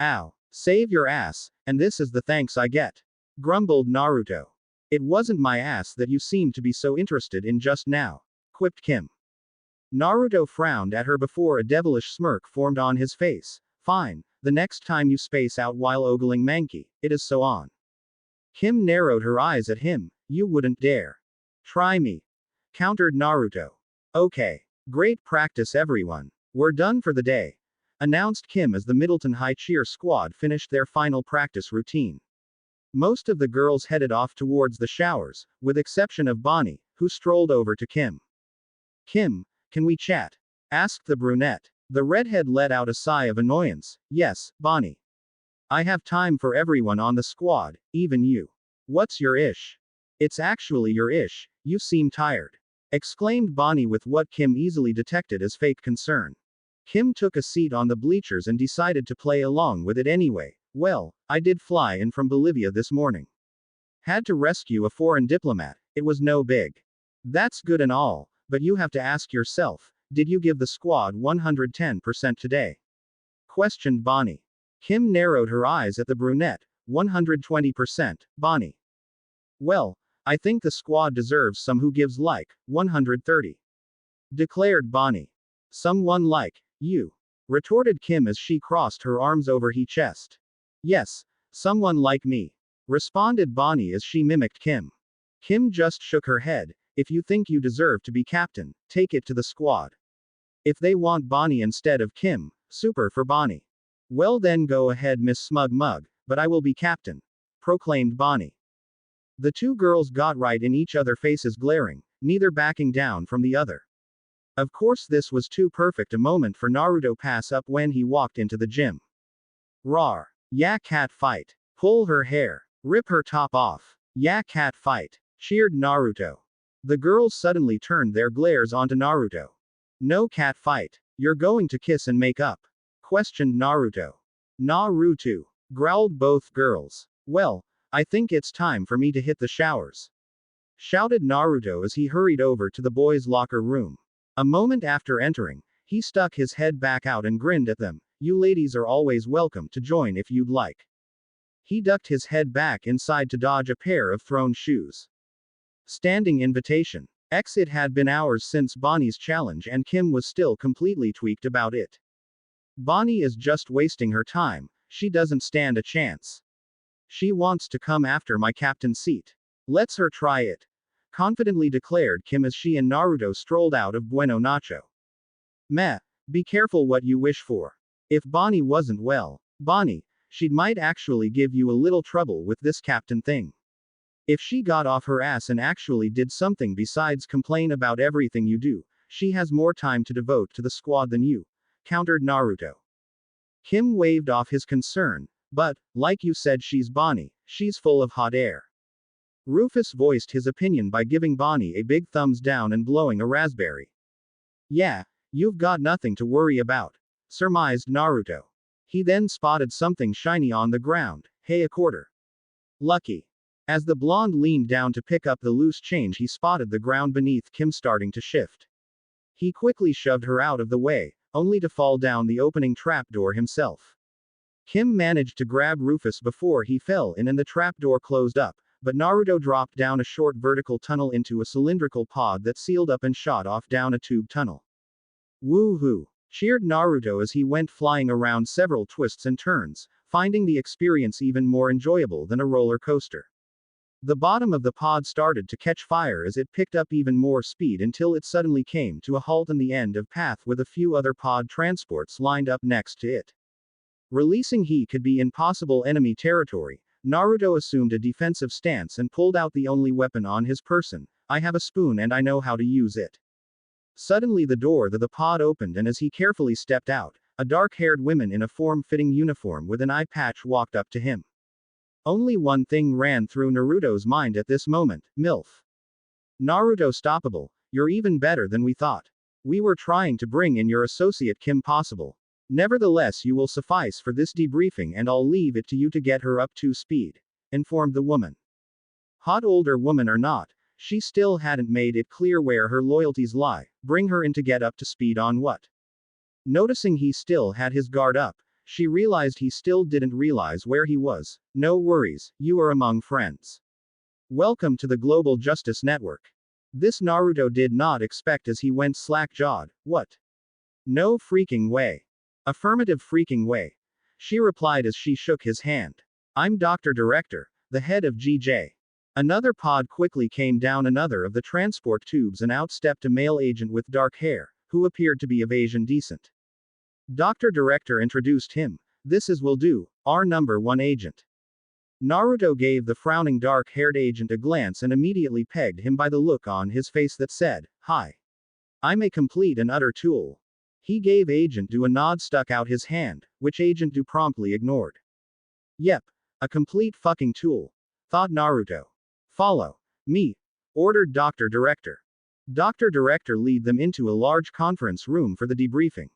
Ow. Save your ass, and this is the thanks I get, grumbled Naruto. It wasn't my ass that you seemed to be so interested in just now, quipped Kim. Naruto frowned at her before a devilish smirk formed on his face. Fine, the next time you space out while ogling Mankey, it is so on. Kim narrowed her eyes at him. You wouldn't dare. Try me, countered Naruto. Okay. Great practice everyone. We're done for the day, announced Kim as the Middleton High Cheer squad finished their final practice routine. Most of the girls headed off towards the showers, with exception of Bonnie, who strolled over to Kim. Kim, can we chat? Asked the brunette. The redhead let out a sigh of annoyance. Yes, Bonnie. I have time for everyone on the squad, even you. What's your ish? It's actually your ish, you seem tired, exclaimed Bonnie with what Kim easily detected as fake concern. Kim took a seat on the bleachers and decided to play along with it anyway. Well, I did fly in from Bolivia this morning. Had to rescue a foreign diplomat, it was no big. That's good and all, but you have to ask yourself, did you give the squad 110% today? Questioned Bonnie. Kim narrowed her eyes at the brunette. 120%, Bonnie. Well, I think the squad deserves some who gives like 130. Declared Bonnie. Someone like you. Retorted Kim as she crossed her arms over his chest. Yes, someone like me. Responded Bonnie as she mimicked Kim. Kim just shook her head. If you think you deserve to be captain, take it to the squad. If they want Bonnie instead of Kim, super for Bonnie. Well then go ahead, Miss Smug Mug, but I will be captain. Proclaimed Bonnie. The two girls got right in each other's faces, glaring, neither backing down from the other. Of course, this was too perfect a moment for Naruto pass up when he walked into the gym. Rawr. Yeah, cat fight. Pull her hair. Rip her top off. Yeah, cat fight. Cheered Naruto. The girls suddenly turned their glares onto Naruto. No cat fight. You're going to kiss and make up? Questioned Naruto. Naruto. Growled both girls. Well, I think it's time for me to hit the showers. Shouted Naruto as he hurried over to the boys' locker room. A moment after entering, he stuck his head back out and grinned at them. You ladies are always welcome to join if you'd like. He ducked his head back inside to dodge a pair of thrown shoes. Standing invitation. It had been hours since Bonnie's challenge and Kim was still completely tweaked about it. Bonnie is just wasting her time, she doesn't stand a chance. She wants to come after my captain's seat. Let's her try it. Confidently declared Kim as she and Naruto strolled out of Bueno Nacho. Meh, be careful what you wish for. If Bonnie wasn't well, Bonnie, she might actually give you a little trouble with this captain thing. If she got off her ass and actually did something besides complain about everything you do, she has more time to devote to the squad than you, countered Naruto. Kim waved off his concern, but, like you said, she's Bonnie, she's full of hot air. Rufus voiced his opinion by giving Bonnie a big thumbs down and blowing a raspberry. Yeah, you've got nothing to worry about, surmised Naruto. He then spotted something shiny on the ground. Hey, a quarter. Lucky. As the blonde leaned down to pick up the loose change, he spotted the ground beneath Kim starting to shift. He quickly shoved her out of the way, only to fall down the opening trapdoor himself. Kim managed to grab Rufus before he fell in and the trapdoor closed up, but Naruto dropped down a short vertical tunnel into a cylindrical pod that sealed up and shot off down a tube tunnel. Woohoo! Cheered Naruto as he went flying around several twists and turns, finding the experience even more enjoyable than a roller coaster. The bottom of the pod started to catch fire as it picked up even more speed until it suddenly came to a halt on the end of path with a few other pod transports lined up next to it. Releasing he could be in possible enemy territory, Naruto assumed a defensive stance and pulled out the only weapon on his person. I have a spoon and I know how to use it. Suddenly the door to the pod opened and as he carefully stepped out, a dark-haired woman in a form-fitting uniform with an eye patch walked up to him. Only one thing ran through Naruto's mind at this moment, MILF. Naruto stoppable, you're even better than we thought. We were trying to bring in your associate Kim possible. Nevertheless you will suffice for this debriefing and I'll leave it to you to get her up to speed, informed the woman. Hot older woman or not, she still hadn't made it clear where her loyalties lie, bring her in to get up to speed on what? Noticing he still had his guard up, she realized he still didn't realize where he was. No worries, you are among friends. Welcome to the Global Justice Network. This Naruto did not expect as he went slack-jawed. What? No freaking way. Affirmative freaking way. She replied as she shook his hand. I'm Dr. Director, the head of GJ. Another pod quickly came down another of the transport tubes and out stepped a male agent with dark hair, who appeared to be of Asian descent. Dr. Director introduced him. This is will do, our number one agent. Naruto gave the frowning dark-haired agent a glance and immediately pegged him by the look on his face that said, Hi. I'm a complete and utter tool. He gave Agent Do a nod, stuck out his hand, which Agent Do promptly ignored. Yep, a complete fucking tool, thought Naruto. Follow me, ordered Dr. Director. Dr. Director led them into a large conference room for the debriefing.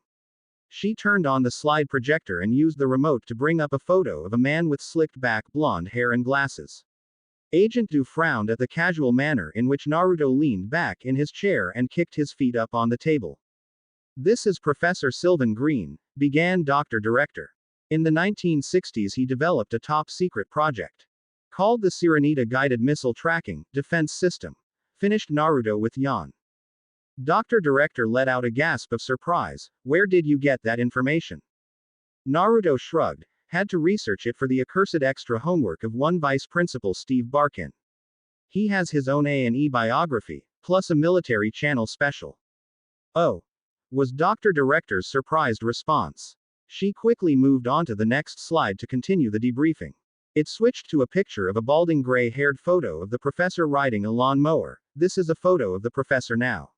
She turned on the slide projector and used the remote to bring up a photo of a man with slicked back blonde hair and glasses. Agent Do frowned at the casual manner in which Naruto leaned back in his chair and kicked his feet up on the table. This is Professor Sylvan Green, began Dr. Director. In the 1960s he developed a top-secret project. Called the Sirenita Guided Missile Tracking Defense System. Finished Naruto with yawn. Dr. Director let out a gasp of surprise. Where did you get that information? Naruto shrugged. Had to research it for the accursed extra homework of one Vice Principal Steve Barkin. He has his own A&E biography, plus a military channel special. Oh. Was Dr. Director's surprised response. She quickly moved on to the next slide to continue the debriefing. It switched to a picture of a balding gray-haired photo of the professor riding a lawn-mower. This is a photo of the professor now.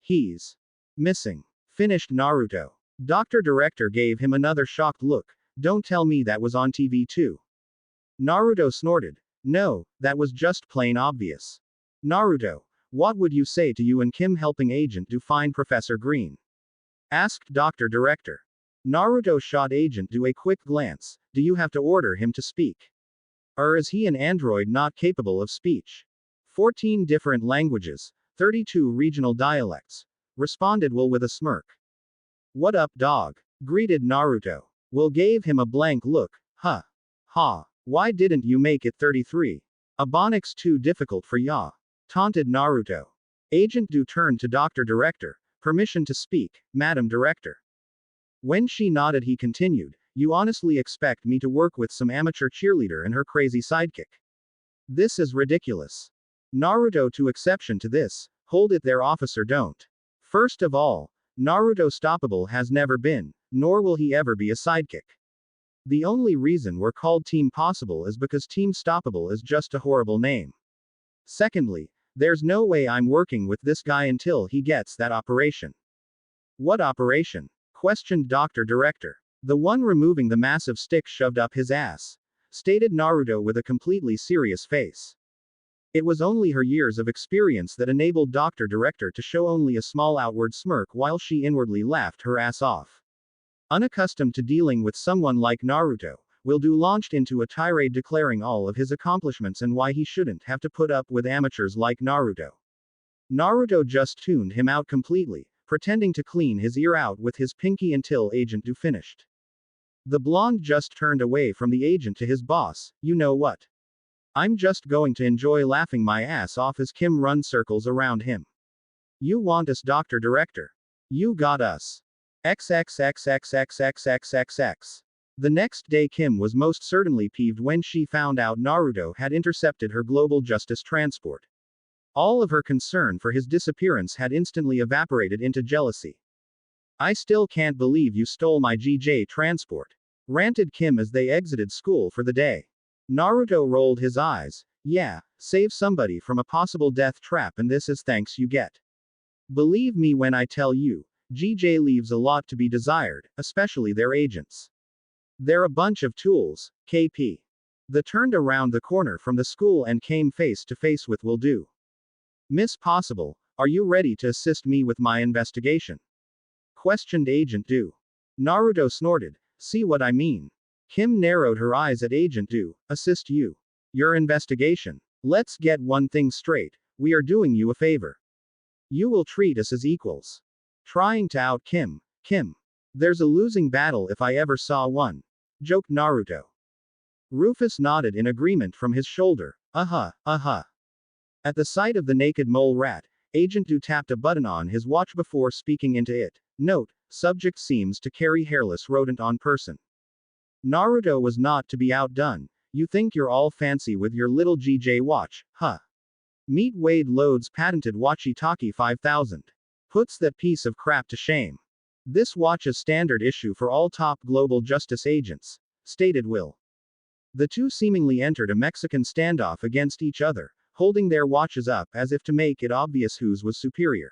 He's missing. Finished Naruto. Dr. Director gave him another shocked look. Don't tell me that was on TV too. Naruto snorted. No, that was just plain obvious. Naruto, what would you say to you and Kim helping Agent Do find Professor Green? Asked Dr. Director. Naruto shot Agent Do a quick glance. Do you have to order him to speak? Or is he an android not capable of speech? 14 different languages, 32 regional dialects. Responded Will with a smirk. What up, dog? Greeted Naruto. Will gave him a blank look. Huh. Ha. Why didn't you make it 33? Ebonics too difficult for ya. Taunted Naruto. Agent Do turned to Dr. Director. Permission to speak, Madam Director. When she nodded, he continued, you honestly expect me to work with some amateur cheerleader and her crazy sidekick? This is ridiculous. Naruto to exception to this. Hold it there, officer, don't. First of all, Naruto Stoppable has never been, nor will he ever be a sidekick. The only reason we're called Team Possible is because Team Stoppable is just a horrible name. Secondly, there's no way I'm working with this guy until he gets that operation. What operation? Questioned Dr. Director. The one removing the massive stick shoved up his ass. Stated Naruto with a completely serious face. It was only her years of experience that enabled Dr. Director to show only a small outward smirk while she inwardly laughed her ass off. Unaccustomed to dealing with someone like Naruto, Will Do launched into a tirade declaring all of his accomplishments and why he shouldn't have to put up with amateurs like Naruto. Naruto just tuned him out completely, pretending to clean his ear out with his pinky until Agent Do finished. The blonde just turned away from the agent to his boss. You know what? I'm just going to enjoy laughing my ass off as Kim runs circles around him. You want us, Dr. Director? You got us. XXXXXXXXX. The next day Kim was most certainly peeved when she found out Naruto had intercepted her global justice transport. All of her concern for his disappearance had instantly evaporated into jealousy. I still can't believe you stole my GJ transport. Ranted Kim as they exited school for the day. Naruto rolled his eyes. Yeah, save somebody from a possible death trap and this is thanks you get. Believe me when I tell you, GJ leaves a lot to be desired, especially their agents. They're a bunch of tools, KP. They turned around the corner from the school and came face to face with Will Do. Miss Possible, are you ready to assist me with my investigation? Questioned Agent Do. Naruto snorted. See what I mean? Kim narrowed her eyes at Agent Do. Assist you. Your investigation. Let's get one thing straight. We are doing you a favor. You will treat us as equals. Trying to out Kim. Kim. There's a losing battle if I ever saw one. Joked Naruto. Rufus nodded in agreement from his shoulder. Uh-huh. At the sight of the naked mole rat, Agent Do tapped a button on his watch before speaking into it. Note, subject seems to carry hairless rodent on person. Naruto was not to be outdone. You think you're all fancy with your little GJ watch, huh? Meet Wade Lode's patented Watchy-Talkie 5000. Puts that piece of crap to shame. This watch is standard issue for all top global justice agents, stated Will. The two seemingly entered a Mexican standoff against each other, holding their watches up as if to make it obvious whose was superior.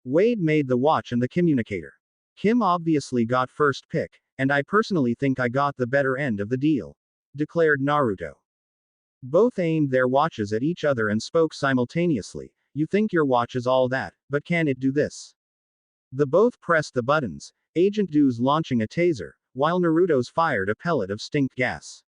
Wade made the watch and the communicator. Kim obviously got first pick, and I personally think I got the better end of the deal, declared Naruto. Both aimed their watches at each other and spoke simultaneously. You think your watch is all that, but can it do this? The both pressed the buttons, Agent Do's launching a taser, while Naruto's fired a pellet of stink gas.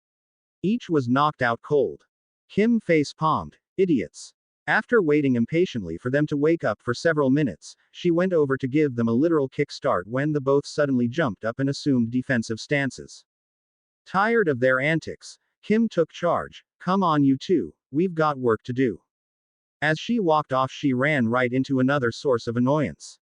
Each was knocked out cold. Kim face-palmed. Idiots. After waiting impatiently for them to wake up for several minutes, she went over to give them a literal kickstart when the both suddenly jumped up and assumed defensive stances. Tired of their antics, Kim took charge. Come on you two, we've got work to do. As she walked off, she ran right into another source of annoyance.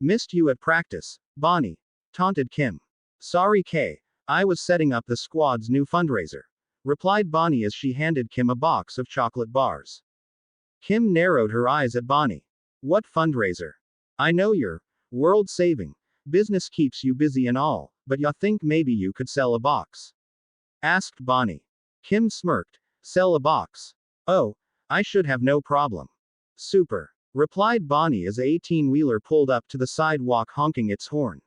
Missed you at practice, Bonnie, taunted Kim. Sorry, Kay. I was setting up the squad's new fundraiser, replied Bonnie as she handed Kim a box of chocolate bars. Kim narrowed her eyes at Bonnie. What fundraiser? I know you're world saving. Business keeps you busy and all, but ya think maybe you could sell a box? Asked Bonnie. Kim smirked. Sell a box? Oh, I should have no problem. Super, replied Bonnie as a 18-wheeler pulled up to the sidewalk honking its horn.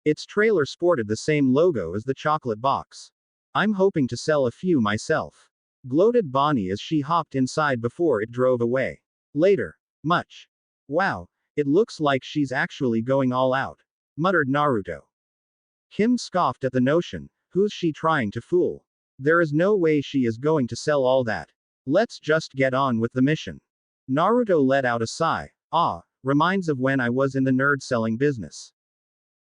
Its trailer sported the same logo as the chocolate box. I'm hoping to sell a few myself, gloated Bonnie as she hopped inside before it drove away. Later. Much. Wow, it looks like she's actually going all out, muttered Naruto. Kim scoffed at the notion. Who's she trying to fool? There is no way she is going to sell all that. Let's just get on with the mission. Naruto let out a sigh. Ah, reminds of when I was in the nerd selling business.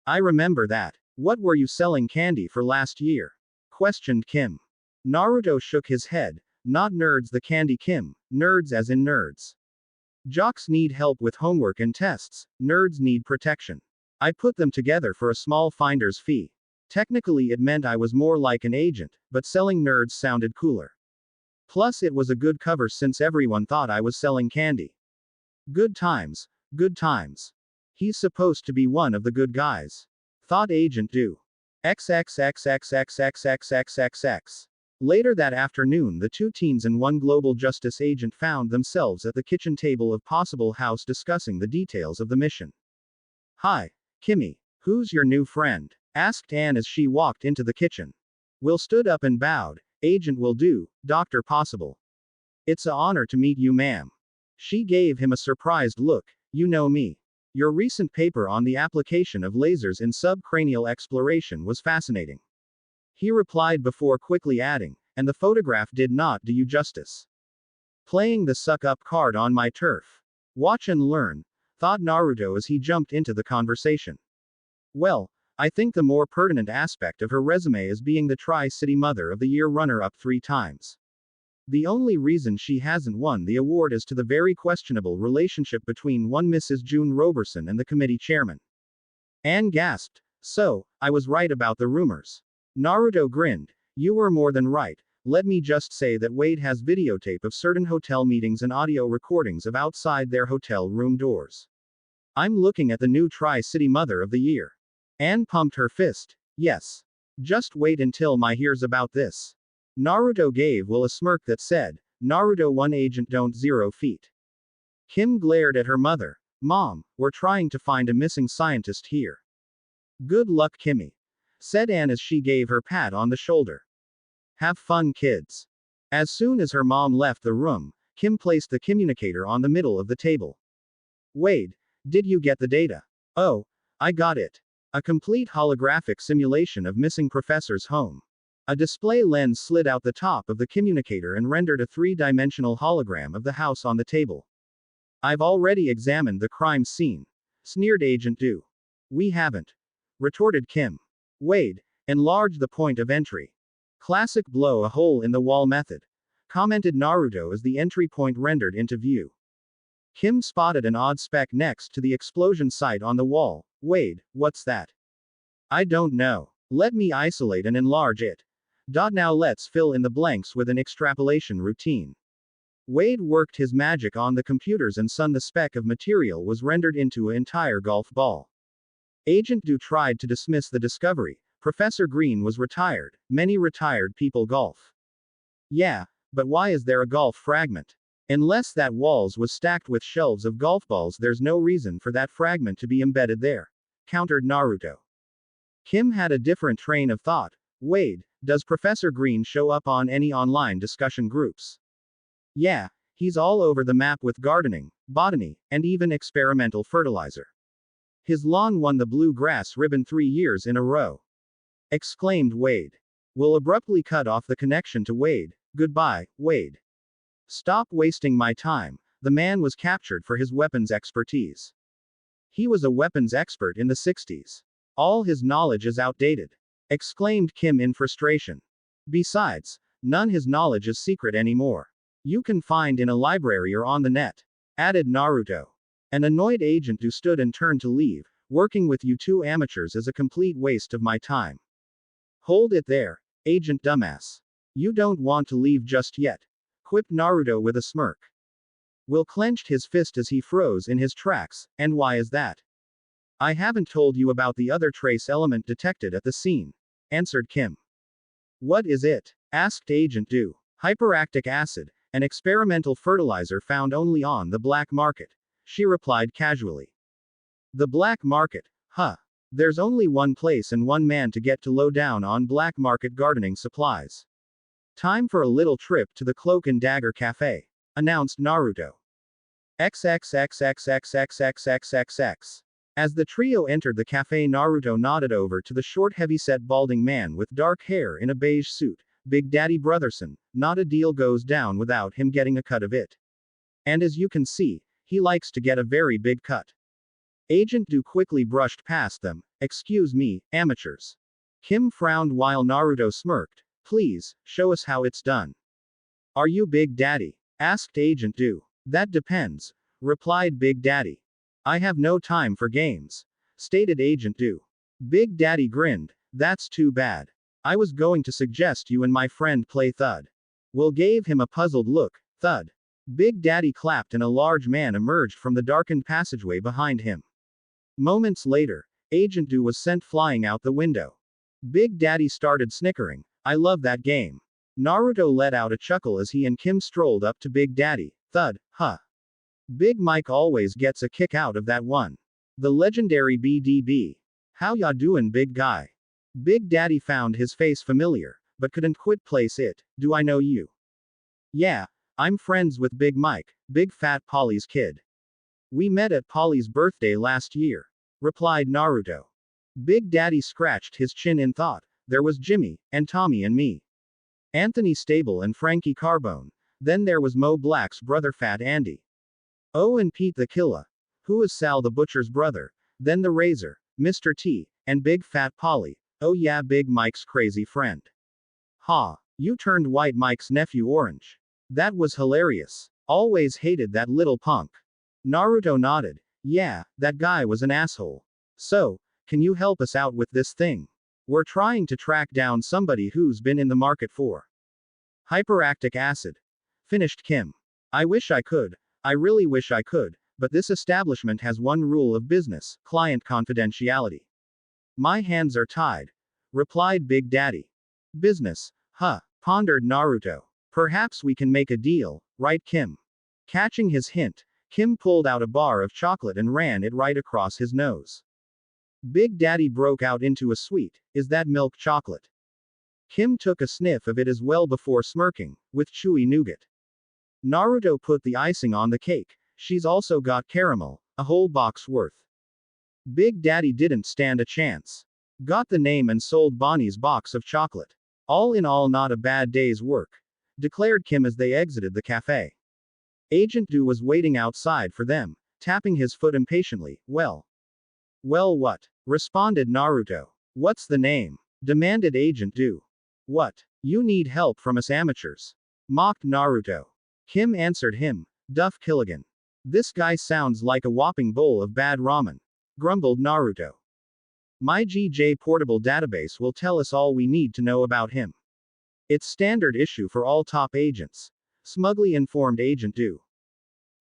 I remember that. What were you selling candy for last year? Questioned Kim. Naruto shook his head. Not nerds the candy, Kim, nerds as in nerds. Jocks need help with homework and tests, nerds need protection. I put them together for a small finder's fee. Technically it meant I was more like an agent, but selling nerds sounded cooler. Plus it was a good cover since everyone thought I was selling candy. Good times, good times. He's supposed to be one of the good guys. Thought agent do. XXXXXXXXXX. Later that afternoon, the two teens and one global justice agent found themselves at the kitchen table of Possible House discussing the details of the mission. Hi, Kimmy. Who's your new friend? Asked Anne as she walked into the kitchen. Will stood up and bowed. Agent will do, Dr. Possible. It's an honor to meet you, ma'am. She gave him a surprised look. You know me. Your recent paper on the application of lasers in subcranial exploration was fascinating. He replied before quickly adding, and the photograph did not do you justice. Playing the suck-up card on my turf. Watch and learn, thought Naruto as he jumped into the conversation. Well, I think the more pertinent aspect of her resume is being the Tri-City Mother of the Year runner-up 3 times. The only reason she hasn't won the award is to the very questionable relationship between one Mrs. June Roberson and the committee chairman. Anne gasped. So, I was right about the rumors. Naruto grinned. You were more than right. Let me just say that Wade has videotape of certain hotel meetings and audio recordings of outside their hotel room doors. I'm looking at the new Tri-City Mother of the Year. Anne pumped her fist. Yes. Just wait until my hears about this. Naruto gave Will a smirk that said, Naruto 1 agent don't 0 feet. Kim glared at her mother. Mom, we're trying to find a missing scientist here. Good luck, Kimmy, said Anne as she gave her pat on the shoulder. Have fun, kids. As soon as her mom left the room, Kim placed the communicator on the middle of the table. Wade, did you get the data? Oh, I got it. A complete holographic simulation of missing professor's home. A display lens slid out the top of the communicator and rendered a 3-dimensional hologram of the house on the table. I've already examined the crime scene, sneered Agent Do. We haven't, retorted Kim. Wade, enlarge the point of entry. Classic blow a hole in the wall method, commented Naruto as the entry point rendered into view. Kim spotted an odd speck next to the explosion site on the wall. Wade, what's that? I don't know. Let me isolate and enlarge it. Now let's fill in the blanks with an extrapolation routine. Wade worked his magic on the computers and the speck of material was rendered into an entire golf ball. Agent Do tried to dismiss the discovery. Professor Green was retired. Many retired people golf. Yeah, but why is there a golf fragment? Unless that walls was stacked with shelves of golf balls, there's no reason for that fragment to be embedded there, countered Naruto. Kim had a different train of thought. Wade, does Professor Green show up on any online discussion groups? Yeah, he's all over the map with gardening, botany, and even experimental fertilizer. His lawn won the blue grass ribbon 3 years in a row. Exclaimed Wade. Will abruptly cut off the connection to Wade. Goodbye, Wade. Stop wasting my time. The man was captured for his weapons expertise. He was a weapons expert in the 60s. All his knowledge is outdated. Exclaimed Kim in frustration. Besides, None his knowledge is secret anymore. You can find in a library or on the net, added Naruto. An annoyed agent who stood and turned to leave. Working with you two amateurs is a complete waste of my time. Hold it there, Agent Dumbass. You don't want to leave just yet, quipped Naruto with a smirk. Will clenched his fist as he froze in his tracks, and why is that? I haven't told you about the other trace element detected at the scene, answered Kim. What is it? Asked Agent Do. Hyperactic acid, an experimental fertilizer found only on the black market, she replied casually. The black market, huh? There's only one place and one man to get to low down on black market gardening supplies. Time for a little trip to the Cloak and Dagger Cafe, announced Naruto. XXXXXXXXXX. As the trio entered the cafe, Naruto nodded over to the short heavy-set balding man with dark hair in a beige suit. Big Daddy Brotherson, not a deal goes down without him getting a cut of it. And as you can see, he likes to get a very big cut. Agent Do quickly brushed past them. Excuse me, amateurs. Kim frowned while Naruto smirked. Please, show us how it's done. Are you Big Daddy? Asked Agent Do. That depends, replied Big Daddy. I have no time for games, stated Agent Do. Big Daddy grinned. That's too bad. I was going to suggest you and my friend play Thud. Will gave him a puzzled look. Thud. Big Daddy clapped and a large man emerged from the darkened passageway behind him. Moments later, Agent Do was sent flying out the window. Big Daddy started snickering. I love that game. Naruto let out a chuckle as he and Kim strolled up to Big Daddy. Thud, huh. Big Mike always gets a kick out of that one. The legendary BDB. How ya doin', big guy? Big Daddy found his face familiar, but couldn't quite place it. Do I know you? Yeah, I'm friends with Big Mike, Big Fat Polly's kid. We met at Polly's birthday last year, replied Naruto. Big Daddy scratched his chin in thought. There was Jimmy, and Tommy and me. Anthony Stable and Frankie Carbone. Then there was Mo Black's brother Fat Andy. Oh, and Pete the Killa. Who is Sal the Butcher's brother? Then the Razor, Mr. T, and Big Fat Polly. Oh yeah, Big Mike's crazy friend. Ha, you turned White Mike's nephew orange. That was hilarious. Always hated that little punk. Naruto nodded. Yeah, that guy was an asshole. So, can you help us out with this thing? We're trying to track down somebody who's been in the market for hyperactic acid. Finished Kim. I wish I could. I really wish I could, but this establishment has one rule of business, client confidentiality. My hands are tied, replied Big Daddy. Business, huh, pondered Naruto. Perhaps we can make a deal, right Kim? Catching his hint, Kim pulled out a bar of chocolate and ran it right across his nose. Big Daddy broke out into a sweet, is that milk chocolate? Kim took a sniff of it as well before smirking, with chewy nougat. Naruto put the icing on the cake. She's also got caramel, a whole box worth. Big Daddy didn't stand a chance. Got the name and sold Bonnie's box of chocolate. All in all, not a bad day's work, declared Kim as they exited the cafe. Agent Do was waiting outside for them, tapping his foot impatiently. Well, what? Responded Naruto. What's the name? Demanded Agent Do. What? You need help from us amateurs, mocked Naruto. Kim answered him. Duff Killigan. This guy sounds like a whopping bowl of bad ramen, grumbled Naruto. My GJ portable database will tell us all we need to know about him. It's standard issue for all top agents, smugly informed Agent Do.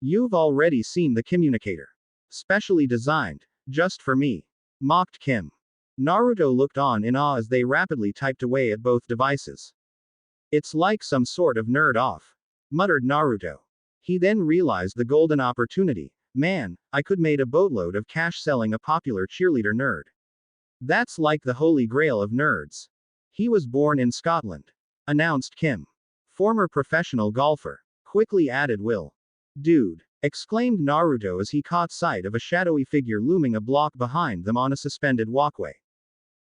You've already seen the communicator. Specially designed, just for me, mocked Kim. Naruto looked on in awe as they rapidly typed away at both devices. It's like some sort of nerd off, muttered Naruto. He then realized the golden opportunity. Man, I could made a boatload of cash selling a popular cheerleader nerd. That's like the holy grail of nerds. He was born in Scotland, announced Kim. Former professional golfer, quickly added Will. Dude, exclaimed Naruto as he caught sight of a shadowy figure looming a block behind them on a suspended walkway.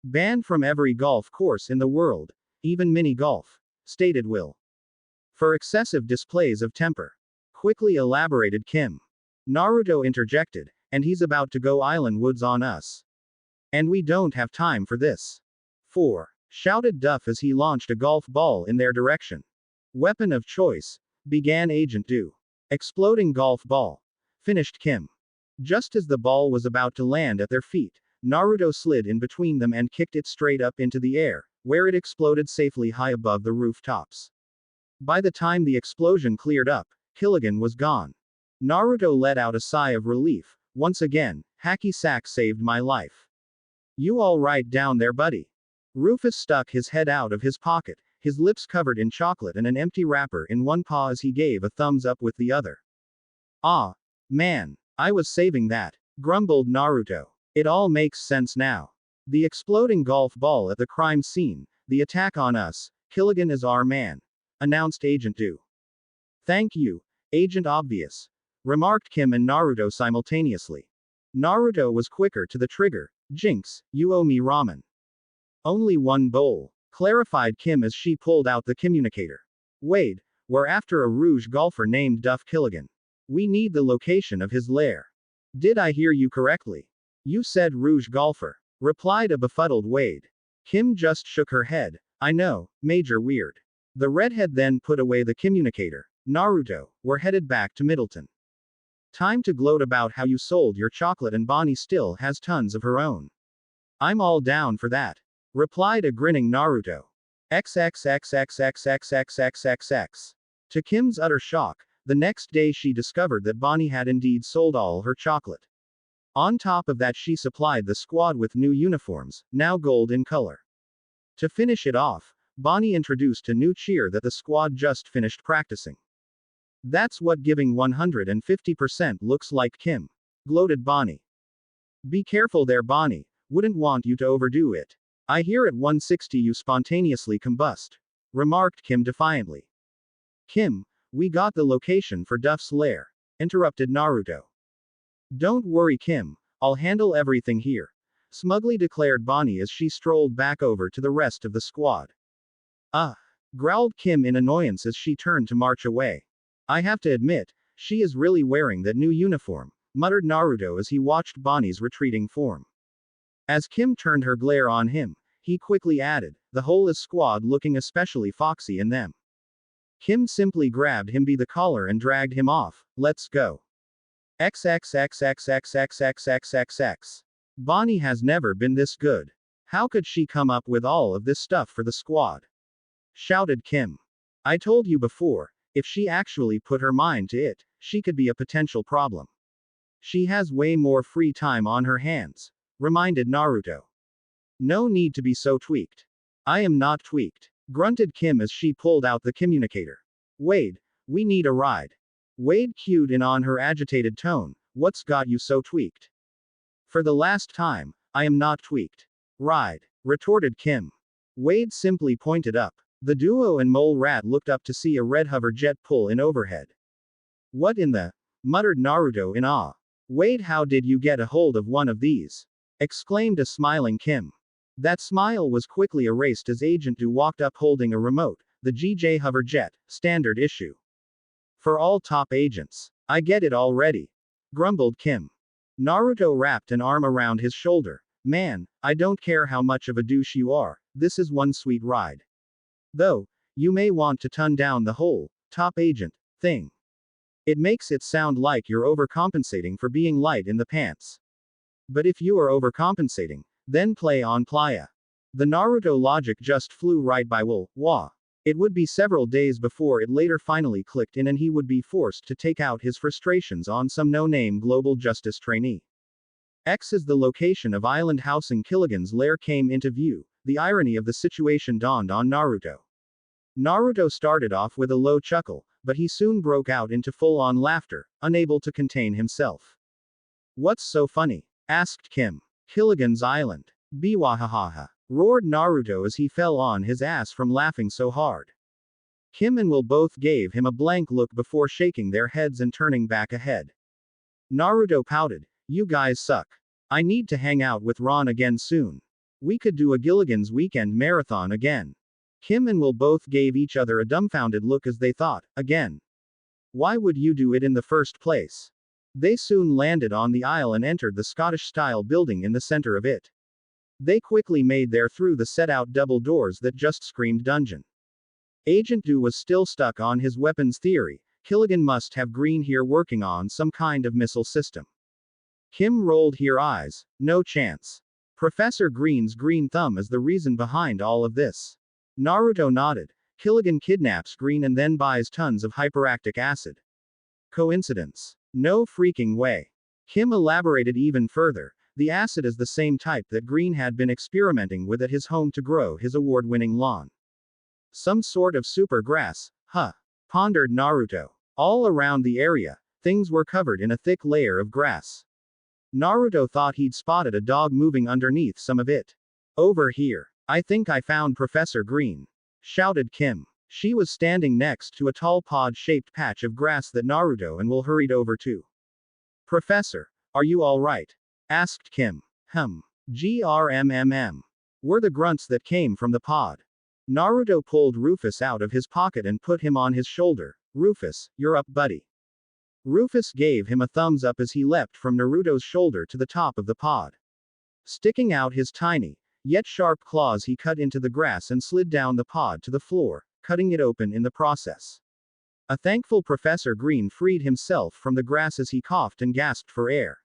Banned from every golf course in the world, even mini golf, stated Will. For excessive displays of temper, quickly elaborated Kim. Naruto interjected, and he's about to go island woods on us. And we don't have time for this. 4. shouted Duff as he launched a golf ball in their direction. Weapon of choice, began Agent Do. Exploding golf ball, finished Kim. Just as the ball was about to land at their feet, Naruto slid in between them and kicked it straight up into the air, where it exploded safely high above the rooftops. By the time the explosion cleared up, Killigan was gone. Naruto let out a sigh of relief. Once again, Hacky Sack saved my life. You all right down there, buddy? Rufus stuck his head out of his pocket, his lips covered in chocolate and an empty wrapper in one paw as he gave a thumbs up with the other. Ah, man, I was saving that, grumbled Naruto. It all makes sense now. The exploding golf ball at the crime scene, the attack on us, Killigan is our man, announced Agent Do. Thank you, Agent Obvious, remarked Kim and Naruto simultaneously. Naruto was quicker to the trigger. Jinx, you owe me ramen. Only one bowl, clarified Kim as she pulled out the communicator. Wade, we're after a Rouge golfer named Duff Killigan. We need the location of his lair. Did I hear you correctly? You said Rouge golfer, replied a befuddled Wade. Kim just shook her head. I know, Major Weird. The redhead then put away the communicator. Naruto, we're headed back to Middleton. Time to gloat about how you sold your chocolate and Bonnie still has tons of her own. I'm all down for that, replied a grinning Naruto. XXXXXXXXXX. To Kim's utter shock, the next day she discovered that Bonnie had indeed sold all her chocolate. On top of that, she supplied the squad with new uniforms, now gold in color. To finish it off, Bonnie introduced a new cheer that the squad just finished practicing. That's what giving 150% looks like, Kim, gloated Bonnie. Be careful there, Bonnie, wouldn't want you to overdo it. I hear at 160 you spontaneously combust, remarked Kim defiantly. Kim, we got the location for Duff's lair, interrupted Naruto. Don't worry, Kim, I'll handle everything here, smugly declared Bonnie as she strolled back over to the rest of the squad. Growled Kim in annoyance as she turned to march away. I have to admit, she is really wearing that new uniform, muttered Naruto as he watched Bonnie's retreating form. As Kim turned her glare on him, he quickly added, the whole is squad looking especially foxy in them. Kim simply grabbed him by the collar and dragged him off. Let's go. XXXXXXXXXXX. Bonnie has never been this good. How could she come up with all of this stuff for the squad? Shouted Kim. I told you before, if she actually put her mind to it, she could be a potential problem. She has way more free time on her hands, reminded Naruto. No need to be so tweaked. I am not tweaked, grunted Kim as she pulled out the communicator. Wade, we need a ride. Wade cued in on her agitated tone. What's got you so tweaked? For the last time, I am not tweaked. Ride, retorted Kim. Wade simply pointed up. The duo and Mole Rat looked up to see a red hover jet pull in overhead. What in the? Muttered Naruto in awe. Wade, how did you get a hold of one of these? Exclaimed a smiling Kim. That smile was quickly erased as Agent Do walked up holding a remote, the GJ hover jet, standard issue. For all top agents. I get it already, grumbled Kim. Naruto wrapped an arm around his shoulder. Man, I don't care how much of a douche you are, this is one sweet ride. Though, you may want to tone down the whole top agent thing. It makes it sound like you're overcompensating for being light in the pants. But if you are overcompensating, then play on playa. The Naruto logic just flew right by Wah. It would be several days before it later finally clicked in and he would be forced to take out his frustrations on some no-name global justice trainee. X is the location of island housing Killigan's lair came into view. The irony of the situation dawned on Naruto. Naruto started off with a low chuckle, but he soon broke out into full-on laughter, unable to contain himself. What's so funny? Asked Kim. Killigan's island. Biwahahaha. Roared Naruto as he fell on his ass from laughing so hard. Kim and Will both gave him a blank look before shaking their heads and turning back ahead. Naruto pouted. You guys suck. I need to hang out with Ron again soon. We could do a Gilligan's Weekend marathon again. Kim and Will both gave each other a dumbfounded look as they thought, again. Why would you do it in the first place? They soon landed on the aisle and entered the Scottish-style building in the center of it. They quickly made their through the set-out double doors that just screamed dungeon. Agent Do was still stuck on his weapons theory. Killigan must have Green here working on some kind of missile system. Kim rolled her eyes. No chance. Professor Green's green thumb is the reason behind all of this. Naruto nodded. Killigan kidnaps Green and then buys tons of hyperactic acid. Coincidence? No freaking way. Kim elaborated even further. The acid is the same type that Green had been experimenting with at his home to grow his award-winning lawn. Some sort of super grass, huh? Pondered Naruto. All around the area, things were covered in a thick layer of grass. Naruto thought he'd spotted a dog moving underneath some of it. Over here. I think I found Professor Green, shouted Kim. She was standing next to a tall pod-shaped patch of grass that Naruto and Will hurried over to. Professor, are you alright? Asked Kim. Grmmm. Were the grunts that came from the pod. Naruto pulled Rufus out of his pocket and put him on his shoulder. Rufus, you're up, buddy. Rufus gave him a thumbs up as he leapt from Naruto's shoulder to the top of the pod. Sticking out his tiny, yet sharp claws, he cut into the grass and slid down the pod to the floor, cutting it open in the process. A thankful Professor Green freed himself from the grass as he coughed and gasped for air.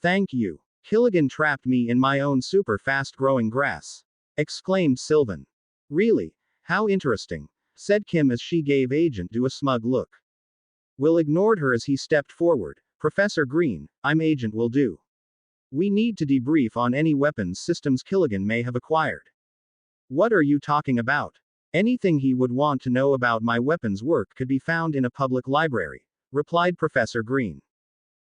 Thank you. Killigan trapped me in my own super fast-growing grass, exclaimed Sylvan. Really? How interesting, said Kim as she gave Agent Do a smug look. Will ignored her as he stepped forward. Professor Green, I'm Agent Will Do. We need to debrief on any weapons systems Killigan may have acquired. What are you talking about? Anything he would want to know about my weapons work could be found in a public library, replied Professor Green.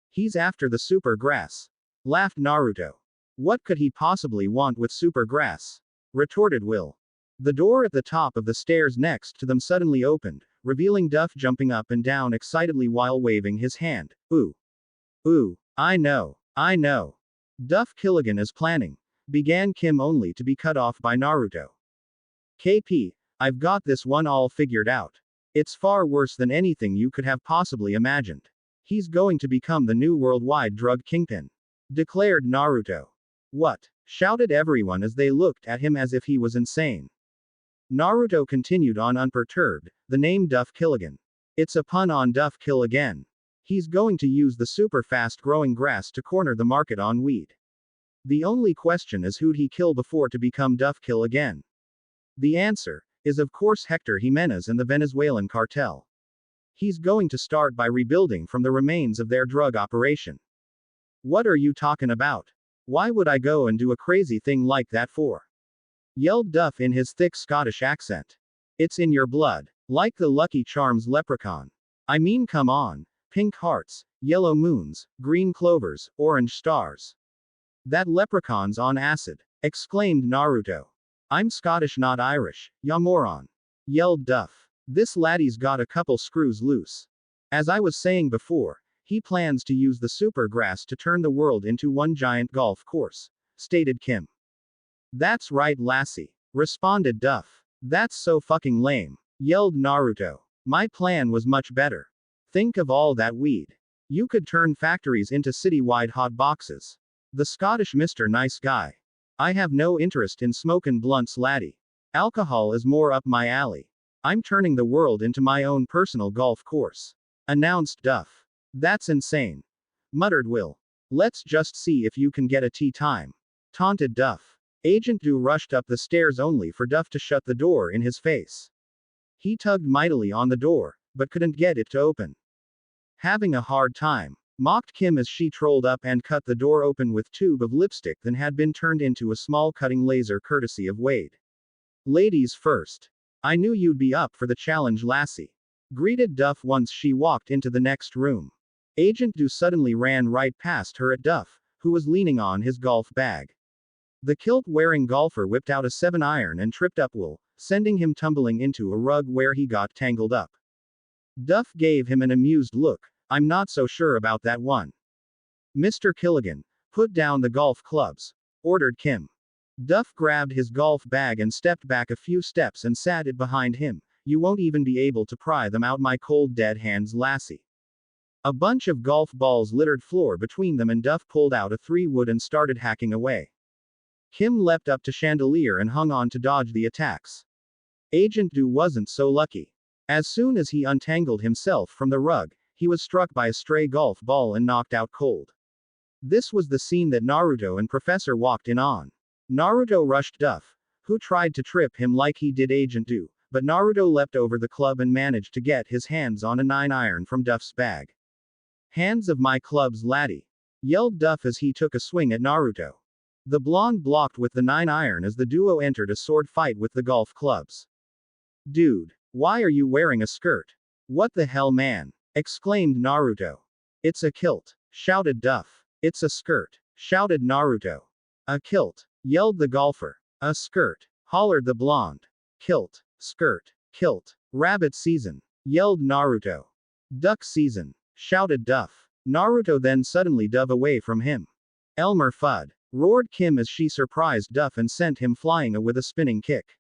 He's after the super grass, laughed Naruto. What could he possibly want with super grass? Retorted Will. The door at the top of the stairs next to them suddenly opened, revealing Duff jumping up and down excitedly while waving his hand. Ooh. Ooh, I know. Duff Killigan is planning, began Kim only to be cut off by Naruto. KP, I've got this one all figured out. It's far worse than anything you could have possibly imagined. He's going to become the new worldwide drug kingpin, declared Naruto. What? Shouted everyone as they looked at him as if he was insane. Naruto continued on unperturbed, the name Duff Killigan. It's a pun on Duff Kill Again. He's going to use the super fast growing grass to corner the market on weed. The only question is who'd he kill before to become Duff Kill Again? The answer is of course Hector Jimenez and the Venezuelan cartel. He's going to start by rebuilding from the remains of their drug operation. What are you talking about? Why would I go and do a crazy thing like that for? Yelled Duff in his thick Scottish accent. It's in your blood. Like the Lucky Charms leprechaun. I mean, come on. Pink hearts, yellow moons, green clovers, orange stars. That leprechaun's on acid, exclaimed Naruto. I'm Scottish, not Irish, ya moron. Yelled Duff. This laddie's got a couple screws loose. As I was saying before, he plans to use the super grass to turn the world into one giant golf course, stated Kim. That's right, lassie, responded Duff. That's so fucking lame, yelled Naruto. My plan was much better. Think of all that weed. You could turn factories into citywide hot boxes. The Scottish Mr. Nice Guy. I have no interest in smokin' blunts, laddie. Alcohol is more up my alley. I'm turning the world into my own personal golf course, announced Duff. That's insane, muttered Will. Let's just see if you can get a tea time, taunted Duff. Agent Do rushed up the stairs only for Duff to shut the door in his face. He tugged mightily on the door, but couldn't get it to open. Having a hard time, mocked Kim as she trolled up and cut the door open with tube of lipstick that had been turned into a small cutting laser courtesy of Wade. Ladies first. I knew you'd be up for the challenge, lassie, greeted Duff once she walked into the next room. Agent Do suddenly ran right past her at Duff, who was leaning on his golf bag. The kilt-wearing golfer whipped out a 7-iron and tripped up Will, sending him tumbling into a rug where he got tangled up. Duff gave him an amused look. I'm not so sure about that one. Mr. Killigan, put down the golf clubs, ordered Kim. Duff grabbed his golf bag and stepped back a few steps and sat it behind him. You won't even be able to pry them out my cold dead hands, lassie. A bunch of golf balls littered floor between them and Duff pulled out a 3-wood and started hacking away. Kim leapt up to chandelier and hung on to dodge the attacks. Agent Du wasn't so lucky. As soon as he untangled himself from the rug, he was struck by a stray golf ball and knocked out cold. This was the scene that Naruto and Professor walked in on. Naruto rushed Duff, who tried to trip him like he did Agent Du, but Naruto leapt over the club and managed to get his hands on a 9-iron from Duff's bag. "Hands of my clubs, laddie!" yelled Duff as he took a swing at Naruto. The blonde blocked with the 9-iron as the duo entered a sword fight with the golf clubs. "Dude, why are you wearing a skirt? What the hell, man?" exclaimed Naruto. "It's a kilt," shouted Duff. "It's a skirt," shouted Naruto. "A kilt," yelled the golfer. "A skirt," hollered the blonde. "Kilt, skirt, kilt, rabbit season," yelled Naruto. "Duck season," shouted Duff. Naruto then suddenly dove away from him. "Elmer Fudd," roared Kim as she surprised Duff and sent him flying with a spinning kick.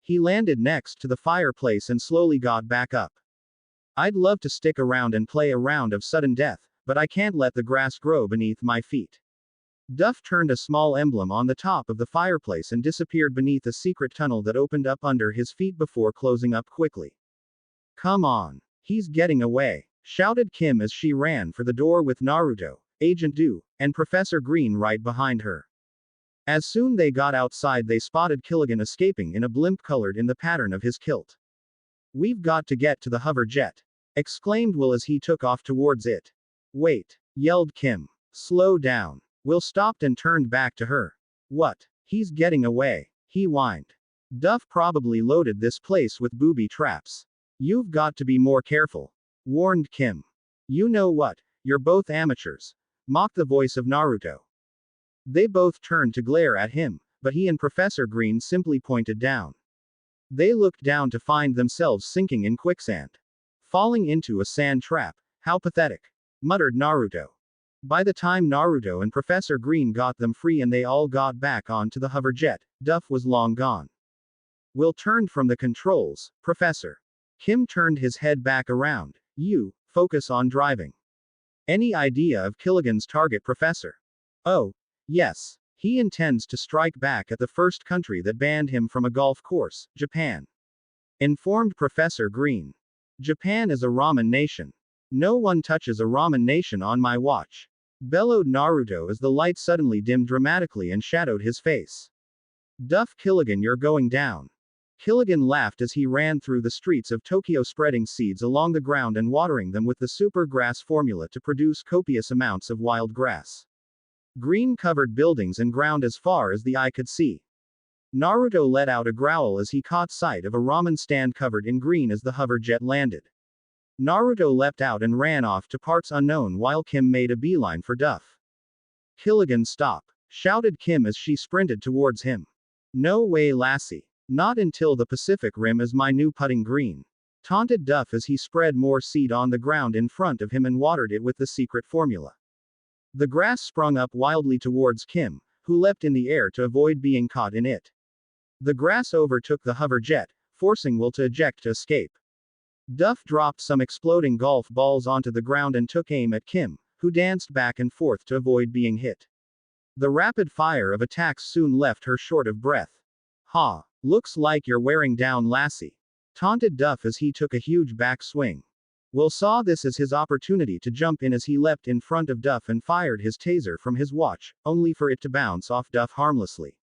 He landed next to the fireplace and slowly got back up. "I'd love to stick around and play a round of sudden death, but I can't let the grass grow beneath my feet." Duff turned a small emblem on the top of the fireplace and disappeared beneath a secret tunnel that opened up under his feet before closing up quickly. "Come on. He's getting away," shouted Kim as she ran for the door with Naruto, Agent Du, and Professor Green right behind her. As soon they got outside they spotted Killigan escaping in a blimp colored in the pattern of his kilt. "We've got to get to the hover jet," exclaimed Will as he took off towards it. "Wait," yelled Kim. "Slow down." Will stopped and turned back to her. "What? He's getting away," he whined. "Duff probably loaded this place with booby traps. You've got to be more careful," warned Kim. "You know what? You're both amateurs," mocked the voice of Naruto. They both turned to glare at him, but he and Professor Green simply pointed down. They looked down to find themselves sinking in quicksand. "Falling into a sand trap, how pathetic," muttered Naruto. By the time Naruto and Professor Green got them free and they all got back onto the hover jet, Duff was long gone. Will turned from the controls. "Professor." Kim turned his head back around. "You, focus on driving." "Any idea of Killigan's target, Professor?" "Oh, yes. He intends to strike back at the first country that banned him from a golf course, Japan," informed Professor Green. "Japan is a ramen nation. No one touches a ramen nation on my watch," bellowed Naruto as the light suddenly dimmed dramatically and shadowed his face. "Duff Killigan, you're going down." Killigan laughed as he ran through the streets of Tokyo spreading seeds along the ground and watering them with the super grass formula to produce copious amounts of wild grass. Green covered buildings and ground as far as the eye could see. Naruto let out a growl as he caught sight of a ramen stand covered in green as the hover jet landed. Naruto leapt out and ran off to parts unknown while Kim made a beeline for Duff. "Killigan, stop!" shouted Kim as she sprinted towards him. "No way, lassie. Not until the Pacific Rim is my new putting green," taunted Duff as he spread more seed on the ground in front of him and watered it with the secret formula. The grass sprung up wildly towards Kim, who leapt in the air to avoid being caught in it. The grass overtook the hover jet, forcing Will to eject to escape. Duff dropped some exploding golf balls onto the ground and took aim at Kim, who danced back and forth to avoid being hit. The rapid fire of attacks soon left her short of breath. "Ha! Looks like you're wearing down, lassie," taunted Duff as he took a huge back swing. Will saw this as his opportunity to jump in as he leapt in front of Duff and fired his taser from his watch, only for it to bounce off Duff harmlessly.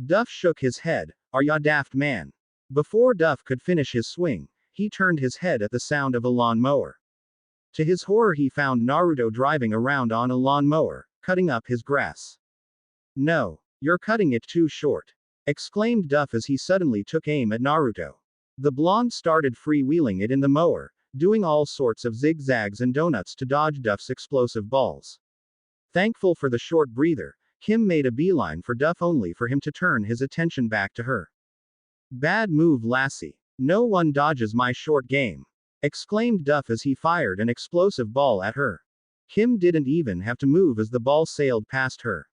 Duff shook his head. "Are ya daft, man?" Before Duff could finish his swing, he turned his head at the sound of a lawn mower. To his horror he found Naruto driving around on a lawn mower, cutting up his grass. "No, you're cutting it too short," exclaimed Duff as he suddenly took aim at Naruto. The blonde started freewheeling it in the mower, doing all sorts of zigzags and donuts to dodge Duff's explosive balls. Thankful for the short breather, Kim made a beeline for Duff only for him to turn his attention back to her. "Bad move, lassie. No one dodges my short game," exclaimed Duff as he fired an explosive ball at her. Kim didn't even have to move as the ball sailed past her.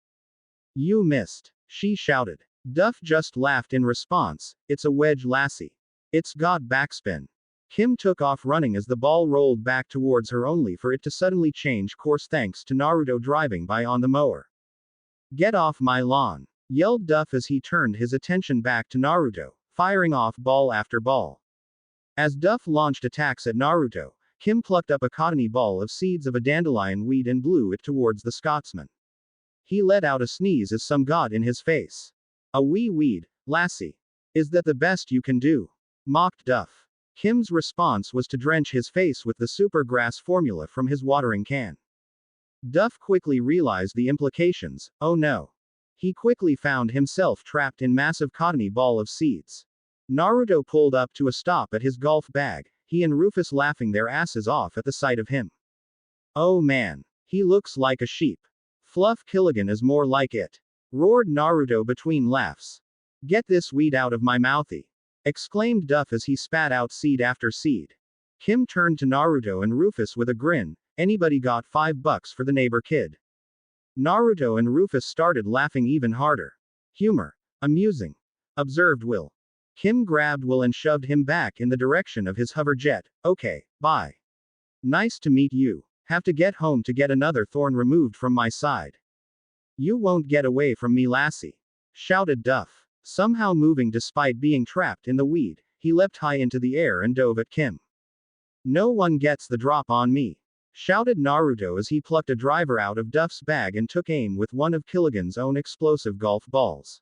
"You missed," she shouted. Duff just laughed in response. "It's a wedge, lassie. It's got backspin." Kim took off running as the ball rolled back towards her only for it to suddenly change course thanks to Naruto driving by on the mower. "Get off my lawn. yelled Duff as he turned his attention back to Naruto, firing off ball after ball. As Duff launched attacks at Naruto, Kim plucked up a cottony ball of seeds of a dandelion weed and blew it towards the Scotsman. He let out a sneeze as some got in his face. A wee weed, lassie. Is that the best you can do? Mocked Duff. Kim's response was to drench his face with the super grass formula from his watering can. Duff quickly realized the implications. Oh no. He quickly found himself trapped in massive cottony ball of seeds. Naruto pulled up to a stop at his golf bag, he and Rufus laughing their asses off at the sight of him. Oh man. He looks like a sheep. Fluff Killigan is more like it. Roared Naruto between laughs. Get this weed out of my mouthy. Exclaimed Duff as he spat out seed after seed. Kim turned to Naruto and Rufus with a grin. Anybody got $5 for the neighbor kid? Naruto and Rufus started laughing even harder. Humor. Amusing. Observed Will. Kim grabbed Will and shoved him back in the direction of his hover jet. Okay, bye. Nice to meet you. Have to get home to get another thorn removed from my side. You won't get away from me, lassie. Shouted Duff. Somehow moving despite being trapped in the weed, he leapt high into the air and dove at Kim. No one gets the drop on me. Shouted Naruto as he plucked a driver out of Duff's bag and took aim with one of Killigan's own explosive golf balls.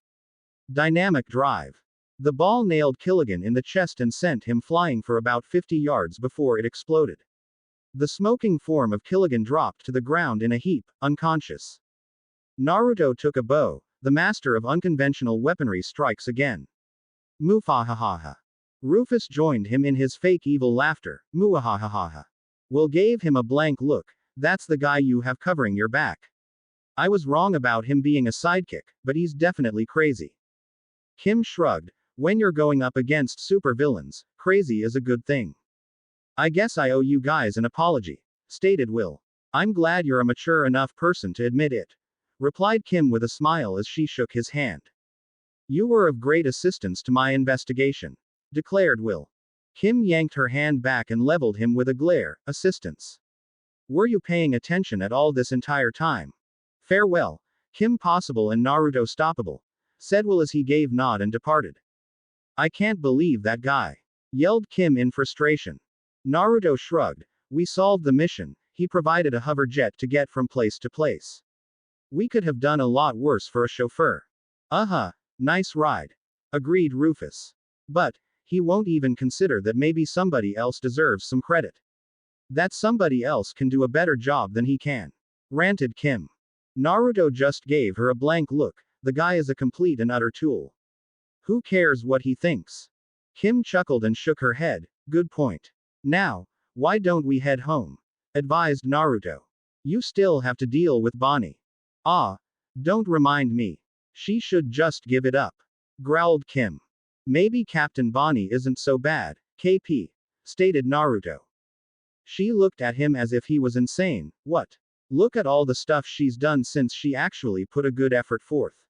Dynamic drive. The ball nailed Killigan in the chest and sent him flying for about 50 yards before it exploded. The smoking form of Killigan dropped to the ground in a heap, unconscious. Naruto took a bow, the master of unconventional weaponry strikes again. Mufahahaha. Rufus joined him in his fake evil laughter. Muahahaha. Will gave him a blank look. That's the guy you have covering your back. I was wrong about him being a sidekick, but he's definitely crazy. Kim shrugged. When you're going up against supervillains, crazy is a good thing. I guess I owe you guys an apology, stated Will. I'm glad you're a mature enough person to admit it, replied Kim with a smile as she shook his hand. You were of great assistance to my investigation, declared Will. Kim yanked her hand back and leveled him with a glare. Assistance. Were you paying attention at all this entire time? Farewell. Kim possible and Naruto stoppable, said Will as he gave nod and departed. I can't believe that guy, yelled Kim in frustration. Naruto shrugged. We solved the mission, he provided a hover jet to get from place to place. We could have done a lot worse for a chauffeur. Nice ride. Agreed Rufus. But, he won't even consider that maybe somebody else deserves some credit. That somebody else can do a better job than he can. Ranted Kim. Naruto just gave her a blank look. The guy is a complete and utter tool. Who cares what he thinks? Kim chuckled and shook her head. Good point. Now, why don't we head home? Advised Naruto. You still have to deal with Bonnie. Don't remind me. She should just give it up. Growled Kim. Maybe Captain Bonnie isn't so bad, KP, stated Naruto. She looked at him as if he was insane. What? Look at all the stuff she's done since she actually put a good effort forth.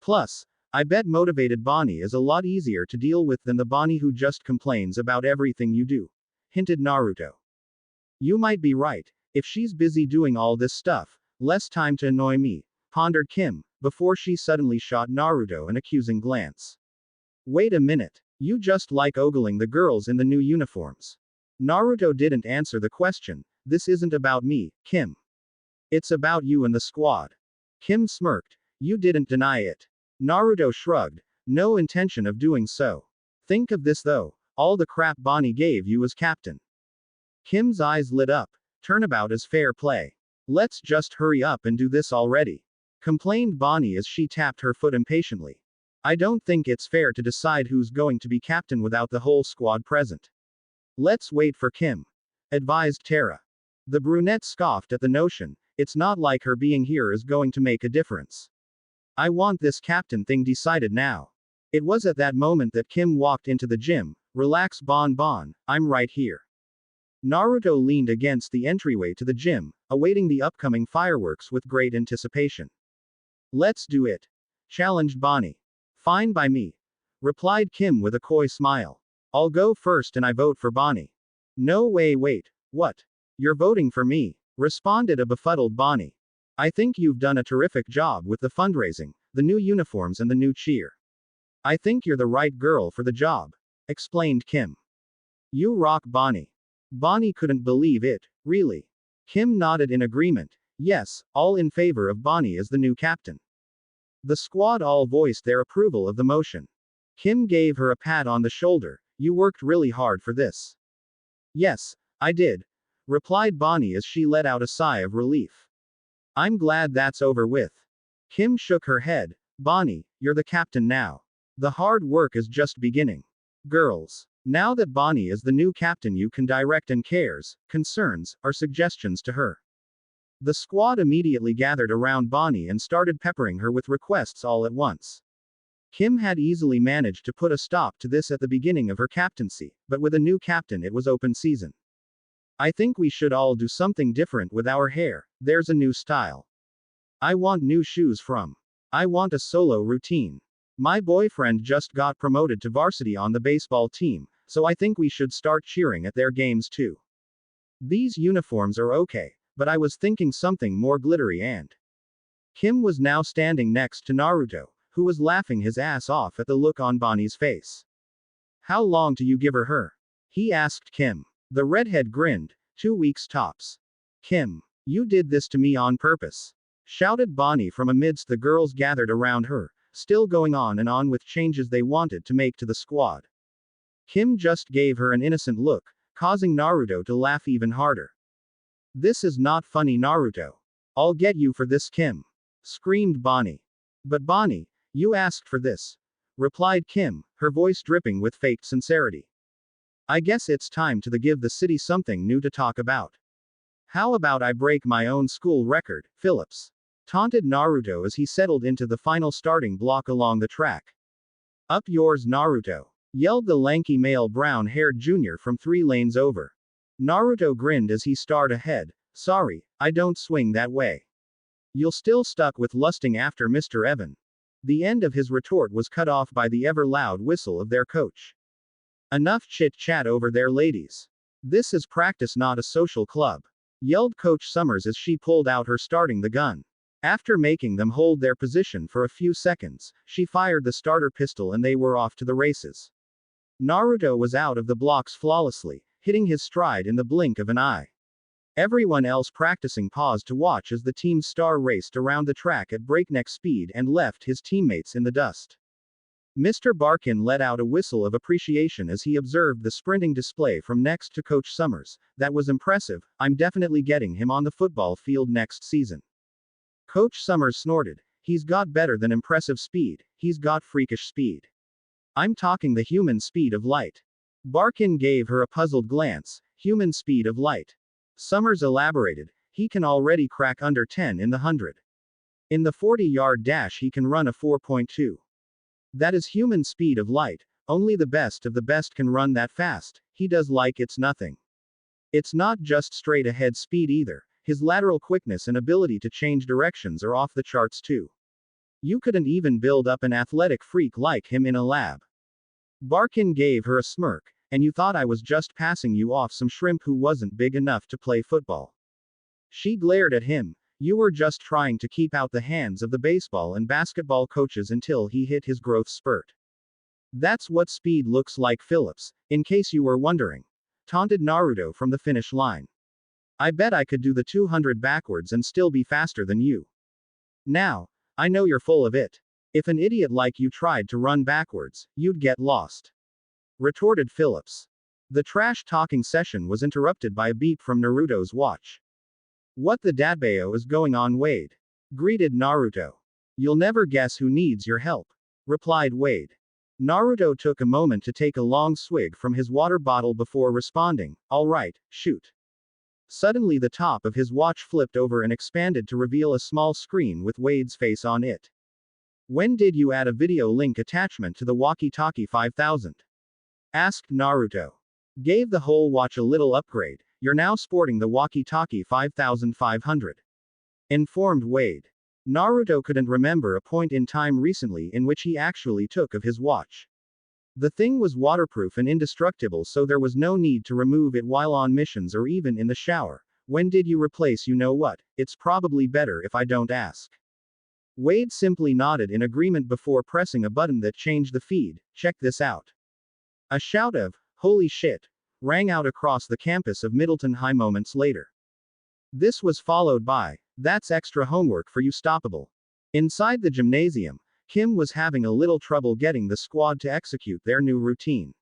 Plus, I bet motivated Bonnie is a lot easier to deal with than the Bonnie who just complains about everything you do, hinted Naruto. You might be right. If she's busy doing all this stuff, less time to annoy me, pondered Kim, before she suddenly shot Naruto an accusing glance. Wait a minute. You just like ogling the girls in the new uniforms. Naruto didn't answer the question. This isn't about me, Kim. It's about you and the squad. Kim smirked. You didn't deny it. Naruto shrugged. No intention of doing so. Think of this though, all the crap Bonnie gave you as captain. Kim's eyes lit up. Turnabout is fair play. Let's just hurry up and do this already, complained Bonnie as she tapped her foot impatiently. I don't think it's fair to decide who's going to be captain without the whole squad present. Let's wait for Kim, advised Tara. The brunette scoffed at the notion. It's not like her being here is going to make a difference. I want this captain thing decided now. It was at that moment that Kim walked into the gym. Relax Bon Bon, I'm right here. Naruto leaned against the entryway to the gym, awaiting the upcoming fireworks with great anticipation. Let's do it, challenged Bonnie. Fine by me, replied Kim with a coy smile. I'll go first and I vote for Bonnie. No way, wait, what? You're voting for me, responded a befuddled Bonnie. I think you've done a terrific job with the fundraising, the new uniforms and the new cheer. I think you're the right girl for the job, explained Kim. You rock, Bonnie. Bonnie couldn't believe it, really. Kim nodded in agreement. Yes, all in favor of Bonnie as the new captain. The squad all voiced their approval of the motion. Kim gave her a pat on the shoulder. You worked really hard for this. Yes, I did, replied Bonnie as she let out a sigh of relief. I'm glad that's over with. Kim shook her head. Bonnie, you're the captain now. The hard work is just beginning. Girls, now that Bonnie is the new captain, you can direct and cares, concerns, or suggestions to her. The squad immediately gathered around Bonnie and started peppering her with requests all at once. Kim had easily managed to put a stop to this at the beginning of her captaincy, but with a new captain it was open season. I think we should all do something different with our hair. There's a new style. I want new shoes from. I want a solo routine. My boyfriend just got promoted to varsity on the baseball team, so I think we should start cheering at their games too. These uniforms are okay, but I was thinking something more glittery and. Kim was now standing next to Naruto, who was laughing his ass off at the look on Bonnie's face. How long do you give her? He asked Kim. The redhead grinned. 2 weeks tops. Kim, you did this to me on purpose, shouted Bonnie from amidst the girls gathered around her, still going on and on with changes they wanted to make to the squad. Kim just gave her an innocent look, causing Naruto to laugh even harder. This is not funny, Naruto. I'll get you for this, Kim, screamed Bonnie. But Bonnie, you asked for this, replied Kim, her voice dripping with faked sincerity. I guess it's time to give the city something new to talk about. How about I break my own school record, Phillips? Taunted Naruto as he settled into the final starting block along the track. Up yours, Naruto, yelled the lanky male brown-haired junior from 3 lanes over. Naruto grinned as he starred ahead. Sorry, I don't swing that way. You'll still stuck with lusting after Mr. Evan. The end of his retort was cut off by the ever-loud whistle of their coach. Enough chit-chat over there, ladies. This is practice, not a social club, yelled Coach Summers as she pulled out her starting the gun. After making them hold their position for a few seconds, she fired the starter pistol and they were off to the races. Naruto was out of the blocks flawlessly, hitting his stride in the blink of an eye. Everyone else practicing paused to watch as the team's star raced around the track at breakneck speed and left his teammates in the dust. Mr. Barkin let out a whistle of appreciation as he observed the sprinting display from next to Coach Summers. That was impressive. I'm definitely getting him on the football field next season. Coach Summers snorted. He's got better than impressive speed, he's got freakish speed. I'm talking the human speed of light. Barkin gave her a puzzled glance. Human speed of light. Summers elaborated. He can already crack under 10 in the 100. In the 40-yard dash he can run a 4.2. That is human speed of light. Only the best of the best can run that fast. He does like it's nothing. It's not just straight ahead speed either. His lateral quickness and ability to change directions are off the charts too. You couldn't even build up an athletic freak like him in a lab. Barkin gave her a smirk. And you thought I was just passing you off some shrimp who wasn't big enough to play football. She glared at him. You were just trying to keep out the hands of the baseball and basketball coaches until he hit his growth spurt. That's what speed looks like, Phillips, in case you were wondering. Taunted Naruto from the finish line. I bet I could do the 200 backwards and still be faster than you. Now, I know you're full of it. If an idiot like you tried to run backwards, you'd get lost, retorted Phillips. The trash-talking session was interrupted by a beep from Naruto's watch. What the dadbayo is going on, Wade? Greeted Naruto. You'll never guess who needs your help, replied Wade. Naruto took a moment to take a long swig from his water bottle before responding, all right, shoot. Suddenly the top of his watch flipped over and expanded to reveal a small screen with Wade's face on it. When did you add a video link attachment to the walkie-talkie 5000? Asked Naruto. Gave the whole watch a little upgrade. You're now sporting the walkie-talkie 5500. Informed Wade. Naruto couldn't remember a point in time recently in which he actually took of his watch. The thing was waterproof and indestructible, so there was no need to remove it while on missions or even in the shower. When did you replace you know what? It's probably better if I don't ask. Wade simply nodded in agreement before pressing a button that changed the feed. Check this out. A shout of, "Holy shit," rang out across the campus of Middleton High moments later. This was followed by, "That's extra homework for you stoppable." Inside the gymnasium, Kim was having a little trouble getting the squad to execute their new routine.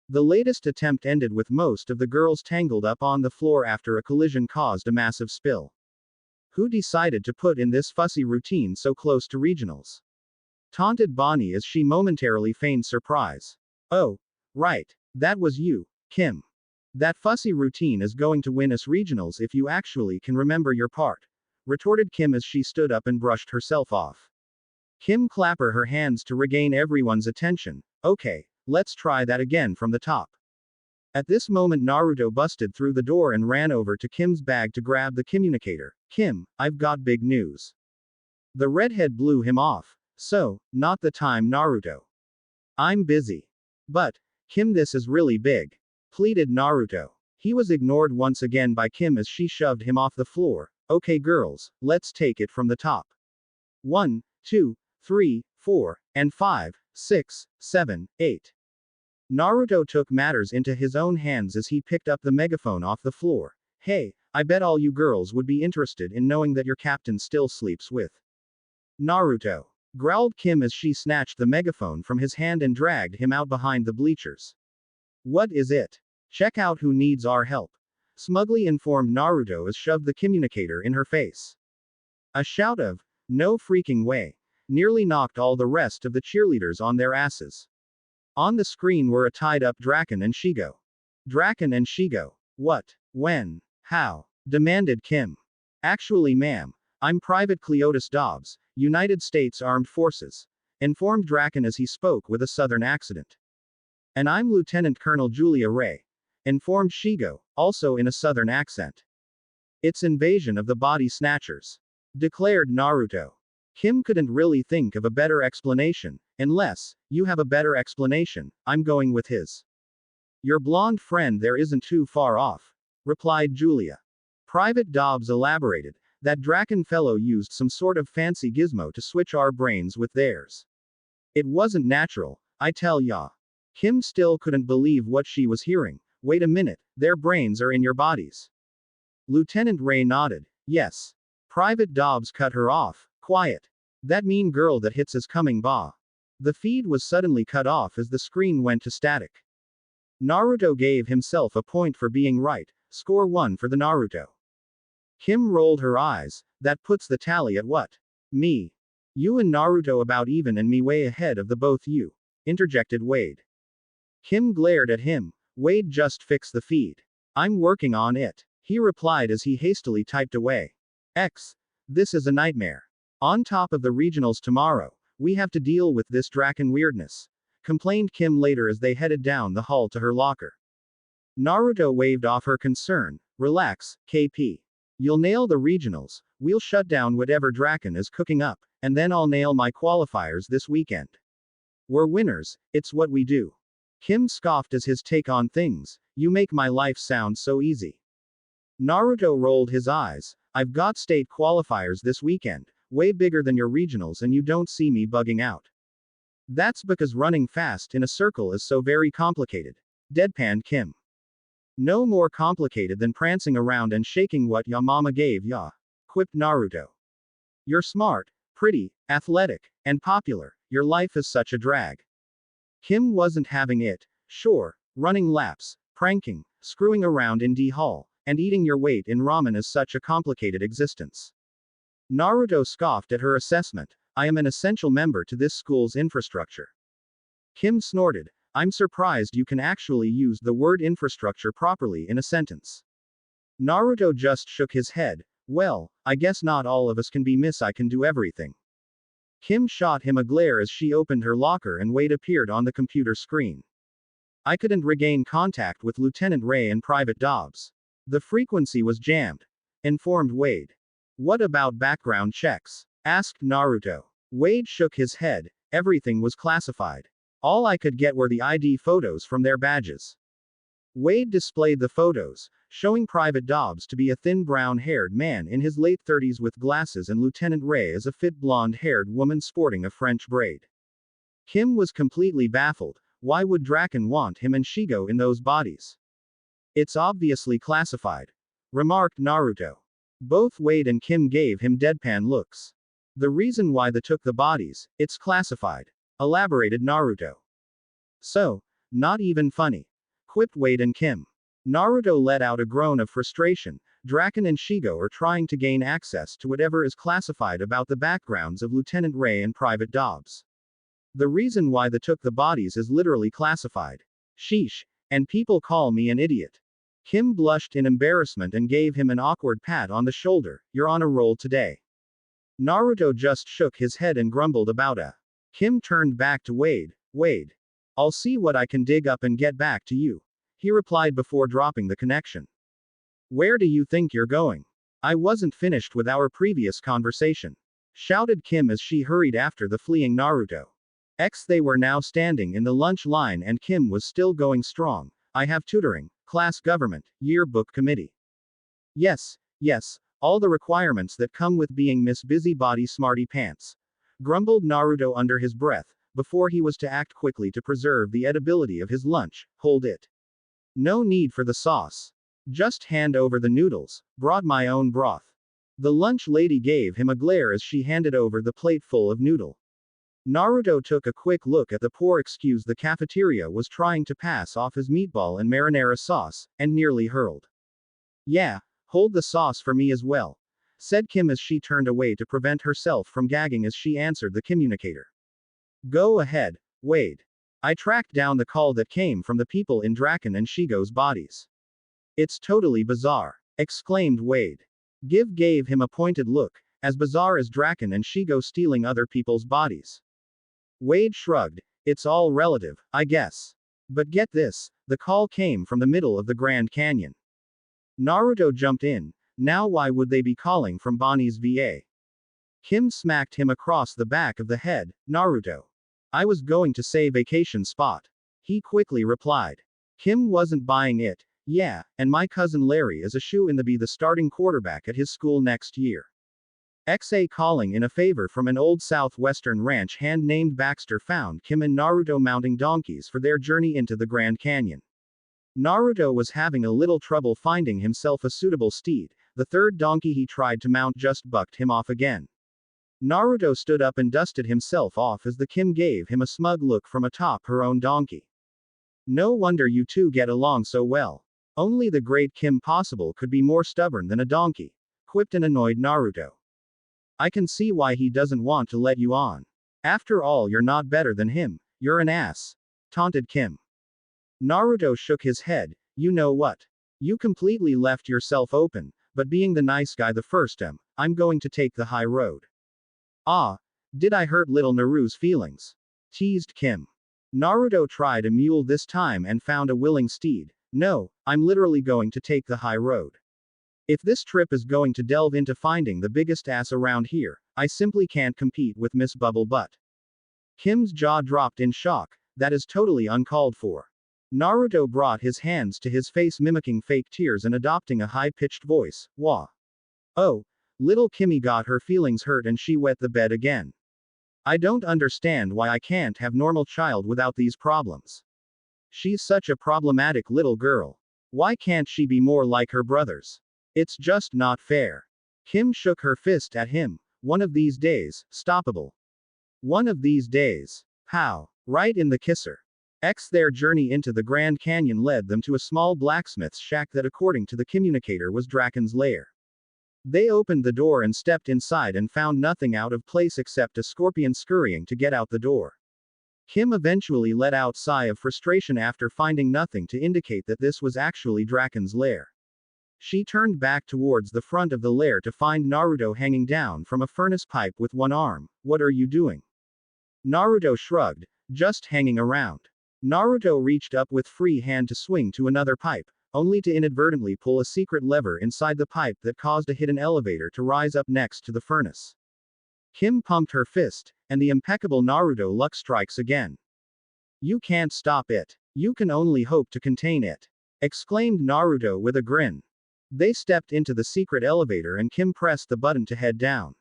The latest attempt ended with most of the girls tangled up on the floor after a collision caused a massive spill. Who decided to put in this fussy routine so close to regionals? Taunted Bonnie as she momentarily feigned surprise. Oh, right. That was you, Kim. That fussy routine is going to win us regionals if you actually can remember your part, retorted Kim as she stood up and brushed herself off. Kim clapped her hands to regain everyone's attention. Okay, let's try that again from the top. At this moment Naruto busted through the door and ran over to Kim's bag to grab the communicator. Kim, I've got big news. The redhead blew him off. So, not the time Naruto. I'm busy. But, Kim, this is really big, pleaded Naruto. He was ignored once again by Kim as she shoved him off the floor. Okay girls, let's take it from the top. 1, 2, 3, 4, and 5, 6, 7, 8. Naruto took matters into his own hands as he picked up the megaphone off the floor. Hey, I bet all you girls would be interested in knowing that your captain still sleeps with Naruto, growled Kim as she snatched the megaphone from his hand and dragged him out behind the bleachers. What is it? Check out who needs our help, smugly informed Naruto as shoved the communicator in her face. A shout of, "No freaking way," nearly knocked all the rest of the cheerleaders on their asses. On the screen were a tied-up Draken and Shigo. Draken and Shigo. What? When? How? Demanded Kim. Actually ma'am, I'm Private Cleotis Dobbs, United States Armed Forces, informed Draken as he spoke with a southern accent. And I'm Lieutenant Colonel Julia Ray, informed Shigo, also in a southern accent. It's invasion of the body snatchers, declared Naruto. Kim couldn't really think of a better explanation. Unless you have a better explanation, I'm going with his. Your blonde friend there isn't too far off, replied Julia. Private Dobbs elaborated, that Draken fellow used some sort of fancy gizmo to switch our brains with theirs. It wasn't natural, I tell ya. Kim still couldn't believe what she was hearing. Wait a minute, their brains are in your bodies. Lieutenant Ray nodded. Yes. Private Dobbs cut her off. Quiet. That mean girl that hits is coming ba. The feed was suddenly cut off as the screen went to static. Naruto gave himself a point for being right. Score 1 for the Naruto. Kim rolled her eyes. That puts the tally at what? Me. You and Naruto about even and me way ahead of the both you, interjected Wade. Kim glared at him. Wade just fix the feed. I'm working on it, he replied as he hastily typed away. This is a nightmare. On top of the regionals tomorrow, we have to deal with this Draken weirdness, complained Kim later as they headed down the hall to her locker. Naruto waved off her concern. Relax, KP. You'll nail the regionals, we'll shut down whatever Draken is cooking up, and then I'll nail my qualifiers this weekend. We're winners, it's what we do. Kim scoffed as his take on things. You make my life sound so easy. Naruto rolled his eyes. I've got state qualifiers this weekend, way bigger than your regionals, and you don't see me bugging out. That's because running fast in a circle is so very complicated, deadpanned Kim. No more complicated than prancing around and shaking what ya mama gave ya, quipped Naruto. You're smart, pretty, athletic, and popular, your life is such a drag. Kim wasn't having it. Sure, running laps, pranking, screwing around in D Hall, and eating your weight in ramen is such a complicated existence. Naruto scoffed at her assessment. I am an essential member to this school's infrastructure. Kim snorted. I'm surprised you can actually use the word infrastructure properly in a sentence. Naruto just shook his head. Well, I guess not all of us can be Miss I Can Do Everything. Kim shot him a glare as she opened her locker and Wade appeared on the computer screen. I couldn't regain contact with Lieutenant Ray and Private Dobbs. The frequency was jammed, informed Wade. What about background checks? Asked Naruto. Wade shook his head. Everything was classified. All I could get were the ID photos from their badges. Wade displayed the photos, showing Private Dobbs to be a thin brown-haired man in his late 30s with glasses and Lieutenant Ray as a fit blonde-haired woman sporting a French braid. Kim was completely baffled. Why would Draken want him and Shigo in those bodies? It's obviously classified, remarked Naruto. Both Wade and Kim gave him deadpan looks. The reason why they took the bodies, it's classified, elaborated Naruto. So, not even funny, quipped Wade and Kim. Naruto let out a groan of frustration. Draken and Shigo are trying to gain access to whatever is classified about the backgrounds of Lieutenant Ray and Private Dobbs. The reason why they took the bodies is literally classified. Sheesh, and people call me an idiot. Kim blushed in embarrassment and gave him an awkward pat on the shoulder. You're on a roll today. Naruto just shook his head and grumbled about a. Kim turned back to Wade. Wade. I'll see what I can dig up and get back to you, he replied before dropping the connection. Where do you think you're going? I wasn't finished with our previous conversation, shouted Kim as she hurried after the fleeing Naruto. They were now standing in the lunch line and Kim was still going strong. I have tutoring, class government, yearbook committee. Yes, all the requirements that come with being Miss Busybody Smarty Pants, grumbled Naruto under his breath, before he was to act quickly to preserve the edibility of his lunch. Hold it. No need for the sauce. Just hand over the noodles. Brought my own broth. The lunch lady gave him a glare as she handed over the plate full of noodle. Naruto took a quick look at the poor excuse the cafeteria was trying to pass off as meatball and marinara sauce, and nearly hurled. Yeah, hold the sauce for me as well, said Kim as she turned away to prevent herself from gagging as she answered the communicator. Go ahead, Wade. I tracked down the call that came from the people in Draken and Shigo's bodies. It's totally bizarre, exclaimed Wade. Gave him a pointed look, as bizarre as Draken and Shigo stealing other people's bodies. Wade shrugged. It's all relative, I guess. But get this, the call came from the middle of the Grand Canyon. Naruto jumped in. Now why would they be calling from Bonnie's VA? Kim smacked him across the back of the head. Naruto. I was going to say vacation spot, he quickly replied. Kim wasn't buying it. Yeah, and my cousin Larry is a shoo-in to be the starting quarterback at his school next year. XA calling in a favor from an old southwestern ranch hand named Baxter found Kim and Naruto mounting donkeys for their journey into the Grand Canyon. Naruto was having a little trouble finding himself a suitable steed. The third donkey he tried to mount just bucked him off again. Naruto stood up and dusted himself off as the Kim gave him a smug look from atop her own donkey. No wonder you two get along so well. Only the great Kim possible could be more stubborn than a donkey, quipped an annoyed Naruto. I can see why he doesn't want to let you on. After all, you're not better than him, you're an ass, taunted Kim. Naruto shook his head. You know what? You completely left yourself open, but being the nice guy the first time, I'm going to take the high road. Ah, did I hurt little Naru's feelings? Teased Kim. Naruto tried a mule this time and found a willing steed. No, I'm literally going to take the high road. If this trip is going to delve into finding the biggest ass around here, I simply can't compete with Miss Bubble Butt. Kim's jaw dropped in shock. That is totally uncalled for. Naruto brought his hands to his face mimicking fake tears and adopting a high-pitched voice. Wah. Oh, little Kimmy got her feelings hurt and she wet the bed again. I don't understand why I can't have normal child without these problems. She's such a problematic little girl. Why can't she be more like her brothers? It's just not fair. Kim shook her fist at him. One of these days, stoppable. One of these days. How? Right in the kisser. Their journey into the Grand Canyon led them to a small blacksmith's shack that according to the communicator was Draken's lair. They opened the door and stepped inside and found nothing out of place except a scorpion scurrying to get out the door. Kim eventually let out a sigh of frustration after finding nothing to indicate that this was actually Draken's lair. She turned back towards the front of the lair to find Naruto hanging down from a furnace pipe with one arm. What are you doing? Naruto shrugged. Just hanging around. Naruto reached up with free hand to swing to another pipe, only to inadvertently pull a secret lever inside the pipe that caused a hidden elevator to rise up next to the furnace. Kim pumped her fist, and the impeccable Naruto luck strikes again. You can't stop it. You can only hope to contain it. exclaimed Naruto with a grin. They stepped into the secret elevator and Kim pressed the button to head down.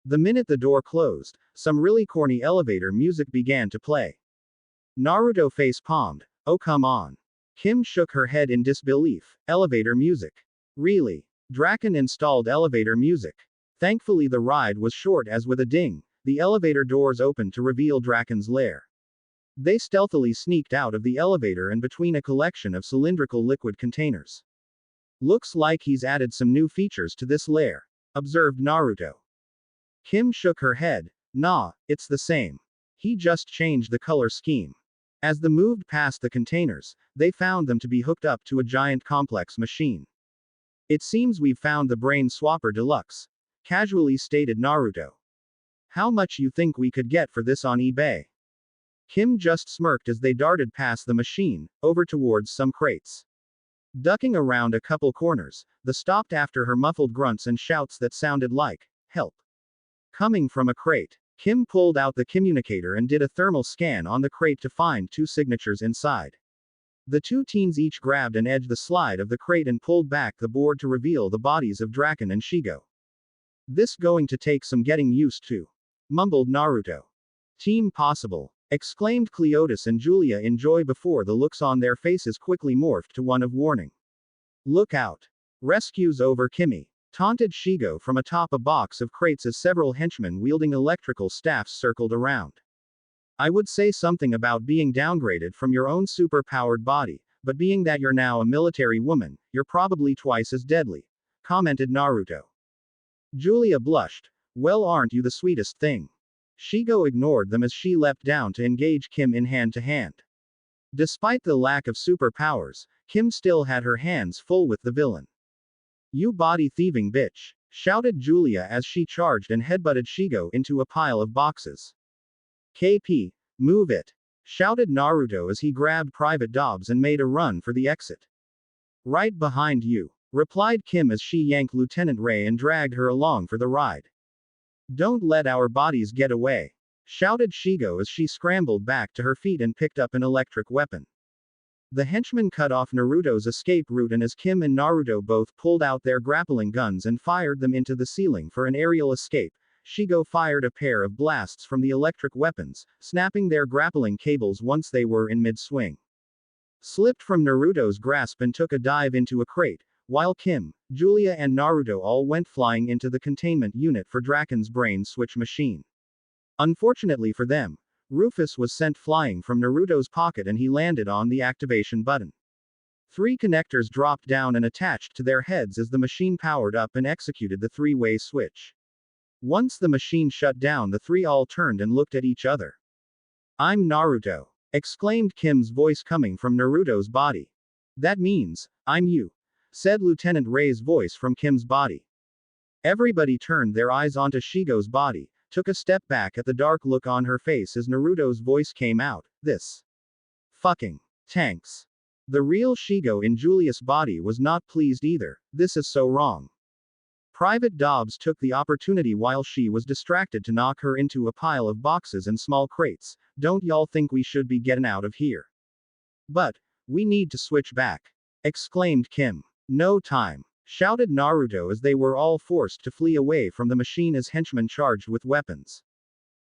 The minute the door closed, some really corny elevator music began to play. Naruto face palmed. Oh come on. Kim shook her head in disbelief. Elevator music. Really? Draken installed elevator music. Thankfully the ride was short as with a ding, the elevator doors opened to reveal Draken's lair. They stealthily sneaked out of the elevator and between a collection of cylindrical liquid containers. Looks like he's added some new features to this lair, observed Naruto. Kim shook her head. Nah, it's the same. He just changed the color scheme. As they moved past the containers, they found them to be hooked up to a giant complex machine. It seems we've found the Brain Swapper Deluxe, casually stated Naruto. How much you think we could get for this on eBay? Kim just smirked as they darted past the machine, over towards some crates. Ducking around a couple corners, they stopped after her muffled grunts and shouts that sounded like, help. Coming from a crate, Kim pulled out the communicator and did a thermal scan on the crate to find 2 signatures inside. The 2 teens each grabbed an edge the slide of the crate and pulled back the board to reveal the bodies of Draken and Shigo. This going to take some getting used to, mumbled Naruto. Team possible, exclaimed Cleotis and Julia in joy before the looks on their faces quickly morphed to one of warning. Look out. Rescues over Kimmy, taunted Shigo from atop a box of crates as several henchmen wielding electrical staffs circled around. I would say something about being downgraded from your own super-powered body, but being that you're now a military woman, you're probably twice as deadly, commented Naruto. Julia blushed. Well, aren't you the sweetest thing? Shigo ignored them as she leapt down to engage Kim in hand-to-hand. Despite the lack of superpowers, Kim still had her hands full with the villain. You body-thieving bitch, shouted Julia as she charged and headbutted Shigo into a pile of boxes. KP, move it, shouted Naruto as he grabbed Private Dobbs and made a run for the exit. Right behind you, replied Kim as she yanked Lieutenant Ray and dragged her along for the ride. Don't let our bodies get away, shouted Shigo as she scrambled back to her feet and picked up an electric weapon. The henchmen cut off Naruto's escape route and as Kim and Naruto both pulled out their grappling guns and fired them into the ceiling for an aerial escape, Shigo fired a pair of blasts from the electric weapons, snapping their grappling cables once they were in mid-swing. Slipped from Naruto's grasp and took a dive into a crate, while Kim, Julia and Naruto all went flying into the containment unit for Draken's brain switch machine. Unfortunately for them, Rufus was sent flying from Naruto's pocket and he landed on the activation button. 3 connectors dropped down and attached to their heads as the machine powered up and executed the 3-way switch. Once the machine shut down, the 3 all turned and looked at each other. I'm Naruto, exclaimed Kim's voice coming from Naruto's body. That means, I'm you, said Lieutenant Ray's voice from Kim's body. Everybody turned their eyes onto Shigo's body, took a step back at the dark look on her face as Naruto's voice came out, this fucking tanks. The real Shigo in Julia's body was not pleased either. This is so wrong. Private Dobbs took the opportunity while she was distracted to knock her into a pile of boxes and small crates. Don't y'all think we should be getting out of here? But we need to switch back, exclaimed Kim. No time, shouted Naruto as they were all forced to flee away from the machine as henchmen charged with weapons.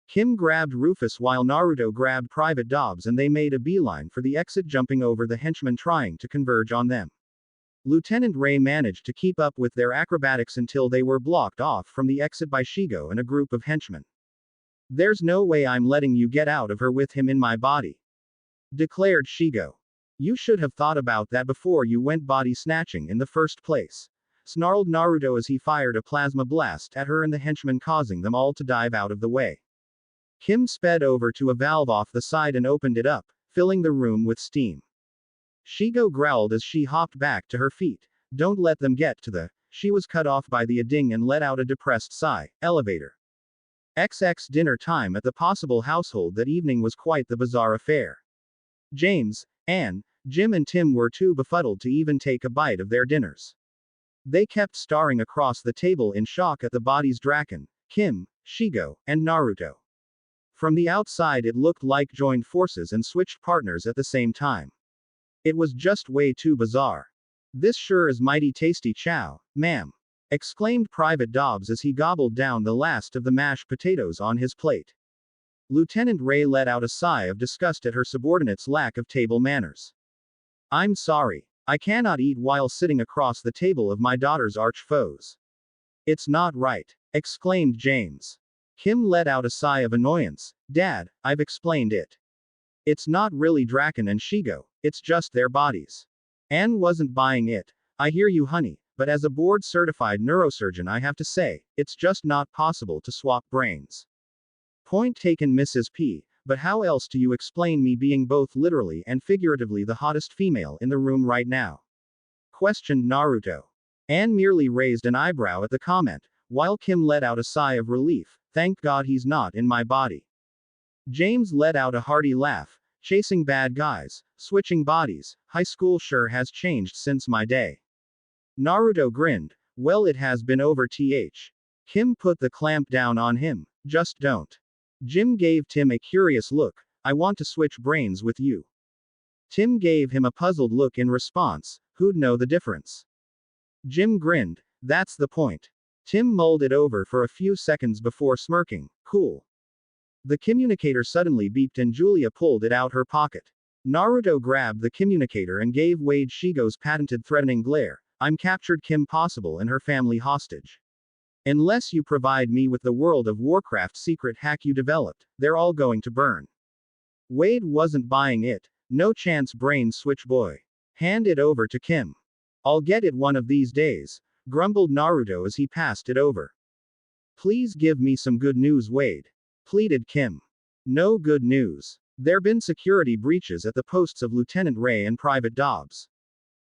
Kim grabbed Rufus while Naruto grabbed Private Dobbs and they made a beeline for the exit, jumping over the henchmen trying to converge on them. Lieutenant Ray managed to keep up with their acrobatics until they were blocked off from the exit by Shigo and a group of henchmen. There's no way I'm letting you get out of her with him in my body, declared Shigo. You should have thought about that before you went body snatching in the first place, snarled Naruto as he fired a plasma blast at her and the henchmen, causing them all to dive out of the way. Kim sped over to a valve off the side and opened it up, filling the room with steam. Shigo growled as she hopped back to her feet. Don't let them get to the. She was cut off by the ding and let out a depressed sigh. Elevator. XX dinner time at the possible household that evening was quite the bizarre affair. James, Anne, Jim and Tim were too befuddled to even take a bite of their dinners. They kept staring across the table in shock at the bodies Draken, Kim, Shigo, and Naruto. From the outside it looked like joined forces and switched partners at the same time. It was just way too bizarre. This sure is mighty tasty chow, ma'am, exclaimed Private Dobbs as he gobbled down the last of the mashed potatoes on his plate. Lieutenant Ray let out a sigh of disgust at her subordinate's lack of table manners. I'm sorry. I cannot eat while sitting across the table of my daughter's arch foes. It's not right, exclaimed James. Kim let out a sigh of annoyance. Dad, I've explained it. It's not really Draken and Shigo, it's just their bodies. Anne wasn't buying it. I hear you, honey, but as a board-certified neurosurgeon, I have to say, it's just not possible to swap brains. Point taken, Mrs. P, but how else do you explain me being both literally and figuratively the hottest female in the room right now? Questioned Naruto. Anne merely raised an eyebrow at the comment, while Kim let out a sigh of relief. Thank God he's not in my body. James let out a hearty laugh. Chasing bad guys, switching bodies, high school sure has changed since my day. Naruto grinned. Well, it has been over th. Kim put the clamp down on him. Just don't. Jim gave Tim a curious look. I want to switch brains with you. Tim gave him a puzzled look in response. Who'd know the difference? Jim grinned. That's the point. Tim mulled it over for a few seconds before smirking. Cool. The communicator suddenly beeped and Julia pulled it out her pocket. Naruto grabbed the communicator and gave Wade Shigo's patented threatening glare. I'm captured Kim Possible and her family hostage. Unless you provide me with the World of Warcraft secret hack you developed, they're all going to burn. Wade wasn't buying it. No chance, brain switch boy. Hand it over to Kim. I'll get it one of these days, grumbled Naruto as he passed it over. Please give me some good news, Wade, pleaded Kim. No good news. There've been security breaches at the posts of Lieutenant Ray and Private Dobbs,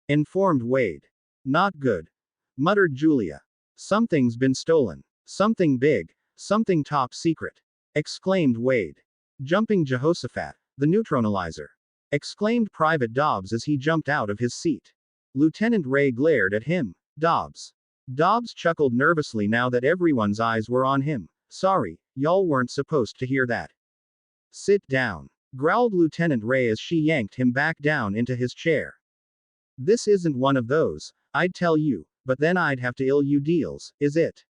informed Wade. Not good, muttered Julia. Something's been stolen. Something big, something top secret, exclaimed Wade. Jumping Jehoshaphat, the neutralizer, exclaimed Private Dobbs as he jumped out of his seat. Lieutenant Ray glared at him. Dobbs. Dobbs chuckled nervously now that everyone's eyes were on him. Sorry, y'all weren't supposed to hear that. Sit down, growled Lieutenant Ray as she yanked him back down into his chair. This isn't one of those, I'd tell you, but then I'd have to ill you deals, is it?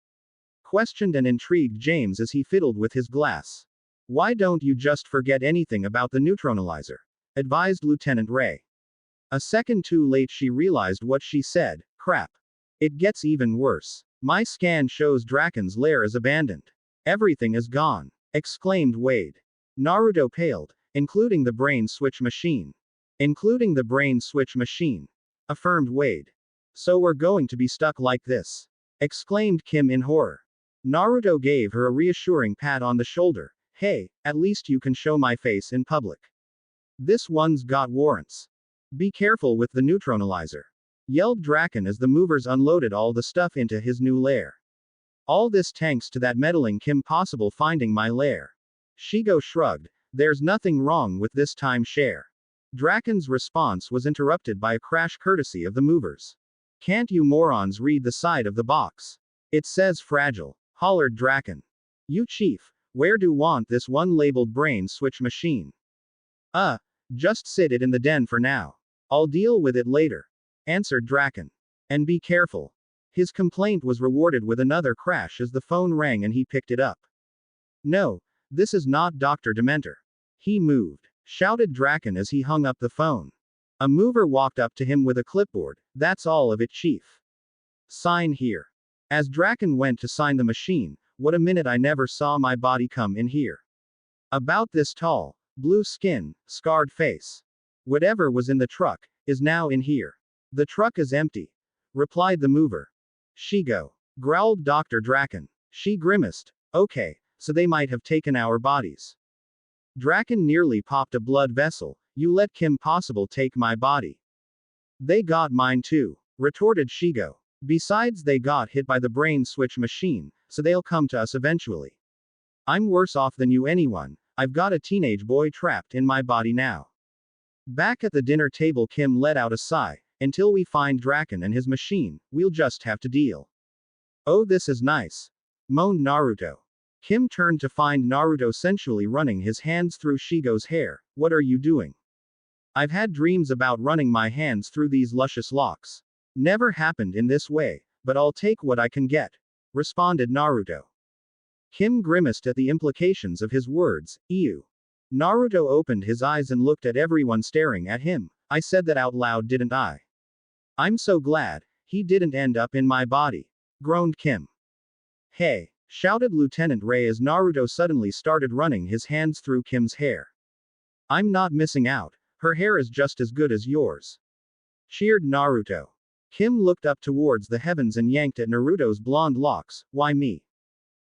Questioned and intrigued James as he fiddled with his glass. Why don't you just forget anything about the neutralizer? Advised Lieutenant Ray. A second too late she realized what she said. Crap. It gets even worse. My scan shows Draken's lair is abandoned. Everything is gone, exclaimed Wade. Naruto paled. Including the brain switch machine. Including the brain switch machine, affirmed Wade. So we're going to be stuck like this, exclaimed Kim in horror. Naruto gave her a reassuring pat on the shoulder. Hey, at least you can show my face in public. This one's got warrants. Be careful with the neutralizer, yelled Draken as the movers unloaded all the stuff into his new lair. All this thanks to that meddling Kim Possible finding my lair. Shigo shrugged. There's nothing wrong with this timeshare. Draken's response was interrupted by a crash courtesy of the movers. Can't you morons read the side of the box? It says fragile, hollered Draken. You chief, where do want this one labeled brain switch machine? Just sit it in the den for now. I'll deal with it later, answered Draken. And be careful. His complaint was rewarded with another crash as the phone rang and he picked it up. No, this is not Dr. Dementor. He moved, shouted Draken as he hung up the phone. A mover walked up to him with a clipboard. That's all of it, chief. Sign here. As Draken went to sign the machine, what a minute, I never saw my body come in here. About this tall, blue skin, scarred face. Whatever was in the truck, is now in here. The truck is empty, replied the mover. Shigo, growled Dr. Draken. She grimaced. Okay, so they might have taken our bodies. Draken nearly popped a blood vessel. You let Kim Possible take my body. They got mine too, retorted Shigo. Besides, they got hit by the brain switch machine, so they'll come to us eventually. I'm worse off than you anyone. I've got a teenage boy trapped in my body now. Back at the dinner table, Kim let out a sigh. Until we find Draken and his machine, we'll just have to deal. Oh, this is nice, moaned Naruto. Kim turned to find Naruto sensually running his hands through Shigo's hair. What are you doing? I've had dreams about running my hands through these luscious locks. Never happened in this way, but I'll take what I can get, responded Naruto. Kim grimaced at the implications of his words. Ew. Naruto opened his eyes and looked at everyone staring at him. I said that out loud, didn't I? I'm so glad he didn't end up in my body, groaned Kim. Hey, shouted Lieutenant Ray as Naruto suddenly started running his hands through Kim's hair. I'm not missing out. Her hair is just as good as yours, cheered Naruto. Kim looked up towards the heavens and yanked at Naruto's blonde locks. Why me?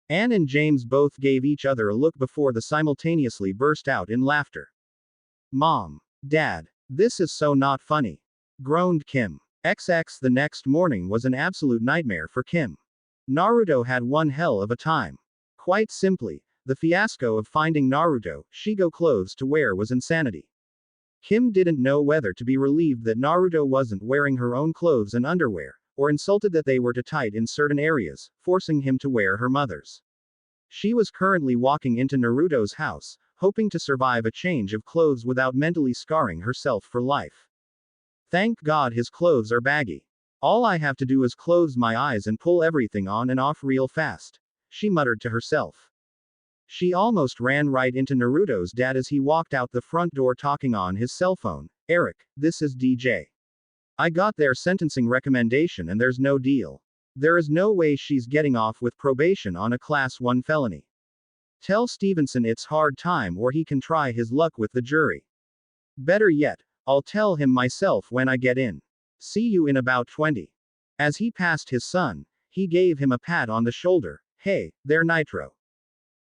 Anne and James both gave each other a look before they simultaneously burst out in laughter. Mom. Dad. This is so not funny, groaned Kim. XX. The next morning was an absolute nightmare for Kim. Naruto had one hell of a time. Quite simply, the fiasco of finding Naruto Shigo clothes to wear was insanity. Kim didn't know whether to be relieved that Naruto wasn't wearing her own clothes and underwear, or insulted that they were too tight in certain areas, forcing him to wear her mother's. She was currently walking into Naruto's house, hoping to survive a change of clothes without mentally scarring herself for life. Thank God his clothes are baggy. All I have to do is close my eyes and pull everything on and off real fast, she muttered to herself. She almost ran right into Naruto's dad as he walked out the front door talking on his cell phone. Eric, this is DJ. I got their sentencing recommendation and there's no deal. There is no way she's getting off with probation on a Class 1 felony. Tell Stevenson it's hard time or he can try his luck with the jury. Better yet, I'll tell him myself when I get in. See you in about 20. As he passed his son, he gave him a pat on the shoulder. Hey, there Nitro.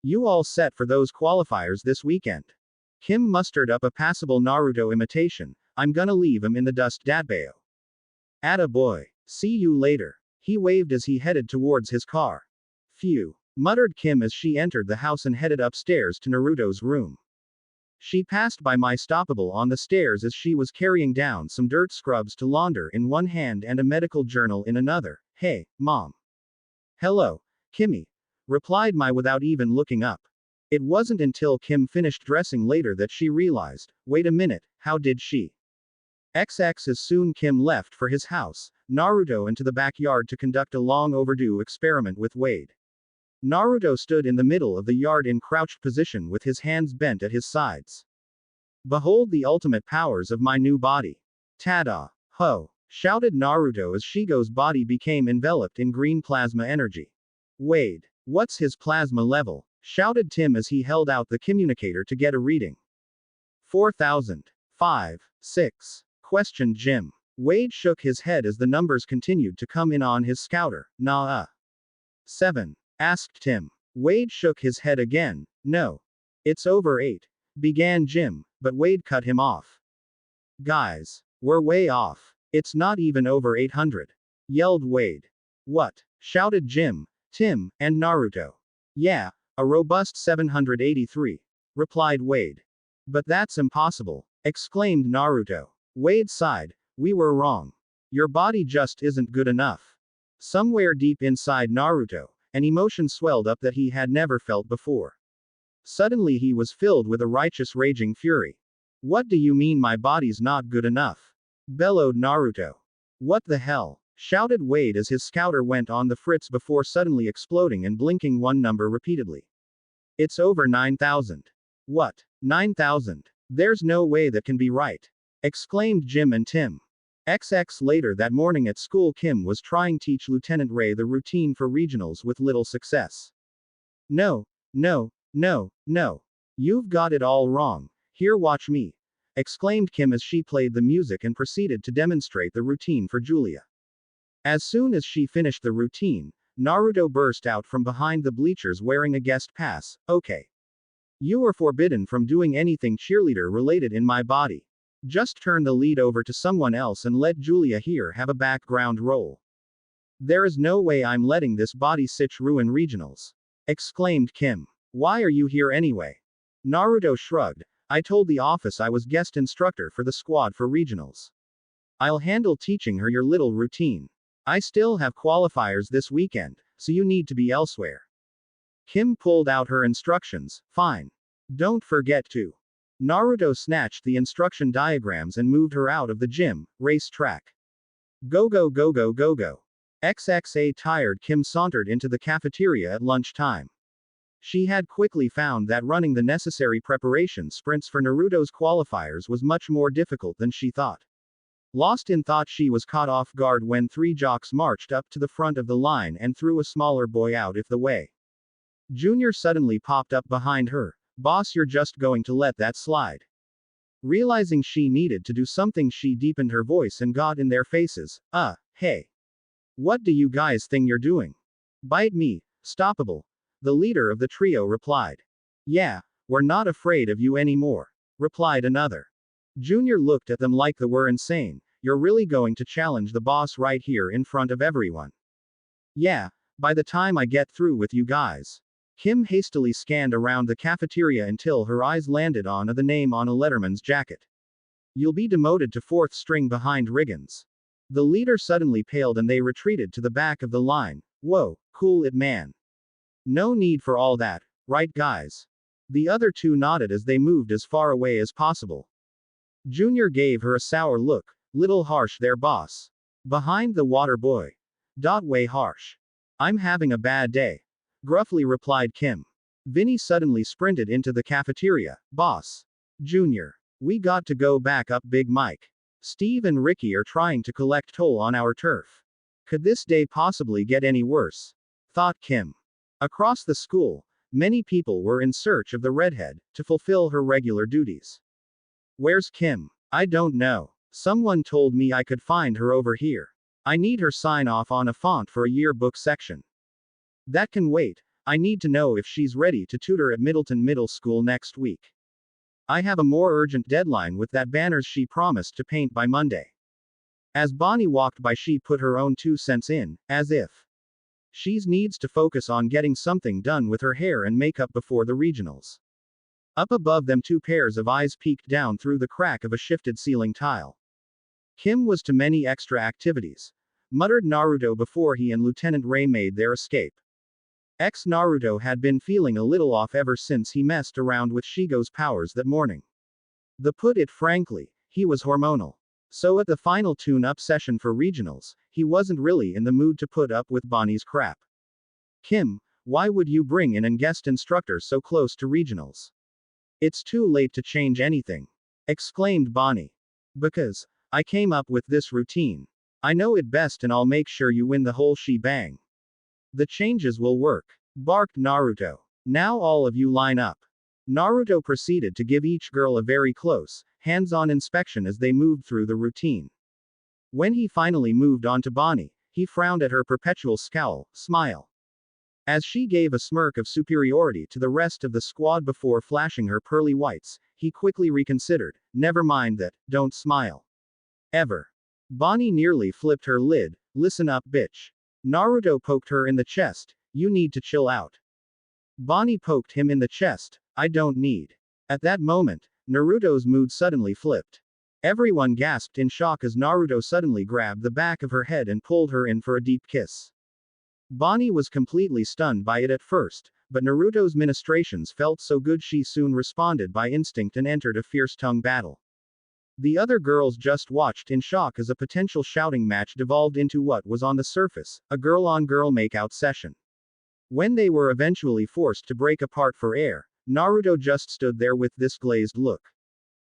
You all set for those qualifiers this weekend? Kim mustered up a passable Naruto imitation. I'm gonna leave him in the dust, Datbayo. Atta boy. See you later. He waved as he headed towards his car. Phew, muttered Kim as she entered the house and headed upstairs to Naruto's room. She passed by my stoppable on the stairs as she was carrying down some dirt scrubs to launder in one hand and a medical journal in another. Hey, Mom. Hello, Kimmy, replied my without even looking up. It wasn't until Kim finished dressing later that she realized, wait a minute, how did she? XX. As soon Kim left for his house, Naruto into the backyard to conduct a long overdue experiment with Wade. Naruto stood in the middle of the yard in crouched position with his hands bent at his sides. Behold the ultimate powers of my new body. Tada! Ho! Shouted Naruto as Shigo's body became enveloped in green plasma energy. Wade, what's his plasma level? Shouted Tim as he held out the communicator to get a reading. 4,000. 5. 6. Questioned Jim. Wade shook his head as the numbers continued to come in on his scouter. Nah. 7. Asked Tim. Wade shook his head again. No. It's over 8. Began Jim, but Wade cut him off. Guys, we're way off. It's not even over 800. Yelled Wade. What? Shouted Jim, Tim, and Naruto. Yeah, a robust 783. Replied Wade. But that's impossible, exclaimed Naruto. Wade sighed. We were wrong. Your body just isn't good enough. Somewhere deep inside Naruto, an emotion swelled up that he had never felt before. Suddenly he was filled with a righteous raging fury. What do you mean my body's not good enough? Bellowed Naruto. What the hell? Shouted Wade as his scouter went on the fritz before suddenly exploding and blinking one number repeatedly. It's over 9,000. What? 9,000? There's no way that can be right. Exclaimed Jim and Tim. XX. Later that morning at school, Kim was trying to teach Lieutenant Ray the routine for regionals with little success. No. You've got it all wrong. Here, watch me. Exclaimed Kim as she played the music and proceeded to demonstrate the routine for Julia. As soon as she finished the routine, Naruto burst out from behind the bleachers wearing a guest pass. Okay. You are forbidden from doing anything cheerleader related in my body. Just turn the lead over to someone else and let Julia here have a background role. There is no way I'm letting this body sitch ruin regionals. Exclaimed Kim. Why are you here anyway? Naruto shrugged. I told the office I was guest instructor for the squad for regionals. I'll handle teaching her your little routine. I still have qualifiers this weekend, so you need to be elsewhere. Kim pulled out her instructions. Fine. Don't forget to Naruto snatched the instruction diagrams and moved her out of the gym, race track. Go go go go go go. XXA tired Kim sauntered into the cafeteria at lunchtime. She had quickly found that running the necessary preparation sprints for Naruto's qualifiers was much more difficult than she thought. Lost in thought, she was caught off guard when three jocks marched up to the front of the line and threw a smaller boy out of the way. Junior suddenly popped up behind her. Boss, you're just going to let that slide. Realizing she needed to do something, she deepened her voice and got in their faces. Hey. What do you guys think you're doing? Bite me, stoppable. The leader of the trio replied. Yeah, we're not afraid of you anymore, replied another. Junior looked at them like they were insane. You're really going to challenge the boss right here in front of everyone? Yeah, by the time I get through with you guys. Kim hastily scanned around the cafeteria until her eyes landed on the name on a letterman's jacket. You'll be demoted to fourth string behind Riggins. The leader suddenly paled and they retreated to the back of the line. Whoa, cool it, man. No need for all that, right guys? The other two nodded as they moved as far away as possible. Junior gave her a sour look. Little harsh there, boss. Behind the water boy. Way harsh. I'm having a bad day, gruffly replied Kim. Vinny suddenly sprinted into the cafeteria. Boss. Junior. We got to go back up, Big Mike. Steve and Ricky are trying to collect toll on our turf. Could this day possibly get any worse? Thought Kim. Across the school, many people were in search of the redhead to fulfill her regular duties. Where's Kim? I don't know. Someone told me I could find her over here. I need her sign off on a font for a yearbook section. That can wait. I need to know if she's ready to tutor at Middleton Middle School next week. I have a more urgent deadline with that banners she promised to paint by Monday. As Bonnie walked by, she put her own 2 cents in, as if she needs to focus on getting something done with her hair and makeup before the regionals. Up above them, 2 pairs of eyes peeked down through the crack of a shifted ceiling tile. Kim was to many extra activities, muttered Naruto before he and Lieutenant Ray made their escape. Naruto had been feeling a little off ever since he messed around with Shigo's powers that morning. To put it frankly, he was hormonal. So at the final tune-up session for regionals, he wasn't really in the mood to put up with Bonnie's crap. Kim, why would you bring in a guest instructor so close to regionals? It's too late to change anything, exclaimed Bonnie. Because I came up with this routine. I know it best and I'll make sure you win the whole shebang. The changes will work, barked Naruto. Now all of you line up. Naruto proceeded to give each girl a very close, hands-on inspection as they moved through the routine. When he finally moved on to Bonnie, he frowned at her perpetual smile. As she gave a smirk of superiority to the rest of the squad before flashing her pearly whites, he quickly reconsidered. Never mind that, don't smile. Ever. Bonnie nearly flipped her lid. Listen up, bitch. Naruto poked her in the chest. You need to chill out. Bonnie poked him in the chest. I don't need. At that moment, Naruto's mood suddenly flipped. Everyone gasped in shock as Naruto suddenly grabbed the back of her head and pulled her in for a deep kiss. Bonnie was completely stunned by it at first, but Naruto's ministrations felt so good she soon responded by instinct and entered a fierce tongue battle. The other girls just watched in shock as a potential shouting match devolved into what was on the surface, a girl-on-girl makeout session. When they were eventually forced to break apart for air, Naruto just stood there with this glazed look.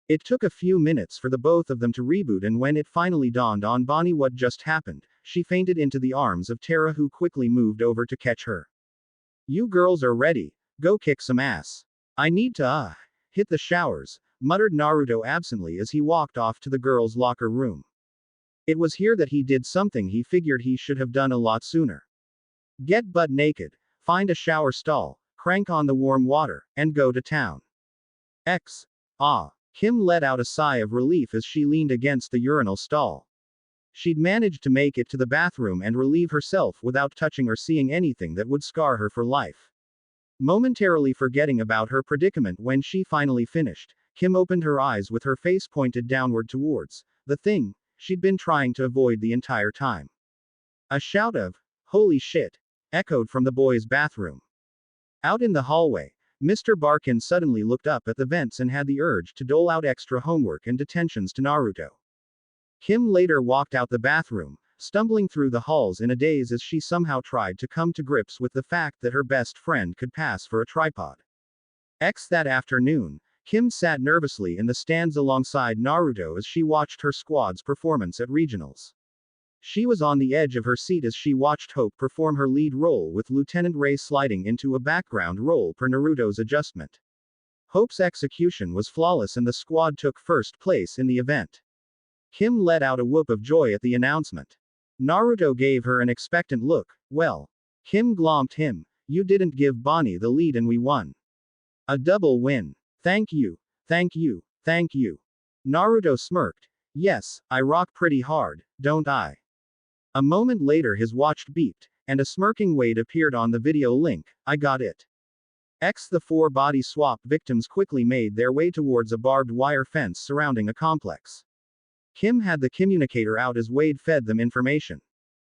It took a few minutes for the both of them to reboot, and when it finally dawned on Bonnie what just happened, she fainted into the arms of Terra, who quickly moved over to catch her. You girls are ready. Go kick some ass. I need to, hit the showers, muttered Naruto absently as he walked off to the girls' locker room. It was here that he did something he figured he should have done a lot sooner. Get butt naked, find a shower stall, crank on the warm water, and go to town. Kim let out a sigh of relief as she leaned against the urinal stall. She'd managed to make it to the bathroom and relieve herself without touching or seeing anything that would scar her for life. Momentarily forgetting about her predicament when she finally finished, Kim opened her eyes with her face pointed downward towards the thing she'd been trying to avoid the entire time. A shout of, "Holy shit!" echoed from the boys' bathroom. Out in the hallway, Mr. Barkin suddenly looked up at the vents and had the urge to dole out extra homework and detentions to Naruto. Kim later walked out the bathroom, stumbling through the halls in a daze as she somehow tried to come to grips with the fact that her best friend could pass for a tripod. That afternoon, Kim sat nervously in the stands alongside Naruto as she watched her squad's performance at regionals. She was on the edge of her seat as she watched Hope perform her lead role with Lieutenant Ray sliding into a background role per Naruto's adjustment. Hope's execution was flawless and the squad took first place in the event. Kim let out a whoop of joy at the announcement. Naruto gave her an expectant look. Well, Kim glomped him, you didn't give Bonnie the lead and we won. A double win. Thank you, thank you, thank you. Naruto smirked. Yes, I rock pretty hard, don't I? A moment later his watch beeped, and a smirking Wade appeared on the video link. I got it. The 4 body swap victims quickly made their way towards a barbed wire fence surrounding a complex. Kim had the communicator out as Wade fed them information.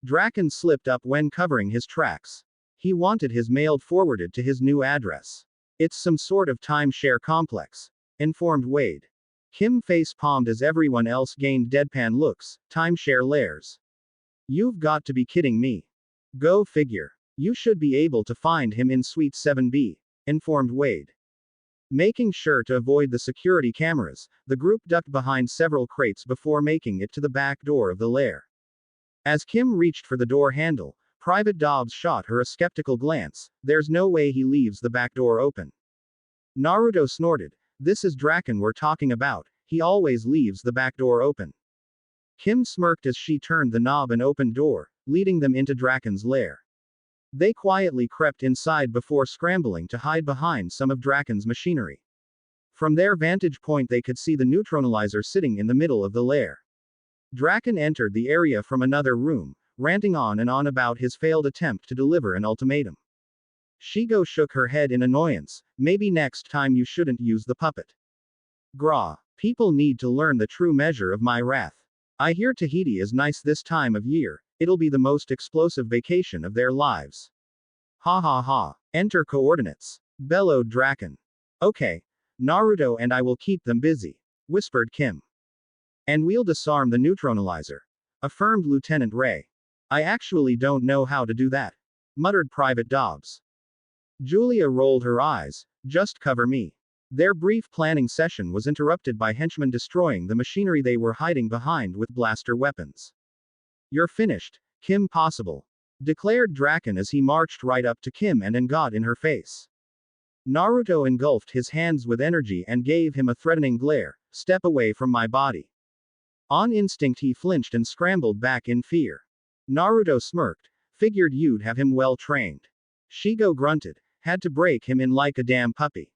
Draken slipped up when covering his tracks. He wanted his mail forwarded to his new address. It's some sort of timeshare complex, informed Wade. Kim face-palmed as everyone else gained deadpan looks. Timeshare lairs. You've got to be kidding me. Go figure. You should be able to find him in Suite 7B, informed Wade. Making sure to avoid the security cameras, the group ducked behind several crates before making it to the back door of the lair. As Kim reached for the door handle, Private Dobbs shot her a skeptical glance. There's no way he leaves the back door open. Naruto snorted. This is Draken we're talking about, he always leaves the back door open. Kim smirked as she turned the knob and opened door, leading them into Draken's lair. They quietly crept inside before scrambling to hide behind some of Draken's machinery. From their vantage point they could see the neutralizer sitting in the middle of the lair. Draken entered the area from another room, ranting on and on about his failed attempt to deliver an ultimatum. Shigo shook her head in annoyance. Maybe next time you shouldn't use the puppet. Gra. People need to learn the true measure of my wrath. I hear Tahiti is nice this time of year. It'll be the most explosive vacation of their lives. Ha ha ha. Enter coordinates. Bellowed Draken. Okay. Naruto and I will keep them busy, whispered Kim. And we'll disarm the neutralizer, affirmed Lieutenant Ray. I actually don't know how to do that, muttered Private Dobbs. Julia rolled her eyes. Just cover me. Their brief planning session was interrupted by henchmen destroying the machinery they were hiding behind with blaster weapons. You're finished, Kim Possible, declared Draken as he marched right up to Kim and got in her face. Naruto engulfed his hands with energy and gave him a threatening glare. Step away from my body. On instinct he flinched and scrambled back in fear. Naruto smirked. Figured you'd have him well trained. Shigo grunted. Had to break him in like a damn puppy.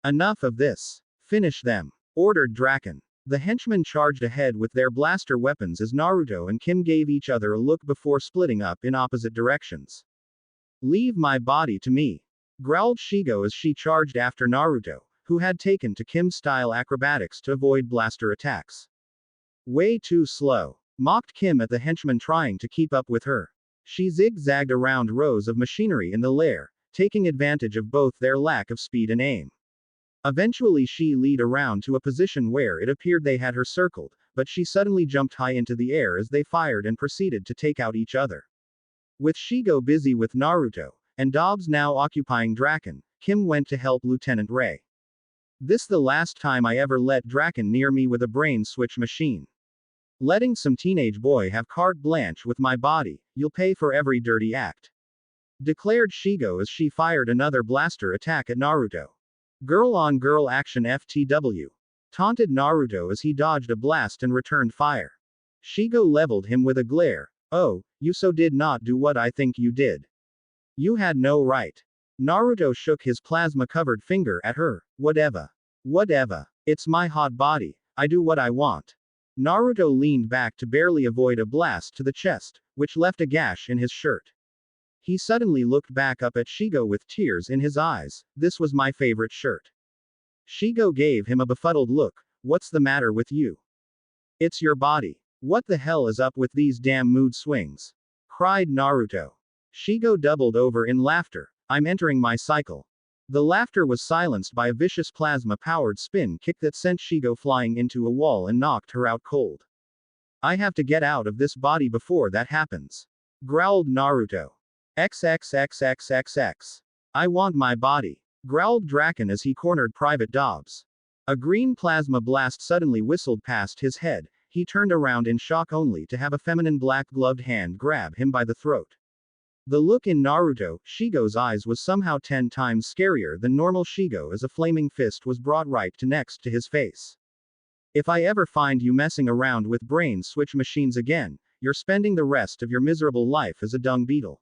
Enough of this. Finish them, ordered Draken. The henchmen charged ahead with their blaster weapons as Naruto and Kim gave each other a look before splitting up in opposite directions. Leave my body to me, growled Shigo as she charged after Naruto, who had taken to Kim-style acrobatics to avoid blaster attacks. Way too slow, mocked Kim at the henchmen trying to keep up with her. She zigzagged around rows of machinery in the lair, taking advantage of both their lack of speed and aim. Eventually she lead around to a position where it appeared they had her circled, but she suddenly jumped high into the air as they fired and proceeded to take out each other. With Shigo busy with Naruto, and Dobbs now occupying Draken, Kim went to help Lieutenant Ray. This the last time I ever let Draken near me with a brain switch machine. Letting some teenage boy have carte blanche with my body, you'll pay for every dirty act. Declared Shigo as she fired another blaster attack at Naruto. Girl-on-girl action FTW. Taunted Naruto as he dodged a blast and returned fire. Shigo leveled him with a glare. Oh, you so did not do what I think you did. You had no right. Naruto shook his plasma-covered finger at her. Whatever. Whatever. It's my hot body. I do what I want. Naruto leaned back to barely avoid a blast to the chest, which left a gash in his shirt. He suddenly looked back up at Shigo with tears in his eyes. This was my favorite shirt. Shigo gave him a befuddled look. What's the matter with you? It's your body. What the hell is up with these damn mood swings? Cried Naruto. Shigo doubled over in laughter. I'm entering my cycle. The laughter was silenced by a vicious plasma-powered spin kick that sent Shigo flying into a wall and knocked her out cold. I have to get out of this body before that happens, growled Naruto. XXXXXX. I want my body, growled Draken as he cornered Private Dobbs. A green plasma blast suddenly whistled past his head. He turned around in shock only to have a feminine black-gloved hand grab him by the throat. The look in Naruto, Shigo's eyes was somehow 10 times scarier than normal Shigo as a flaming fist was brought right to next to his face. If I ever find you messing around with brain switch machines again, you're spending the rest of your miserable life as a dung beetle.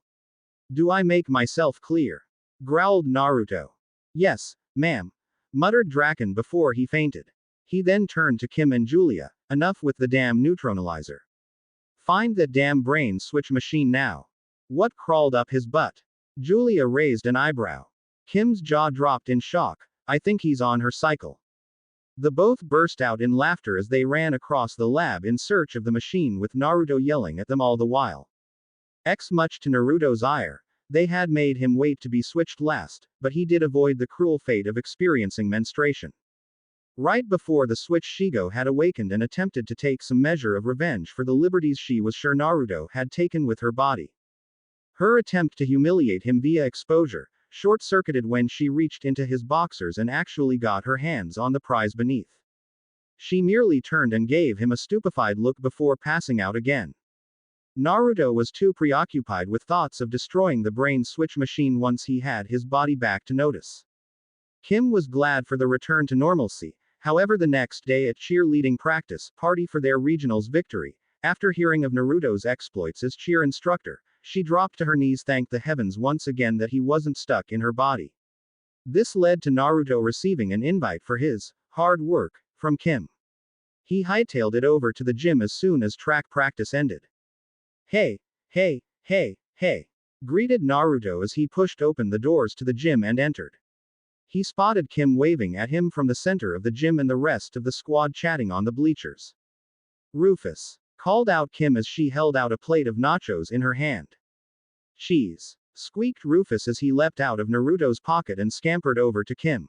Do I make myself clear? Growled Naruto. Yes, ma'am, muttered Draken before he fainted. He then turned to Kim and Julia. Enough with the damn neutralizer. Find that damn brain switch machine now. What crawled up his butt? Julia raised an eyebrow. Kim's jaw dropped in shock. I think he's on her cycle. The both burst out in laughter as they ran across the lab in search of the machine with Naruto yelling at them all the while. Much to Naruto's ire, they had made him wait to be switched last, but he did avoid the cruel fate of experiencing menstruation. Right before the switch, Shigo had awakened and attempted to take some measure of revenge for the liberties she was sure Naruto had taken with her body. Her attempt to humiliate him via exposure short-circuited when she reached into his boxers and actually got her hands on the prize beneath. She merely turned and gave him a stupefied look before passing out again. Naruto was too preoccupied with thoughts of destroying the brain switch machine once he had his body back to notice. Kim was glad for the return to normalcy. However, the next day at cheerleading practice party for their regionals victory, after hearing of Naruto's exploits as cheer instructor, she dropped to her knees, thanked the heavens once again that he wasn't stuck in her body. This led to Naruto receiving an invite for his hard work from Kim. He hightailed it over to the gym as soon as track practice ended. Hey, hey, hey, hey, greeted Naruto as he pushed open the doors to the gym and entered. He spotted Kim waving at him from the center of the gym and the rest of the squad chatting on the bleachers. Rufus, called out Kim as she held out a plate of nachos in her hand. Cheese, squeaked Rufus as he leapt out of Naruto's pocket and scampered over to Kim.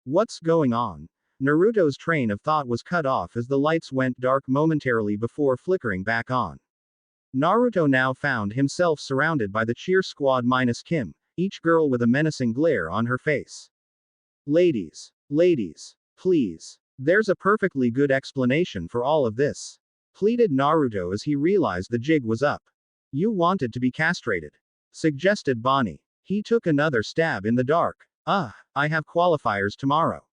What's going on? Naruto's train of thought was cut off as the lights went dark momentarily before flickering back on. Naruto now found himself surrounded by the cheer squad minus Kim, each girl with a menacing glare on her face. Ladies, please. There's a perfectly good explanation for all of this, pleaded Naruto as he realized the jig was up. You wanted to be castrated, suggested Bonnie. He took another stab in the dark. I have qualifiers tomorrow.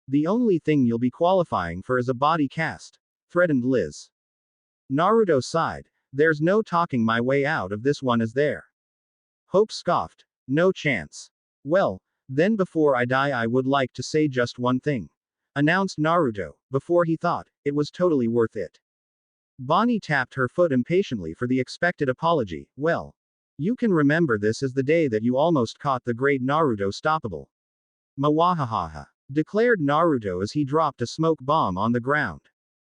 The only thing you'll be qualifying for is a body cast, threatened Liz. Naruto sighed. There's no talking my way out of this one, is there? Hope scoffed. No chance. Well, then before I die I would like to say just one thing, announced Naruto, before he thought it was totally worth it. Bonnie tapped her foot impatiently for the expected apology. Well, you can remember this as the day that you almost caught the great Naruto stoppable. Mawahaha, declared Naruto as he dropped a smoke bomb on the ground.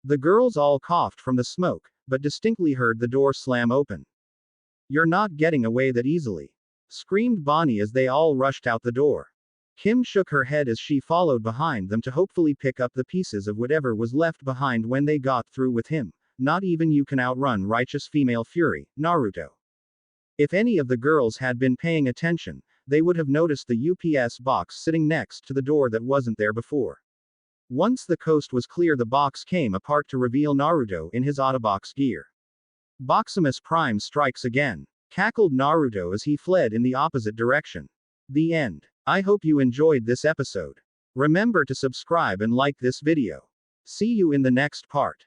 The girls all coughed from the smoke, but distinctly heard the door slam open. You're not getting away that easily, screamed Bonnie as they all rushed out the door. Kim shook her head as she followed behind them to hopefully pick up the pieces of whatever was left behind when they got through with him. Not even you can outrun righteous female fury, Naruto. If any of the girls had been paying attention, they would have noticed the UPS box sitting next to the door that wasn't there before. Once the coast was clear, the box came apart to reveal Naruto in his Autobox gear. Boximus Prime strikes again, cackled Naruto as he fled in the opposite direction. The end. I hope you enjoyed this episode. Remember to subscribe and like this video. See you in the next part.